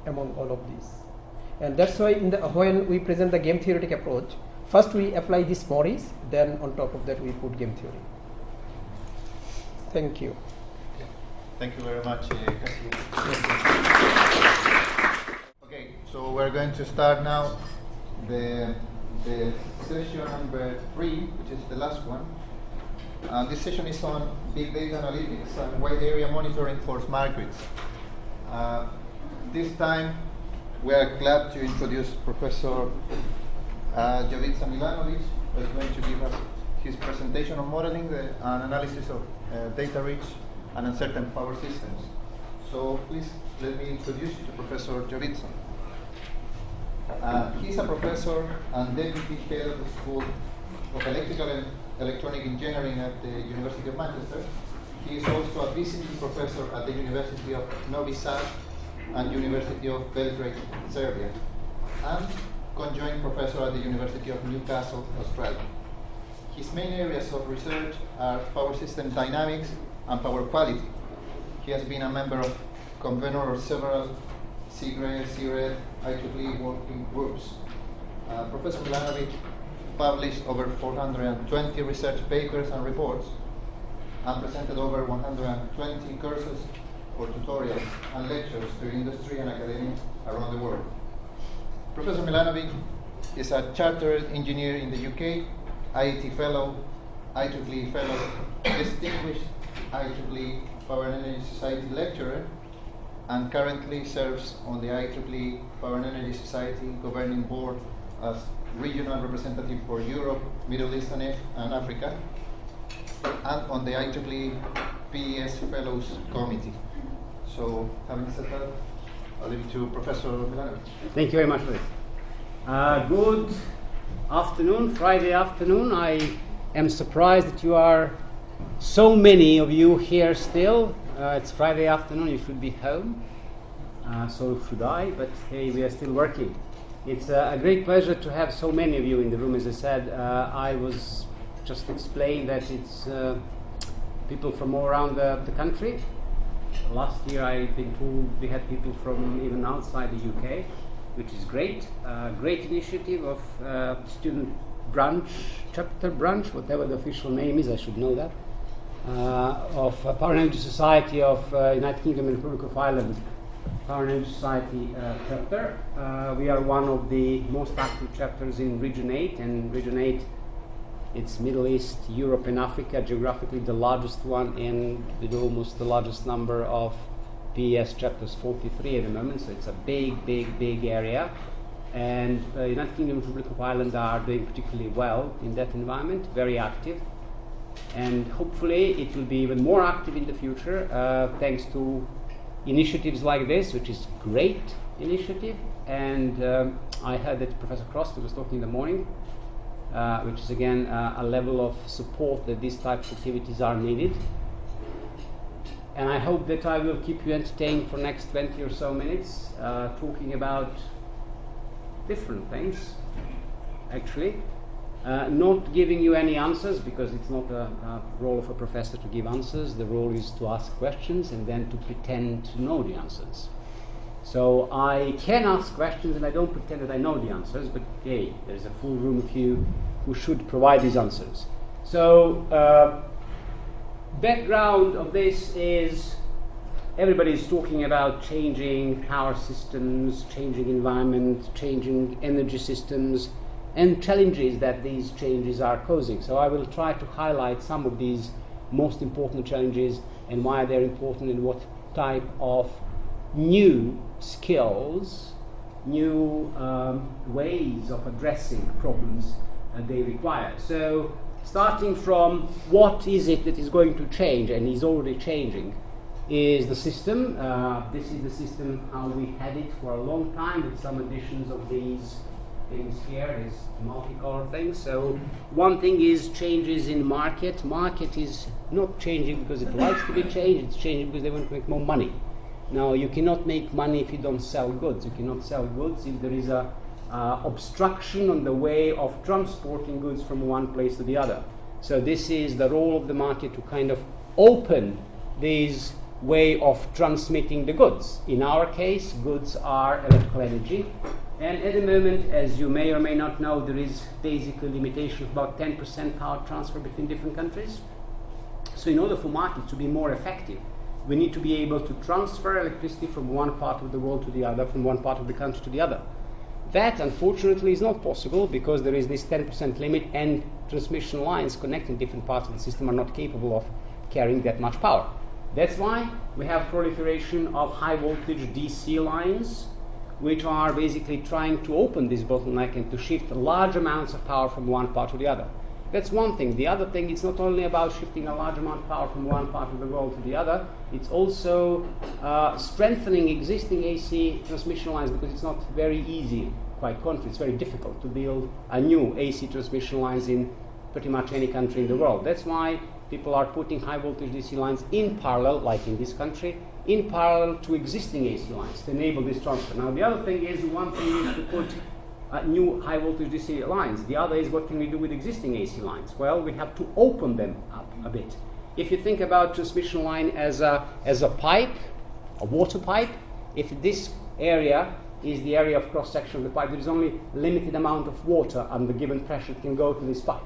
among all of these. And that's why when we present the game theoretic approach, first we apply this Morris, then on top of that we put game theory. Thank you. Thank you very much, Okay, so we're going to start now the session number 3, which is the last one. This session is on big data analytics and wide area monitoring for smart grids. This time, we are glad to introduce Professor Jovica Milanovic, who is going to give us his presentation on modeling and analysis of data-rich and uncertain power systems. So please let me introduce you to Professor Jovica. He's a professor and deputy head of the School of Electrical and Electronic Engineering at the University of Manchester. He is also a visiting professor at the University of Novi Sad and University of Belgrade, Serbia, and conjoined professor at the University of Newcastle, Australia. His main areas of research are power system dynamics and power quality. He has been a member of convener of several CGRE, CRED, IEEE working groups. Professor Milanovic published over 420 research papers and reports, and presented over 120 courses for tutorials and lectures to industry and academia around the world. Professor Milanovic is a chartered engineer in the UK, IET Fellow, IEEE Fellow, distinguished IEEE Power and Energy Society lecturer, and currently serves on the IEEE Power and Energy Society Governing Board as regional representative for Europe, Middle East and Africa, and on the IEEE PES Fellows Committee. So, having said that, I'll leave it to Professor Milanovic. Thank you very much for this. Good afternoon, Friday afternoon. I am surprised that you are so many of you here still. It's Friday afternoon, you should be home. So should I, but hey, we are still working. It's a great pleasure to have so many of you in the room. As I said, I was just explained that it's people from all around the country. Last year I've been told we had people from even outside the UK, which is great. Great initiative of student branch, chapter branch, whatever the official name is, I should know that, of Power and Energy Society of United Kingdom and Republic of Ireland, Power and Energy Society chapter. We are one of the most active chapters in Region 8, and Region 8, it's Middle East, Europe and Africa, geographically the largest one, and with almost the largest number of PES chapters, 43 at the moment, so it's a big area. And United Kingdom and Republic of Ireland are doing particularly well in that environment, very active. And hopefully it will be even more active in the future, thanks to initiatives like this, which is great initiative. And I heard that Professor Cross was talking in the morning, which is again a level of support that these types of activities are needed. And I hope that I will keep you entertained for next 20 or so minutes, talking about different things, actually. Not giving you any answers, because it's not a role of a professor to give answers. The role is to ask questions and then to pretend to know the answers. So I can ask questions and I don't pretend that I know the answers, but hey, there's a full room of you who should provide these answers. So background of this is everybody is talking about changing power systems, changing environment, changing energy systems, and challenges that these changes are causing. So I will try to highlight some of these most important challenges and why they're important and what type of new skills, new ways of addressing problems they require. So starting from what is it that is going to change and is already changing is the system. This is the system how we had it for a long time, with some additions of these things here, is multicolor things. So one thing is changes in market. Market is not changing because it likes to be changed, it's changing because they want to make more money. Now, you cannot make money if you don't sell goods. You cannot sell goods if there is a obstruction on the way of transporting goods from one place to the other. So this is the role of the market, to kind of open this way of transmitting the goods. In our case, goods are electrical energy. And at the moment, as you may or may not know, there is basically a limitation of about 10% power transfer between different countries. So in order for market to be more effective, we need to be able to transfer electricity from one part of the world to the other, from one part of the country to the other. That, unfortunately, is not possible because there is this 10% limit, and transmission lines connecting different parts of the system are not capable of carrying that much power. That's why we have proliferation of high voltage DC lines, which are basically trying to open this bottleneck and to shift large amounts of power from one part to the other. That's one thing. The other thing, it's not only about shifting a large amount of power from one part of the world to the other, it's also strengthening existing AC transmission lines, because it's not very easy, quite contrary, it's very difficult to build a new AC transmission lines in pretty much any country in the world. That's why people are putting high voltage DC lines in parallel, like in this country, in parallel to existing AC lines to enable this transfer. Now, the other thing is, one thing is to put new high voltage DC lines. The other is, what can we do with existing AC lines? Well, we have to open them up a bit. If you think about transmission line as a pipe, a water pipe, if this area is the area of cross-section of the pipe, there is only limited amount of water under given pressure that can go to this pipe.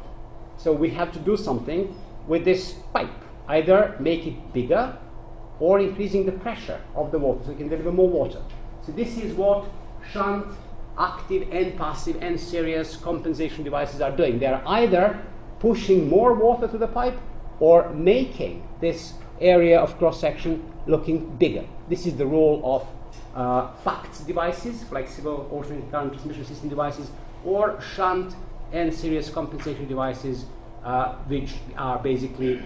So we have to do something with this pipe, either make it bigger or increasing the pressure of the water so it can deliver more water. So this is what shunt, active and passive and series compensation devices are doing. They are either pushing more water to the pipe or making this area of cross-section looking bigger. This is the role of FACTS devices, flexible alternating current transmission system devices, or shunt and series compensation devices, which are basically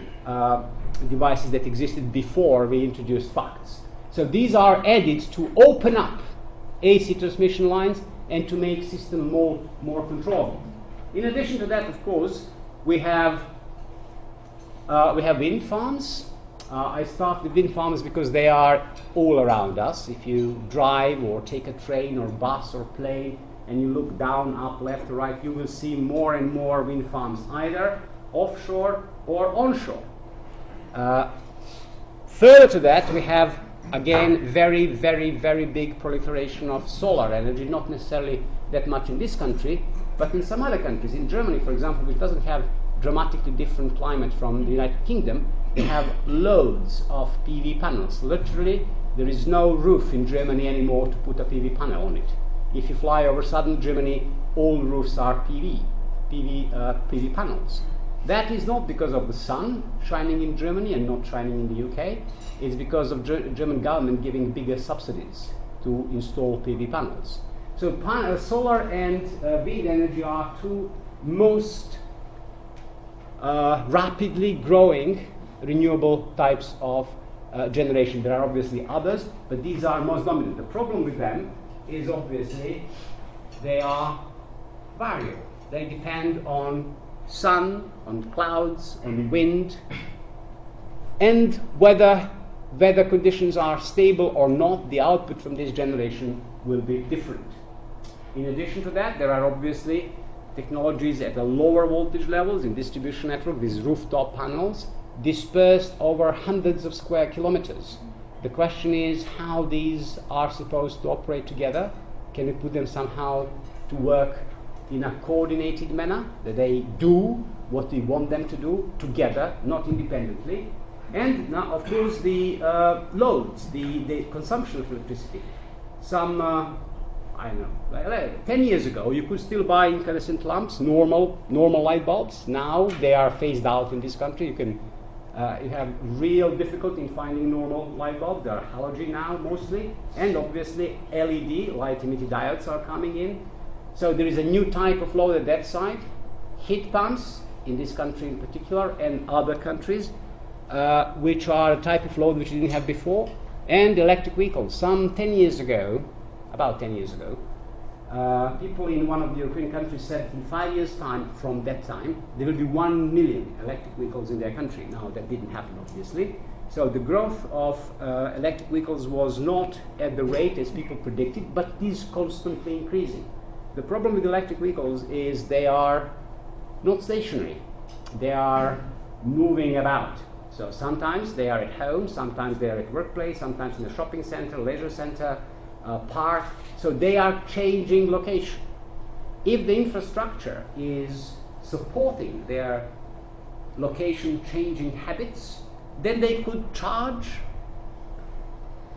devices that existed before we introduced FACTS. So these are added to open up AC transmission lines and to make system more controllable. In addition to that, of course, we have wind farms. I start with wind farms because they are all around us. If you drive or take a train or bus or plane and you look down, up, left, or right, you will see more and more wind farms, either offshore or onshore. Further to that, we have, again, very, very, very big proliferation of solar energy, not necessarily that much in this country, but in some other countries. In Germany, for example, which doesn't have dramatically different climate from the United Kingdom, they have loads of PV panels. Literally, there is no roof in Germany anymore to put a PV panel on it. If you fly over southern Germany, all roofs are PV panels. That is not because of the sun shining in Germany and not shining in the UK. It's because of German government giving bigger subsidies to install PV panels. So solar and wind energy are two most rapidly growing renewable types of generation. There are obviously others, but these are most dominant. The problem with them is obviously they are variable. They depend on sun, on clouds, on wind, and whether weather conditions are stable or not, the output from this generation will be different. In addition to that, there are obviously technologies at the lower voltage levels in distribution network, these rooftop panels, dispersed over hundreds of square kilometers. The question is how these are supposed to operate together. Can we put them somehow to work in a coordinated manner, that they do what we want them to do together, not independently? And now, of course, the loads, the consumption of electricity. Some, I don't know, 10 years ago, you could still buy incandescent lamps, normal light bulbs. Now they are phased out in this country. You have real difficulty in finding normal light bulbs. They are halogen now mostly, and obviously LED, light emitting diodes, are coming in. So there is a new type of load at that side. Heat pumps, in this country in particular, and other countries, which are a type of load which we didn't have before, and electric vehicles. About 10 years ago, people in one of the European countries said in 5 years' time, from that time, there will be 1 million electric vehicles in their country. Now, that didn't happen, obviously. So the growth of electric vehicles was not at the rate as people predicted, but is constantly increasing. The problem with electric vehicles is they are not stationary. They are moving about. So sometimes they are at home, sometimes they are at workplace, sometimes in a shopping center, leisure center, park. So they are changing location. If the infrastructure is supporting their location changing habits, then they could charge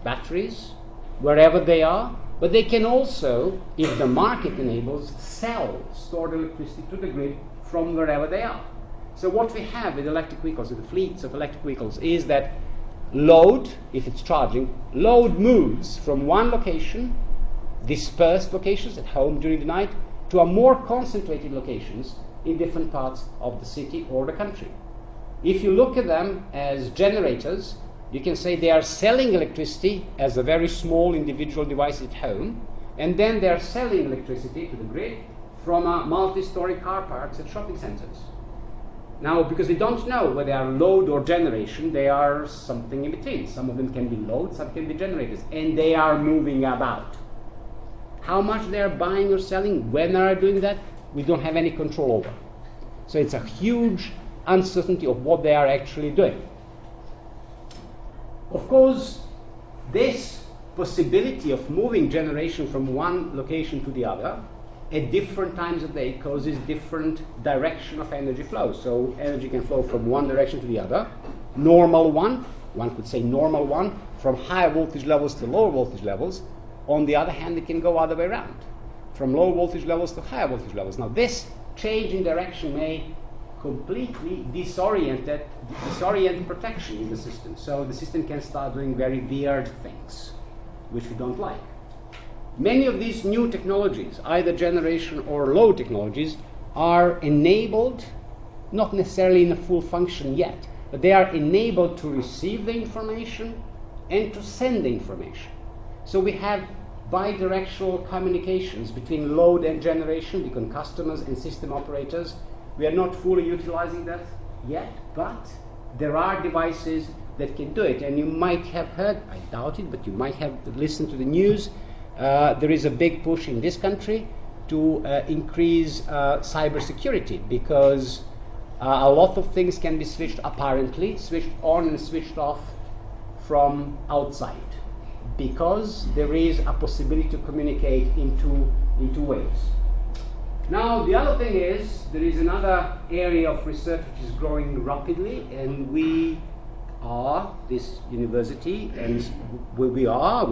batteries wherever they are, but they can also, if the market enables, sell stored electricity to the grid from wherever they are. So what we have with electric vehicles, with the fleets of electric vehicles, is that load, if it's charging, load moves from one location, dispersed locations at home during the night, to a more concentrated locations in different parts of the city or the country. If you look at them as generators, you can say they are selling electricity as a very small individual device at home, and then they are selling electricity to the grid from multi-story car parks at shopping centers. Now, because we don't know whether they are load or generation, they are something in between. Some of them can be load, some can be generators, and they are moving about. How much they are buying or selling, when they are doing that, we don't have any control over. So it's a huge uncertainty of what they are actually doing. Of course, this possibility of moving generation from one location to the other at different times of day causes different direction of energy flow. So energy can flow from one direction to the other. Normal one could say normal one, from higher voltage levels to lower voltage levels. On the other hand, it can go other way around, from low voltage levels to higher voltage levels. Now, this change in direction may completely disorient protection in the system. So the system can start doing very weird things, which we don't like. Many of these new technologies, either generation or load technologies, are enabled, not necessarily in a full function yet, but they are enabled to receive the information and to send the information. So we have bidirectional communications between load and generation, between customers and system operators. We are not fully utilizing that yet, but there are devices that can do it. And you might have heard, I doubt it, but you might have listened to the news. There is a big push in this country to increase cybersecurity, because a lot of things can be switched on and switched off from outside, because there is a possibility to communicate in two ways. Now, the other thing is, there is another area of research which is growing rapidly, and we are, this university, and we are,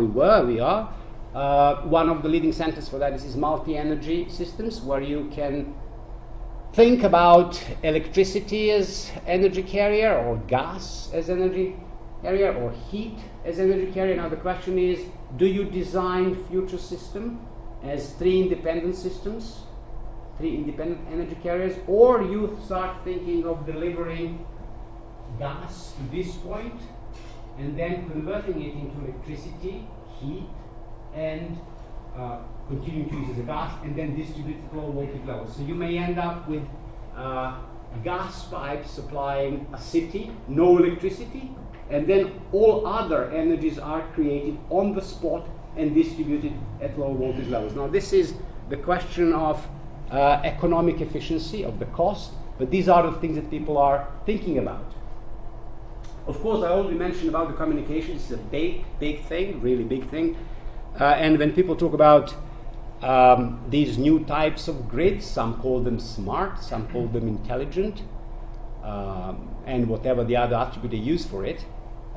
one of the leading centers for that is multi-energy systems, where you can think about electricity as energy carrier, or gas as energy carrier, or heat as energy carrier. Now the question is, do you design future system as three independent systems, three independent energy carriers, or you start thinking of delivering gas to this point and then converting it into electricity, heat, and continuing to use it as a gas, and then distribute it low voltage levels. So you may end up with gas pipes supplying a city, no electricity, and then all other energies are created on the spot and distributed at low voltage levels. Now this is the question of economic efficiency, of the cost, but these are the things that people are thinking about. Of course, I already mentioned about the communication. This is a big thing, really big thing. And when people talk about these new types of grids, some call them smart, some call them intelligent, and whatever the other attribute they use for it.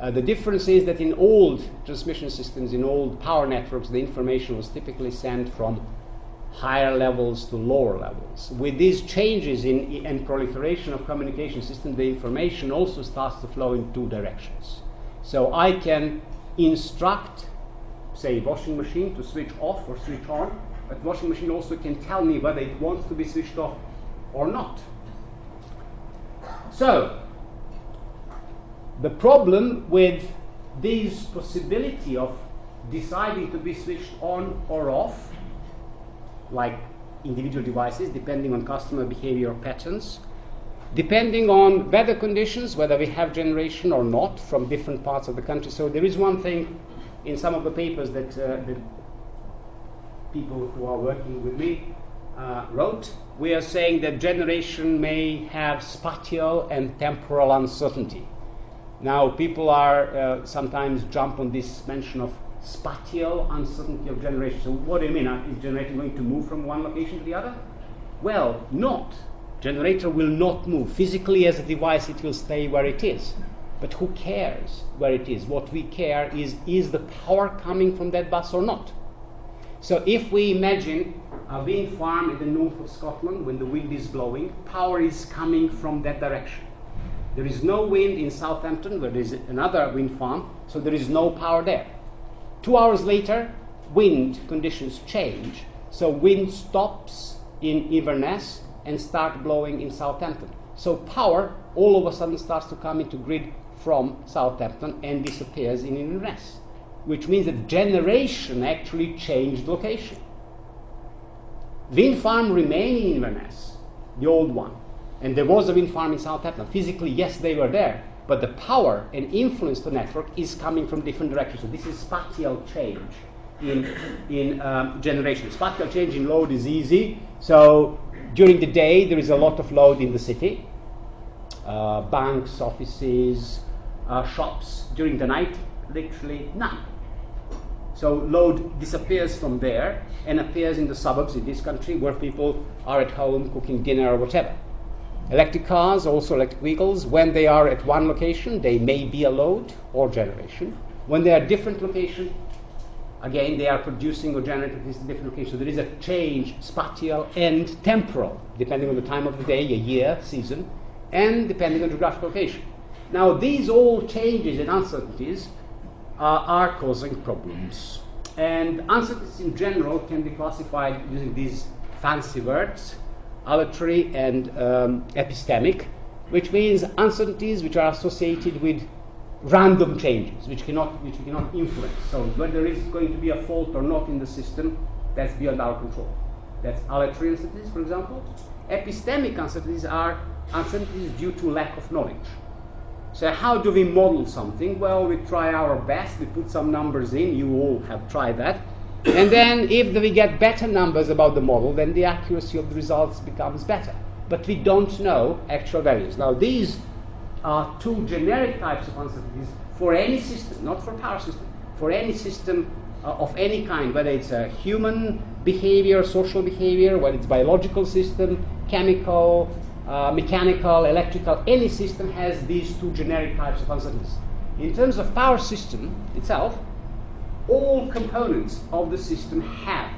The difference is that in old transmission systems, in old power networks, the information was typically sent from higher levels to lower levels. With these changes and proliferation of communication systems, the information also starts to flow in two directions. So I can instruct, say, washing machine to switch off or switch on, but washing machine also can tell me whether it wants to be switched off or not. So the problem with this possibility of deciding to be switched on or off, like individual devices, depending on customer behavior patterns, depending on weather conditions, whether we have generation or not from different parts of the country. So there is one thing in some of the papers that the people who are working with me wrote. We are saying that generation may have spatial and temporal uncertainty. Now people are sometimes jump on this mention of spatial uncertainty of generation. So what do you mean? Is generator going to move from one location to the other? Well, not. Generator will not move. Physically as a device it will stay where it is. But who cares where it is? What we care is the power coming from that bus or not? So if we imagine a wind farm in the north of Scotland, when the wind is blowing, power is coming from that direction. There is no wind in Southampton, where there is another wind farm, so there is no power there. 2 hours later, wind conditions change, so wind stops in Inverness and start blowing in Southampton. So power all of a sudden starts to come into grid from Southampton and disappears in Inverness, which means that generation actually changed location. Wind farm remained in Inverness, the old one, and there was a wind farm in Southampton. Physically, yes, they were there, but the power and influence to the network is coming from different directions. So this is spatial change in generation. Spatial change in load is easy. So during the day, there is a lot of load in the city. Banks, offices, shops. During the night, literally none. So load disappears from there and appears in the suburbs in this country where people are at home cooking dinner or whatever. Electric cars, also electric vehicles, when they are at one location, they may be a load or generation. When they are at different location, again, they are producing or generating at different locations. So there is a change, spatial and temporal, depending on the time of the day, a year, season, and depending on geographical location. Now, these all changes and uncertainties are causing problems. And uncertainties in general can be classified using these fancy words, aleatory and epistemic, which means uncertainties which are associated with random changes which we cannot influence. So whether there is going to be a fault or not in the system, that's beyond our control. That's aleatory uncertainties, for example. Epistemic uncertainties are uncertainties due to lack of knowledge. So how do we model something? Well, we try our best, we put some numbers in, you all have tried that. And then if we get better numbers about the model, then the accuracy of the results becomes better. But we don't know actual values. Now these are two generic types of uncertainties for any system, not for power system, for any system of any kind, whether it's a human behavior, social behavior, whether it's biological system, chemical, mechanical, electrical, any system has these two generic types of uncertainties. In terms of power system itself, all components of the system have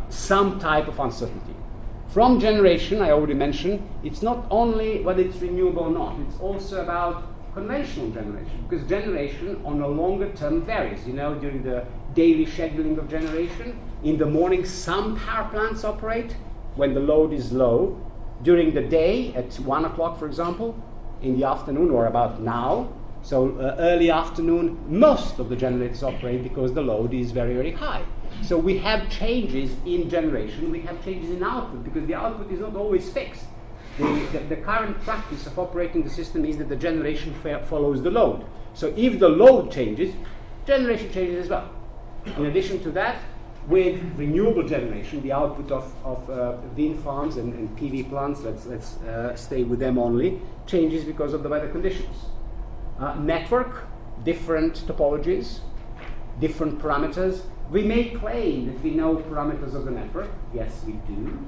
some type of uncertainty. From generation, I already mentioned, it's not only whether it's renewable or not, it's also about conventional generation, because generation on a longer term varies. You know, during the daily scheduling of generation, in the morning some power plants operate when the load is low, during the day at 1 o'clock, for example, in the afternoon or about now. So early afternoon, most of the generators operate because the load is very, very high. So we have changes in generation, we have changes in output, because the output is not always fixed. The current practice of operating the system is that the generation follows the load. So if the load changes, generation changes as well. In addition to that, with renewable generation, the output of wind farms and PV plants, let's stay with them only, changes because of the weather conditions. Network, different topologies, different parameters. We may claim that we know parameters of the network. Yes, we do,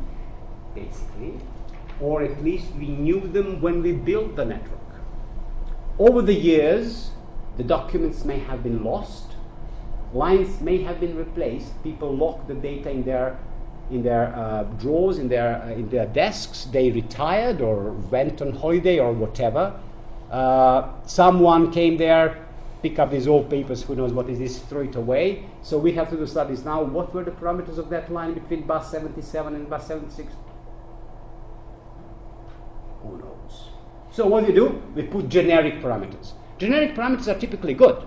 basically. Or at least we knew them when we built the network. Over the years, the documents may have been lost, lines may have been replaced, people locked the data in their drawers, in their desks, they retired or went on holiday or whatever. Someone came there, pick up these old papers, who knows what is this, throw it away. So we have to do studies now. What were the parameters of that line between bus 77 and bus 76? Who knows? So what do? We put generic parameters. Generic parameters are typically good.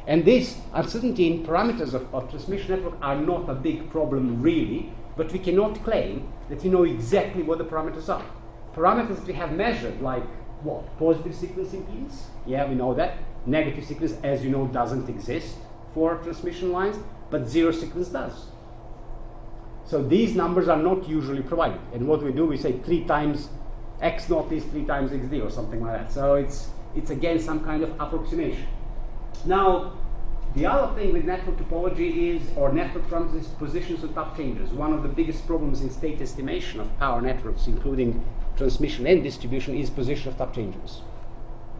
And this uncertainty in parameters of transmission network are not a big problem really, but we cannot claim that we know exactly what the parameters are. Parameters that we have measured, like what? Positive sequence impedance? Yeah, we know that. Negative sequence, as you know, doesn't exist for transmission lines, but zero sequence does. So these numbers are not usually provided. And what we do, we say 3 times x naught is 3 times xd or something like that. So it's again some kind of approximation. Now, the other thing with network topology is, or network parameters, is positions of tap changes. One of the biggest problems in state estimation of power networks, including transmission and distribution, is position of tap changes.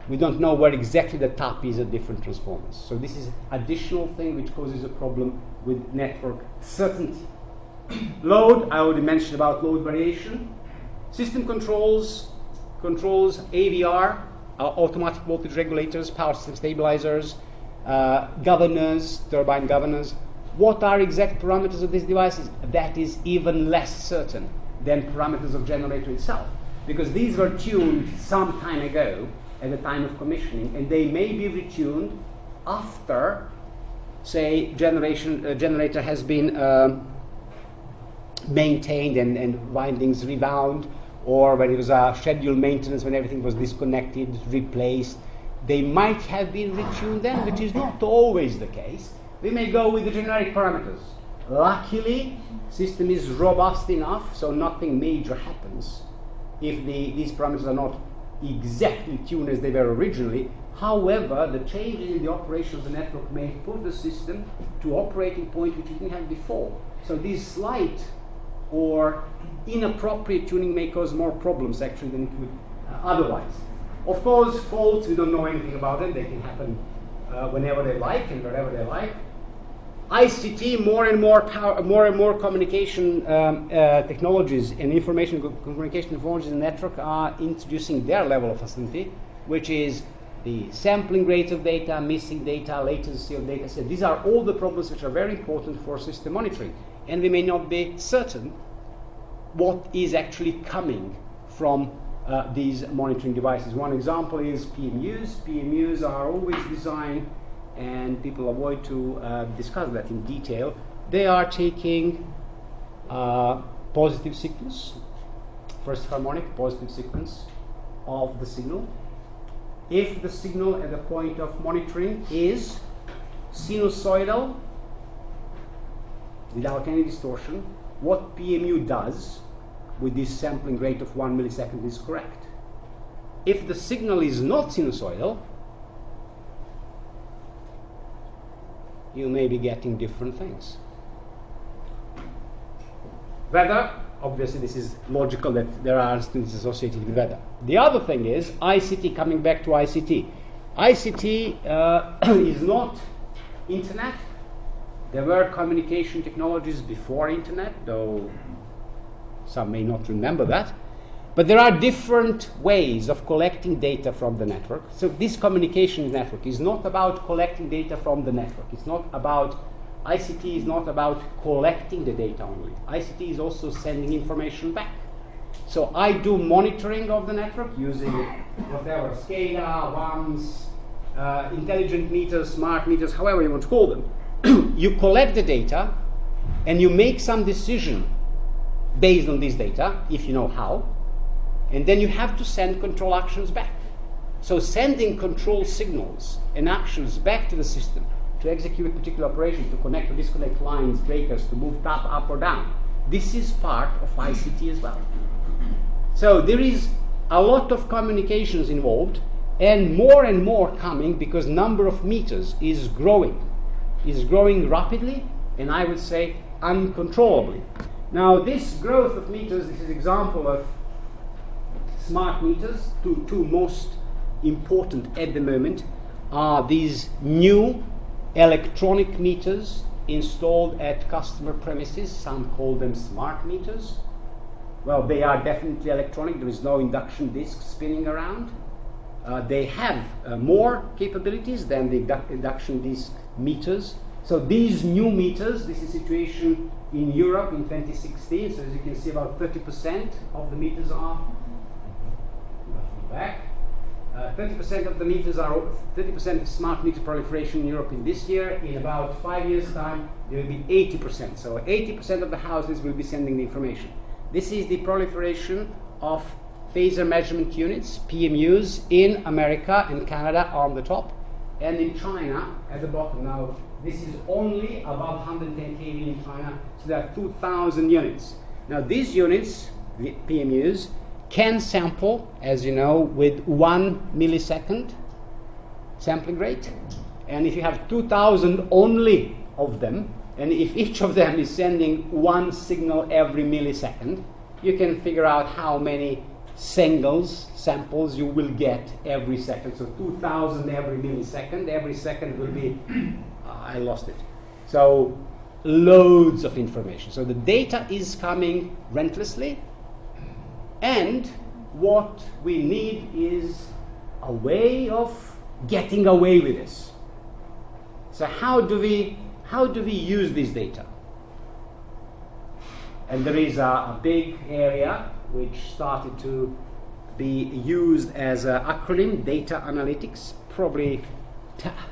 We don't know where exactly the tap is at different transformers. So this is additional thing which causes a problem with network certainty. Load, I already mentioned about load variation. System controls, AVR, automatic voltage regulators, power system stabilizers, governors, turbine governors. What are exact parameters of these devices? That is even less certain than parameters of generator itself, because these were tuned some time ago at the time of commissioning, and they may be retuned after, say, generator has been maintained and windings rewound, or when it was a scheduled maintenance, when everything was disconnected, replaced. They might have been retuned then, which is not always the case. We may go with the generic parameters. Luckily, system is robust enough, so nothing major happens if these parameters are not exactly tuned as they were originally. However, the changes in the operation of the network may put the system to operating point which it didn't have before. So these slight or inappropriate tuning may cause more problems actually than it would otherwise. Of course, faults, we don't know anything about them. They can happen whenever they like and wherever they like. ICT, more and more communication technologies and information communication technologies in the network are introducing their level of uncertainty, which is the sampling rates of data, missing data, latency of data. So these are all the problems which are very important for system monitoring, and we may not be certain what is actually coming from these monitoring devices. One example is PMUs. PMUs are always designed, and people avoid to discuss that in detail. They are taking positive sequence, first harmonic positive sequence of the signal. If the signal at the point of monitoring is sinusoidal without any distortion, what PMU does with this sampling rate of 1 millisecond is correct. If the signal is not sinusoidal, you may be getting different things. Weather, obviously this is logical that there are instances associated with weather. The other thing is ICT, coming back to ICT. ICT is not internet. There were communication technologies before internet, though some may not remember that. But there are different ways of collecting data from the network. So this communication network is not about collecting data from the network. It's not about, ICT is not about collecting the data only. ICT is also sending information back. So I do monitoring of the network using whatever, SCADA, WAMs, intelligent meters, smart meters, however you want to call them. You collect the data and you make some decision based on this data, if you know how, and then you have to send control actions back. So sending control signals and actions back to the system to execute a particular operation, to connect or disconnect lines, breakers, to move tap up or down, this is part of ICT as well. So there is a lot of communications involved, and more coming, because number of meters is growing rapidly, and I would say uncontrollably. Now this growth of meters, this is an example of smart meters. Two most important at the moment are these new electronic meters installed at customer premises. Some call them smart meters. Well, they are definitely electronic. There is no induction disc spinning around. They have more capabilities than the induction disc meters. So these new meters, this is the situation in Europe in 2016. So as you can see, about 30% of the meters are back. 30% of the meters are 30% of smart meter proliferation in Europe in this year. In about 5 years' time, there will be 80%. So 80% of the houses will be sending the information. This is the proliferation of phaser measurement units, PMUs, in America and Canada on the top, and in China at the bottom. Now, this is only above 110 kV in China, so there are 2,000 units. Now, these units, the PMUs, can sample, as you know, with 1 millisecond sampling rate. And if you have 2,000 only of them, and if each of them is sending one signal every millisecond, you can figure out how many samples you will get every second. So 2,000 every millisecond. Every second will be, I lost it. So loads of information. So the data is coming relentlessly. And what we need is a way of getting away with this. So how do we use this data? And there is a big area which started to be used as an acronym, data analytics, probably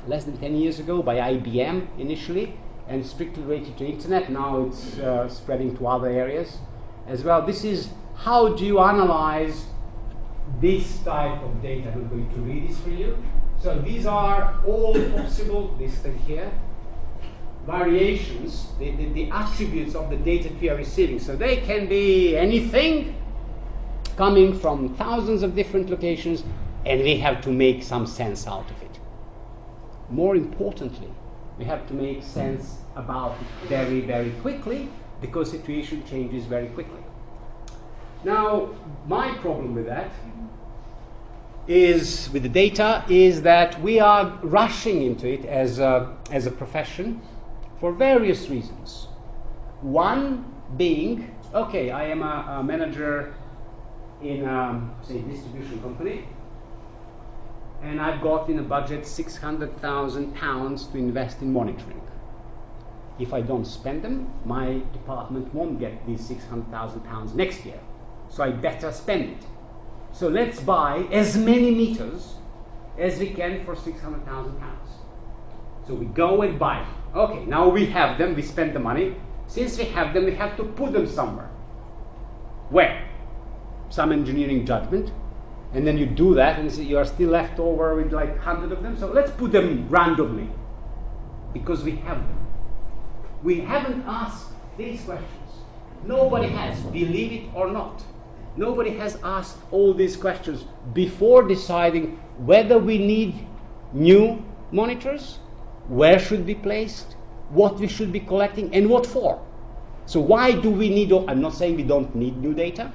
less than 10 years ago by IBM initially, and strictly related to internet. Now it's spreading to other areas as well. This is how do you analyze this type of data. I'm going to read this for you. So these are all possible, this thing here, variations, the attributes of the data we are receiving. So they can be anything coming from thousands of different locations, and we have to make some sense out of it. More importantly, we have to make sense about it very, very quickly, because situation changes very quickly. Now, my problem with that is, with the data, is that we are rushing into it as a profession for various reasons. One being, okay, I am a manager in say distribution company, and I've got in a budget £600,000 to invest in monitoring. If I don't spend them, my department won't get these £600,000 next year, so I better spend it. So let's buy as many meters as we can for £600,000. So we go and buy them. Okay, now we have them, we spend the money. Since we have them, we have to put them somewhere. Where? Some engineering judgment. And then you do that and you are still left over with like 100 of them. So let's put them randomly because we have them. We haven't asked these questions. Nobody has, believe it or not. Nobody has asked all these questions before deciding whether we need new monitors, where should be placed, what we should be collecting, and what for. So why do we need, I'm not saying we don't need new data.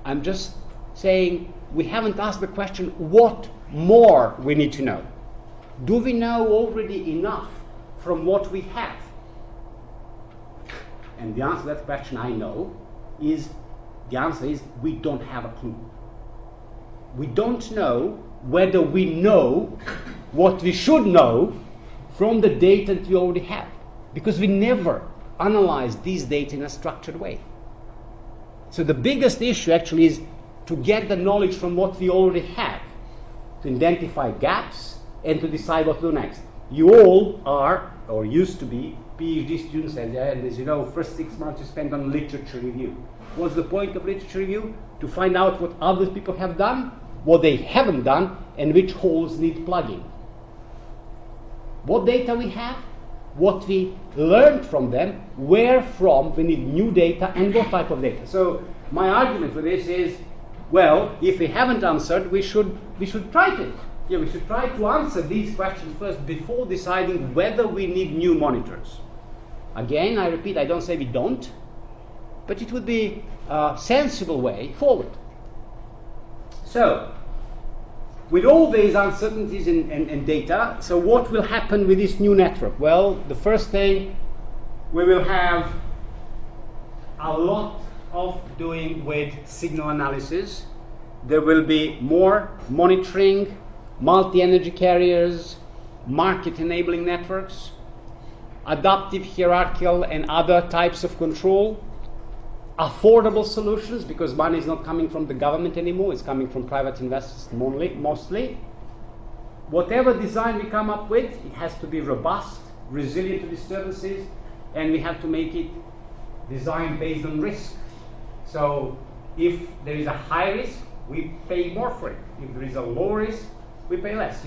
I'm just saying we haven't asked the question what more we need to know. Do we know already enough from what we have? And the answer to that question I know is, the answer is we don't have a clue. We don't know whether we know what we should know from the data that we already have, because we never analyze these data in a structured way. So the biggest issue actually is to get the knowledge from what we already have, to identify gaps and to decide what to do next. You all are, or used to be, PhD students, and as you know, first 6 months you spend on literature review. What's the point of literature review? To find out what other people have done, what they haven't done, and which holes need plugging. What data we have, what we learned from them, where from we need new data, and what type of data. So my argument for this is, well, if we haven't answered, we should try to. Yeah, we should try to answer these questions first before deciding whether we need new monitors. Again, I repeat, I don't say we don't, but it would be a sensible way forward. So, with all these uncertainties in data, so what will happen with this new network? Well, the first thing, we will have a lot of doing with signal analysis. There will be more monitoring, multi-energy carriers, market-enabling networks, adaptive, hierarchical, and other types of control, affordable solutions, because money is not coming from the government anymore, it's coming from private investors mostly. Whatever design we come up with, it has to be robust, resilient to disturbances, and we have to make it designed based on risk. So if there is a high risk, we pay more for it. If there is a low risk, we pay less.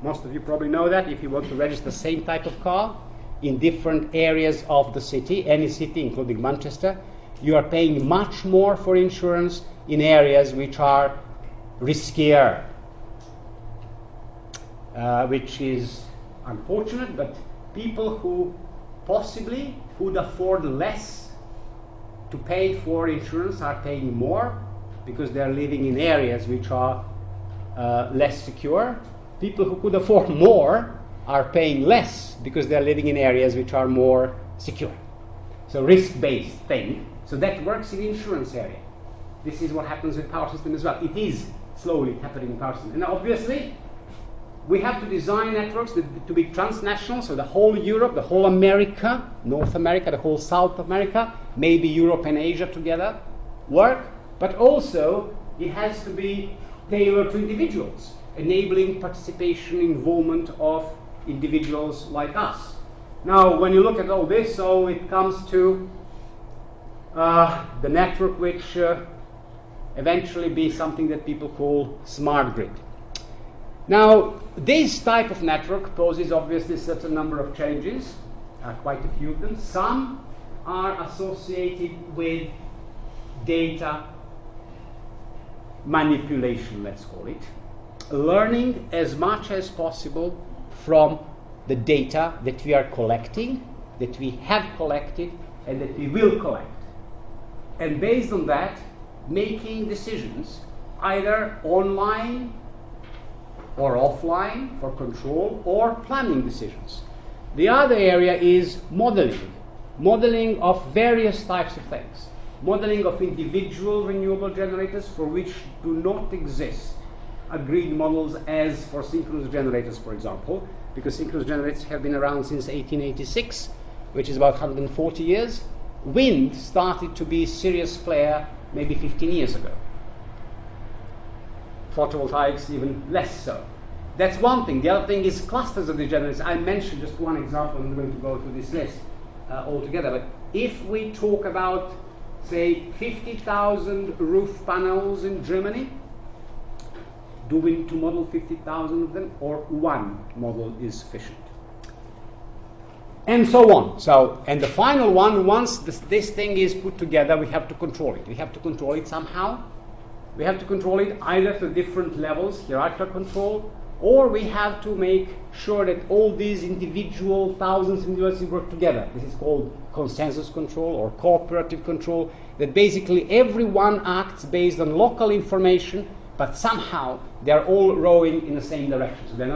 Most of you probably know that if you want to register the same type of car in different areas of the city, any city including Manchester, you are paying much more for insurance in areas which are riskier, which is unfortunate, but people who possibly could afford less to pay for insurance are paying more because they are living in areas which are less secure. People who could afford more are paying less because they are living in areas which are more secure. So risk-based thing. So that works in the insurance area. This is what happens with power system as well. It is slowly happening in power system. And obviously, we have to design networks to be transnational, so the whole Europe, the whole America, North America, the whole South America, maybe Europe and Asia together work, but also it has to be tailored to individuals, enabling participation, involvement of individuals like us. Now, when you look at all this, so it comes to the network which eventually be something that people call smart grid. Now, this type of network poses obviously a certain number of challenges, quite a few of them. Some are associated with data manipulation, let's call it. Learning as much as possible from the data that we are collecting, that we have collected, and that we will collect. And based on that, making decisions either online or offline for control, or planning decisions. The other area is modeling of various types of things. Modeling of individual renewable generators for which do not exist agreed models as for synchronous generators, for example, because synchronous generators have been around since 1886, which is about 140 years. Wind started to be a serious player maybe 15 years ago. photovoltaics even less so. That's one thing. The other thing is clusters of degenerates. I mentioned just one example. I'm going to go through this list altogether. But if we talk about, say, 50,000 roof panels in Germany, do we need to model 50,000 of them, or one model is sufficient? And so on. So, and the final one, once this thing is put together, we have to control it. We have to control it somehow. We have to control it either through different levels, hierarchical control, or we have to make sure that all these individual thousands of individuals work together. This is called consensus control or cooperative control, that basically everyone acts based on local information, but somehow they're all rowing in the same direction. So they're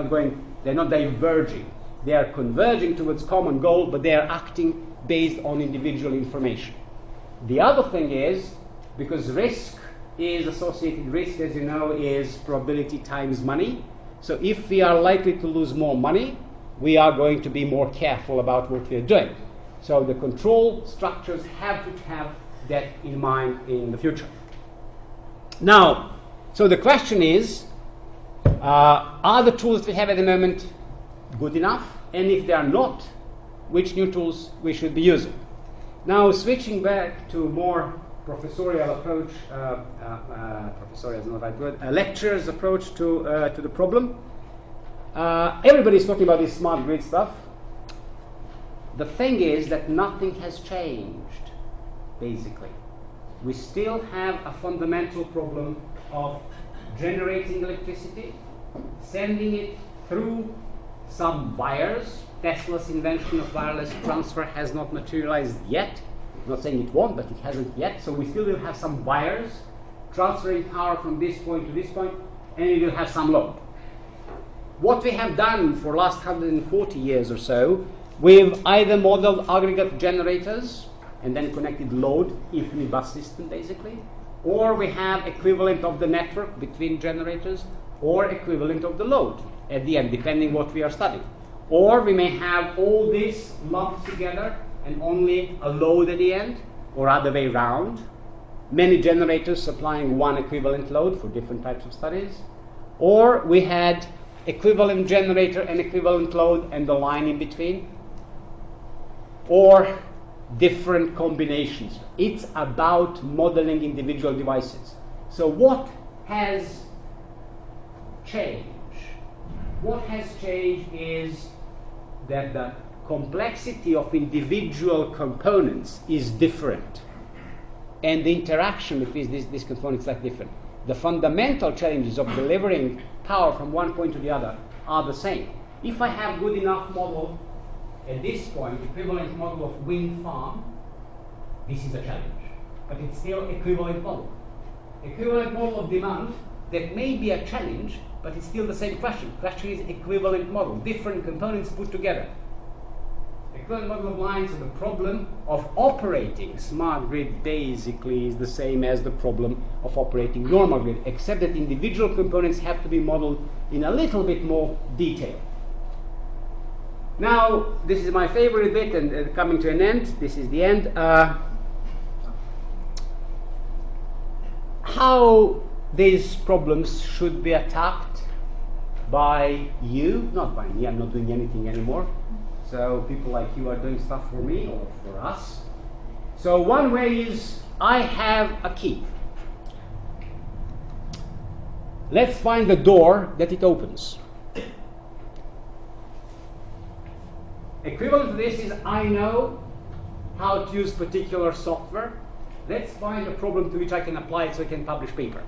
not diverging. They are converging towards common goal, but they are acting based on individual information. The other thing is, because risk is associated, risk, as you know, is probability times money. So if we are likely to lose more money, we are going to be more careful about what we are doing. So the control structures have to have that in mind in the future. Now, so the question is, are the tools we have at the moment good enough? And if they are not, which new tools we should be using? Now, switching back to more professorial approach, professorial is not the right word, a lecturer's approach to the problem. Everybody's talking about this smart grid stuff. The thing is that nothing has changed, basically. We still have a fundamental problem of generating electricity, sending it through some wires. Tesla's invention of wireless transfer has not materialized yet. I'm not saying it won't, but it hasn't yet. So we still will have some wires transferring power from this point to this point, and we will have some load. What we have done for the last 140 years or so, we've either modeled aggregate generators and then connected load, infinite bus system basically, or we have equivalent of the network between generators, or equivalent of the load at the end, depending what we are studying. Or we may have all this lumped together and only a load at the end, or other way round. Many generators supplying one equivalent load for different types of studies. Or we had equivalent generator and equivalent load and the line in between. Or different combinations. It's about modeling individual devices. So what has changed? What has changed is that the complexity of individual components is different, and the interaction between these components is different. The fundamental challenges of delivering power from one point to the other are the same. If I have good enough model at this point, equivalent model of wind farm, this is a challenge, but it's still equivalent model. Equivalent model of demand, that may be a challenge, but it's still the same question. The question is equivalent model, different components put together. Equivalent model of lines, so the problem of operating smart grid basically is the same as the problem of operating normal grid, except that individual components have to be modeled in a little bit more detail. Now, this is my favorite bit, and coming to an end. This is the end. How these problems should be attacked by you, not by me. I'm not doing anything anymore. So people like you are doing stuff for me or for us. So one way is, I have a key. Let's find the door that it opens. Equivalent to this is, I know how to use particular software. Let's find a problem to which I can apply it so I can publish paper.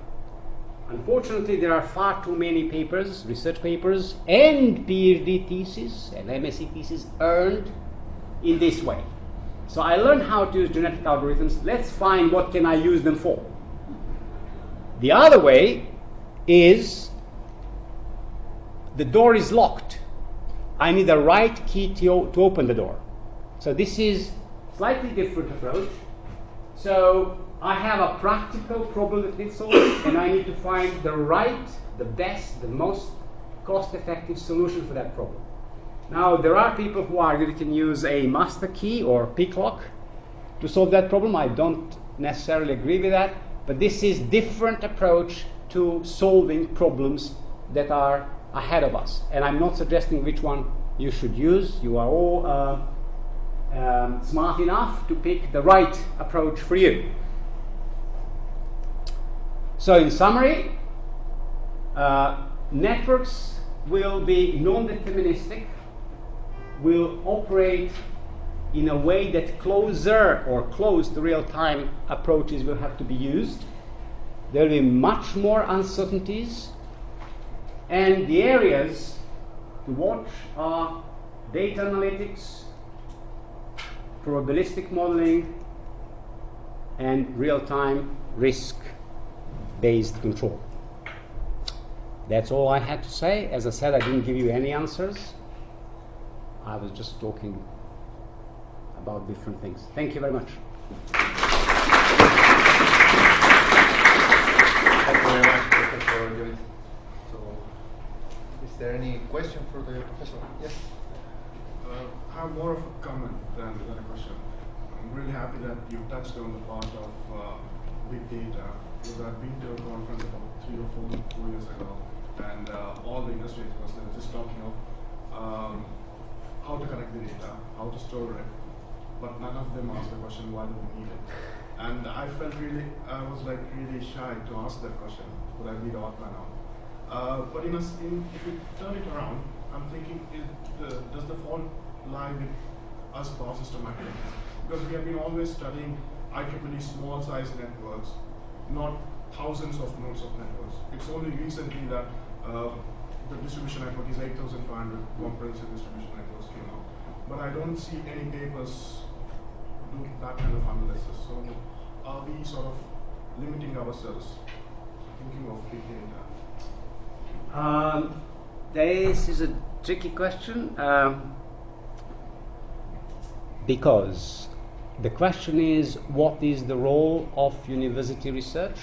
Unfortunately, there are far too many papers, research papers, and PhD theses and MSc theses earned in this way. So I learned how to use genetic algorithms. Let's find what can I use them for. The other way is, the door is locked. I need the right key to open the door. So this is a slightly different approach. So I have a practical problem that needs solving, and I need to find the right, the best, the most cost-effective solution for that problem. Now, there are people who argue you can use a master key or pick lock to solve that problem. I don't necessarily agree with that, but this is different approach to solving problems that are ahead of us. And I'm not suggesting which one you should use. You are all smart enough to pick the right approach for you. So in summary, networks will be non-deterministic, will operate in a way that closer or close to real-time approaches will have to be used. There will be much more uncertainties, and the areas to watch are data analytics, probabilistic modeling, and real-time risk-based control. That's all I had to say. As I said, I didn't give you any answers. I was just talking about different things. Thank you very much. Thank you very much, Professor David. So, is there any question for the professor? Yes? I have more of a comment than a question. I'm really happy that you touched on the part of big data, because I've been to a conference about 3 or 4 years ago, and all the industry experts were just talking of how to collect the data, how to store it, but none of them asked the question, why do we need it? And I felt really, I was like really shy to ask that question, would I be the odd man out? But if we turn it around, I'm thinking, does the fault lie with us power system academics? Because we have been always studying IEEE small size networks, not thousands of nodes of networks. It's only recently that the distribution network is 8,500 comprehensive distribution networks came out. But I don't see any papers do that kind of analysis. So are we sort of limiting ourselves, thinking of big data? This is a tricky question because the question is, what is the role of university research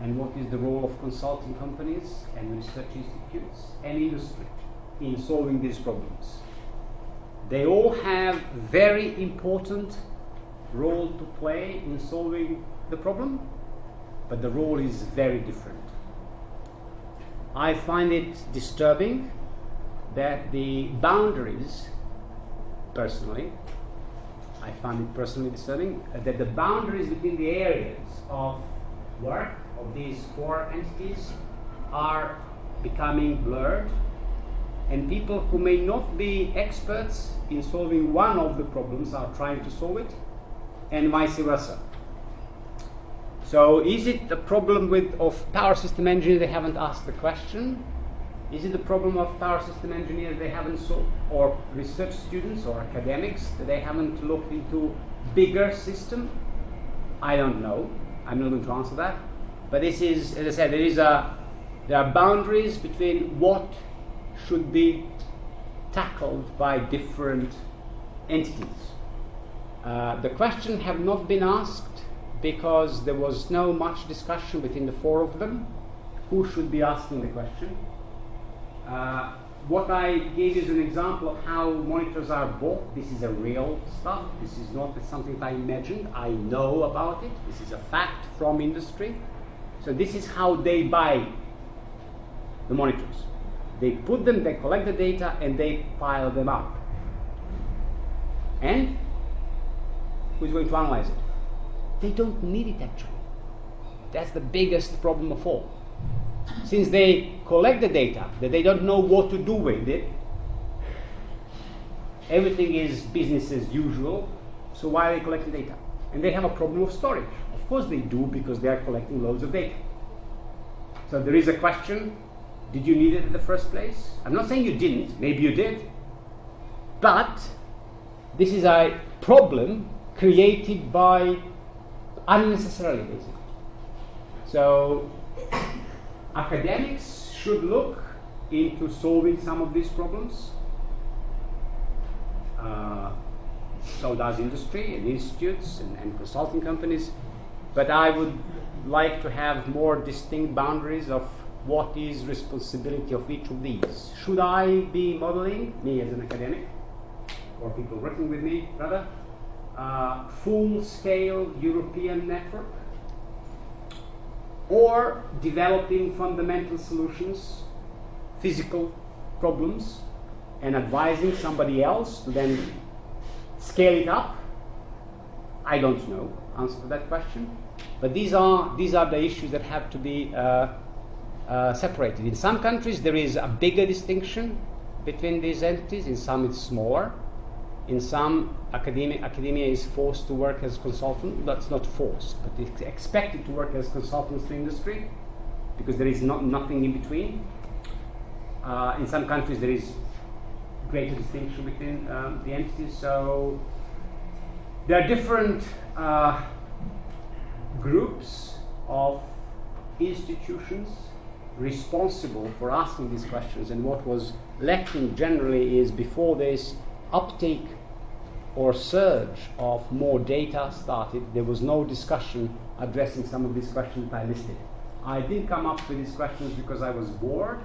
and what is the role of consulting companies and research institutes and industry in solving these problems? They all have very important role to play in solving the problem, but the role is very different. I find it disturbing that the boundaries, personally, I find it personally disturbing that the boundaries between the areas of work of these 4 entities are becoming blurred, and people who may not be experts in solving one of the problems are trying to solve it, and vice versa. So is it a problem of power system engineers they haven't asked the question? Is it the problem of power system engineers they haven't solved, or research students or academics that they haven't looked into bigger system? I don't know. I'm not going to answer that. But this is, as I said, there are boundaries between what should be tackled by different entities. The question have not been asked because there was no much discussion between the 4 of them who should be asking the question. What I gave is an example of how monitors are bought. This is a real stuff. This is not something that I imagined. I know about it. This is a fact from industry. So this is how they buy the monitors. They put them, they collect the data, and they pile them up. And who's going to analyze it? They don't need it actually. That's the biggest problem of all. Since they collect the data, that they don't know what to do with it, everything is business as usual, so why are they collecting data? And they have a problem of storage. Of course they do, because they are collecting loads of data. So there is a question, did you need it in the first place? I'm not saying you didn't, maybe you did, but this is a problem created by unnecessarily, basically. So academics should look into solving some of these problems. So does industry and institutes and consulting companies. But I would like to have more distinct boundaries of what is responsibility of each of these. Should I be modeling, me as an academic, or people working with me, rather, full-scale European network? or developing fundamental solutions, physical problems, and advising somebody else to then scale it up? I don't know answer to that question, but these are the issues that have to be separated. In some countries there is a bigger distinction between these entities, in some it's smaller. In some, academia is forced to work as consultant. That's not forced, but it's expected to work as consultants to industry because there is nothing in between. In some countries there is greater distinction between the entities. So there are different groups of institutions responsible for asking these questions, and what was lacking generally is, before this uptake or surge of more data started, there was no discussion addressing some of these questions that I listed. I didn't come up with these questions because I was bored.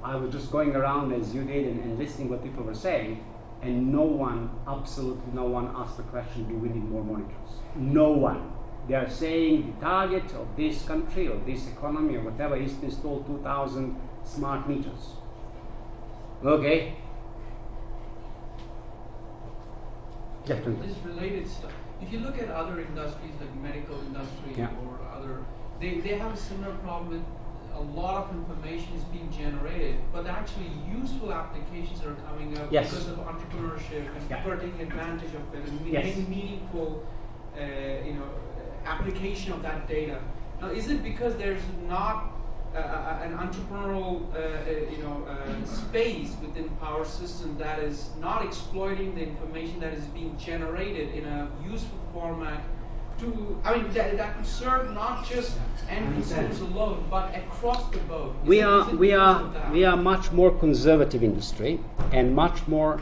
I was just going around as you did and listening what people were saying, and no one, absolutely no one, asked the question, do we need more monitors? No one. They are saying the target of this country or this economy or whatever is to install 2,000 smart meters. Okay. This related stuff. If you look at other industries like medical industry or other, they have a similar problem with a lot of information is being generated, but actually useful applications are coming up because of entrepreneurship and people are taking advantage of it and making meaningful, application of that data. Now, is it because there's not an entrepreneurial, space within power system that is not exploiting the information that is being generated in a useful format that could serve not just end consumers alone, but across the board? We are much more conservative industry and much more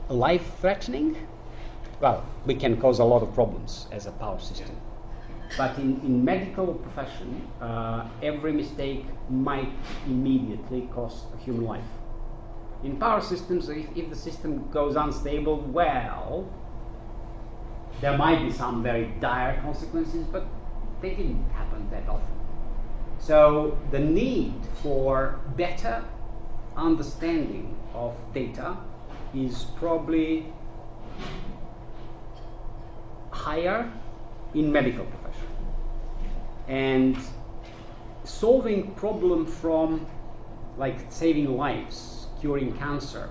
life-threatening. Well, we can cause a lot of problems as a power system. But in medical profession, every mistake might immediately cost a human life. In power systems, if the system goes unstable, well, there might be some very dire consequences, but they didn't happen that often. So the need for better understanding of data is probably higher in medical profession. And solving problems from, like, saving lives, curing cancer,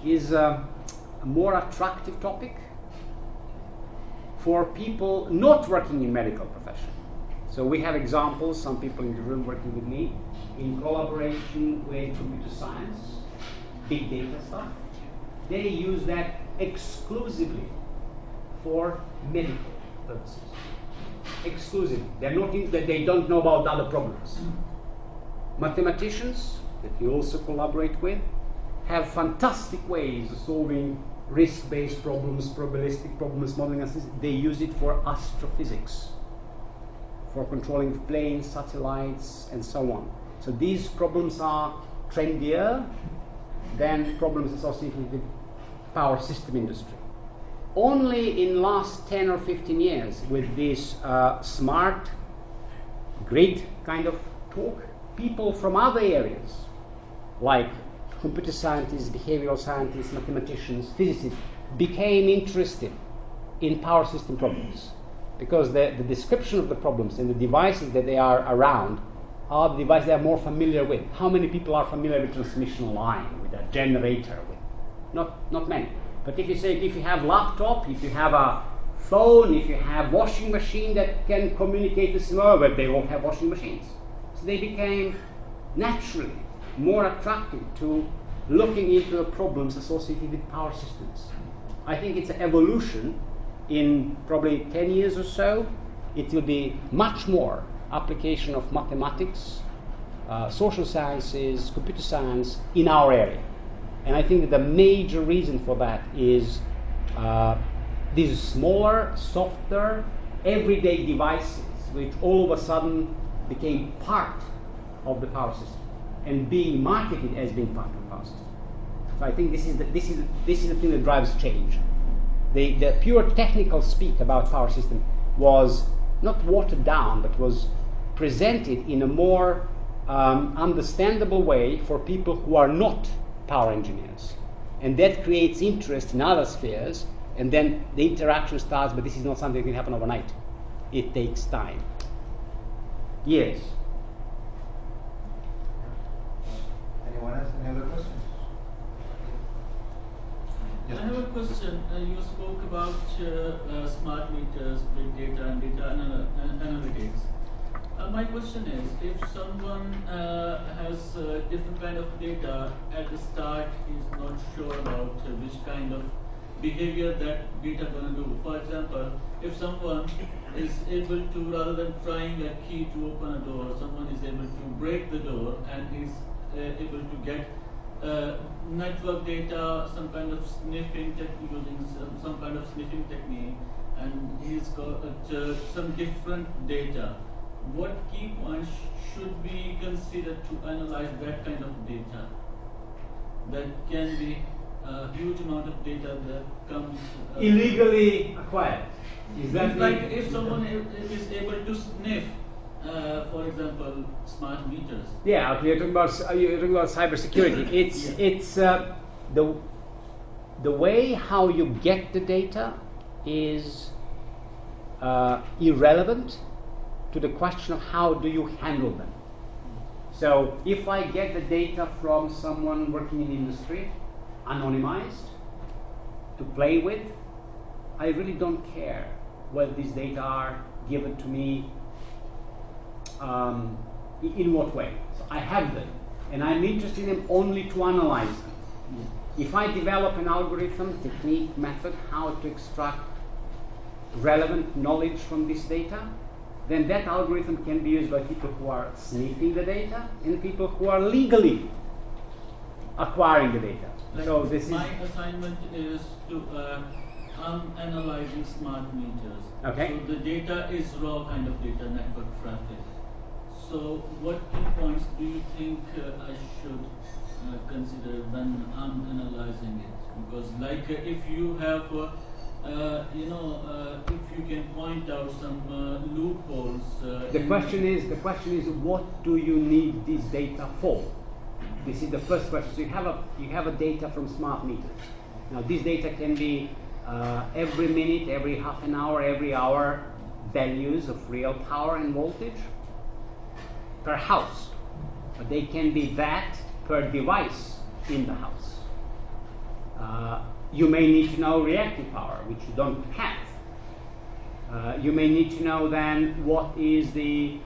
is a more attractive topic for people not working in medical profession. So we have examples, some people in the room working with me, in collaboration with computer science, big data stuff. They use that exclusively for medical purposes. Exclusively. They don't know about other problems. Mathematicians, that we also collaborate with, have fantastic ways of solving risk-based problems, probabilistic problems, modeling and statistics. They use it for astrophysics, for controlling planes, satellites, and so on. So these problems are trendier than problems associated with power system industry. Only in last 10 or 15 years, with this smart grid kind of talk, people from other areas, like computer scientists, behavioral scientists, mathematicians, physicists, became interested in power system problems, because the description of the problems and the devices that they are around are the devices they are more familiar with. How many people are familiar with transmission line, with a generator? Not many. But if you have laptop, if you have a phone, if you have washing machine that can communicate with tomorrow, but they all have washing machines. So they became naturally more attracted to looking into the problems associated with power systems. I think it's an evolution. In probably 10 years or so, it will be much more application of mathematics, social sciences, computer science in our area. And I think that the major reason for that is these smaller, softer, everyday devices, which all of a sudden became part of the power system and being marketed as being part of the power system. So I think this is the thing that drives change. The pure technical speak about power system was not watered down, but was presented in a more understandable way for people who are not power engineers. And that creates interest in other spheres, and then the interaction starts, but this is not something that can happen overnight. It takes time. Yes? Anyone else? Any other questions? Yes, I have a question. You spoke about smart meters, big data, and data analytics. My question is, if someone has different kind of data at the start, is not sure about which kind of behavior that data gonna do. For example, if someone is able to, rather than trying a key to open a door, someone is able to break the door and is able to get network data, some kind of sniffing using some kind of sniffing technique, and he's got some different data. What key points should be considered to analyze that kind of data? That can be a huge amount of data that comes illegally acquired. Is that like if someone is able to sniff, for example, smart meters? Yeah, okay, you're talking about cybersecurity. It's the way how you get the data is irrelevant to the question of how do you handle them. So if I get the data from someone working in industry, anonymized, to play with, I really don't care whether these data are given to me in what way. So I have them, and I'm interested in them only to analyze them. If I develop an algorithm, technique, method, how to extract relevant knowledge from this data, then that algorithm can be used by people who are sniffing the data and people who are legally acquiring the data. Like so this my assignment is to analyzing smart meters. Okay. So the data is raw kind of data, network traffic. So what key points do you think I should consider when I'm analyzing it? Because like if you have if you can point out some loopholes. The question is, what do you need this data for? This is the first question. So you have a data from smart meters. Now this data can be every minute, every half an hour, every hour values of real power and voltage per house. But they can be that per device in the house. You may need to know reactive power, which you don't have. You may need to know then what is the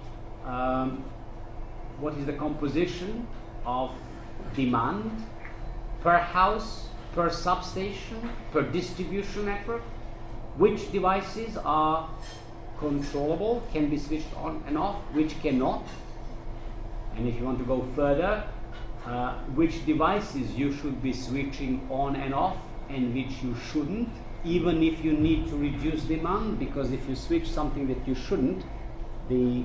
composition of demand per house, per substation, per distribution network, which devices are controllable, can be switched on and off, which cannot. And if you want to go further, which devices you should be switching on and off and which you shouldn't, even if you need to reduce demand, because if you switch something that you shouldn't, the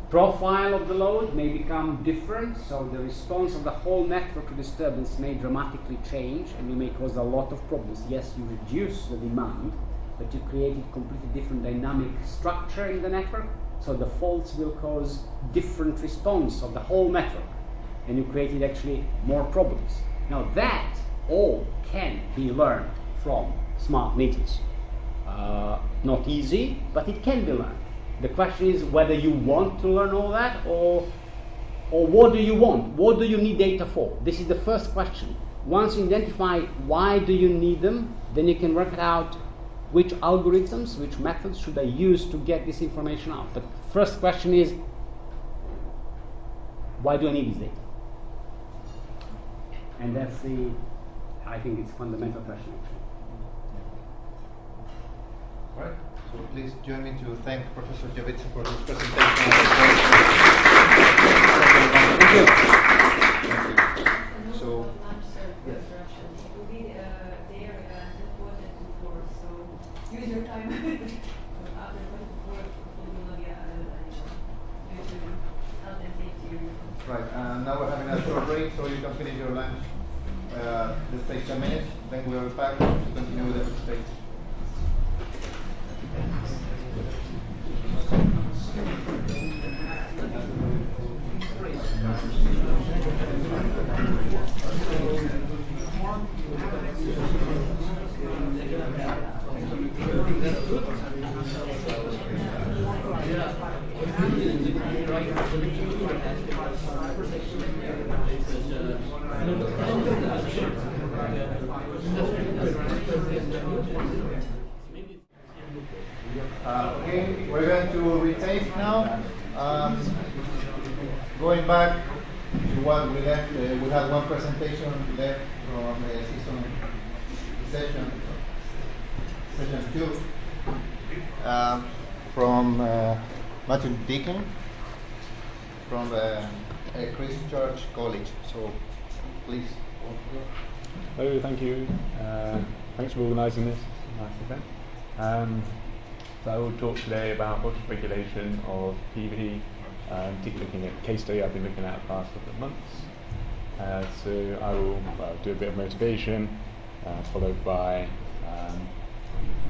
profile of the load may become different, so the response of the whole network to disturbance may dramatically change, and you may cause a lot of problems. Yes, you reduce the demand, but you create a completely different dynamic structure in the network, so the faults will cause different response of the whole network, and you created actually more problems. Now that all can be learned from smart meters. Not easy, but it can be learned. The question is whether you want to learn all that, or what do you want? What do you need data for? This is the first question. Once you identify why do you need them, then you can work it out which algorithms, which methods should I use to get this information out. But first question is, why do I need this data? And that's I think it's a fundamental question actually. All right. So please join me to thank Professor Javitsa for this presentation. Thank you. So, Yes. It will be there at quarter to 4, so use your time. After quarter to 4, you will not get due to health and safety reasons. right, now we're having a short break, so you can finish your lunch. This takes 10 minutes, then we'll be back to continue with the presentation. Okay, we're going to retake now. Going back to what we left, we had one presentation left from the session 2 from Matthew Deacon from Christ Church College. So please. Hello, thank you. Thanks for organising this nice event. So I will talk today about voltage regulation of PV, particularly looking at a case study I've been looking at the past couple of months. So I will do a bit of motivation, followed by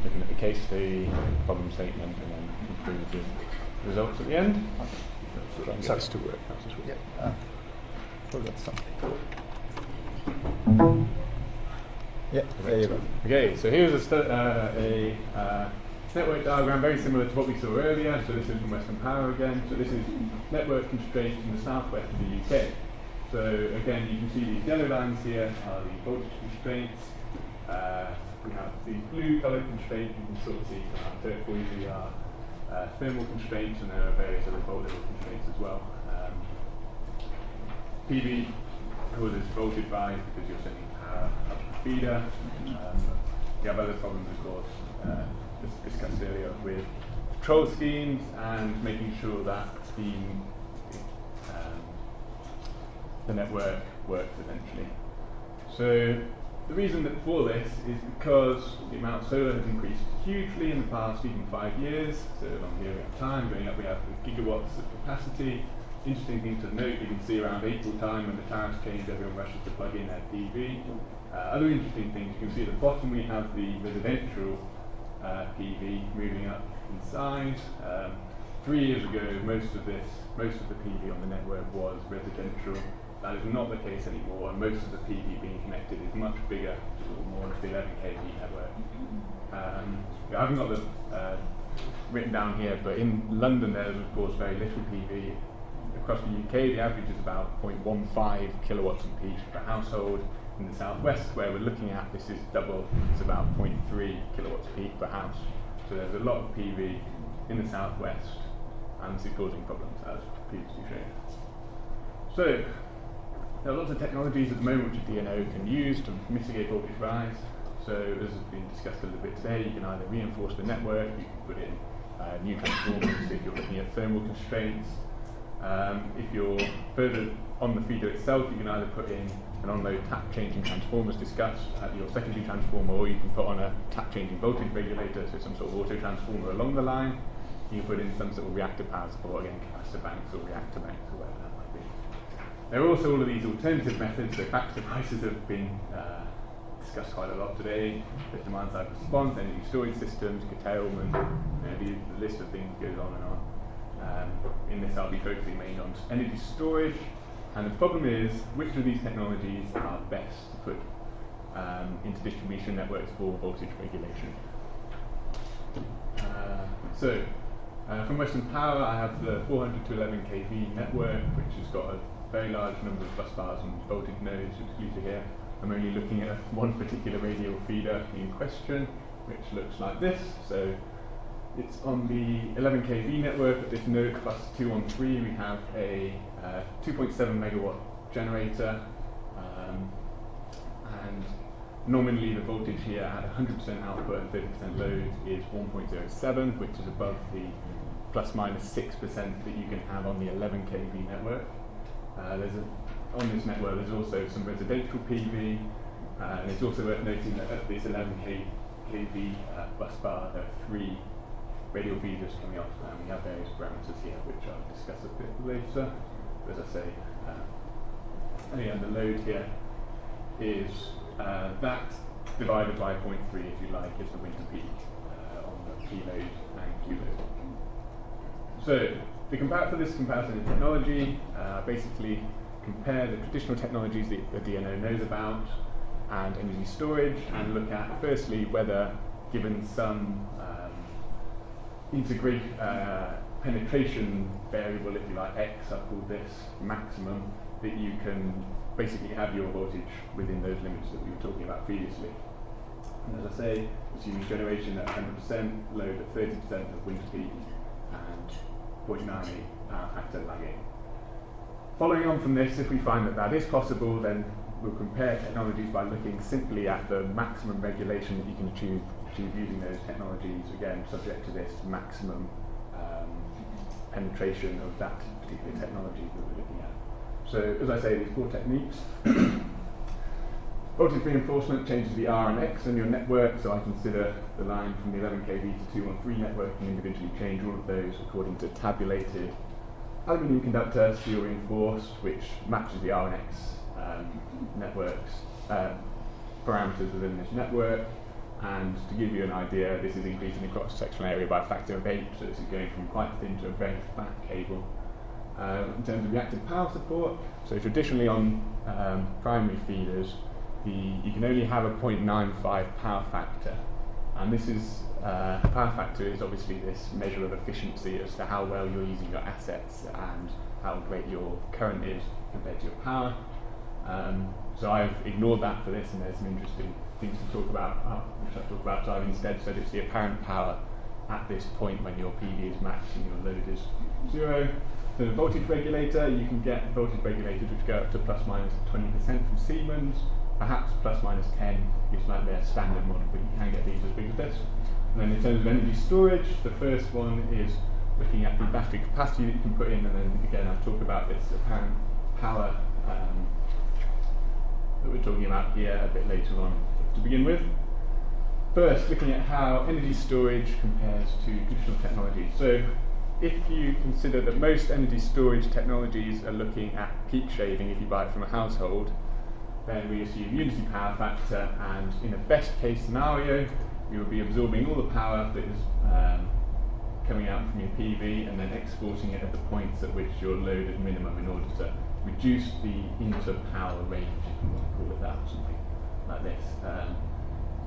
looking at the case study, problem statement, and then conclude the results at the end. That's to work. Yeah, there you go. Okay, so here's a network diagram very similar to what we saw earlier. So this is from Western Power again. So this is network constraints in the southwest of the UK. So again, you can see these yellow lines here are the voltage constraints. We have these blue coloured constraints. You can sort of see turquoise are thermal constraints, and there are various other volt level constraints as well. PV causes voltage rise because you're sending power up the feeder. You have other problems, of course, discussed earlier with control schemes and making sure that the network works eventually. So the reason that for this is because the amount of solar has increased hugely in the past even 5 years. So along here we have time going up, we have gigawatts of capacity. Interesting thing to note, you can see around April time when the tariffs change, everyone rushes to plug in their PV. Other interesting things, you can see at the bottom we have the residential PV moving up in size. 3 years ago, most of the PV on the network was residential. That is not the case anymore, and most of the PV being connected is much bigger, more into the 11 kV network. I haven't got the written down here, but in London there's of course very little PV. Across the UK, the average is about 0.15 kilowatts of peak per household. In the southwest, where we're looking at, this is double. It's about 0.3 kilowatts peak per house. So there's a lot of PV in the southwest, and this is causing problems, as previously shown. So there are lots of technologies at the moment which a DNO can use to mitigate voltage rise. So as has been discussed a little bit today, you can either reinforce the network, you can put in new transformers if you're looking at thermal constraints. If you're further on the feeder itself, you can either put in an on-load tap changing transformer as discussed at your secondary transformer, or you can put on a tap changing voltage regulator, so some sort of auto transformer along the line. You can put in some sort of reactor power support, again capacitor banks or reactor banks or whatever that might be. There are also all of these alternative methods, so capacitor prices have been discussed quite a lot today. There's demand side response, energy storage systems, curtailment, the list of things goes on and on. In this I'll be focusing mainly on energy storage, and the problem is which of these technologies are best to put into distribution networks for voltage regulation. From Western Power I have the 400 to 11 kV network, which has got a very large number of bus bars and voltage nodes exclusively here. I'm only looking at one particular radial feeder in question, which looks like this. So it's on the 11 kV network at this node plus 2 on 3. We have a 2.7 megawatt generator, and nominally the voltage here at 100% output and 30% load is 1.07, which is above the plus minus 6% that you can have on the 11 kV network. On this network there's also some residential PV, and it's also worth noting that at this 11 kV bus bar there are 3 radial feeders coming off, and we have various parameters here which I'll discuss a bit later. As I say, and the load here is that divided by 0.3, if you like, is the winter peak on the P load and Q load. So, for this comparison of technology, basically compare the traditional technologies that the DNO knows about and energy storage, and look at firstly whether, given some penetration variable, if you like, X, I've called this maximum, that you can basically have your voltage within those limits that we were talking about previously. And as I say, assuming generation at 100%, load at 30% of winter peak, and 0.98 power factor lagging. Following on from this, if we find that that is possible, then we'll compare technologies by looking simply at the maximum regulation that you can achieve using those technologies, again subject to this maximum penetration of that particular technology that we're looking at. So as I say, these 4 techniques. Voltage reinforcement changes the R and X on your network, so I consider the line from the 11 kV to 213 network and individually change all of those according to tabulated aluminium conductor, steel reinforced, which matches the R and X networks parameters within this network. And to give you an idea, this is increasing the cross-sectional area by a factor of 8, so this is going from quite thin to a very fat cable. In terms of reactive power support, so traditionally on primary feeders, you can only have a 0.95 power factor, and this is power factor is obviously this measure of efficiency as to how well you're using your assets and how great your current is compared to your power. So I've ignored that for this, and there's some interesting things to talk about, which I'll talk about. So I've instead said it's the apparent power at this point when your PV is maxed and your load is 0. So the voltage regulator, you can get voltage regulators which go up to plus minus 20% from Siemens, perhaps plus minus 10 is like their standard model, but you can get these as big as this. And then in terms of energy storage, the first one is looking at the battery capacity that you can put in, and then again I'll talk about this apparent power that we're talking about here a bit later on. To begin with, first looking at how energy storage compares to traditional technology. So if you consider that most energy storage technologies are looking at peak shaving if you buy it from a household, then we assume unity power factor, and in a best case scenario you will be absorbing all the power that is coming out from your PV and then exporting it at the points at which your load is minimum in order to reduce the inter-power range, if you want to call it that, or something like this.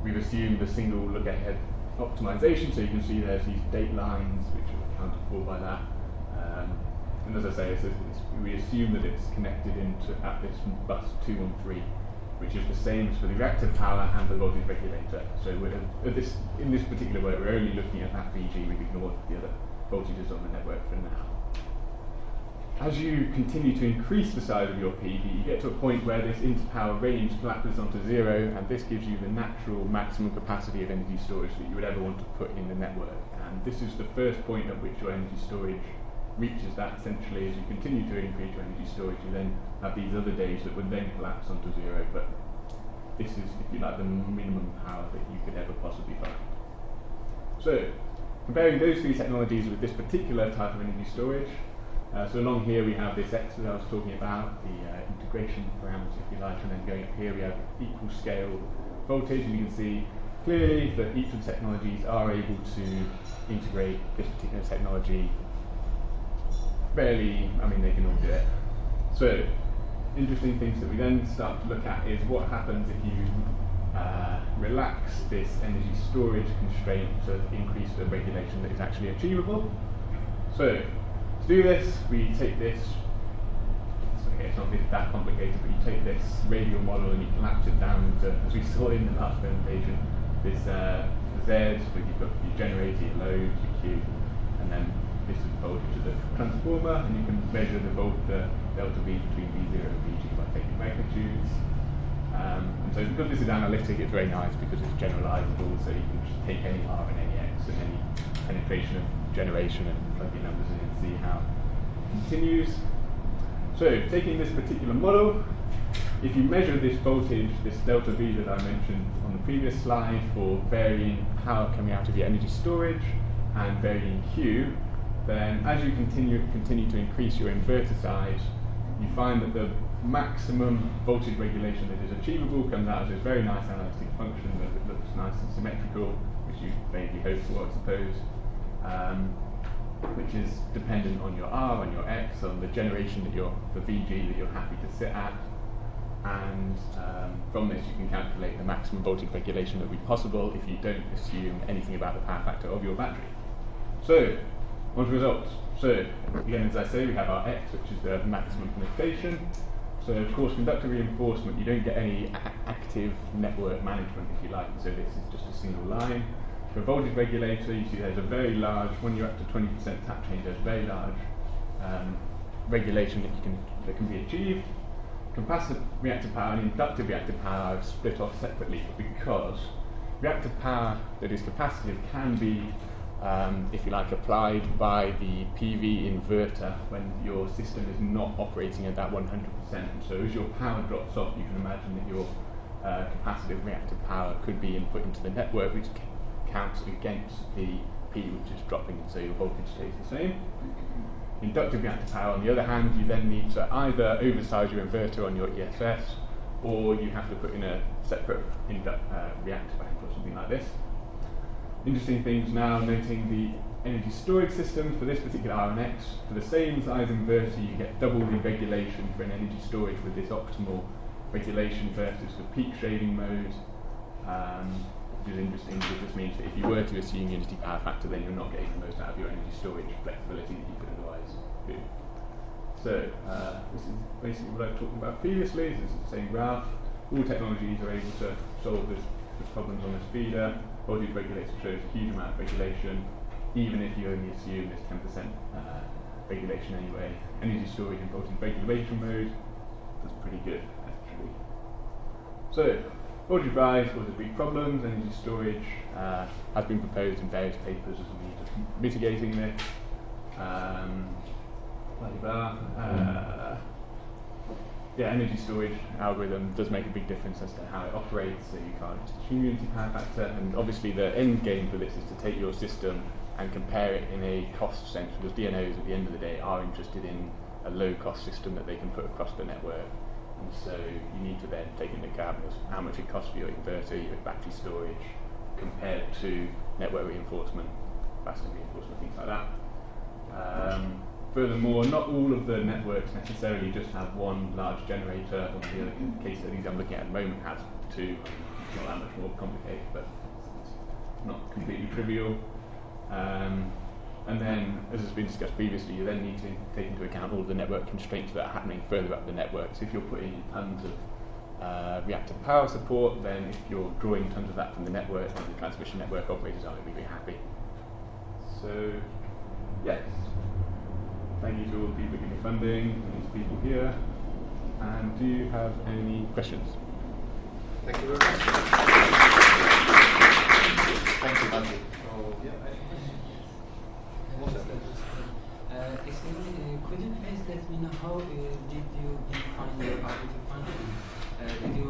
We've assumed a single look-ahead optimization, so you can see there's these date lines which are accounted for by that. And as I say, we assume that it's connected into at this bus 213, which is the same as for the reactive power and the voltage regulator. So in this particular work, we're only looking at that VG. We've ignored the other voltages on the network for now. As you continue to increase the size of your PV, you get to a point where this inter-power range collapses onto 0, and this gives you the natural maximum capacity of energy storage that you would ever want to put in the network. And this is the first point at which your energy storage reaches that. Essentially, as you continue to increase your energy storage, you then have these other days that would then collapse onto 0, but this is, if you like, the minimum power that you could ever possibly find. So, comparing those 3 technologies with this particular type of energy storage, so along here we have this X that I was talking about, the integration parameters, if you like, and then going up here we have equal scale voltage, and you can see clearly that each of the technologies are able to integrate this particular technology fairly, they can all do it. So, interesting things that we then start to look at is what happens if you relax this energy storage constraint to increase the regulation that is actually achievable. So, to do this, we take this, it's not that complicated, but you take this radial model and you collapse it down into, as we saw in the last presentation, this Z, where you've got your generator, your load, your Q, and then this is the voltage of the transformer, and you can measure the delta V between V0 and VG by taking magnitudes. And so because this is analytic, it's very nice because it's generalizable, so you can just take any R and any X and any penetration of generation and plug your numbers in and see how it continues. So taking this particular model, if you measure this voltage, this delta V that I mentioned on the previous slide for varying power coming out of your energy storage and varying Q, then as you continue to increase your inverter size, you find that the maximum voltage regulation that is achievable comes out as this very nice analytic function that it looks nice and symmetrical, which you maybe hope for, I suppose. which is dependent on your R and your X, on the generation that the VG that you're happy to sit at, and from this you can calculate the maximum voltage regulation that would be possible if you don't assume anything about the power factor of your battery. So, on to results. So, again, as I say, we have our X, which is the maximum limitation. So, of course, conductor reinforcement, you don't get any active network management, if you like, so this is just a single line. For a voltage regulator, you see there's a very large, when you're up to 20% tap change, there's very large regulation that can be achieved. Capacitive reactive power and inductive reactive power are split off separately because reactive power that is capacitive can be, if you like, applied by the PV inverter when your system is not operating at that 100%. So as your power drops off, you can imagine that your capacitive reactive power could be input into the network, which counts against the P which is dropping, and so your voltage stays the same. Inductive reactive power, on the other hand, you then need to either oversize your inverter on your ESS, or you have to put in a separate reactor bank or something like this. Interesting things now, noting the energy storage system for this particular RNX. For the same size inverter, you get double the regulation for an energy storage with this optimal regulation versus the peak shading mode. Which is interesting because this means that if you were to assume unity power factor, then you're not getting the most out of your energy storage flexibility that you could otherwise do. So this is basically what I've talked about previously. This is the same graph. All technologies are able to solve the problems on this feeder. Voltage regulator shows a huge amount of regulation, even if you only assume this 10% regulation anyway. Energy storage in voltage regulation mode, that's pretty good actually. So, voltage rise causes big problems. Energy storage has been proposed in various papers as a means of mitigating this. Yeah, energy storage algorithm does make a big difference as to how it operates, so you can't just assume unity power factor, and obviously the end game for this is to take your system and compare it in a cost sense, because DNOs at the end of the day are interested in a low cost system that they can put across the network. And so you need to then take into account how much it costs for your inverter, your battery storage, compared to network reinforcement, capacitor reinforcement, things like that. Furthermore, not all of the networks necessarily just have one large generator. One of the other case studies I'm looking at the moment has two. It's not that much more complicated, but it's not completely trivial. And then, as has been discussed previously, you then need to take into account all the network constraints that are happening further up the network. So if you're putting in tons of reactive power support, then if you're drawing tons of that from the network, then the transmission network operators aren't going to be very happy. So, yes. Thank you to all the people giving funding, and these people here. And do you have any questions? Thank you very much. Thank you, Matthew. Excuse me, could you please let me know how did you define your additive function? Did you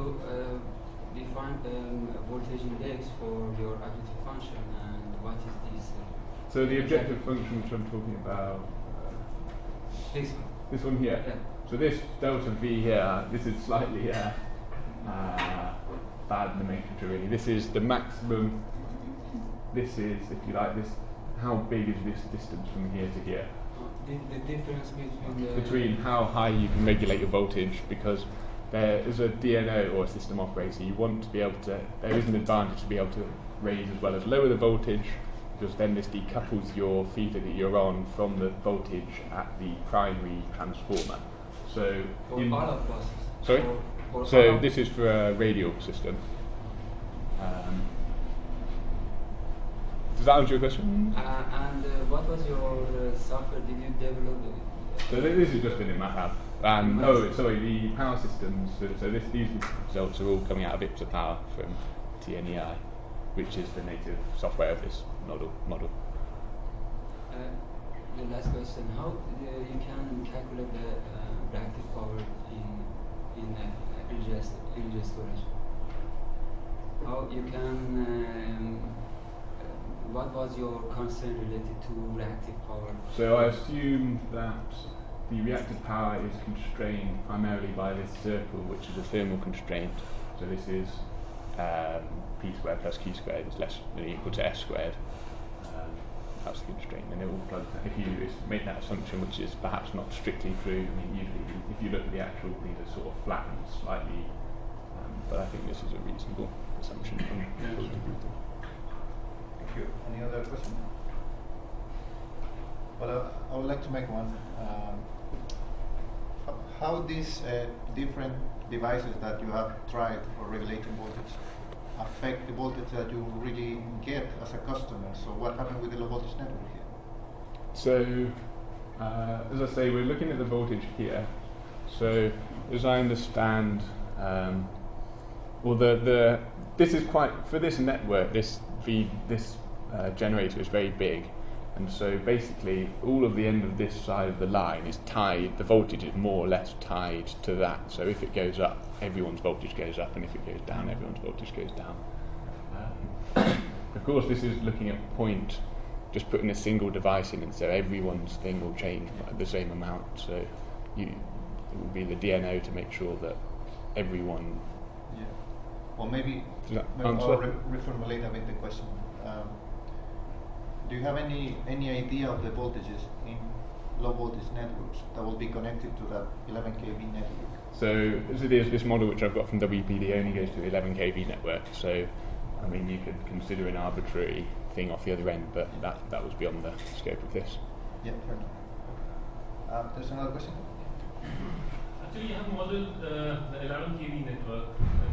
define voltage index for your additive function, and what is this? So the objective function which I'm talking about, this one here. Yeah. So this delta V here, this is slightly bad nomenclature really. This is the maximum, this is, if you like, this, how big is this distance from here to here? The difference between how high you can regulate your voltage, because there is a DNO or a system operator, you want to be able to, there is an advantage to be able to raise as well as lower the voltage, because then this decouples your feeder that you're on from the voltage at the primary transformer. So for all of buses. Sorry? For so this is for a radial system. Does that answer your question? And what was your software? Did you develop it? So this has just been in MATLAB. The power systems. So these results are all coming out of IPSA Power from TNEI, which is the native software of this model. The last question: how you can calculate the reactive power in energy storage? How you can? What was your concern related to reactive power? So I assume that the reactive power is constrained primarily by this circle, which is a thermal constraint. So this is P squared plus Q squared is less than or equal to S squared. If that's the constraint, and it will plug that. If you make that assumption, which is perhaps not strictly true, I mean, usually if you look at the actual, these are sort of flattened slightly, but I think this is a reasonable assumption from Thank you. Any other question? Well, I would like to make one. How these different devices that you have tried for regulating voltage affect the voltage that you really get as a customer? So what happened with the low voltage network here? So, as I say, we're looking at the voltage here. So, as I understand, this is quite, for this network, this generator is very big, and so basically all of the end of this side of the line is tied, the voltage is more or less tied to that. So if it goes up, everyone's voltage goes up, and if it goes down, everyone's voltage goes down. Of course, this is looking at point, just putting a single device in, and so everyone's thing will change by the same amount. So it will be the DNO to make sure that everyone. Yeah. Well, maybe I'll reformulate a bit the question. Do you have any idea of the voltages in low voltage networks that will be connected to that 11 kV network? So as it is, this model which I've got from WPD only goes to the 11 kV network. So I mean, you could consider an arbitrary thing off the other end, but that was beyond the scope of this. Yeah, fair enough. There's another question? Actually, you have modeled the 11 kV network,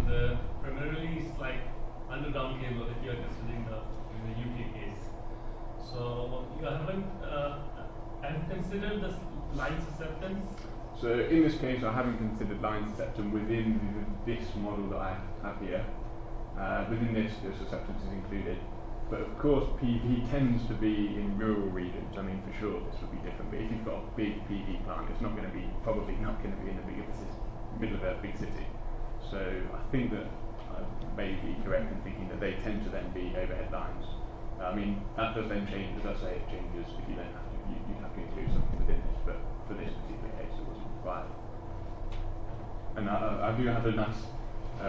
and primarily it's like underground cable if you are considering the UK case. So you haven't have considered this line susceptance? So in this case, I haven't considered line susceptance within this model that I have here. Within this, the susceptance is included. But of course, PV tends to be in rural regions. I mean, for sure, this would be different. But if you've got a big PV plant, it's not going to be, probably not going to be in the middle of a big city. So I think that I may be correct in thinking that they tend to then be overhead lines. I mean, that does then change, as I say, it changes if you then have to, you'd have to include something within this, but for this particular case, it wasn't required. And I do have a nice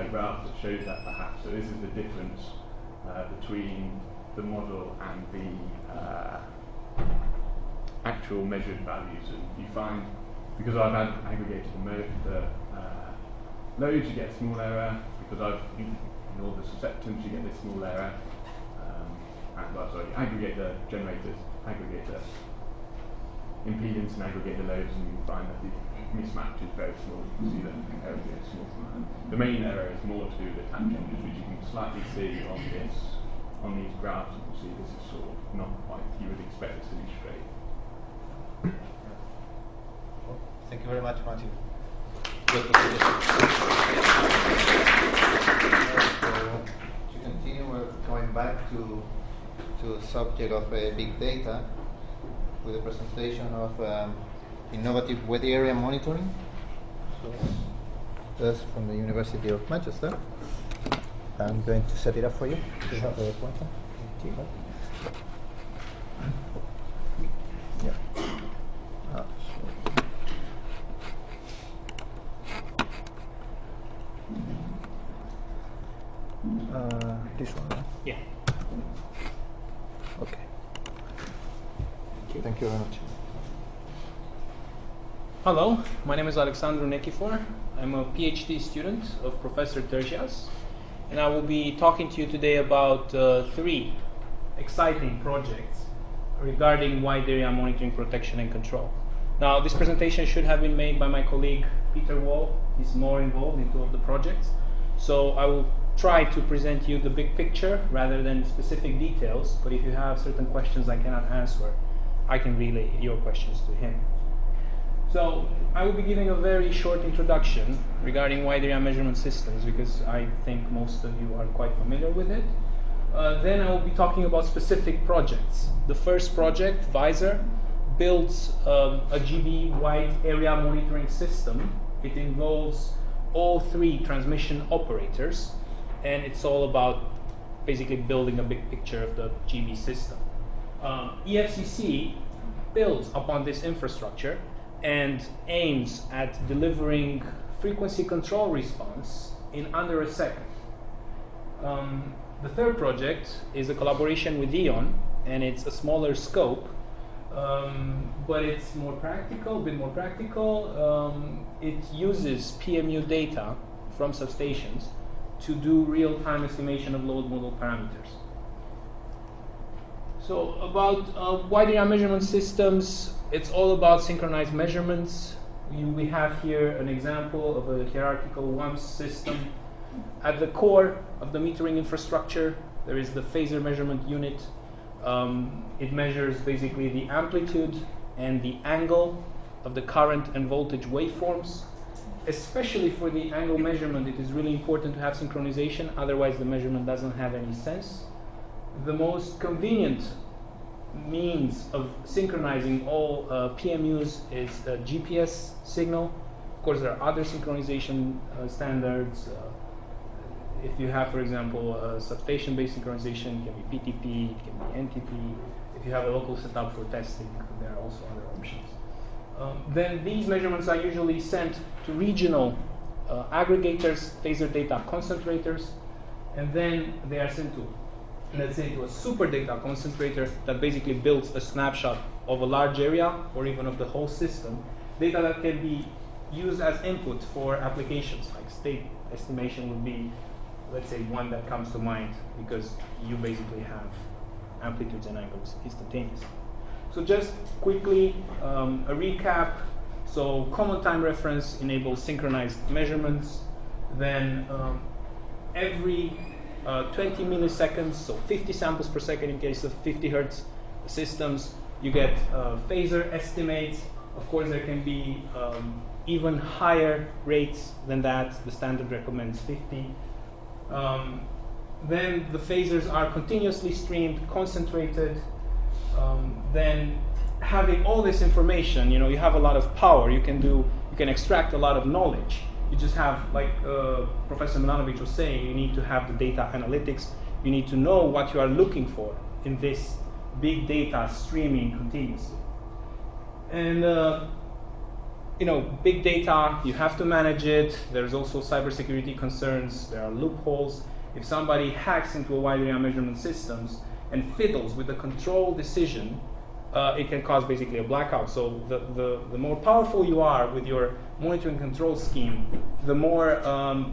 graph that shows that perhaps. So this is the difference between the model and the actual measured values. And you find, because I've aggregated the loads, you get a small error. Because I've ignored the susceptance, you get this small error. Aggregate the generators, aggregate the impedance, and aggregate the loads, and you find that the mismatch is very small. You can see the error is small. The main error is more to do with the tap changes, which you can slightly see on these graphs. You can see this is sort of not quite, you would expect this to be straight. Well, thank you very much, Matthew. To continue, we're going back to the subject of big data with a presentation of innovative wet area monitoring. So that's from the University of Manchester. I'm going to set it up for you. Do you have the pointer? Yeah. This one, right? Yeah. Okay. Thank you very much. Hello, my name is Alexandru Nechifor. I'm a PhD student of Professor Terzias, and I will be talking to you today about 3 exciting projects regarding wide area monitoring, protection, and control. Now, this presentation should have been made by my colleague Peter Wall. He's more involved in 2 of the projects. So I will try to present you the big picture rather than specific details, but if you have certain questions I cannot answer, I can relay your questions to him. So I will be giving a very short introduction regarding wide area measurement systems because I think most of you are quite familiar with it. Then I will be talking about specific projects. The first project, Visor, builds a GB wide area monitoring system. It involves all 3 transmission operators, and it's all about basically building a big picture of the GB system. EFCC builds upon this infrastructure and aims at delivering frequency control response in under a second. The third project is a collaboration with E.ON, and it's a smaller scope, but it's more practical, a bit more practical. It uses PMU data from substations to do real-time estimation of load model parameters. So about wide area measurement systems, it's all about synchronized measurements. We have here an example of a hierarchical WAMS system. At the core of the metering infrastructure, there is the phasor measurement unit. It measures basically the amplitude and the angle of the current and voltage waveforms. Especially for the angle measurement, it is really important to have synchronization, otherwise the measurement doesn't have any sense. The most convenient means of synchronizing all PMUs is a GPS signal. Of course, there are other synchronization standards. If you have, for example, a substation-based synchronization, it can be PTP, it can be NTP. If you have a local setup for testing, there are also other options. Then these measurements are usually sent to regional aggregators, phasor data concentrators, and then they are sent to, let's say, to a super data concentrator that basically builds a snapshot of a large area or even of the whole system, data that can be used as input for applications, like state estimation would be, let's say, one that comes to mind, because you basically have amplitudes and angles instantaneously. So just quickly, a recap. So common time reference enables synchronized measurements. Then every 20 milliseconds, so 50 samples per second in case of 50 hertz systems, you get phasor estimates. Of course, there can be even higher rates than that. The standard recommends 50. Then the phasors are continuously streamed, concentrated. Then having all this information, you have a lot of power. You can extract a lot of knowledge. You just have, like Professor Milanovic was saying, you need to have the data analytics. You need to know what you are looking for in this big data streaming continuously. And big data, you have to manage it. There's also cybersecurity concerns. There are loopholes. If somebody hacks into a wide area measurement systems and fiddles with the control decision, it can cause basically a blackout. So the more powerful you are with your monitoring control scheme, the more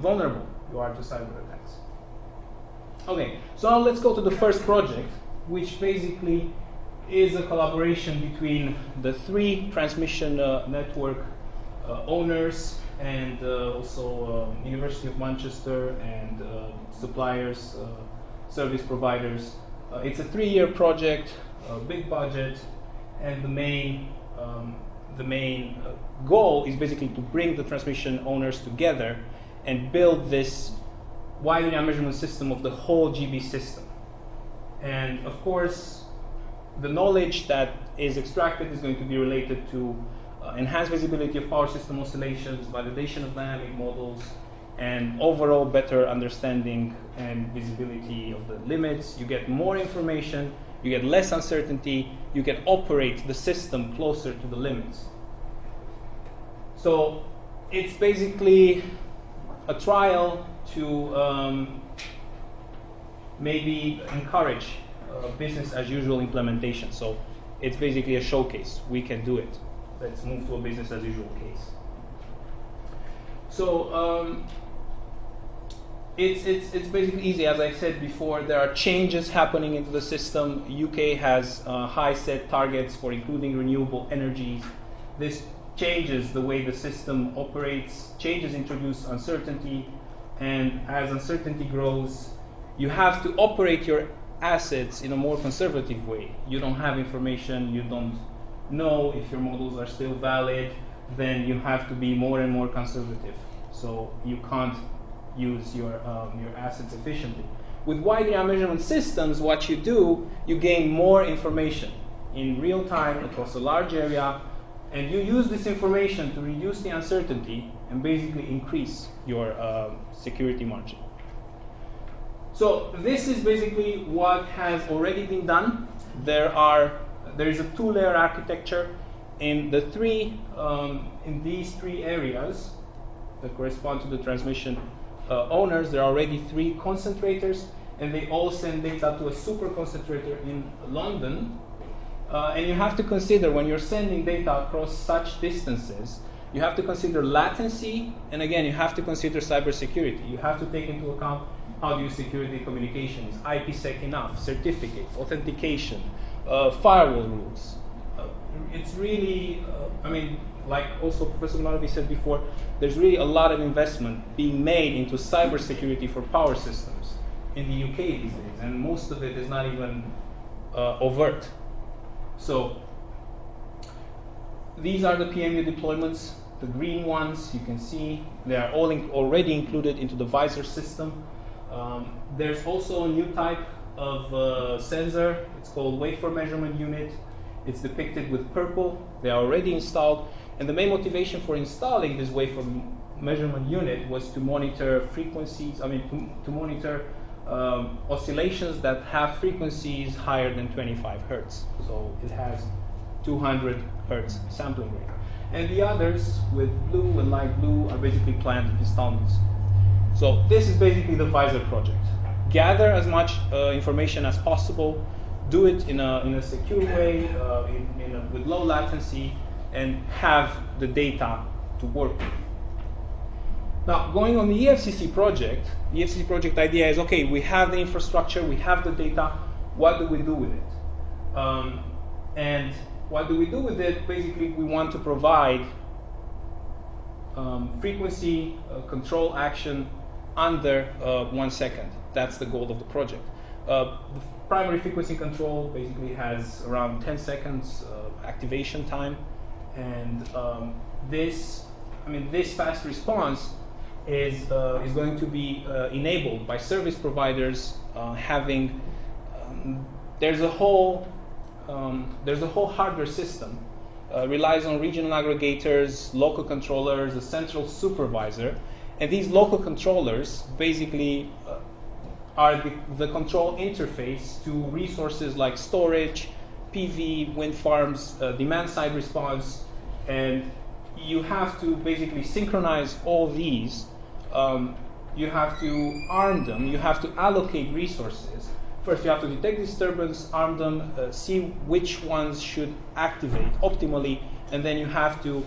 vulnerable you are to cyber attacks. Okay, so now let's go to the first project, which basically is a collaboration between the 3 transmission network owners and also University of Manchester and suppliers, service providers. It's a 3-year project, big budget, and the main goal is basically to bring the transmission owners together and build this wide area measurement system of the whole GB system. And of course, the knowledge that is extracted is going to be related to enhanced visibility of power system oscillations, validation of dynamic models, and overall better understanding and visibility of the limits. You get more information, you get less uncertainty, you can operate the system closer to the limits. So it's basically a trial to maybe encourage business as usual implementation. So it's basically a showcase. We can do it. Let's move to a business as usual case. So it's basically easy. As I said before, there are changes happening into the system. UK has high set targets for including renewable energies. This changes the way the system operates. Changes introduce uncertainty, and as uncertainty grows, you have to operate your assets in a more conservative way. You don't have information, you don't know if your models are still valid, then you have to be more and more conservative. So you can't use your assets efficiently. With wide area measurement systems, what you do, you gain more information in real time across a large area, and you use this information to reduce the uncertainty and basically increase your security margin. So this is basically what has already been done. There is a 2-layer architecture in these 3 areas that correspond to the transmission owners. There are already 3 concentrators, and they all send data to a super concentrator in London. And you have to consider, when you're sending data across such distances, you have to consider latency, and again, you have to consider cybersecurity. You have to take into account how do you secure the communication. Is IPsec enough? Certificates, authentication, firewall rules. It's really, I mean, like also Professor Malavi said before, there's really a lot of investment being made into cybersecurity for power systems in the UK these days, and most of it is not even overt. So these are the PMU deployments. The green ones, you can see, they are all already included into the visor system. There's also a new type of sensor. It's called waveform measurement unit. It's depicted with purple. They are already installed. And the main motivation for installing this waveform measurement unit was to monitor frequencies, to monitor oscillations that have frequencies higher than 25 hertz. So it has 200 hertz sampling rate. And the others with blue and light blue are basically planned installments. So this is basically the visor project. Gather as much information as possible, do it in a secure way, with low latency, and have the data to work with. Now, going on the EFCC project idea is, okay, we have the infrastructure, we have the data, what do we do with it? And what do we do with it? Basically, we want to provide frequency control action under 1 second. That's the goal of the project. The primary frequency control basically has around 10 seconds activation time, and this fast response is going to be enabled by service providers having. There's a whole hardware system. Relies on regional aggregators, local controllers, a central supervisor, and these local controllers basically are the control interface to resources like storage, PV, wind farms, demand-side response, and you have to basically synchronize all these. You have to arm them, you have to allocate resources. First, you have to detect disturbance, arm them, see which ones should activate optimally, and then you have to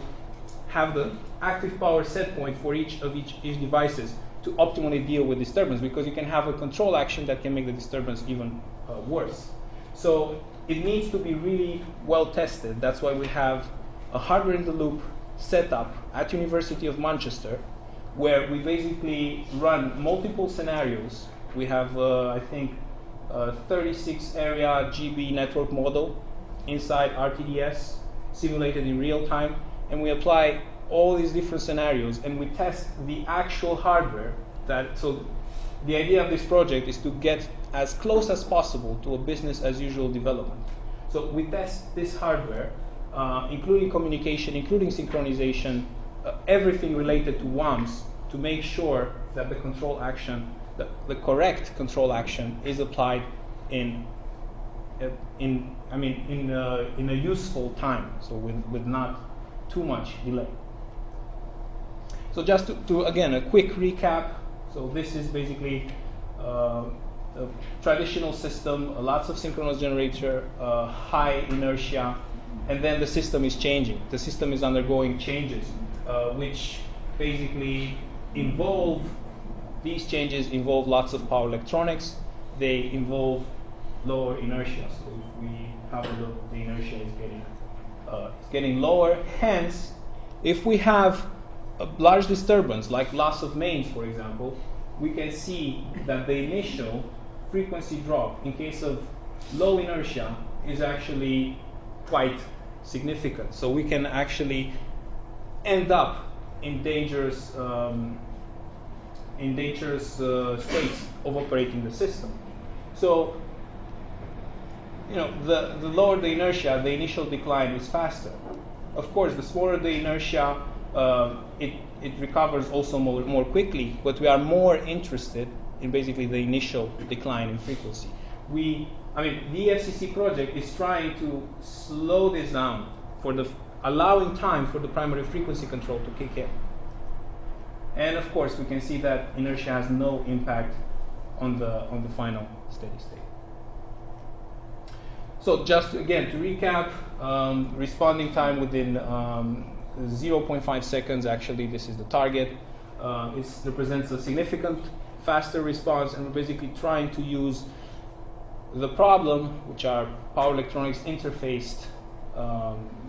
have the active power set point for each devices to optimally deal with disturbance, because you can have a control action that can make the disturbance even worse. So it needs to be really well tested. That's why we have a hardware in the loop setup at University of Manchester, where we basically run multiple scenarios. We have, I think, 36 area GB network model inside RTDS, simulated in real time, and we apply all these different scenarios and we test the actual hardware. So the idea of this project is to get as close as possible to a business as usual development. So we test this hardware, including communication, including synchronization, everything related to WAMs, to make sure that the control action, the correct control action, is applied in a useful time, so with not too much delay. So just to again a quick recap. So this is basically a traditional system, lots of synchronous generator, high inertia, and then the system is changing. The system is undergoing changes, which basically these changes involve lots of power electronics. They involve lower inertia. So if we have a look, the inertia is getting lower. Hence, if we have a large disturbance, like loss of mains, for example, we can see that the initial frequency drop in case of low inertia is actually quite significant. So we can actually end up in dangerous states of operating the system. So, the lower the inertia, the initial decline is faster. Of course, the smaller the inertia, it recovers also more quickly, but we are more interested in basically the initial decline in frequency. The FCC project is trying to slow this down, allowing time for the primary frequency control to kick in. And of course, we can see that inertia has no impact on the final steady state. So just again to recap, responding time within 0.5 seconds. Actually, this is the target. It represents a significant faster response, and we're basically trying to use the problem, which are power electronics interfaced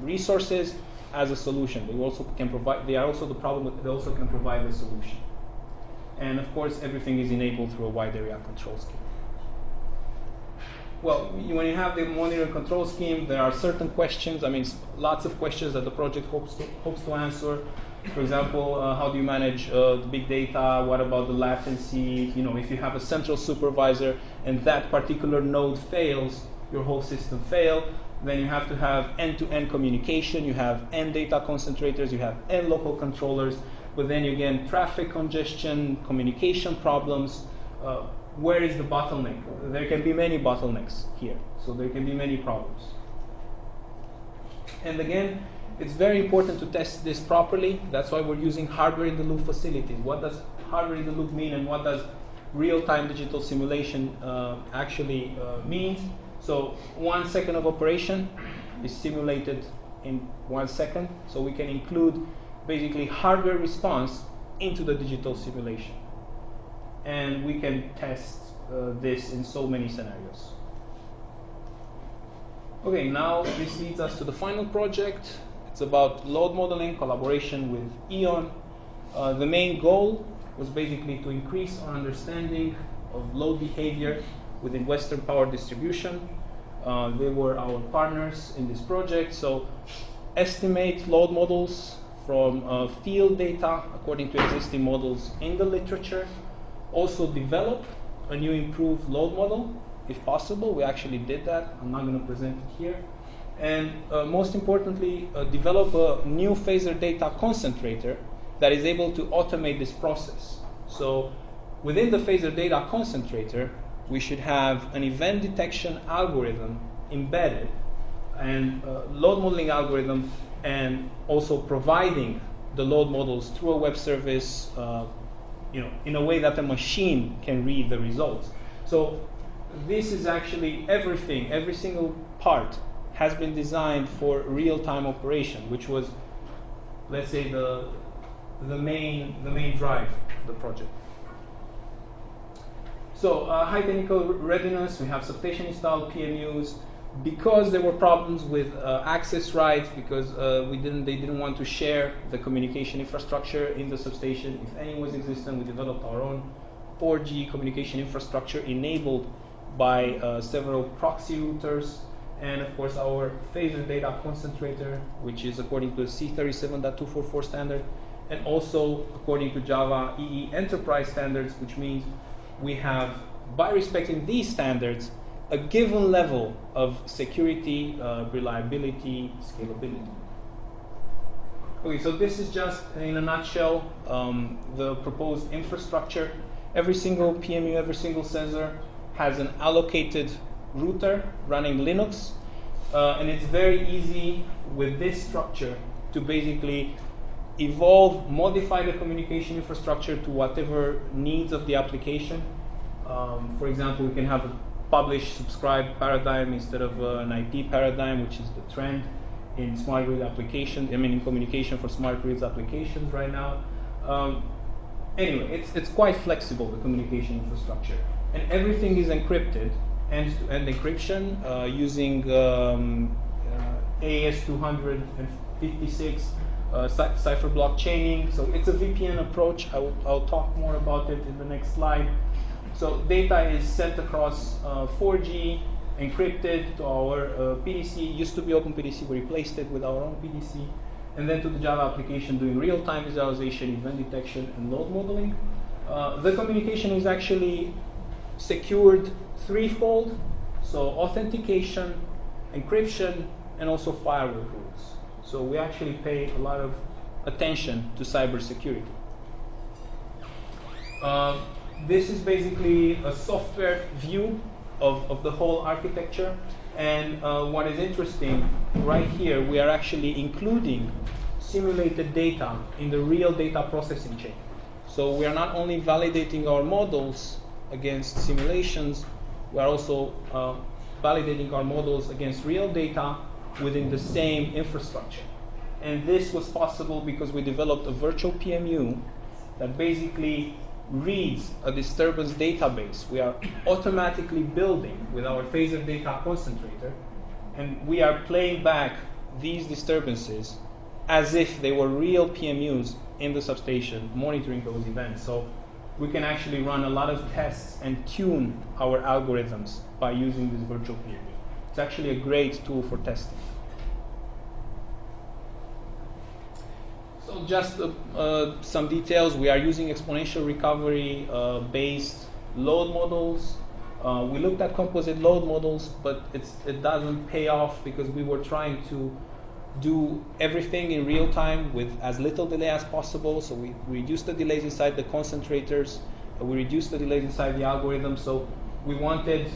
resources, as a solution. They also can provide. They are also the problem, but they also can provide the solution. And of course, everything is enabled through a wide area control scheme. Well, when you have the monitor and control scheme, there are certain questions. I mean, lots of questions that the project hopes to answer. For example, how do you manage the big data? What about the latency? You know, if you have a central supervisor and that particular node fails, your whole system fails. Then you have to have end-to-end communication. You have end data concentrators. You have end local controllers. But then again, traffic congestion, communication problems. Where is the bottleneck? There can be many bottlenecks here. So there can be many problems. And again, it's very important to test this properly. That's why we're using hardware-in-the-loop facilities. What does hardware-in-the-loop mean, and what does real-time digital simulation actually mean? So 1 second of operation is simulated in 1 second. So we can include basically hardware response into the digital simulation. And we can test this in so many scenarios. Okay, now this leads us to the final project. It's about load modeling, collaboration with E.ON. The main goal was basically to increase our understanding of load behavior within Western power distribution. They were our partners in this project. So estimate load models from field data according to existing models in the literature. Also develop a new improved load model, if possible. We actually did that. I'm not going to present it here. And most importantly, develop a new phasor data concentrator that is able to automate this process. So within the phasor data concentrator, we should have an event detection algorithm embedded, and load modeling algorithm, and also providing the load models through a web service, in a way that the machine can read the results. So this is actually everything. Every single part has been designed for real-time operation, which was, let's say, the main drive of the project. So high technical readiness, we have substation installed PMUs. Because there were problems with access rights, because they didn't want to share the communication infrastructure in the substation. If any was existent, we developed our own 4G communication infrastructure enabled by several proxy routers, and of course our phasor data concentrator, which is according to the C37.244 standard, and also according to Java EE enterprise standards, which means we have, by respecting these standards, a given level of security, reliability, scalability. Okay, so this is just, in a nutshell, the proposed infrastructure. Every single PMU, every single sensor has an allocated router running Linux, and it's very easy with this structure to basically evolve, modify the communication infrastructure to whatever needs of the application. For example, we can have a publish subscribe paradigm instead of an IP paradigm, which is the trend in smart grid applications. in communication for smart grids applications right now. Anyway, it's quite flexible, the communication infrastructure, and everything is encrypted, end-to-end encryption using AES-256 cipher block chaining. So it's a VPN approach. I'll talk more about it in the next slide. So data is sent across 4G, encrypted to our PDC. Used to be OpenPDC, we replaced it with our own PDC. And then to the Java application doing real-time visualization, event detection, and load modeling. The communication is actually secured threefold. So authentication, encryption, and also firewall rules. So we actually pay a lot of attention to cybersecurity. This is basically a software view of the whole architecture. And what is interesting, right here, we are actually including simulated data in the real data processing chain. So we are not only validating our models against simulations, we are also validating our models against real data within the same infrastructure. And this was possible because we developed a virtual PMU that basically reads a disturbance database. We are automatically building with our phaser data concentrator, and we are playing back these disturbances as if they were real PMUs in the substation monitoring those events. So we can actually run a lot of tests and tune our algorithms by using this virtual PMU. It's actually a great tool for testing. So just some details. We are using exponential recovery based load models. We looked at composite load models, but it doesn't pay off because we were trying to do everything in real time with as little delay as possible. So we reduced the delays inside the concentrators. We reduced the delays inside the algorithm. So we wanted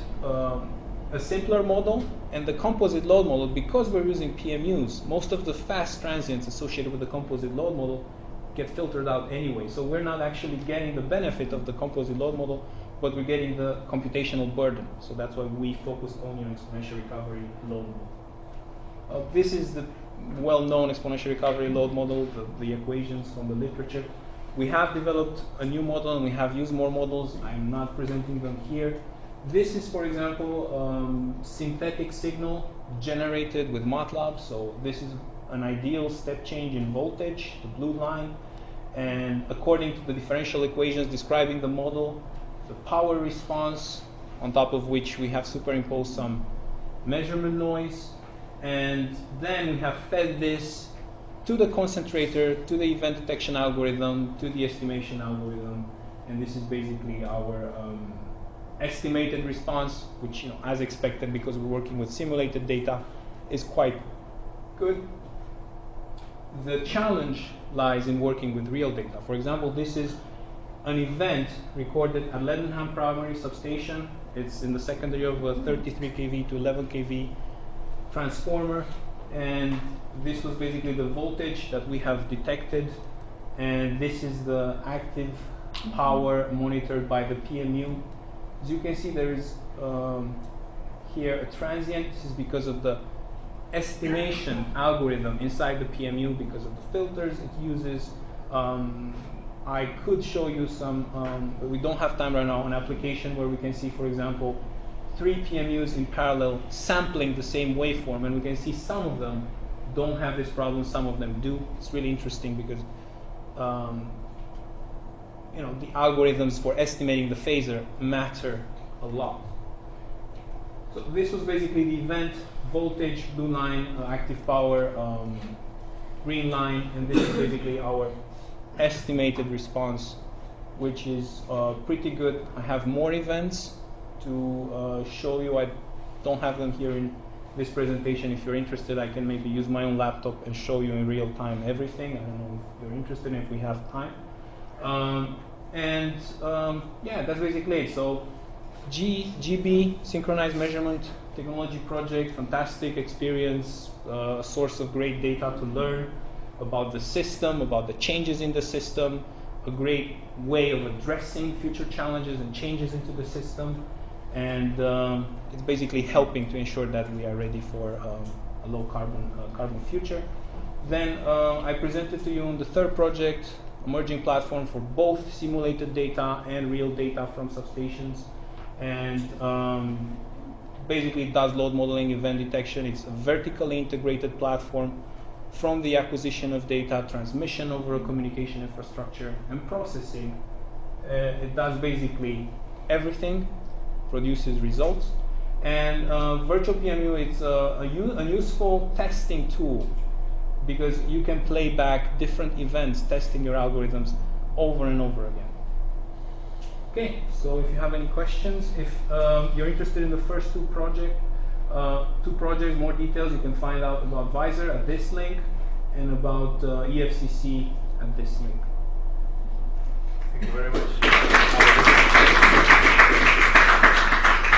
a simpler model, and the composite load model, because we're using PMUs, most of the fast transients associated with the composite load model get filtered out anyway. So we're not actually getting the benefit of the composite load model, but we're getting the computational burden. So that's why we focused only on exponential recovery load model. This is the well-known exponential recovery load model, the equations from the literature. We have developed a new model, and we have used more models. I'm not presenting them here. This is, for example, synthetic signal generated with MATLAB. So this is an ideal step change in voltage, the blue line. And according to the differential equations describing the model, the power response, on top of which we have superimposed some measurement noise. And then we have fed this to the concentrator, to the event detection algorithm, to the estimation algorithm. And this is basically our estimated response, which, as expected, because we're working with simulated data, is quite good. The challenge lies in working with real data. For example, this is an event recorded at Leadenham Primary Substation. It's in the secondary of a 33 kV to 11 kV transformer, and this was basically the voltage that we have detected, and this is the active power monitored by the PMU. As you can see, there is here a transient. This is because of the estimation algorithm inside the PMU, because of the filters it uses. I could show you some, but we don't have time right now, an application where we can see, for example, 3 PMUs in parallel sampling the same waveform, and we can see some of them don't have this problem, some of them do. It's really interesting because the algorithms for estimating the phasor matter a lot. So this was basically the event, voltage, blue line, active power, green line, and this is basically our estimated response, which is pretty good. I have more events to show you. I don't have them here in this presentation. If you're interested, I can maybe use my own laptop and show you in real time everything. I don't know if you're interested, if we have time. Yeah, that's basically it. So GB, Synchronized Measurement Technology Project, fantastic experience, a source of great data to learn about the system, about the changes in the system, a great way of addressing future challenges and changes into the system. And it's basically helping to ensure that we are ready for a low carbon future. Then I presented to you on the third project, emerging platform for both simulated data and real data from substations. And basically it does load modeling, event detection. It's a vertically integrated platform from the acquisition of data, transmission over a communication infrastructure, and processing. It does basically everything, produces results. And virtual PMU, it's a useful testing tool because you can play back different events, testing your algorithms over and over again. Okay, so if you have any questions, if you're interested in the first two projects, more details you can find out about Visor at this link and about EFCC at this link. Thank you very much.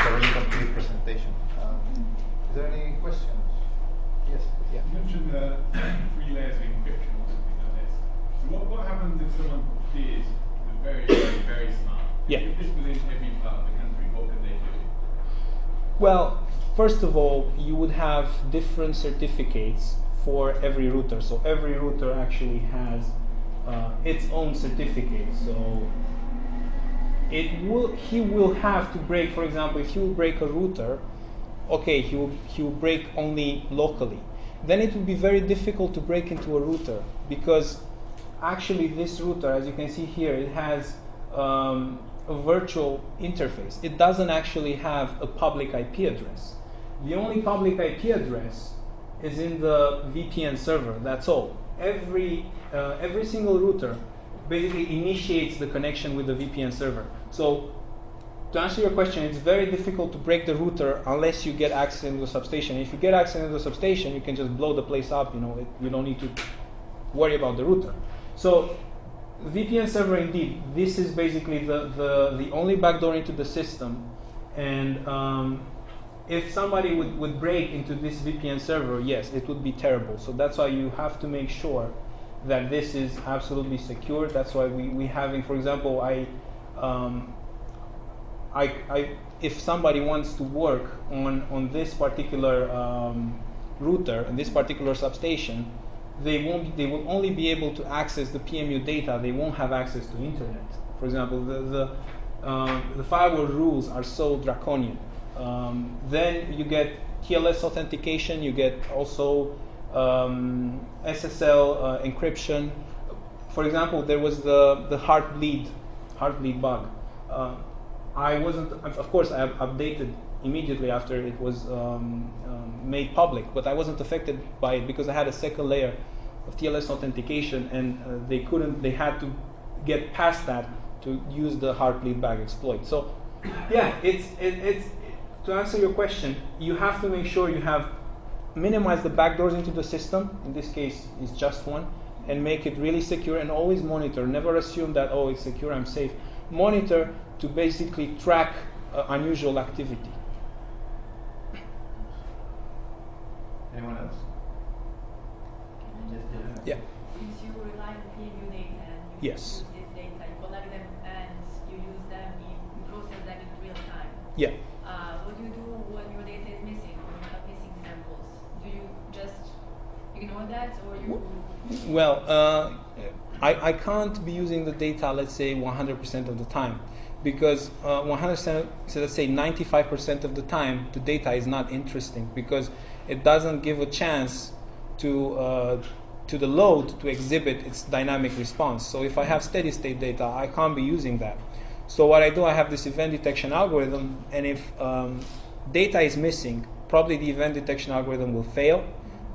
Very complete presentation. Is there any questions? Yes. Yeah. You mentioned 3 layers of encryption or something like this. So what happens if someone is very, very, very smart Yeah. If this was in every part of the country, what could they do? Well, first of all, you would have different certificates for every router. So every router actually has its own certificate. So he will have to break, for example, if he will break a router, okay, he will break only locally. Then it will be very difficult to break into a router, because actually this router, as you can see here, it has a virtual interface. It doesn't actually have a public IP address. The only public IP address is in the VPN server. That's all. Every single router basically initiates the connection with the VPN server. So to answer your question, it's very difficult to break the router unless you get access into the substation. If you get access into the substation, you can just blow the place up. You don't need to worry about the router. So VPN server, indeed, this is basically the only backdoor into the system. And if somebody would break into this VPN server, yes, it would be terrible. So that's why you have to make sure that this is absolutely secure. That's why we having, for example, if somebody wants to work on this particular router and this particular substation, they will only be able to access the PMU data. They won't have access to internet. For example, the firewall rules are so draconian. Then you get TLS authentication. You get also SSL encryption. For example, there was the heartbleed bug. I wasn't, of course, I updated immediately after it was made public, but I wasn't affected by it because I had a second layer of TLS authentication, and they had to get past that to use the heartbleed bug exploit. So, yeah, it's to answer your question, you have to make sure you have minimize the backdoors into the system. In this case, it's just one, and make it really secure, and always monitor. Never assume that, oh, it's secure, I'm safe. Monitor to basically track unusual activity. Anyone else? Yeah. Since you rely on PMU data and you Yes. use this data, you collect them and you use them, you process them in real time. Yeah. What do you do when your data is missing, when you have missing samples? Do you just ignore that, or you? Well, I can't be using the data, let's say, 100% of the time, because 100%, so let's say 95% of the time, the data is not interesting because it doesn't give a chance to the load to exhibit its dynamic response. So if I have steady state data, I can't be using that. So what I do, I have this event detection algorithm, and if data is missing, probably the event detection algorithm will fail.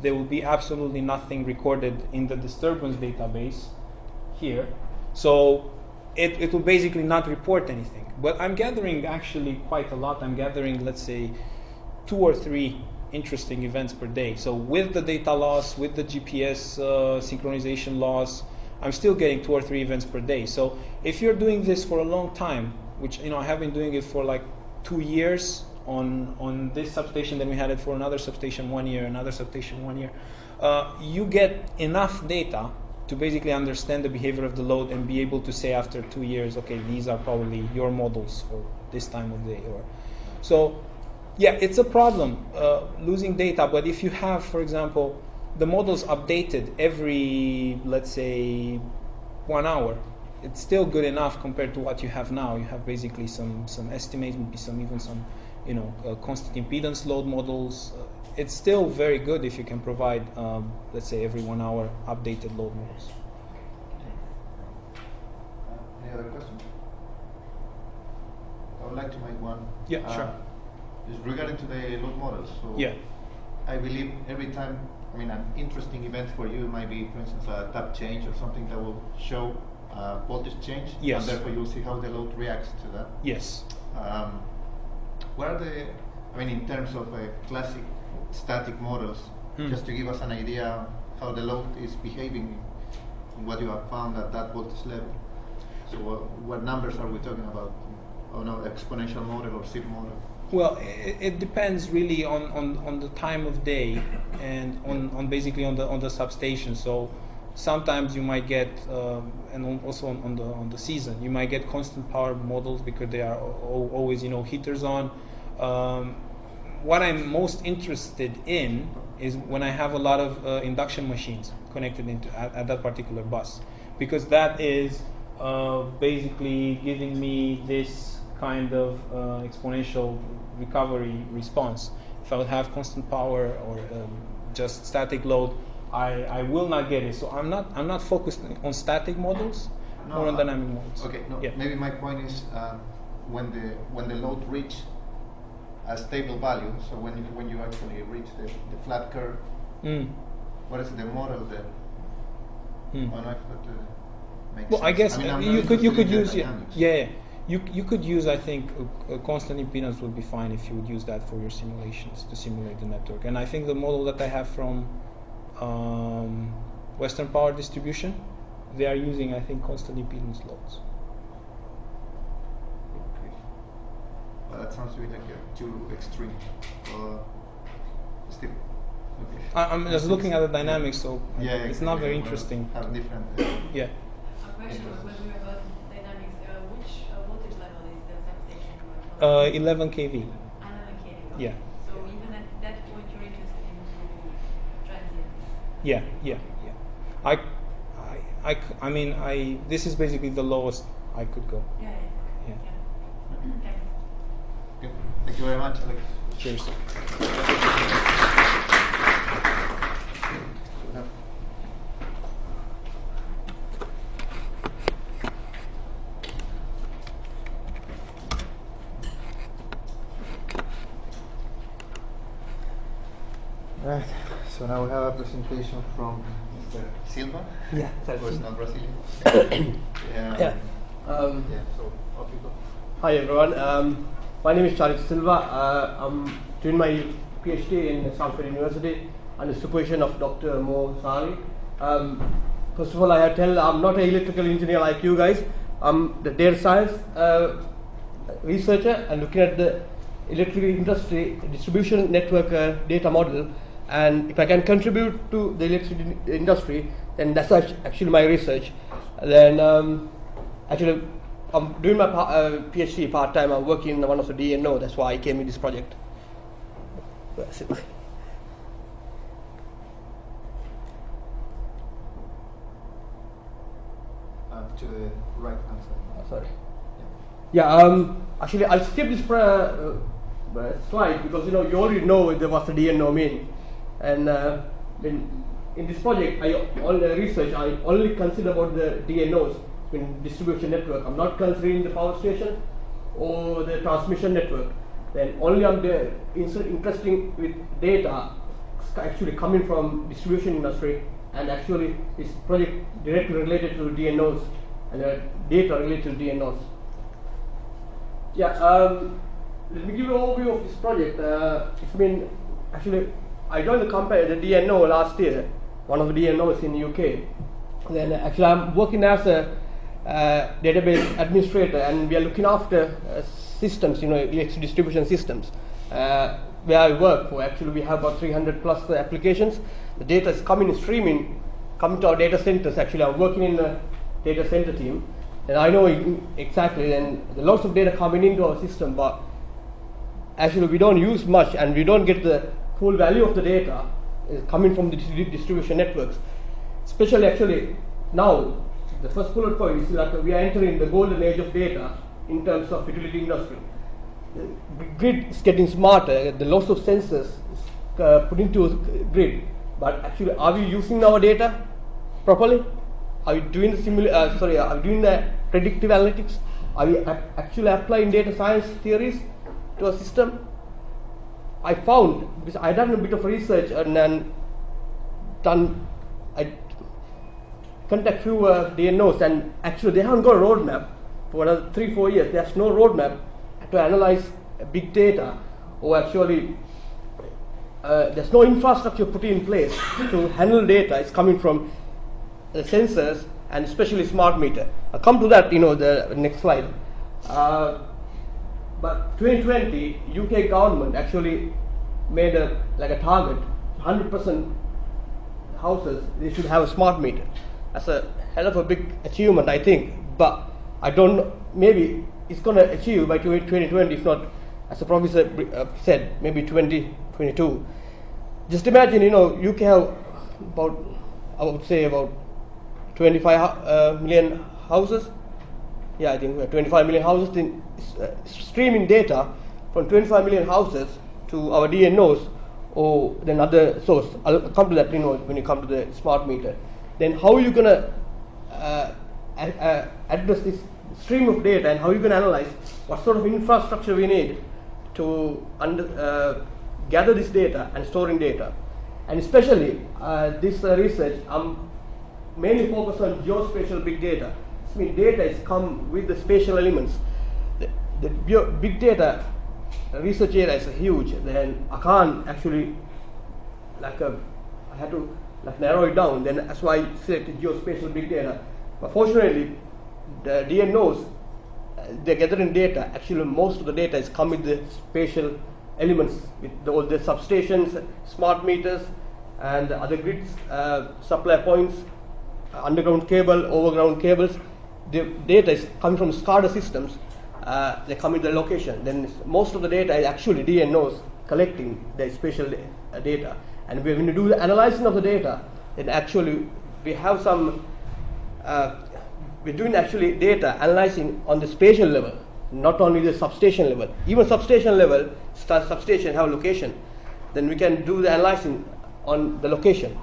There will be absolutely nothing recorded in the disturbance database here. So it will basically not report anything. But I'm gathering actually quite a lot. I'm gathering, let's say, 2 or 3 interesting events per day. So with the data loss, with the GPS synchronization loss, I'm still getting 2 or 3 events per day. So if you're doing this for a long time, which I have been doing it for like 2 years on this substation, then we had it for another substation 1 year, another substation 1 year, you get enough data to basically understand the behavior of the load and be able to say after 2 years, okay, these are probably your models for this time of day. So yeah, it's a problem, losing data. But if you have, for example, the models updated every, let's say, 1 hour, it's still good enough compared to what you have now. You have basically some estimates, maybe even some constant impedance load models. It's still very good if you can provide, let's say, every 1 hour updated load models. Any other questions? I would like to make one. Yeah, sure. Is regarding to the load models. So yeah. I believe every time, an interesting event for you might be, for instance, a tap change or something that will show voltage change. Yes. And therefore you'll see how the load reacts to that. Yes. What are the, in terms of classic static models, just to give us an idea how the load is behaving in what you have found at that voltage level. So what numbers are we talking about? Exponential model or SIP model? Well, it depends really on the time of day and on basically on the substation. So sometimes you might get, and also on the season, you might get constant power models because they are always, heaters on. What I'm most interested in is when I have a lot of induction machines connected into at that particular bus, because that is basically giving me this kind of exponential recovery response. If I would have constant power or just static load, I will not get it. So I'm not focused on static models, more on dynamic models. Okay, no, yeah. Maybe my point is when the load reach a stable value. So when you actually reach the flat curve, what is the model then? I don't know if that makes well, sense. I guess you could use dynamics. You could use, I think, a constant impedance would be fine if you would use that for your simulations to simulate the network. And I think the model that I have from Western Power Distribution, they are using, I think, constant impedance loads. Okay. Well, that sounds to be like too extreme. Still. Okay. I'm just looking at the dynamics, so it's not very well, interesting. Have different. Yeah. A question when we were about dynamics. Which voltage level is the substation? 11 kV. 11 kV. Okay. Yeah. So even at that point, you're interested in transients. Yeah. I mean, this is basically the lowest I could go. Yeah. Okay. Thank you very much, Alex. Cheers. Right. So now we have a presentation from Mr. Silva. Yeah, who is not Brazilian. Yeah. So off you go. Hi everyone. My name is Charles Silva. I'm doing my PhD in Stanford University under the supervision of Dr. Mo Sari. First of all, I have to tell I'm not an electrical engineer like you guys. I'm the data science researcher and looking at the electrical industry distribution network data model. And if I can contribute to the electric industry, then that's actually my research. Then actually, I'm doing my PhD part-time. I'm working in one of the DNO. That's why I came in this project. That's it. To the right hand side. Sorry. Yeah. Actually, I'll skip this slide because you already know what the DNO mean. And in this project, all the research I only consider about the DNOs in distribution network. I'm not considering the power station or the transmission network. Then only I'm interested with data actually coming from distribution industry, and actually this project directly related to DNOs and data related to DNOs. Yeah. Let me give you an overview of this project. It's been actually. I joined the company, the DNO, last year, one of the DNOs in the UK. Then actually I'm working as a database administrator, and we are looking after systems, electric distribution systems, where I work for. Actually, we have about 300 plus applications. The data is coming to our data centers. Actually, I'm working in the data center team, and I know exactly, and there's lots of data coming into our system, but actually we don't use much, and we don't get the full value of the data is coming from the distribution networks. Especially actually now, the first bullet point is that we are entering the golden age of data in terms of utility industry. The grid is getting smarter, the loss of sensors is put into a grid, but actually are we using our data properly? Are we doing are we doing the predictive analytics? Are we actually applying data science theories to a system? I found, because I done a bit of research and I contact few DNOs, and actually they haven't got a roadmap for another 3-4 years. There's no roadmap to analyze big data, or actually there's no infrastructure put in place to handle data. It's coming from the sensors and especially smart meter. I'll come to that, the next slide. But 2020, UK government actually made a target, 100% houses, they should have a smart meter. as a hell of a big achievement, I think. But I don't know, maybe it's going to achieve by 2020, if not, as the professor said, maybe 2022. Just imagine, you can have about, I would say about 25 million houses. Yeah, I think we have 25 million houses in streaming data from 25 million houses to our DNOs or then other source. I'll come to that, when you come to the smart meter. Then how are you going to address this stream of data, and how are you going to analyze what sort of infrastructure we need to gather this data and storing data? And especially this research, I'm mainly focused on geospatial big data. I mean, data is come with the spatial elements. The big data research area is huge. Then I can't actually, I had to narrow it down. Then that's why I selected geospatial big data. But fortunately, the DNOs, they're gathering data. Actually, most of the data is come with the spatial elements, with all the substations, smart meters, and other grids, supply points, underground cable, overground cables. The data is coming from SCADA systems. They come in the location. Then most of the data is actually DNOs collecting the spatial data. And when you do the analyzing of the data, then actually we have some, we're doing actually data analyzing on the spatial level, not only the substation level. Even substation level, substation have location. Then we can do the analyzing on the location.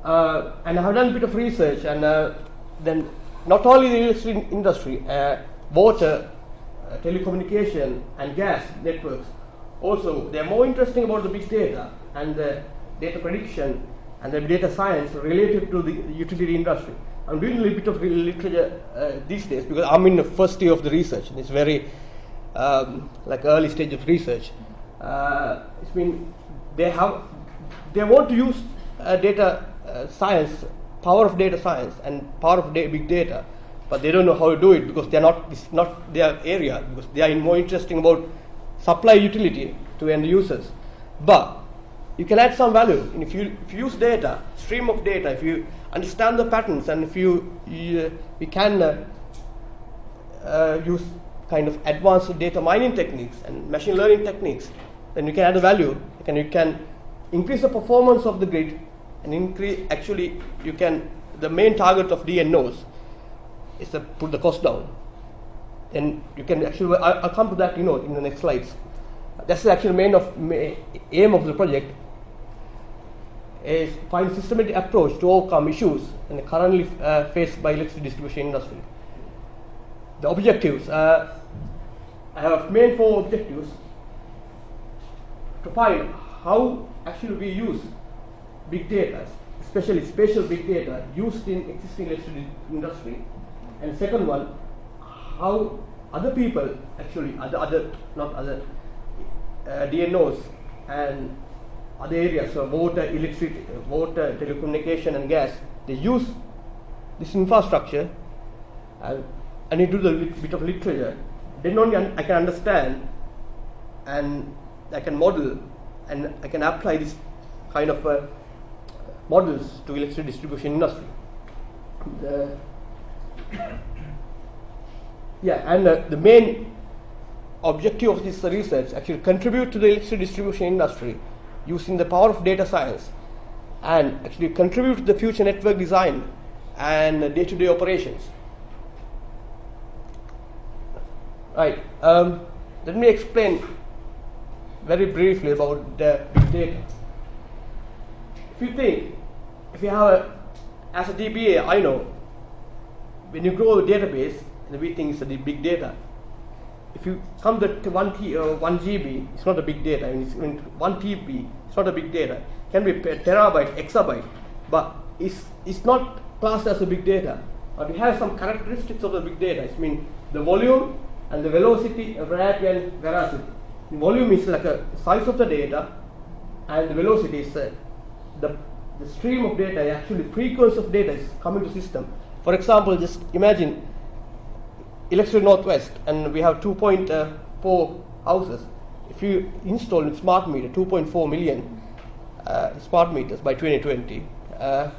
And I have done a bit of research, and then not only the electricity industry, water, telecommunication, and gas networks. Also, they are more interesting about the big data and the data prediction and the data science related to the utility industry. I'm doing a little bit of literature these days because I'm in the first year of the research. And it's very early stage of research. It's been they want to use data science, power of data science and power of big data, but they don't know how to do it because it's not their area, because they are more interesting about supply utility to end users. But you can add some value, and if you use data, stream of data, if you understand the patterns, and if you can use kind of advanced data mining techniques and machine learning techniques, then you can add a value, and you can increase the performance of the grid, and the main target of DNOs is to put the cost down. Then you can actually, I'll come to that in the next slides. That's the actual aim of the project, is find a systematic approach to overcome issues currently faced by electricity distribution industry. The objectives, I have main 4 objectives to find how actually we use big data, especially spatial big data used in existing electricity industry. And second one, how other people actually, DNOs and other areas, so water, electricity, water, telecommunication and gas, they use this infrastructure, and I need to do a bit of literature. Then only I can understand, and I can model, and I can apply this kind of models to electricity distribution industry. The main objective of this research actually contribute to the electricity distribution industry using the power of data science, and actually contribute to the future network design and day-to-day operations. Right. Let me explain very briefly about the big data. If you have as a DBA, I know when you grow a database, we think it's a big data. If you come to 1 GB, it's not a big data. I mean, it's 1 TB, it's not a big data. It can be a terabyte, exabyte, but it's not classed as a big data. But we have some characteristics of the big data. I mean, the volume and the velocity, variety and veracity. The volume is like a size of the data, and the velocity is the stream of data, actually frequency of data is coming to system. For example, just imagine Electricity Northwest, and we have 2.4 houses. If you install a smart meter, 2.4 million smart meters by 2020, then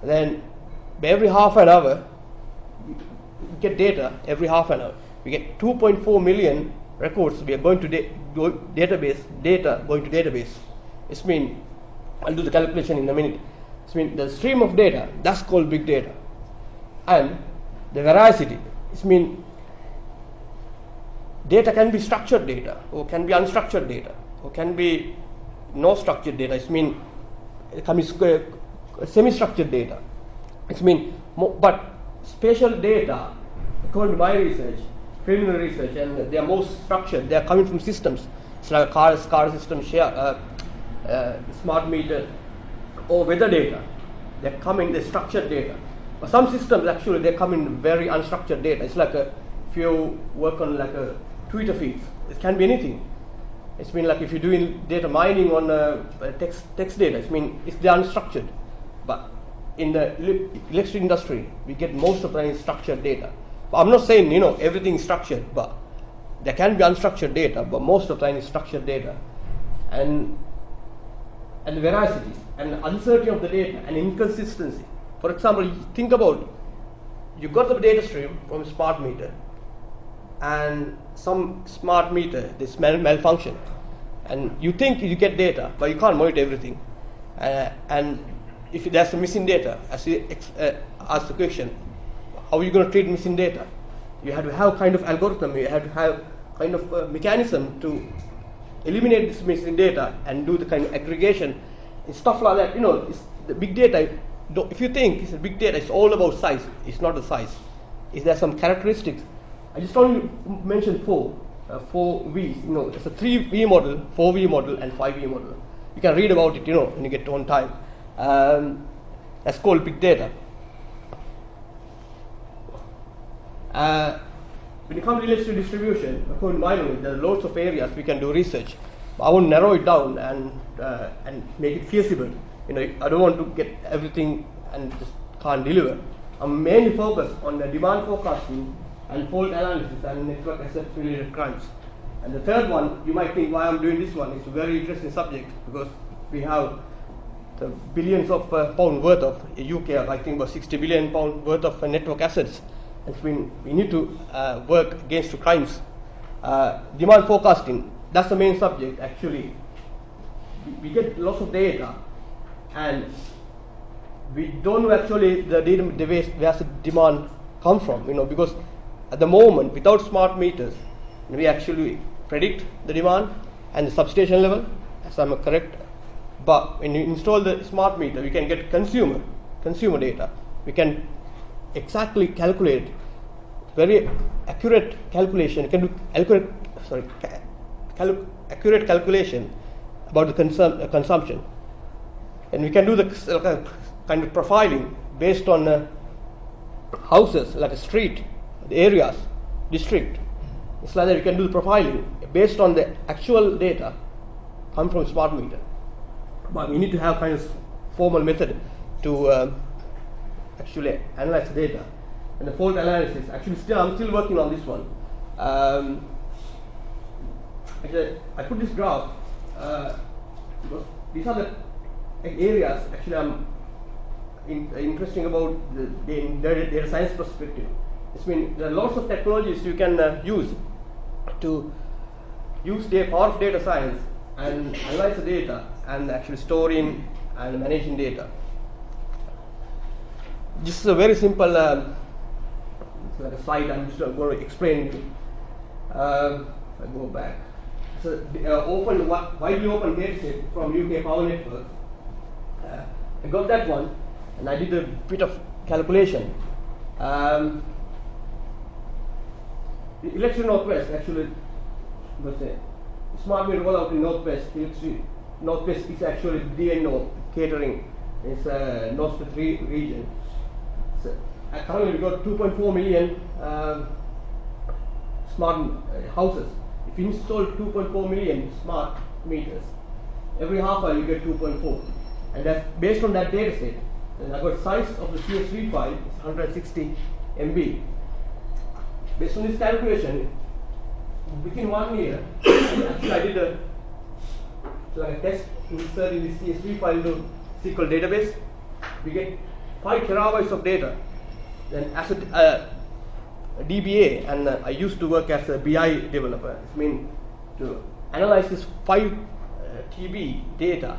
Then every half an hour, we get data every half an hour. We get 2.4 million records. We are going to database data going to database. It's mean I'll do the calculation in a minute. It's mean the stream of data, that's called big data, and the veracity. It's mean data can be structured data, or can be unstructured data, or can be no structured data. It's mean it can be semi-structured data. It's mean but spatial data, according to my research, preliminary research, and they are most structured. They are coming from systems. It's like a car system, smart meter, or weather data. They come in the structured data. But some systems actually they come in very unstructured data. It's like if you work on like a Twitter feeds, it can be anything. It's mean like if you're doing data mining on text data, it's mean it's the unstructured. But in the electric industry, we get most of the structured data. But I'm not saying everything is structured, but there can be unstructured data, but most of the time is structured data. And the veracity and uncertainty of the data and inconsistency. For example, think about you got the data stream from a smart meter, and some smart meter this malfunction, and you think you get data, but you can't monitor everything. And if there's some missing data, as you ask the question, how are you going to treat missing data? You have to have kind of algorithm. You have to have kind of mechanism to eliminate this missing data and do the kind of aggregation and stuff like that. It's the big data. If you think it's a big data, it's all about size. It's not the size. Is there some characteristics? I just only mentioned four V's. It's a 3V model, 4V model, and 5V model. You can read about it, when you get on time. That's called big data. When it comes to electrical distribution, according to my knowledge, there are lots of areas we can do research. I want to narrow it down and make it feasible. I don't want to get everything and just can't deliver. I'm mainly focused on the demand forecasting and fault analysis and network access-related crimes. And the third one, you might think why I'm doing this one. It's a very interesting subject because we have the billions of pound worth of UK, I think about 60 billion pound worth of network assets. And we need to work against the crimes. Demand forecasting, that's the main subject actually. We get lots of data and we don't know actually the database where the demand come from, because at the moment without smart meters we actually predict the demand and the substation level, as I'm correct. But when you install the smart meter, we can get consumer data. We can exactly calculate, very accurate calculation. You can do accurate calculation about the consumption, and we can do the kind of profiling based on houses, like a street, the areas, district. It's like that. We can do the profiling based on the actual data come from smart meter. But we need to have kind of formal method to actually analyze the data. And the fault analysis, actually I'm still working on this one. Actually, I put this graph because these are the areas actually I'm interesting about the data science perspective. It's mean there are lots of technologies you can use to use the power of data science and analyze the data and actually storing and managing data. This is a very simple like a slide I'm just going to explain. If I go back, so widely open data set from UK Power Network. I got that one and I did a bit of calculation. Electric Northwest actually was a smart meter rollout in Northwest. Northwest is actually DNO catering. It's a Northwest region. So currently we got 2.4 million smart houses. If you install 2.4 million smart meters, every half hour you get 2.4, and that's based on that data set. And I got size of the CSV file is 160 MB. Based on this calculation, within 1 year, actually I did a test inserting this CSV file into SQL database. We get 5 terabytes of data. Then as a DBA, and I used to work as a BI developer. It means to analyze this 5 TB data,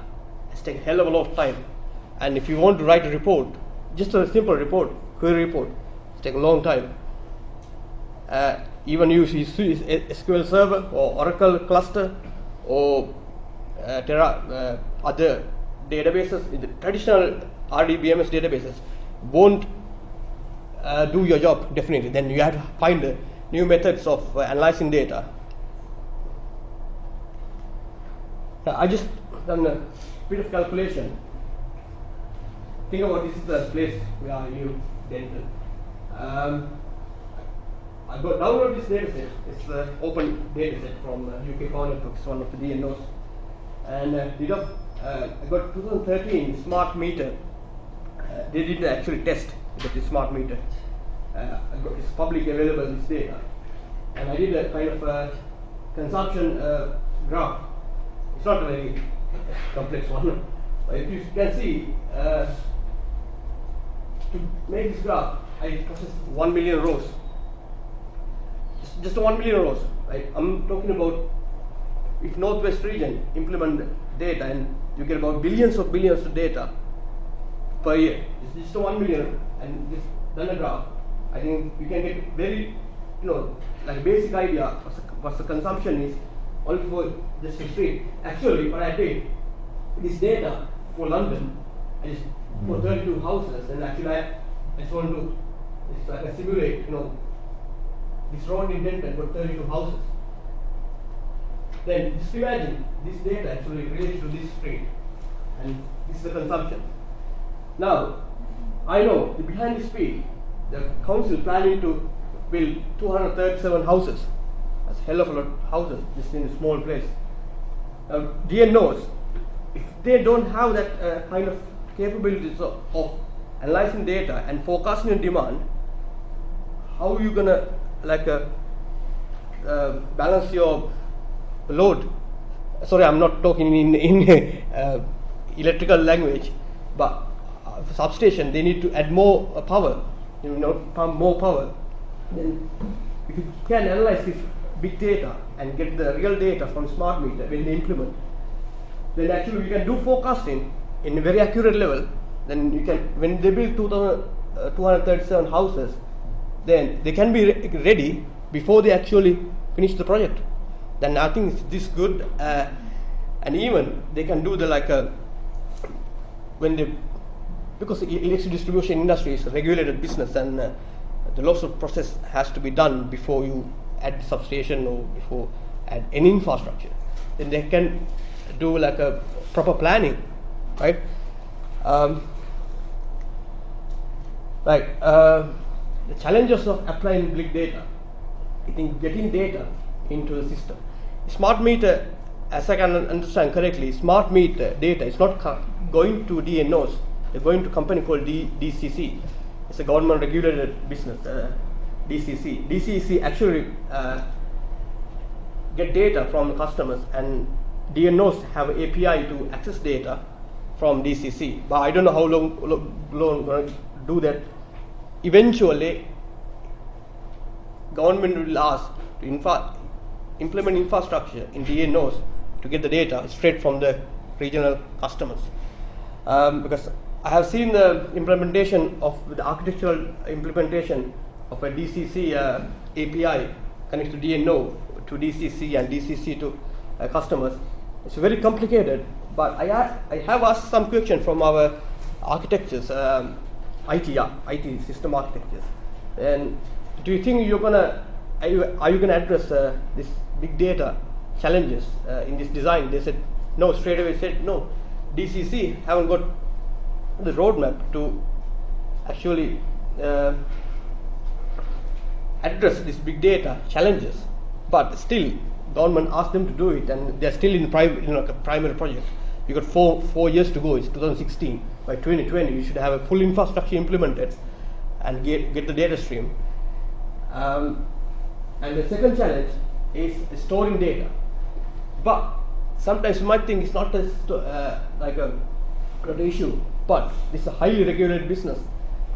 it's take a hell of a lot of time. And if you want to write a report, just a simple report, query report, it take a long time. Even use SQL Server or Oracle cluster or other databases, the traditional RDBMS databases won't do your job definitely. Then you have to find new methods of analyzing data. I just done a bit of calculation. Think about this is the place where you dental. I got download this dataset. It's the open dataset from UK Core Networks, one of the DNOs. And I got 2013 smart meter. They didn't actually test the smart meter. I got this public available this data, and I did a kind of consumption graph. It's not a very complex one, but if you can see, to make this graph, I processed 1 million rows. Just 1 million rows. Right? I'm talking about if Northwest region implement data, and you get about billions of data per year. It's just 1 million, and just done a graph. I think you can get very, like basic idea what the consumption is only for just the street. Actually, what I did, this data for London, I just for 32 houses, and actually I just want to, it's like a simulate, this road indented for 32 houses. Then just imagine this data actually related to this street, and this is the consumption. Now, I know behind this field, the council planning to build 237 houses. That's a hell of a lot of houses just in a small place. Now, DN knows if they don't have that kind of capabilities of analyzing data and forecasting demand, how are you gonna balance your load? Sorry, I'm not talking in electrical language, but substation they need to add more power, pump more power. Then if you can analyze this big data and get the real data from smart meter when they implement, then actually we can do forecasting in a very accurate level. Then you can, when they build 237 houses, then they can be ready before they actually finish the project. Then I think it's this good, and even they can do the because the electric distribution industry is a regulated business, and the lots of process has to be done before you add substation or before add any infrastructure. Then they can do like a proper planning, right? The challenges of applying big data, I think getting data into the system. Smart meter, as I can understand correctly, smart meter data is not going to DNOs. They're going to a company called DCC. It's a government regulated business, DCC. DCC actually get data from the customers, and DNOs have an API to access data from DCC. But I don't know how long going to do that. Eventually, government will ask to implement infrastructure in DNOs to get the data straight from the regional customers. Because I have seen the implementation of the architectural implementation of a DCC API connected to DNO to DCC and DCC to customers. It's very complicated, but I have asked some questions from our architectures, IT system architectures. And do you think are you gonna address this big data challenges in this design? They said no, straight away said no. DCC haven't got the roadmap to actually address these big data challenges, but still government asked them to do it, and they're still in primary project. You got four years to go. It's 2016. By 2020, you should have a full infrastructure implemented and get the data stream. And the second challenge is storing data. But sometimes you might think it's not like a issue, but it's a highly regulated business.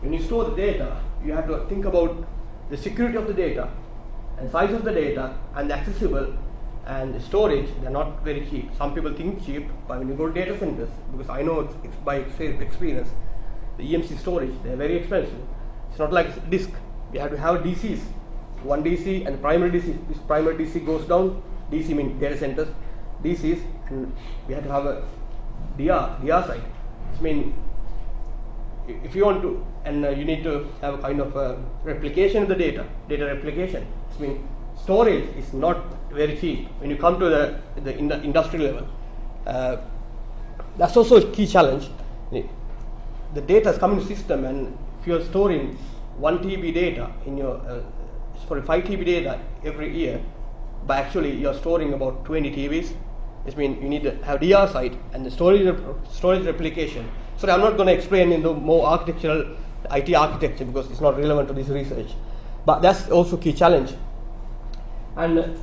when you store the data, you have to think about the security of the data, and size of the data, and the accessible, and the storage. They're not very cheap. Some people think cheap, but when you go to data centers, because I know it's by experience, the EMC storage, they're very expensive. It's not like disk. You have to have DCs, one DC and primary DC. This primary DC goes down. DC means data centers, DCs, and we have to have a DR site. It means if you want to, and you need to have a kind of replication of the data replication. It means storage is not very cheap when you come to the industrial level. That's also a key challenge. The data is coming to system, and if you're storing 1 TB data in your 5 TB data every year, but actually you're storing about 20 TBs. This means you need to have DR site and the storage replication. So I'm not going to explain in the more architectural IT architecture because it's not relevant to this research. But that's also a key challenge. And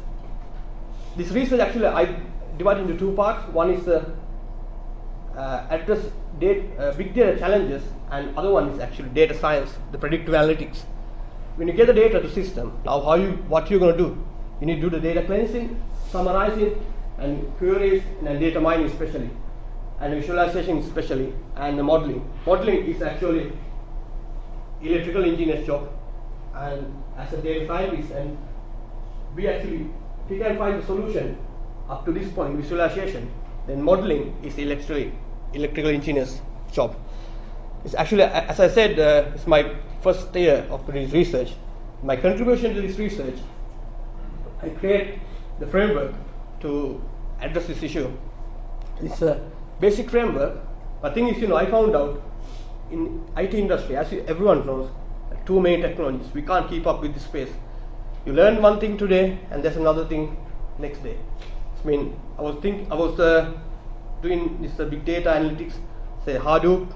this research actually I divide into 2 parts. One is address big data challenges, and other one is actually data science, the predictive analytics. When you get the data to system, now what you're going to do? You need to do the data cleansing, summarizing, and queries, and data mining especially, and visualization especially, and the modeling. Modeling is actually electrical engineer's job, and as a data scientist, and we actually, if we can find the solution up to this point, visualization, then modeling is electrical engineer's job. It's actually, as I said, it's my first year of this research. My contribution to this research, I create the framework to address this issue. It's a basic framework. But thing is, I found out in IT industry, as everyone knows, too many technologies. We can't keep up with this pace. You learn one thing today, and there's another thing next day. I mean, I was doing this big data analytics, say Hadoop.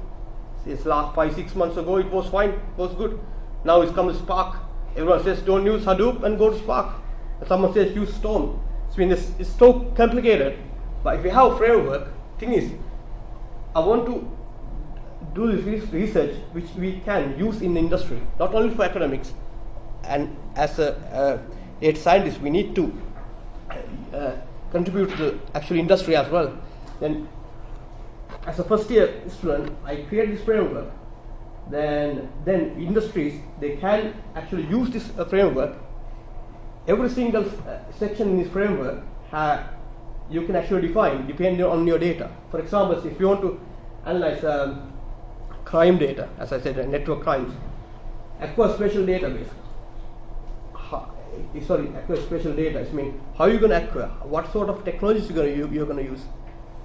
Since last 5-6 months ago, it was fine, it was good. Now it's come to Spark. Everyone says don't use Hadoop and go to Spark. And someone says use Storm. I mean, it's so complicated. But if we have a framework, thing is, I want to do this research which we can use in the industry, not only for academics. And as a data scientist, we need to contribute to the actual industry as well. Then, as a first year student, I create this framework. Then industries, they can actually use this framework. Every single section in this framework you can actually define depending on your data. For example, if you want to analyze crime data, as I said, network crimes, acquire spatial database. Acquire spatial data. I mean, how are you going to acquire? What sort of technologies you're going to use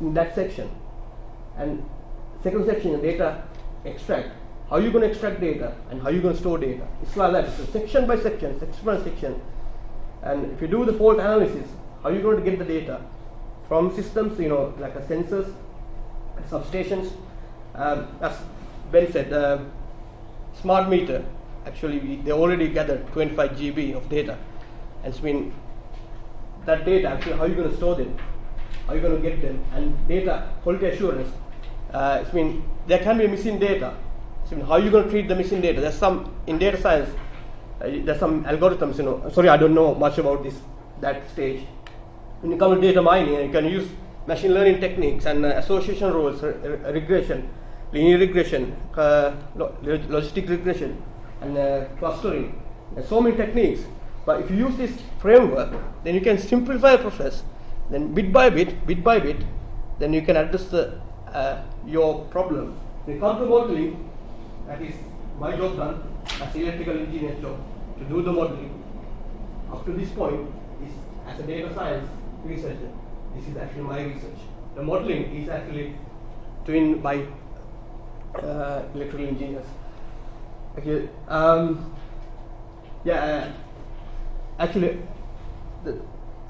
in that section? And second section, data extract. How are you going to extract data and how are you going to store data? It's like that. It's section by section, section by section. And if you do the fault analysis, how are you going to get the data from systems, like a sensors, substations? As Ben said, smart meter. Actually, they already gathered 25 GB of data. And it's been that data, actually, how are you going to store them? How are you going to get them? And data quality assurance. It's been there can be missing data. So how are you going to treat the missing data? There's some in data science. There's some algorithms. Sorry, I don't know much about that stage. When you come to data mining, you can use machine learning techniques and association rules, regression, linear regression, logistic regression, and clustering. There's so many techniques. But if you use this framework, then you can simplify the process. Then bit by bit, then you can address your problem. When you come to modeling, that is my job done as an electrical engineer's job to do the modeling. Up to this point, is as a data science researcher, this is actually my research. The modeling is actually doing by electrical engineers. Okay. Actually,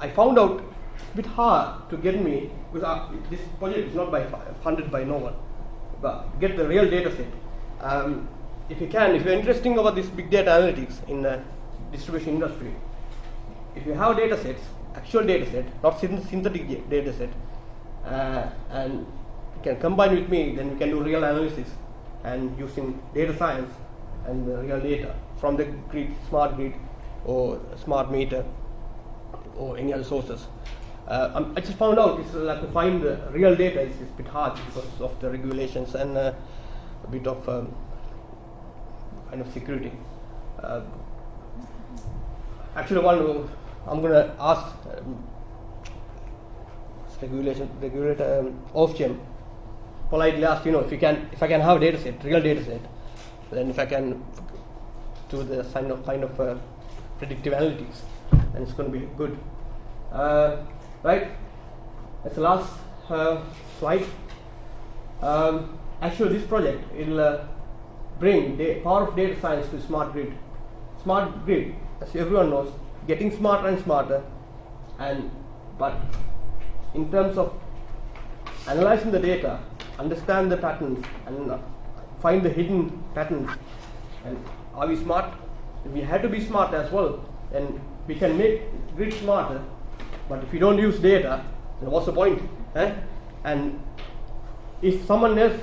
I found out it's a bit hard to get me because this project is not funded by no one, but get the real data set. If you're interested about this big data analytics in the distribution industry, if you have data sets, actual data set, not synthetic data set, and you can combine with me, then we can do real analysis and using data science and the real data from the grid, smart grid, or smart meter, or any other sources. I just found out it's like to find the real data is a bit hard because of the regulations and a bit of kind of security. Actually, I'm going to ask regulator Ofgem politely ask, if I can have a data set, real data set, then if I can do the kind of predictive analytics, then it's going to be good. Right, that's the last slide. Actually, this project will bring the power of data science to smart grid. Smart grid, as everyone knows, getting smarter and smarter, but in terms of analyzing the data, understand the patterns, and find the hidden patterns. And are we smart? We have to be smart as well, and we can make grid smarter. But if you don't use data, then what's the point? And if someone else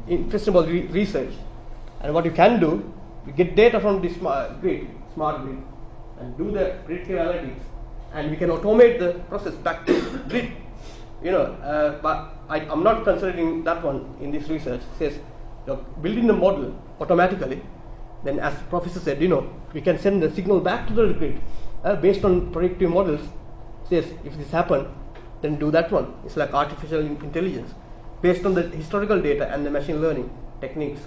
interested about research, and what you can do, you get data from the smart grid, and do the predictive analytics, and we can automate the process back to grid. But I'm not considering that one in this research. It says you're building the model automatically. Then, as the professor said, we can send the signal back to the grid based on predictive models. Says if this happen, then do that one. It's like artificial intelligence based on the historical data and the machine learning techniques.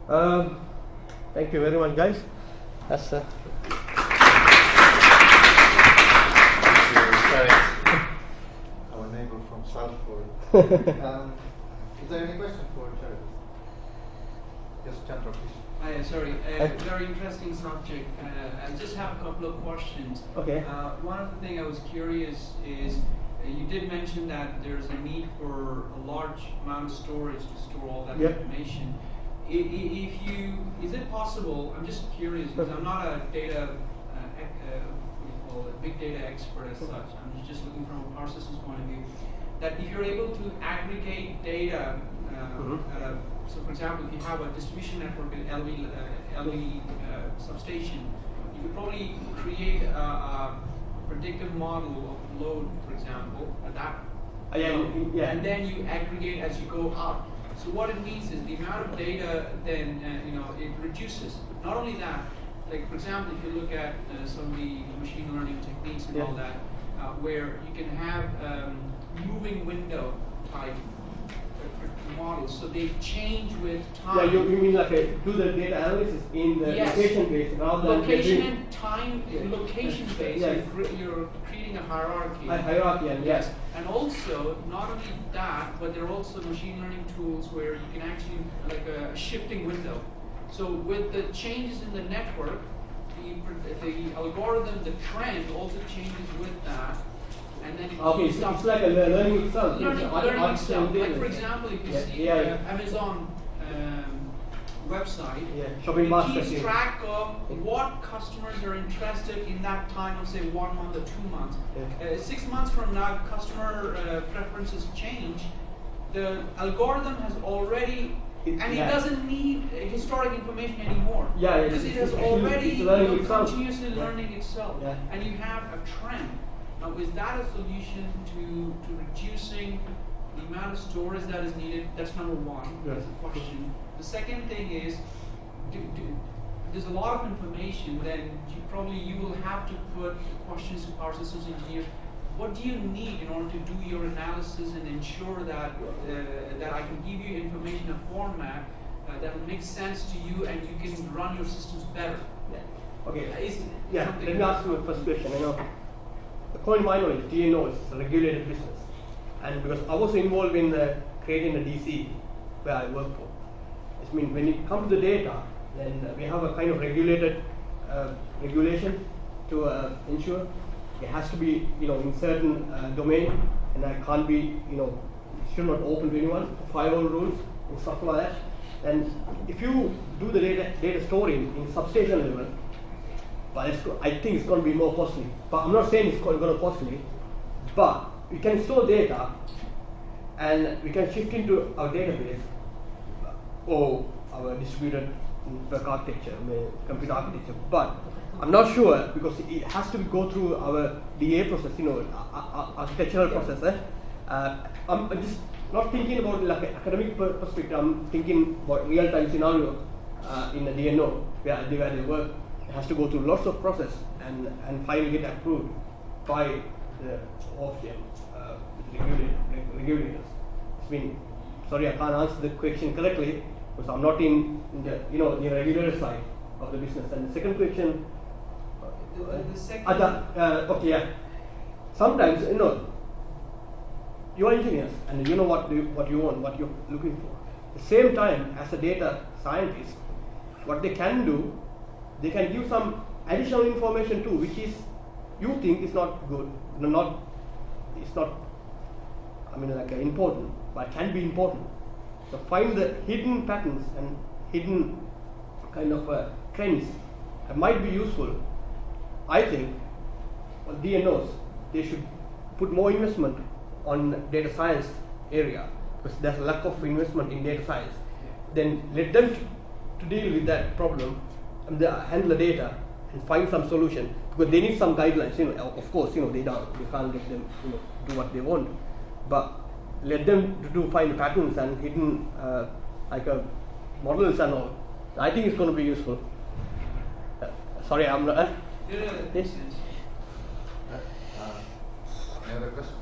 Thank you very much, guys. That's Our neighbor from Salford. Is there any question for Charles? Yes, Chandra, please. Hi, sorry. Very interesting subject. I just have a couple of questions. Okay. One of the things I was curious is you did mention that there's a need for a large amount of storage to store all that information. Is it possible? I'm just curious because I'm not a data, big data expert as such. I'm just looking from a power systems point of view. That if you're able to aggregate data. So, for example, if you have a distribution network in LV substation, you could probably create a predictive model of load, for example, at that, and then you aggregate as you go up. So what it means is the amount of data then it reduces. Not only that, like for example, if you look at some of the machine learning techniques and all that, where you can have moving window type models, so they change with time. Yeah, you mean like do the data analysis in the location base rather than location and time, location based. You're creating a hierarchy. Yes. And also, not only that, but there are also machine learning tools where you can actually like a shifting window. So with the changes in the network, the algorithm, the trend also changes with that. And then it's like a learning itself. Learning itself. Like for example, if you see Amazon website, it keeps track of what customers are interested in that time of say 1 month or 2 months. 6 months from now, customer preferences change. The algorithm has already, and it doesn't need historic information anymore. Because it has already continuously learning itself, and you have a trend. Now, is that a solution to reducing the amount of storage that is needed? That's number one. That's the question. The second thing is, there's a lot of information. Then you will have to put questions to power systems engineers. What do you need in order to do your analysis and ensure that that I can give you information in a format that will make sense to you and you can run your systems better? Okay. Let me ask you a first question. According to my knowledge, DNO is a regulated business, and because I was involved in creating a DC where I work for, I mean when it comes to the data, then we have a kind of regulated regulation to ensure it has to be in certain domain, and it can't be it should not open to anyone. Firewall rules and stuff like that. And if you do the data storing in substation level. But I think it's going to be more costly. But I'm not saying it's going to be costly. But we can store data, and we can shift into our database, or our distributed network architecture, computer architecture. But I'm not sure because it has to go through our DA process, architectural process. I'm just not thinking about like an academic perspective. I'm thinking about real-time scenario in a DNO where they work. It has to go through lots of process and finally get approved by the OFGM regulators. Sorry, I can't answer the question correctly because I'm not in the the regulator side of the business. And the second question, okay, yeah. Sometimes you're engineers and you know what you want, what you're looking for. At the same time, as a data scientist, what they can do, they can give some additional information too, which is you think is not good, it's not. Important, but can be important. So find the hidden patterns and hidden kind of trends that might be useful. I think DNOs, they should put more investment on data science area because there's a lack of investment in data science. Then let them to deal with that problem and they handle the data and find some solution because they need some guidelines. Of course, they can't let them do what they want. But let them find patterns and hidden models and all. I think it's going to be useful. Sorry, I'm not. Yes. Any other question?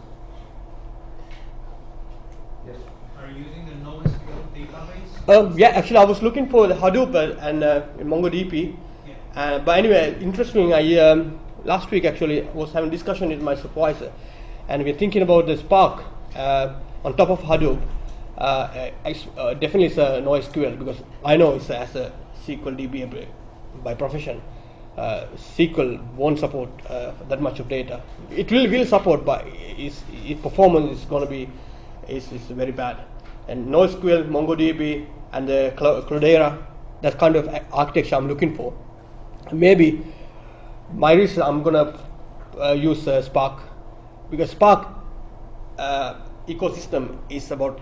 Yes. Are you using the NoSQL database? Yeah, actually, I was looking for the Hadoop and MongoDB. Yeah. But anyway, interesting. I last week actually was having a discussion with my supervisor, and we're thinking about the Spark on top of Hadoop. Definitely it's a NoSQL because I know it's as a SQL DB by profession. SQL won't support that much of data. It will support, but its performance is going to be is very bad. And NoSQL, MongoDB, and the Cloudera, that kind of architecture I'm looking for. Maybe my research I'm going to use Spark because Spark ecosystem is about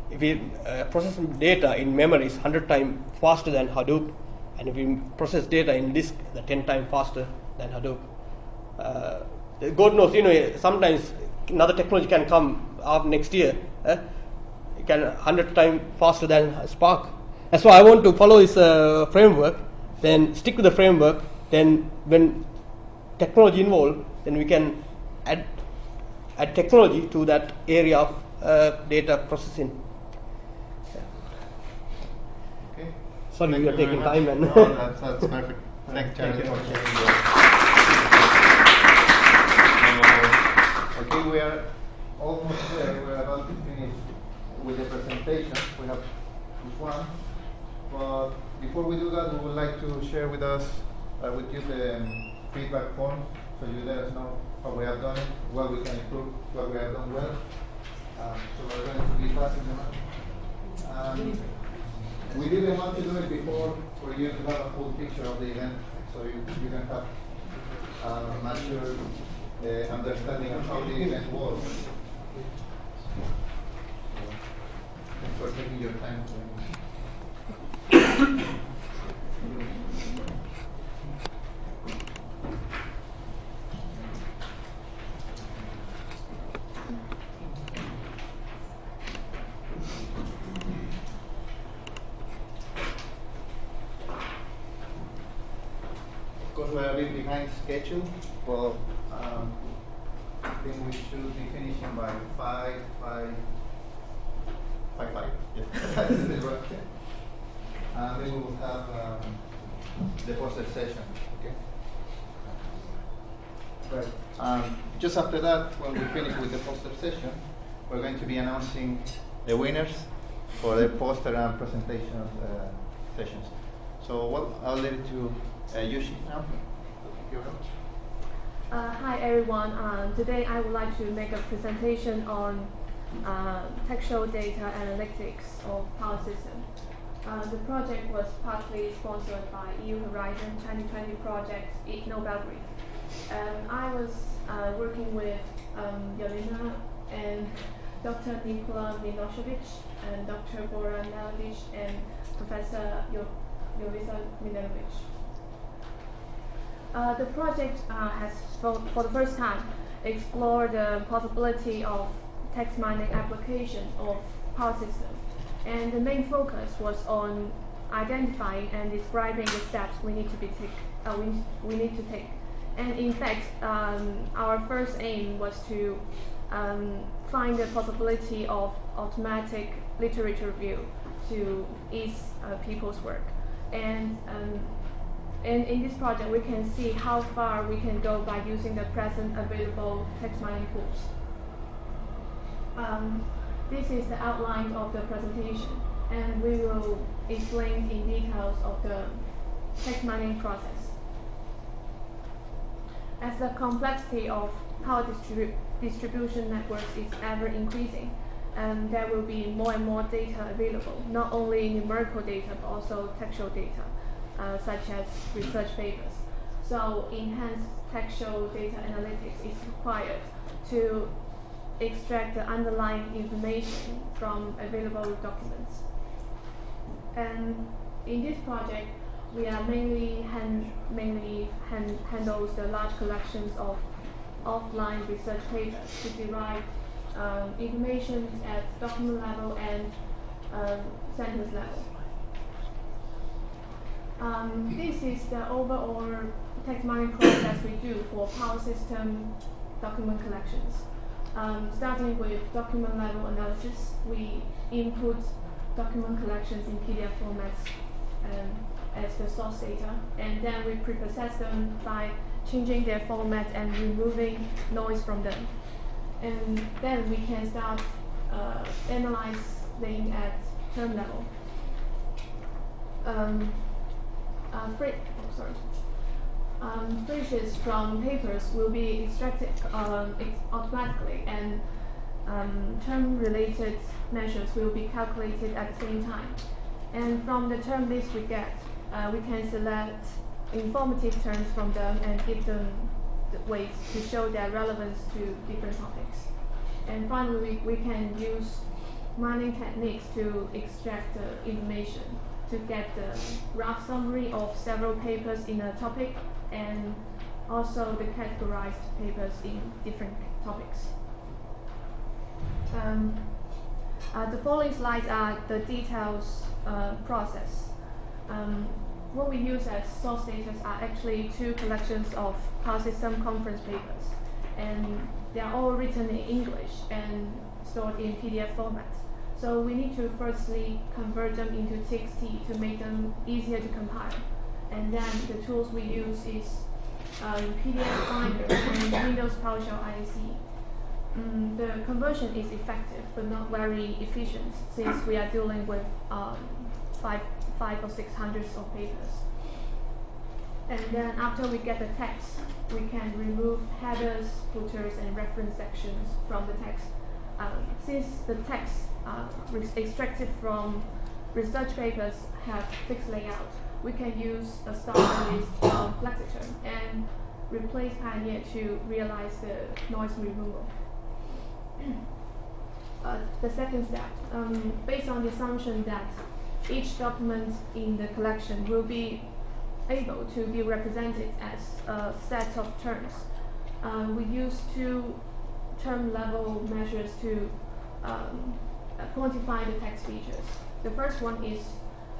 if we process data in memory is 100 times faster than Hadoop, and if we process data in disk, the 10 times faster than Hadoop. God knows, sometimes another technology can come up next year. It can 100 times faster than Spark. That's why I want to follow this framework, then stick to the framework. Then when technology involved, then we can add technology to that area of data processing. Okay. Sorry, we are taking time. And no, that's perfect. Thanks, Charlie, for sharing okay, we are almost there. We're about to finish with the presentation. We have this one. But before we do that, we would like to share with you the feedback form, so you let us know how we have done it, what we can improve, what we have done well. So we're going to be passing them out. We didn't want to do it before for you to have a full picture of the event, so you can have a mature understanding of how the event was. Thanks for taking your time. Of course, we're a bit behind schedule, but I think we should be finishing by 5. Yes. And then we will have the poster session. Okay. Right. Just after that, when we finish with the poster session, we're going to be announcing the winners for the poster and presentation sessions. So, well, I'll leave it to Yushi now. Hi everyone. Today I would like to make a presentation on textual data analytics of power system. The project was partly sponsored by EU Horizon 2020 project Nobel Brief. I was working with Yelena and Dr. Nikola Milosevic and Dr. Goran Nelic and Professor Jovisa Milenovic. The project has, for the first time, explored the possibility of text mining application of power system, and the main focus was on identifying and describing the steps we need to take. And in fact, our first aim was to find the possibility of automatic literature review to ease people's work. And in this project, we can see how far we can go by using the present available text mining tools. This is the outline of the presentation, and we will explain in details of the text mining process. As the complexity of power distribution networks is ever increasing, there will be more and more data available, not only numerical data, but also textual data, such as research papers. So enhanced textual data analytics is required to extract the underlying information from available documents. And in this project, we are mainly handles the large collections of offline research papers to derive information at document level and sentence level. This is the overall text mining process we do for power system document collections. Starting with document level analysis, we input document collections in PDF formats as the source data, and then we preprocess them by changing their format and removing noise from them. And then we can start analyzing at term level. Phrases from papers will be extracted automatically, and term-related measures will be calculated at the same time. And from the term list we get, we can select informative terms from them and give them the weights to show their relevance to different topics. And finally, we can use mining techniques to extract the information to get the rough summary of several papers in a topic, and also the categorized papers in different topics. The following slides are the details process. What we use as source data are actually two collections of power system conference papers, and they are all written in English and stored in PDF format. So we need to firstly convert them into TXT to make them easier to compile. And then the tools we use is PDF Finder and Windows PowerShell IEC. The conversion is effective, but not very efficient, since we are dealing with 500 or 600 of papers. And then after we get the text, we can remove headers, footers, and reference sections from the text. Since the text extracted from research papers have fixed layout, we can use a starter list of Lexicon and replace Pioneer to realize the noise removal. The second step, based on the assumption that each document in the collection will be able to be represented as a set of terms, we use two term level measures to quantify the text features. The first one is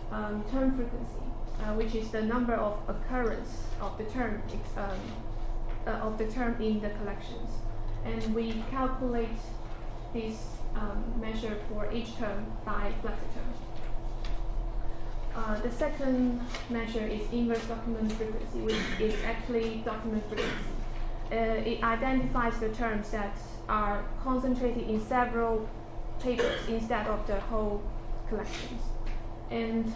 term frequency, which is the number of occurrence of the term in the collections, and we calculate this measure for each term by Lexicon. The second measure is inverse document frequency, which is actually document frequency. It identifies the terms that are concentrated in several papers instead of the whole collections. And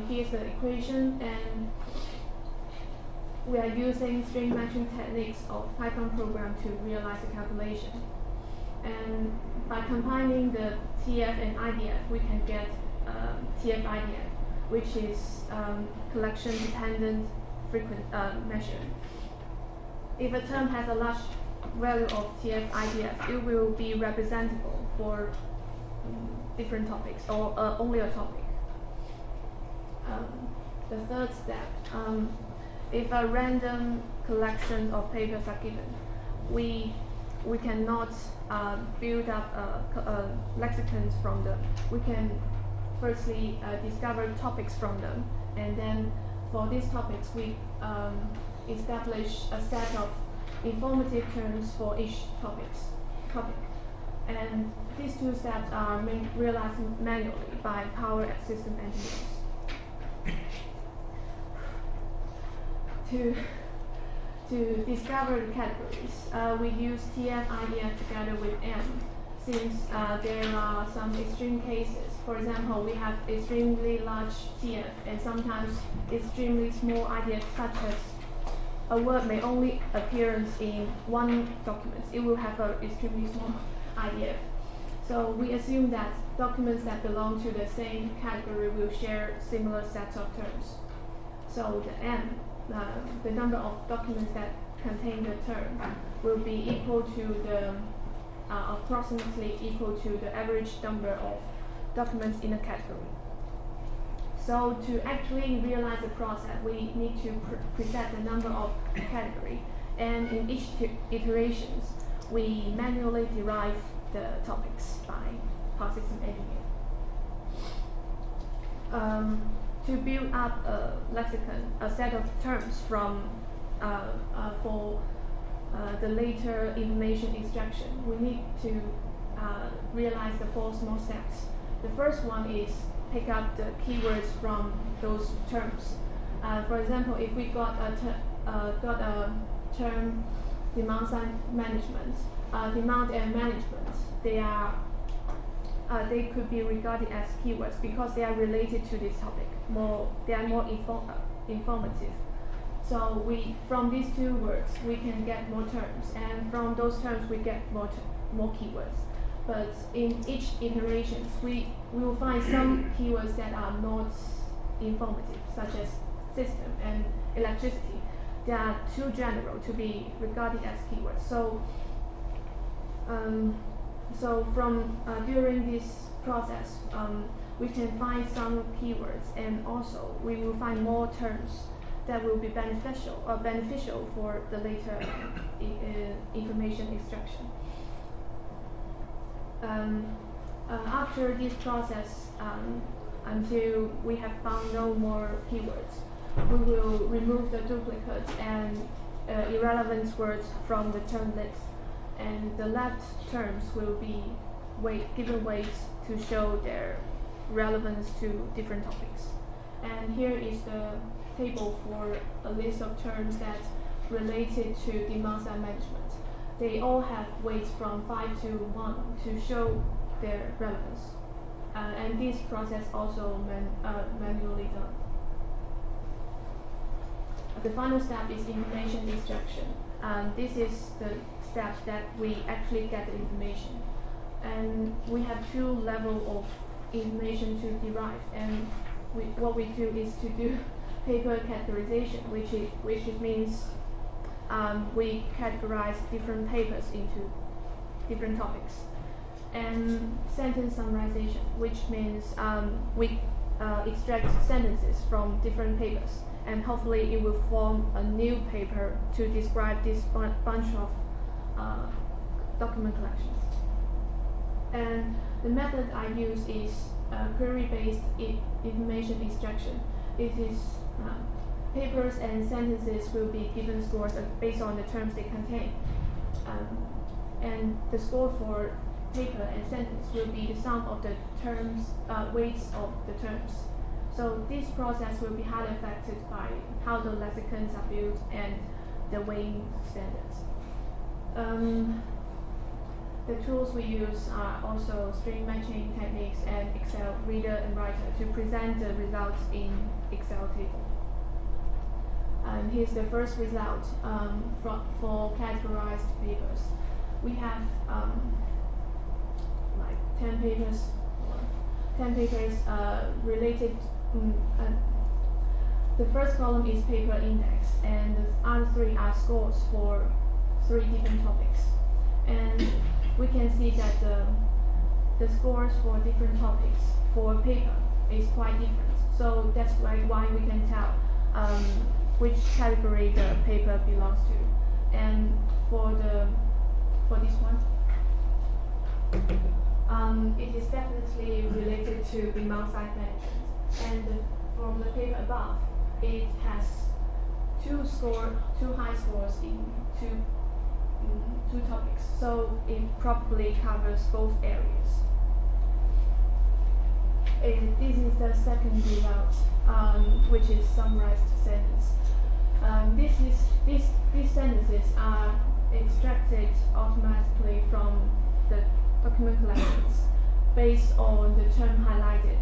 here's the equation, and we are using string matching techniques of Python program to realize the calculation. And by combining the TF and IDF, we can get TF-IDF, which is collection-dependent frequent measure. If a term has a large value of TF IDF, it will be representable for different topics or only a topic. The third step, if a random collection of papers are given, we cannot build up lexicons from them. We can firstly discover topics from them, and then for these topics we establish a set of informative terms for each topic. And these two steps are realized manually by power system engineers. To discover the categories, we use TF IDF together with M, since there are some extreme cases. For example, we have extremely large TF and sometimes extremely small IDF, such as a word may only appear in one document. It will have an extremely small IDF. So we assume that documents that belong to the same category will share similar sets of terms. So the M, the number of documents that contain the term, will be equal to the approximately equal to the average number of documents in a category. So to actually realize the process, we need to preset the number of category, and in each iterations, we manually derive the topics by power system engineer. To build up a lexicon, a set of terms from for the later information extraction, we need to realize the 4 small steps. The first one is pick up the keywords from those terms. For example, if we got a term demand side management, demand and management, they could be regarded as keywords because they are related to this topic. They are more informative. So from these 2 words, we can get more terms, and from those terms, we get more keywords. But in each iteration, we will find some keywords that are not informative, such as system and electricity. They are too general to be regarded as keywords. So from during this process, we can find some keywords, and also we will find more terms that will be beneficial for the later information extraction. After this process, until we have found no more keywords, we will remove the duplicates and irrelevant words from the term list, and the left terms will be given weights to show their relevance to different topics. And here is the table for a list of terms that related to demand side management. They all have weights from 5 to 1 to show their relevance. And this process also manually done. The final step is information extraction. This is the step that we actually get the information. And we have 2 levels of information to derive. And what we do is to do paper categorization, which means we categorize different papers into different topics. And sentence summarization, which means we extract sentences from different papers, and hopefully it will form a new paper to describe this bunch of document collections. And the method I use is query-based information extraction. It is papers and sentences will be given scores based on the terms they contain. And the score for paper and sentence will be the sum of the terms, weights of the terms. So this process will be highly affected by how the lexicons are built and the weighing standards. The tools we use are also string matching techniques and Excel reader and writer to present the results in Excel table. And here's the first result for categorized papers. We have like 10 papers related. The first column is paper index, and the other 3 are scores for 3 different topics. And we can see that the scores for different topics for paper is quite different. So that's why we can tell which category the paper belongs to. And for this one, it is definitely related to demand-side management. And from the paper above, it has two high scores in two topics. So it probably covers both areas. And this is the second result, which is summarized sentence. These sentences are extracted automatically from the document collections based on the term highlighted.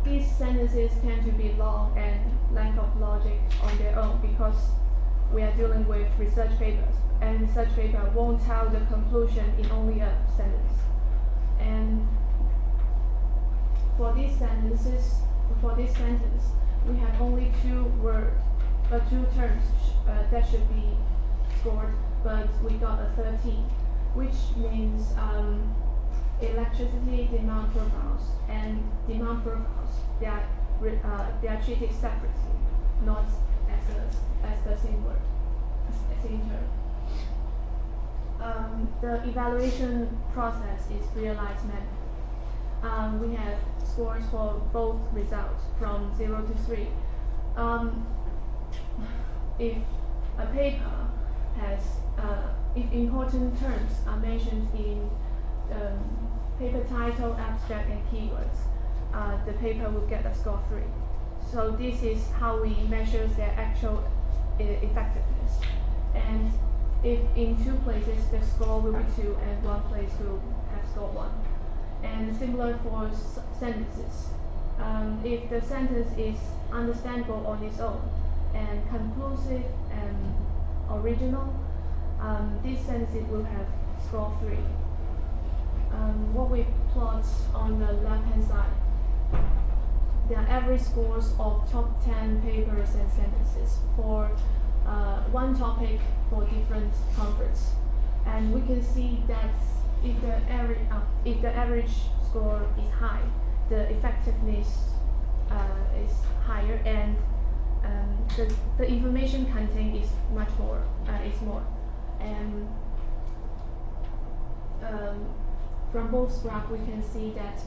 These sentences tend to be long and lack of logic on their own because we are dealing with research papers, and research paper won't tell the conclusion in only a sentence. And for this sentence, we have only two terms that should be scored, but we got a 13, which means electricity demand profiles and demand profiles. They are treated separately, not as the same word, same term. The evaluation process is realized method. We have scores for both results from 0 to 3. If a paper has, if important terms are mentioned in paper title, abstract, and keywords, the paper will get a score 3. So this is how we measure their actual effectiveness. And if in 2 places the score will be 2 and 1 place will have score 1. And similar for sentences. If the sentence is understandable on its own and conclusive and original, these sentences will have score 3. What we plot on the left-hand side, there are average scores of top 10 papers and sentences for one topic for different conference. And we can see that if the average score is high, the effectiveness is higher, and the information contained is much more. And from both graphs, we can see that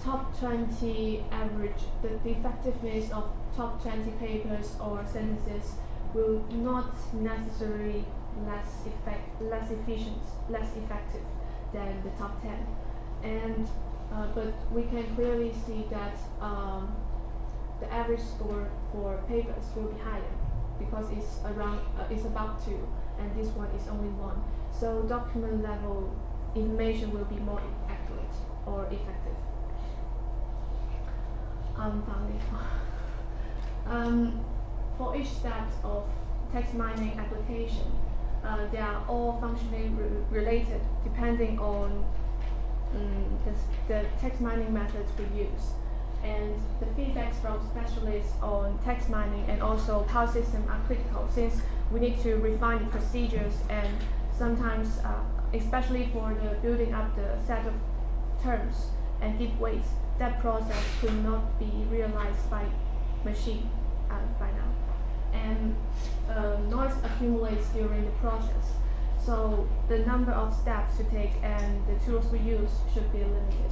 top 20 average, the effectiveness of top 20 papers or sentences will not necessarily less effective than the top 10. And but we can clearly see that the average score for papers will be higher because it's about 2, and this one is only 1. So document level information will be more accurate or effective. For each step of text mining application, they are all functionally related depending on the text mining methods we use. And the feedbacks from specialists on text mining and also power system are critical since we need to refine the procedures, and sometimes, especially for the building up the set of terms and give weights, that process could not be realized by machine by now. And noise accumulates during the process. So the number of steps to take and the tools we use should be limited.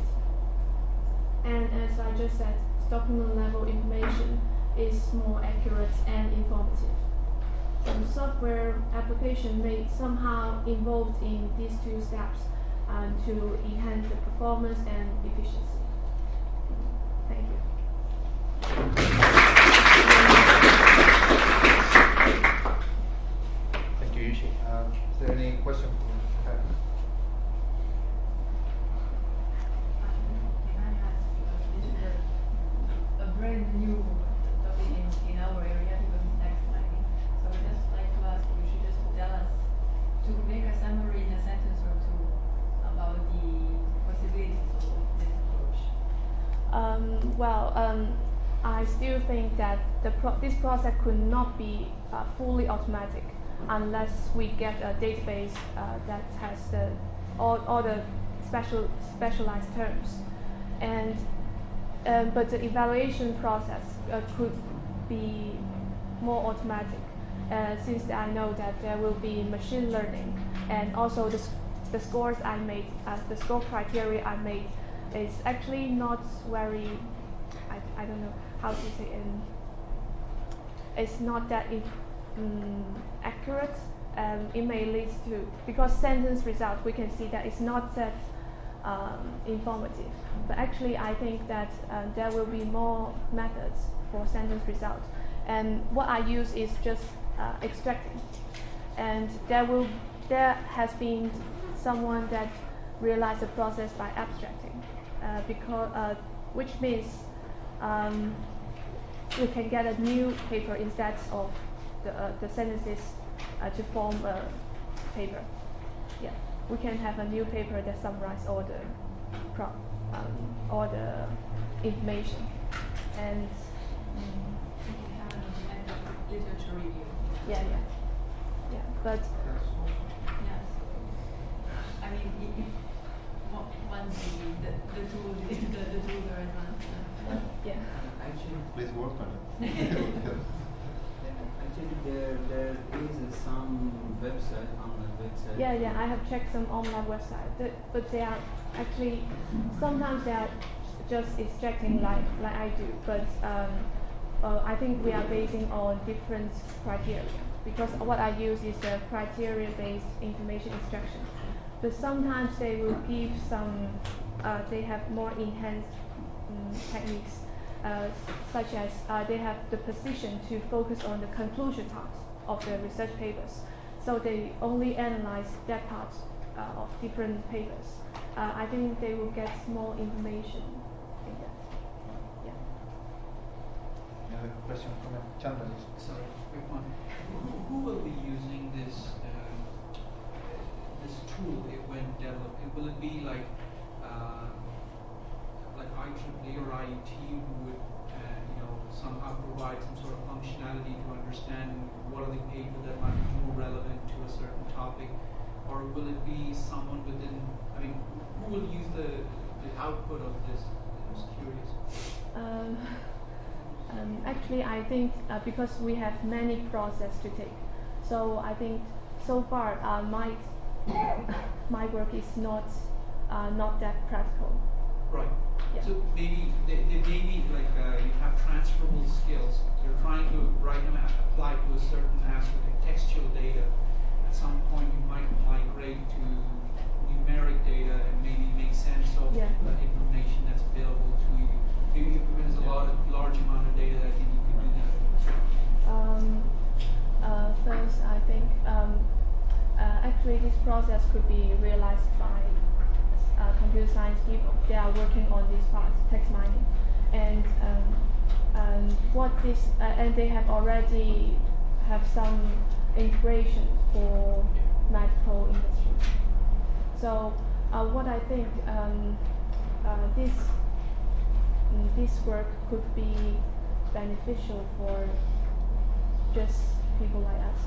And as I just said, document level information is more accurate and informative. And software application may somehow involved in these 2 steps to enhance the performance and efficiency. Thank you. Thank you, Yushi. Is there any question? A brand new topic in our area because it's text mining. So I'd just like to ask you, just tell us, to make a summary in a sentence or 2 about the possibilities of this approach. I still think that this process could not be fully automatic unless we get a database that has all the specialized terms. And but the evaluation process could be more automatic, since I know that there will be machine learning, and also the scores I made, the score criteria I made, is actually not very, I don't know how to say it. It's not that accurate. It may lead to, because sentence result we can see that it's not that informative. But actually, I think that there will be more methods for sentence result. And what I use is just extracting. And there has been someone that realized the process by abstracting, which means we can get a new paper instead of the sentences to form a paper. Yeah, we can have a new paper that summarizes all the information, and literature review. Yeah. But yes, I mean, once the tools are advanced. Yeah. Actually, please work on it. Actually, there is some website, online website. Yeah, I have checked some online websites, but they are actually, sometimes they are just extracting like I do, but I think we are basing on different criteria, because what I use is a criteria-based information extraction. But sometimes they will give some, they have more enhanced techniques, such as they have the position to focus on the conclusion part of the research papers. So they only analyze that part of different papers. I think they will get more information in that. Yeah. Another question from Chandra. Sorry, quick one. Who will be using this this tool when developed? Will it be like IEEE or IET who would somehow provide some sort of functionality to understand what are the papers that might be more relevant to a certain topic, or will it be someone within? I mean, who will use the output of this? I'm just curious. Actually, I think because we have many processes to take, so I think so far my work is not that practical. Right. Yeah. So maybe like you have transferable skills. You're trying to apply to a certain aspect of textual data. At some point, you might migrate to numeric data and maybe make sense of information that's available to you. Maybe if there's a large amount of data, I think you could do that. First, I think actually this process could be realized by computer science people. They are working on this part, text mining, and and they have already have some integration for medical industry. So what I think this work could be beneficial for just people like us.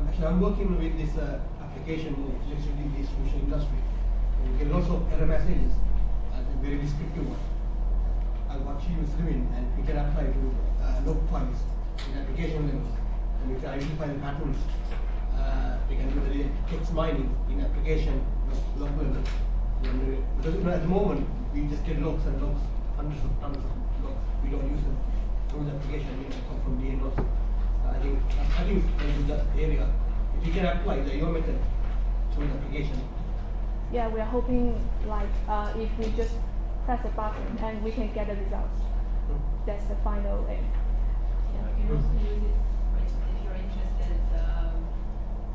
Actually, I'm working with this application in electricity distribution industry. And we get lots of error messages, and a very descriptive one. And what she was doing, and we can apply to log files in application level, and we can identify the patterns. We can do the text mining in application log level. Because at the moment we just get logs and logs, hundreds of logs. We don't use them through the application. We come from DNOs. I think in that area, if you can apply your method through the application. Yeah, we are hoping like if we just press a button and we can get the results. That's the final aim. Yeah. You can also use it, for instance, if you're interested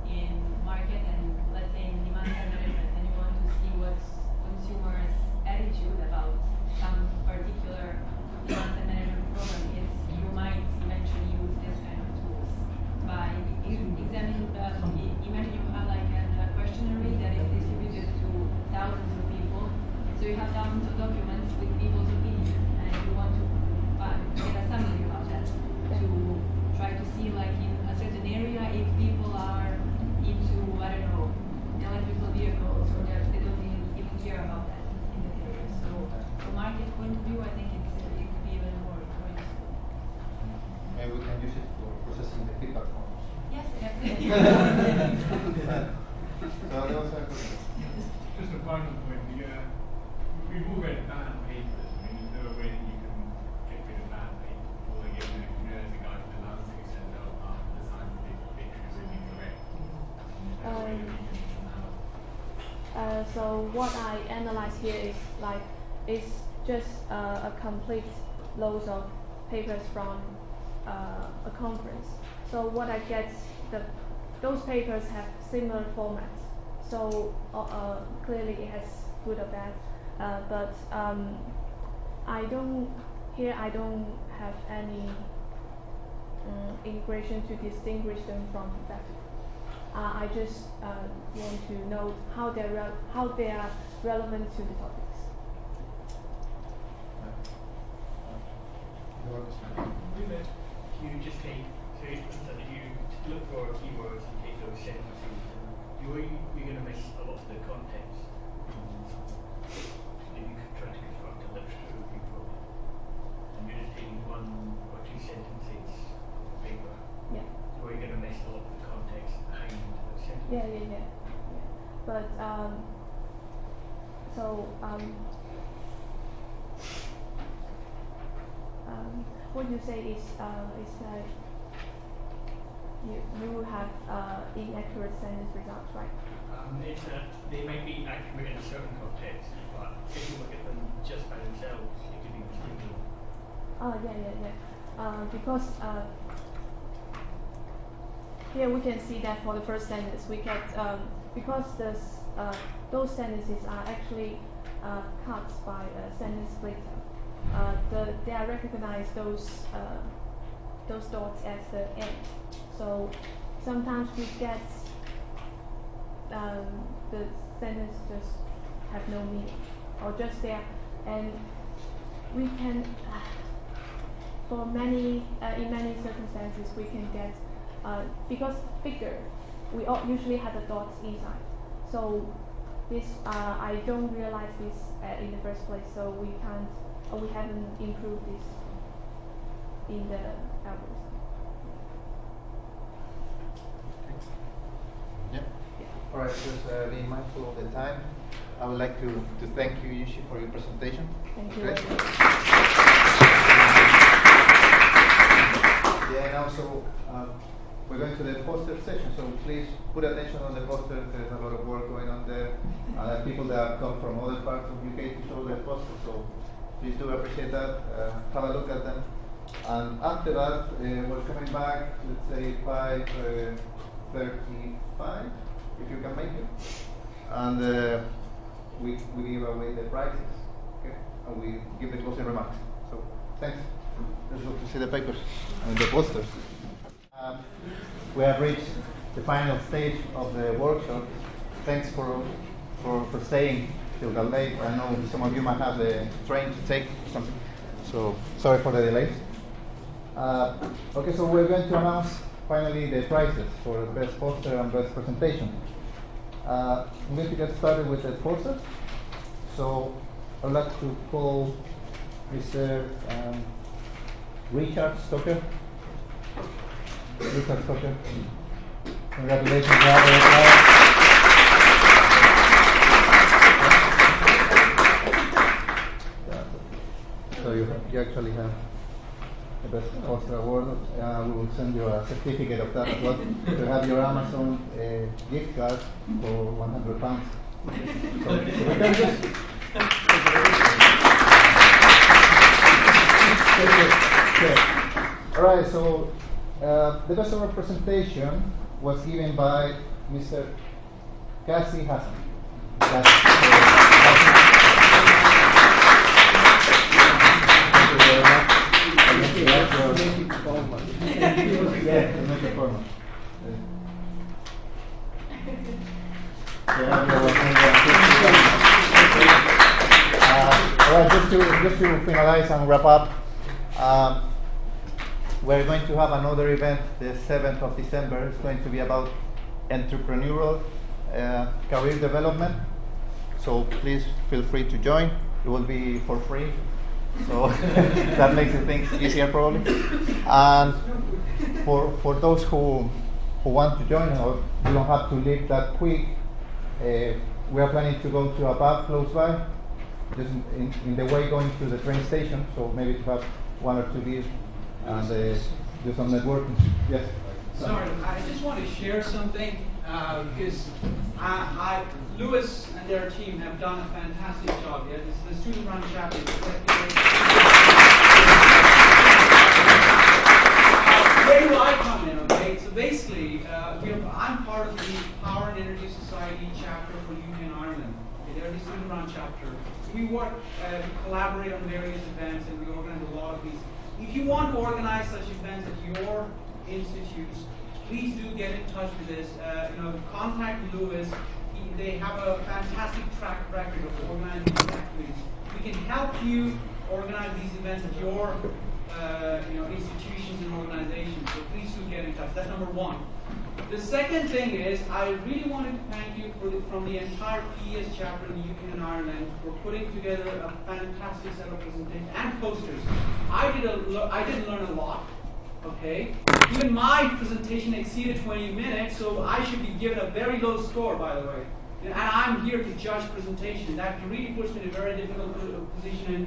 in market and let's say in demand management, and you want to see what's consumers' attitude about some particular demand management program is, you might eventually use this kind of tools by examining imagine you have like a questionnaire that is distributed to thousands of people. So you have Just a final point. We've all read banned papers. I mean, is there a way that you can get rid of banned papers before they get rid of, there's a guy from the Lancet who said, oh, the scientific picture is incorrect. So what I analyze here is just a complete loads of papers from a conference. So what I get, those papers have similar formats. So clearly it has good or bad, but I don't have any integration to distinguish them from that. I just want to know how they are relevant to the topics. You just take, so you look for keywords and take those sentences, you're going to miss a lot of the context. If you could try to construct a literature review problem, and you're just taking one or two sentences of paper, yeah. So you're going to miss a lot of the context behind those sentences. Yeah. But what you say is that you have inaccurate sentence results, right? It's they might be accurate in a certain context, but if you look at them just by themselves, it could be mistaken. Yeah. Because here we can see that for the first sentence we get because those sentences are actually cut by a sentence splitter. They are recognized those dots as the end. So sometimes we get the sentence just have no meaning or just there, and we can for many in many circumstances we can get because figure we usually have the dots inside. So this I don't realize this in the first place. So we can't. We haven't improved this in the algorithm. Yeah. All right, just being mindful of the time, I would like to thank you, Yushi, for your presentation. Thank you. Great. Yeah, and also we're going to the poster section, so please put attention on the posters. There's a lot of work going on there. People that have come from other parts of UK to show their posters, so please do appreciate that. Have a look at them. And after that, we're coming back, let's say 5:35, if you can make it. And we give away the prizes, okay? And we give the closing remarks. So, thanks. Let's go to see the papers and the posters. We have reached the final stage of the workshop. Thanks for staying till that late. I know some of you might have the train to take or something, so sorry for the delay. Okay, so we're going to announce finally the prizes for the best poster and best presentation. I'm going to get started with the poster. So I'd like to call Mr. Richard Stoker. Richard Stoker. Congratulations. So you actually have the best poster award. We will send you a certificate of that as well. To have your Amazon gift card for £100. So we can just all right. So the best of our presentation was given by Mr. Qazi Hassan. Just to finalize and wrap up, we're going to have another event the 7th of December. It's going to be about entrepreneurial career development. So please feel free to join. It will be for free. So that makes things easier probably. And for those who who want to join us, you don't have to leave that quick. We are planning to go to a pub close by, just in the way going to the train station, so maybe to have one or two beers and do some networking. Yes? Sorry, I just want to share something because Lewis and their team have done a fantastic job. Yeah? This is the student-run chapter. Where do I come in? Okay, so basically, I'm part of the Power and Energy Society chapter for UK and Ireland. Okay, they're the student-run chapter. We work, we collaborate on various events, and we organize a lot of these. If you want to organize such events at your institutes, please do get in touch with us. Contact Lewis. They have a fantastic track record of organizing these activities. We can help you organize these events at your institutions and organizations. So please do get in touch. That's number one. The second thing is, I really wanted to thank you from the entire PES chapter in the UK and Ireland for putting together a fantastic set of presentations and posters. I did learn a lot. Okay, even my presentation exceeded 20 minutes, so I should be given a very low score, by the way. And I'm here to judge presentation. That really puts me in a very difficult position and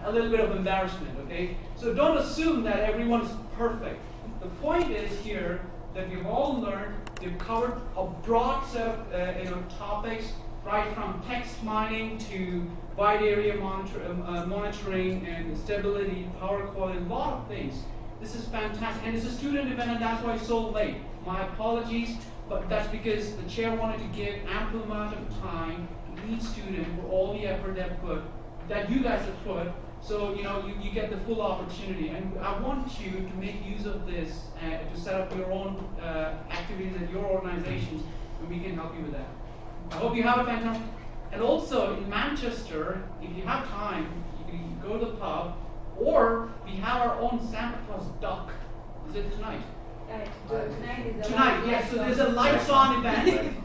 a little bit of embarrassment. Okay, so don't assume that everyone's perfect. The point is here that we've all learned. We've covered a broad set of topics, right from text mining to wide area monitoring and stability, power quality, a lot of things. This is fantastic, and it's a student event, and that's why it's so late. My apologies, but that's because the chair wanted to give ample amount of time to each student for all the effort that you guys have put. So you get the full opportunity, and I want you to make use of this to set up your own activities at your organizations, and we can help you with that. I hope you have a fantastic. And also in Manchester, if you have time, you can go to the pub. Or we have our own Santa Claus duck. Is it tonight? Tonight is tonight, yes. So there's a lights on event.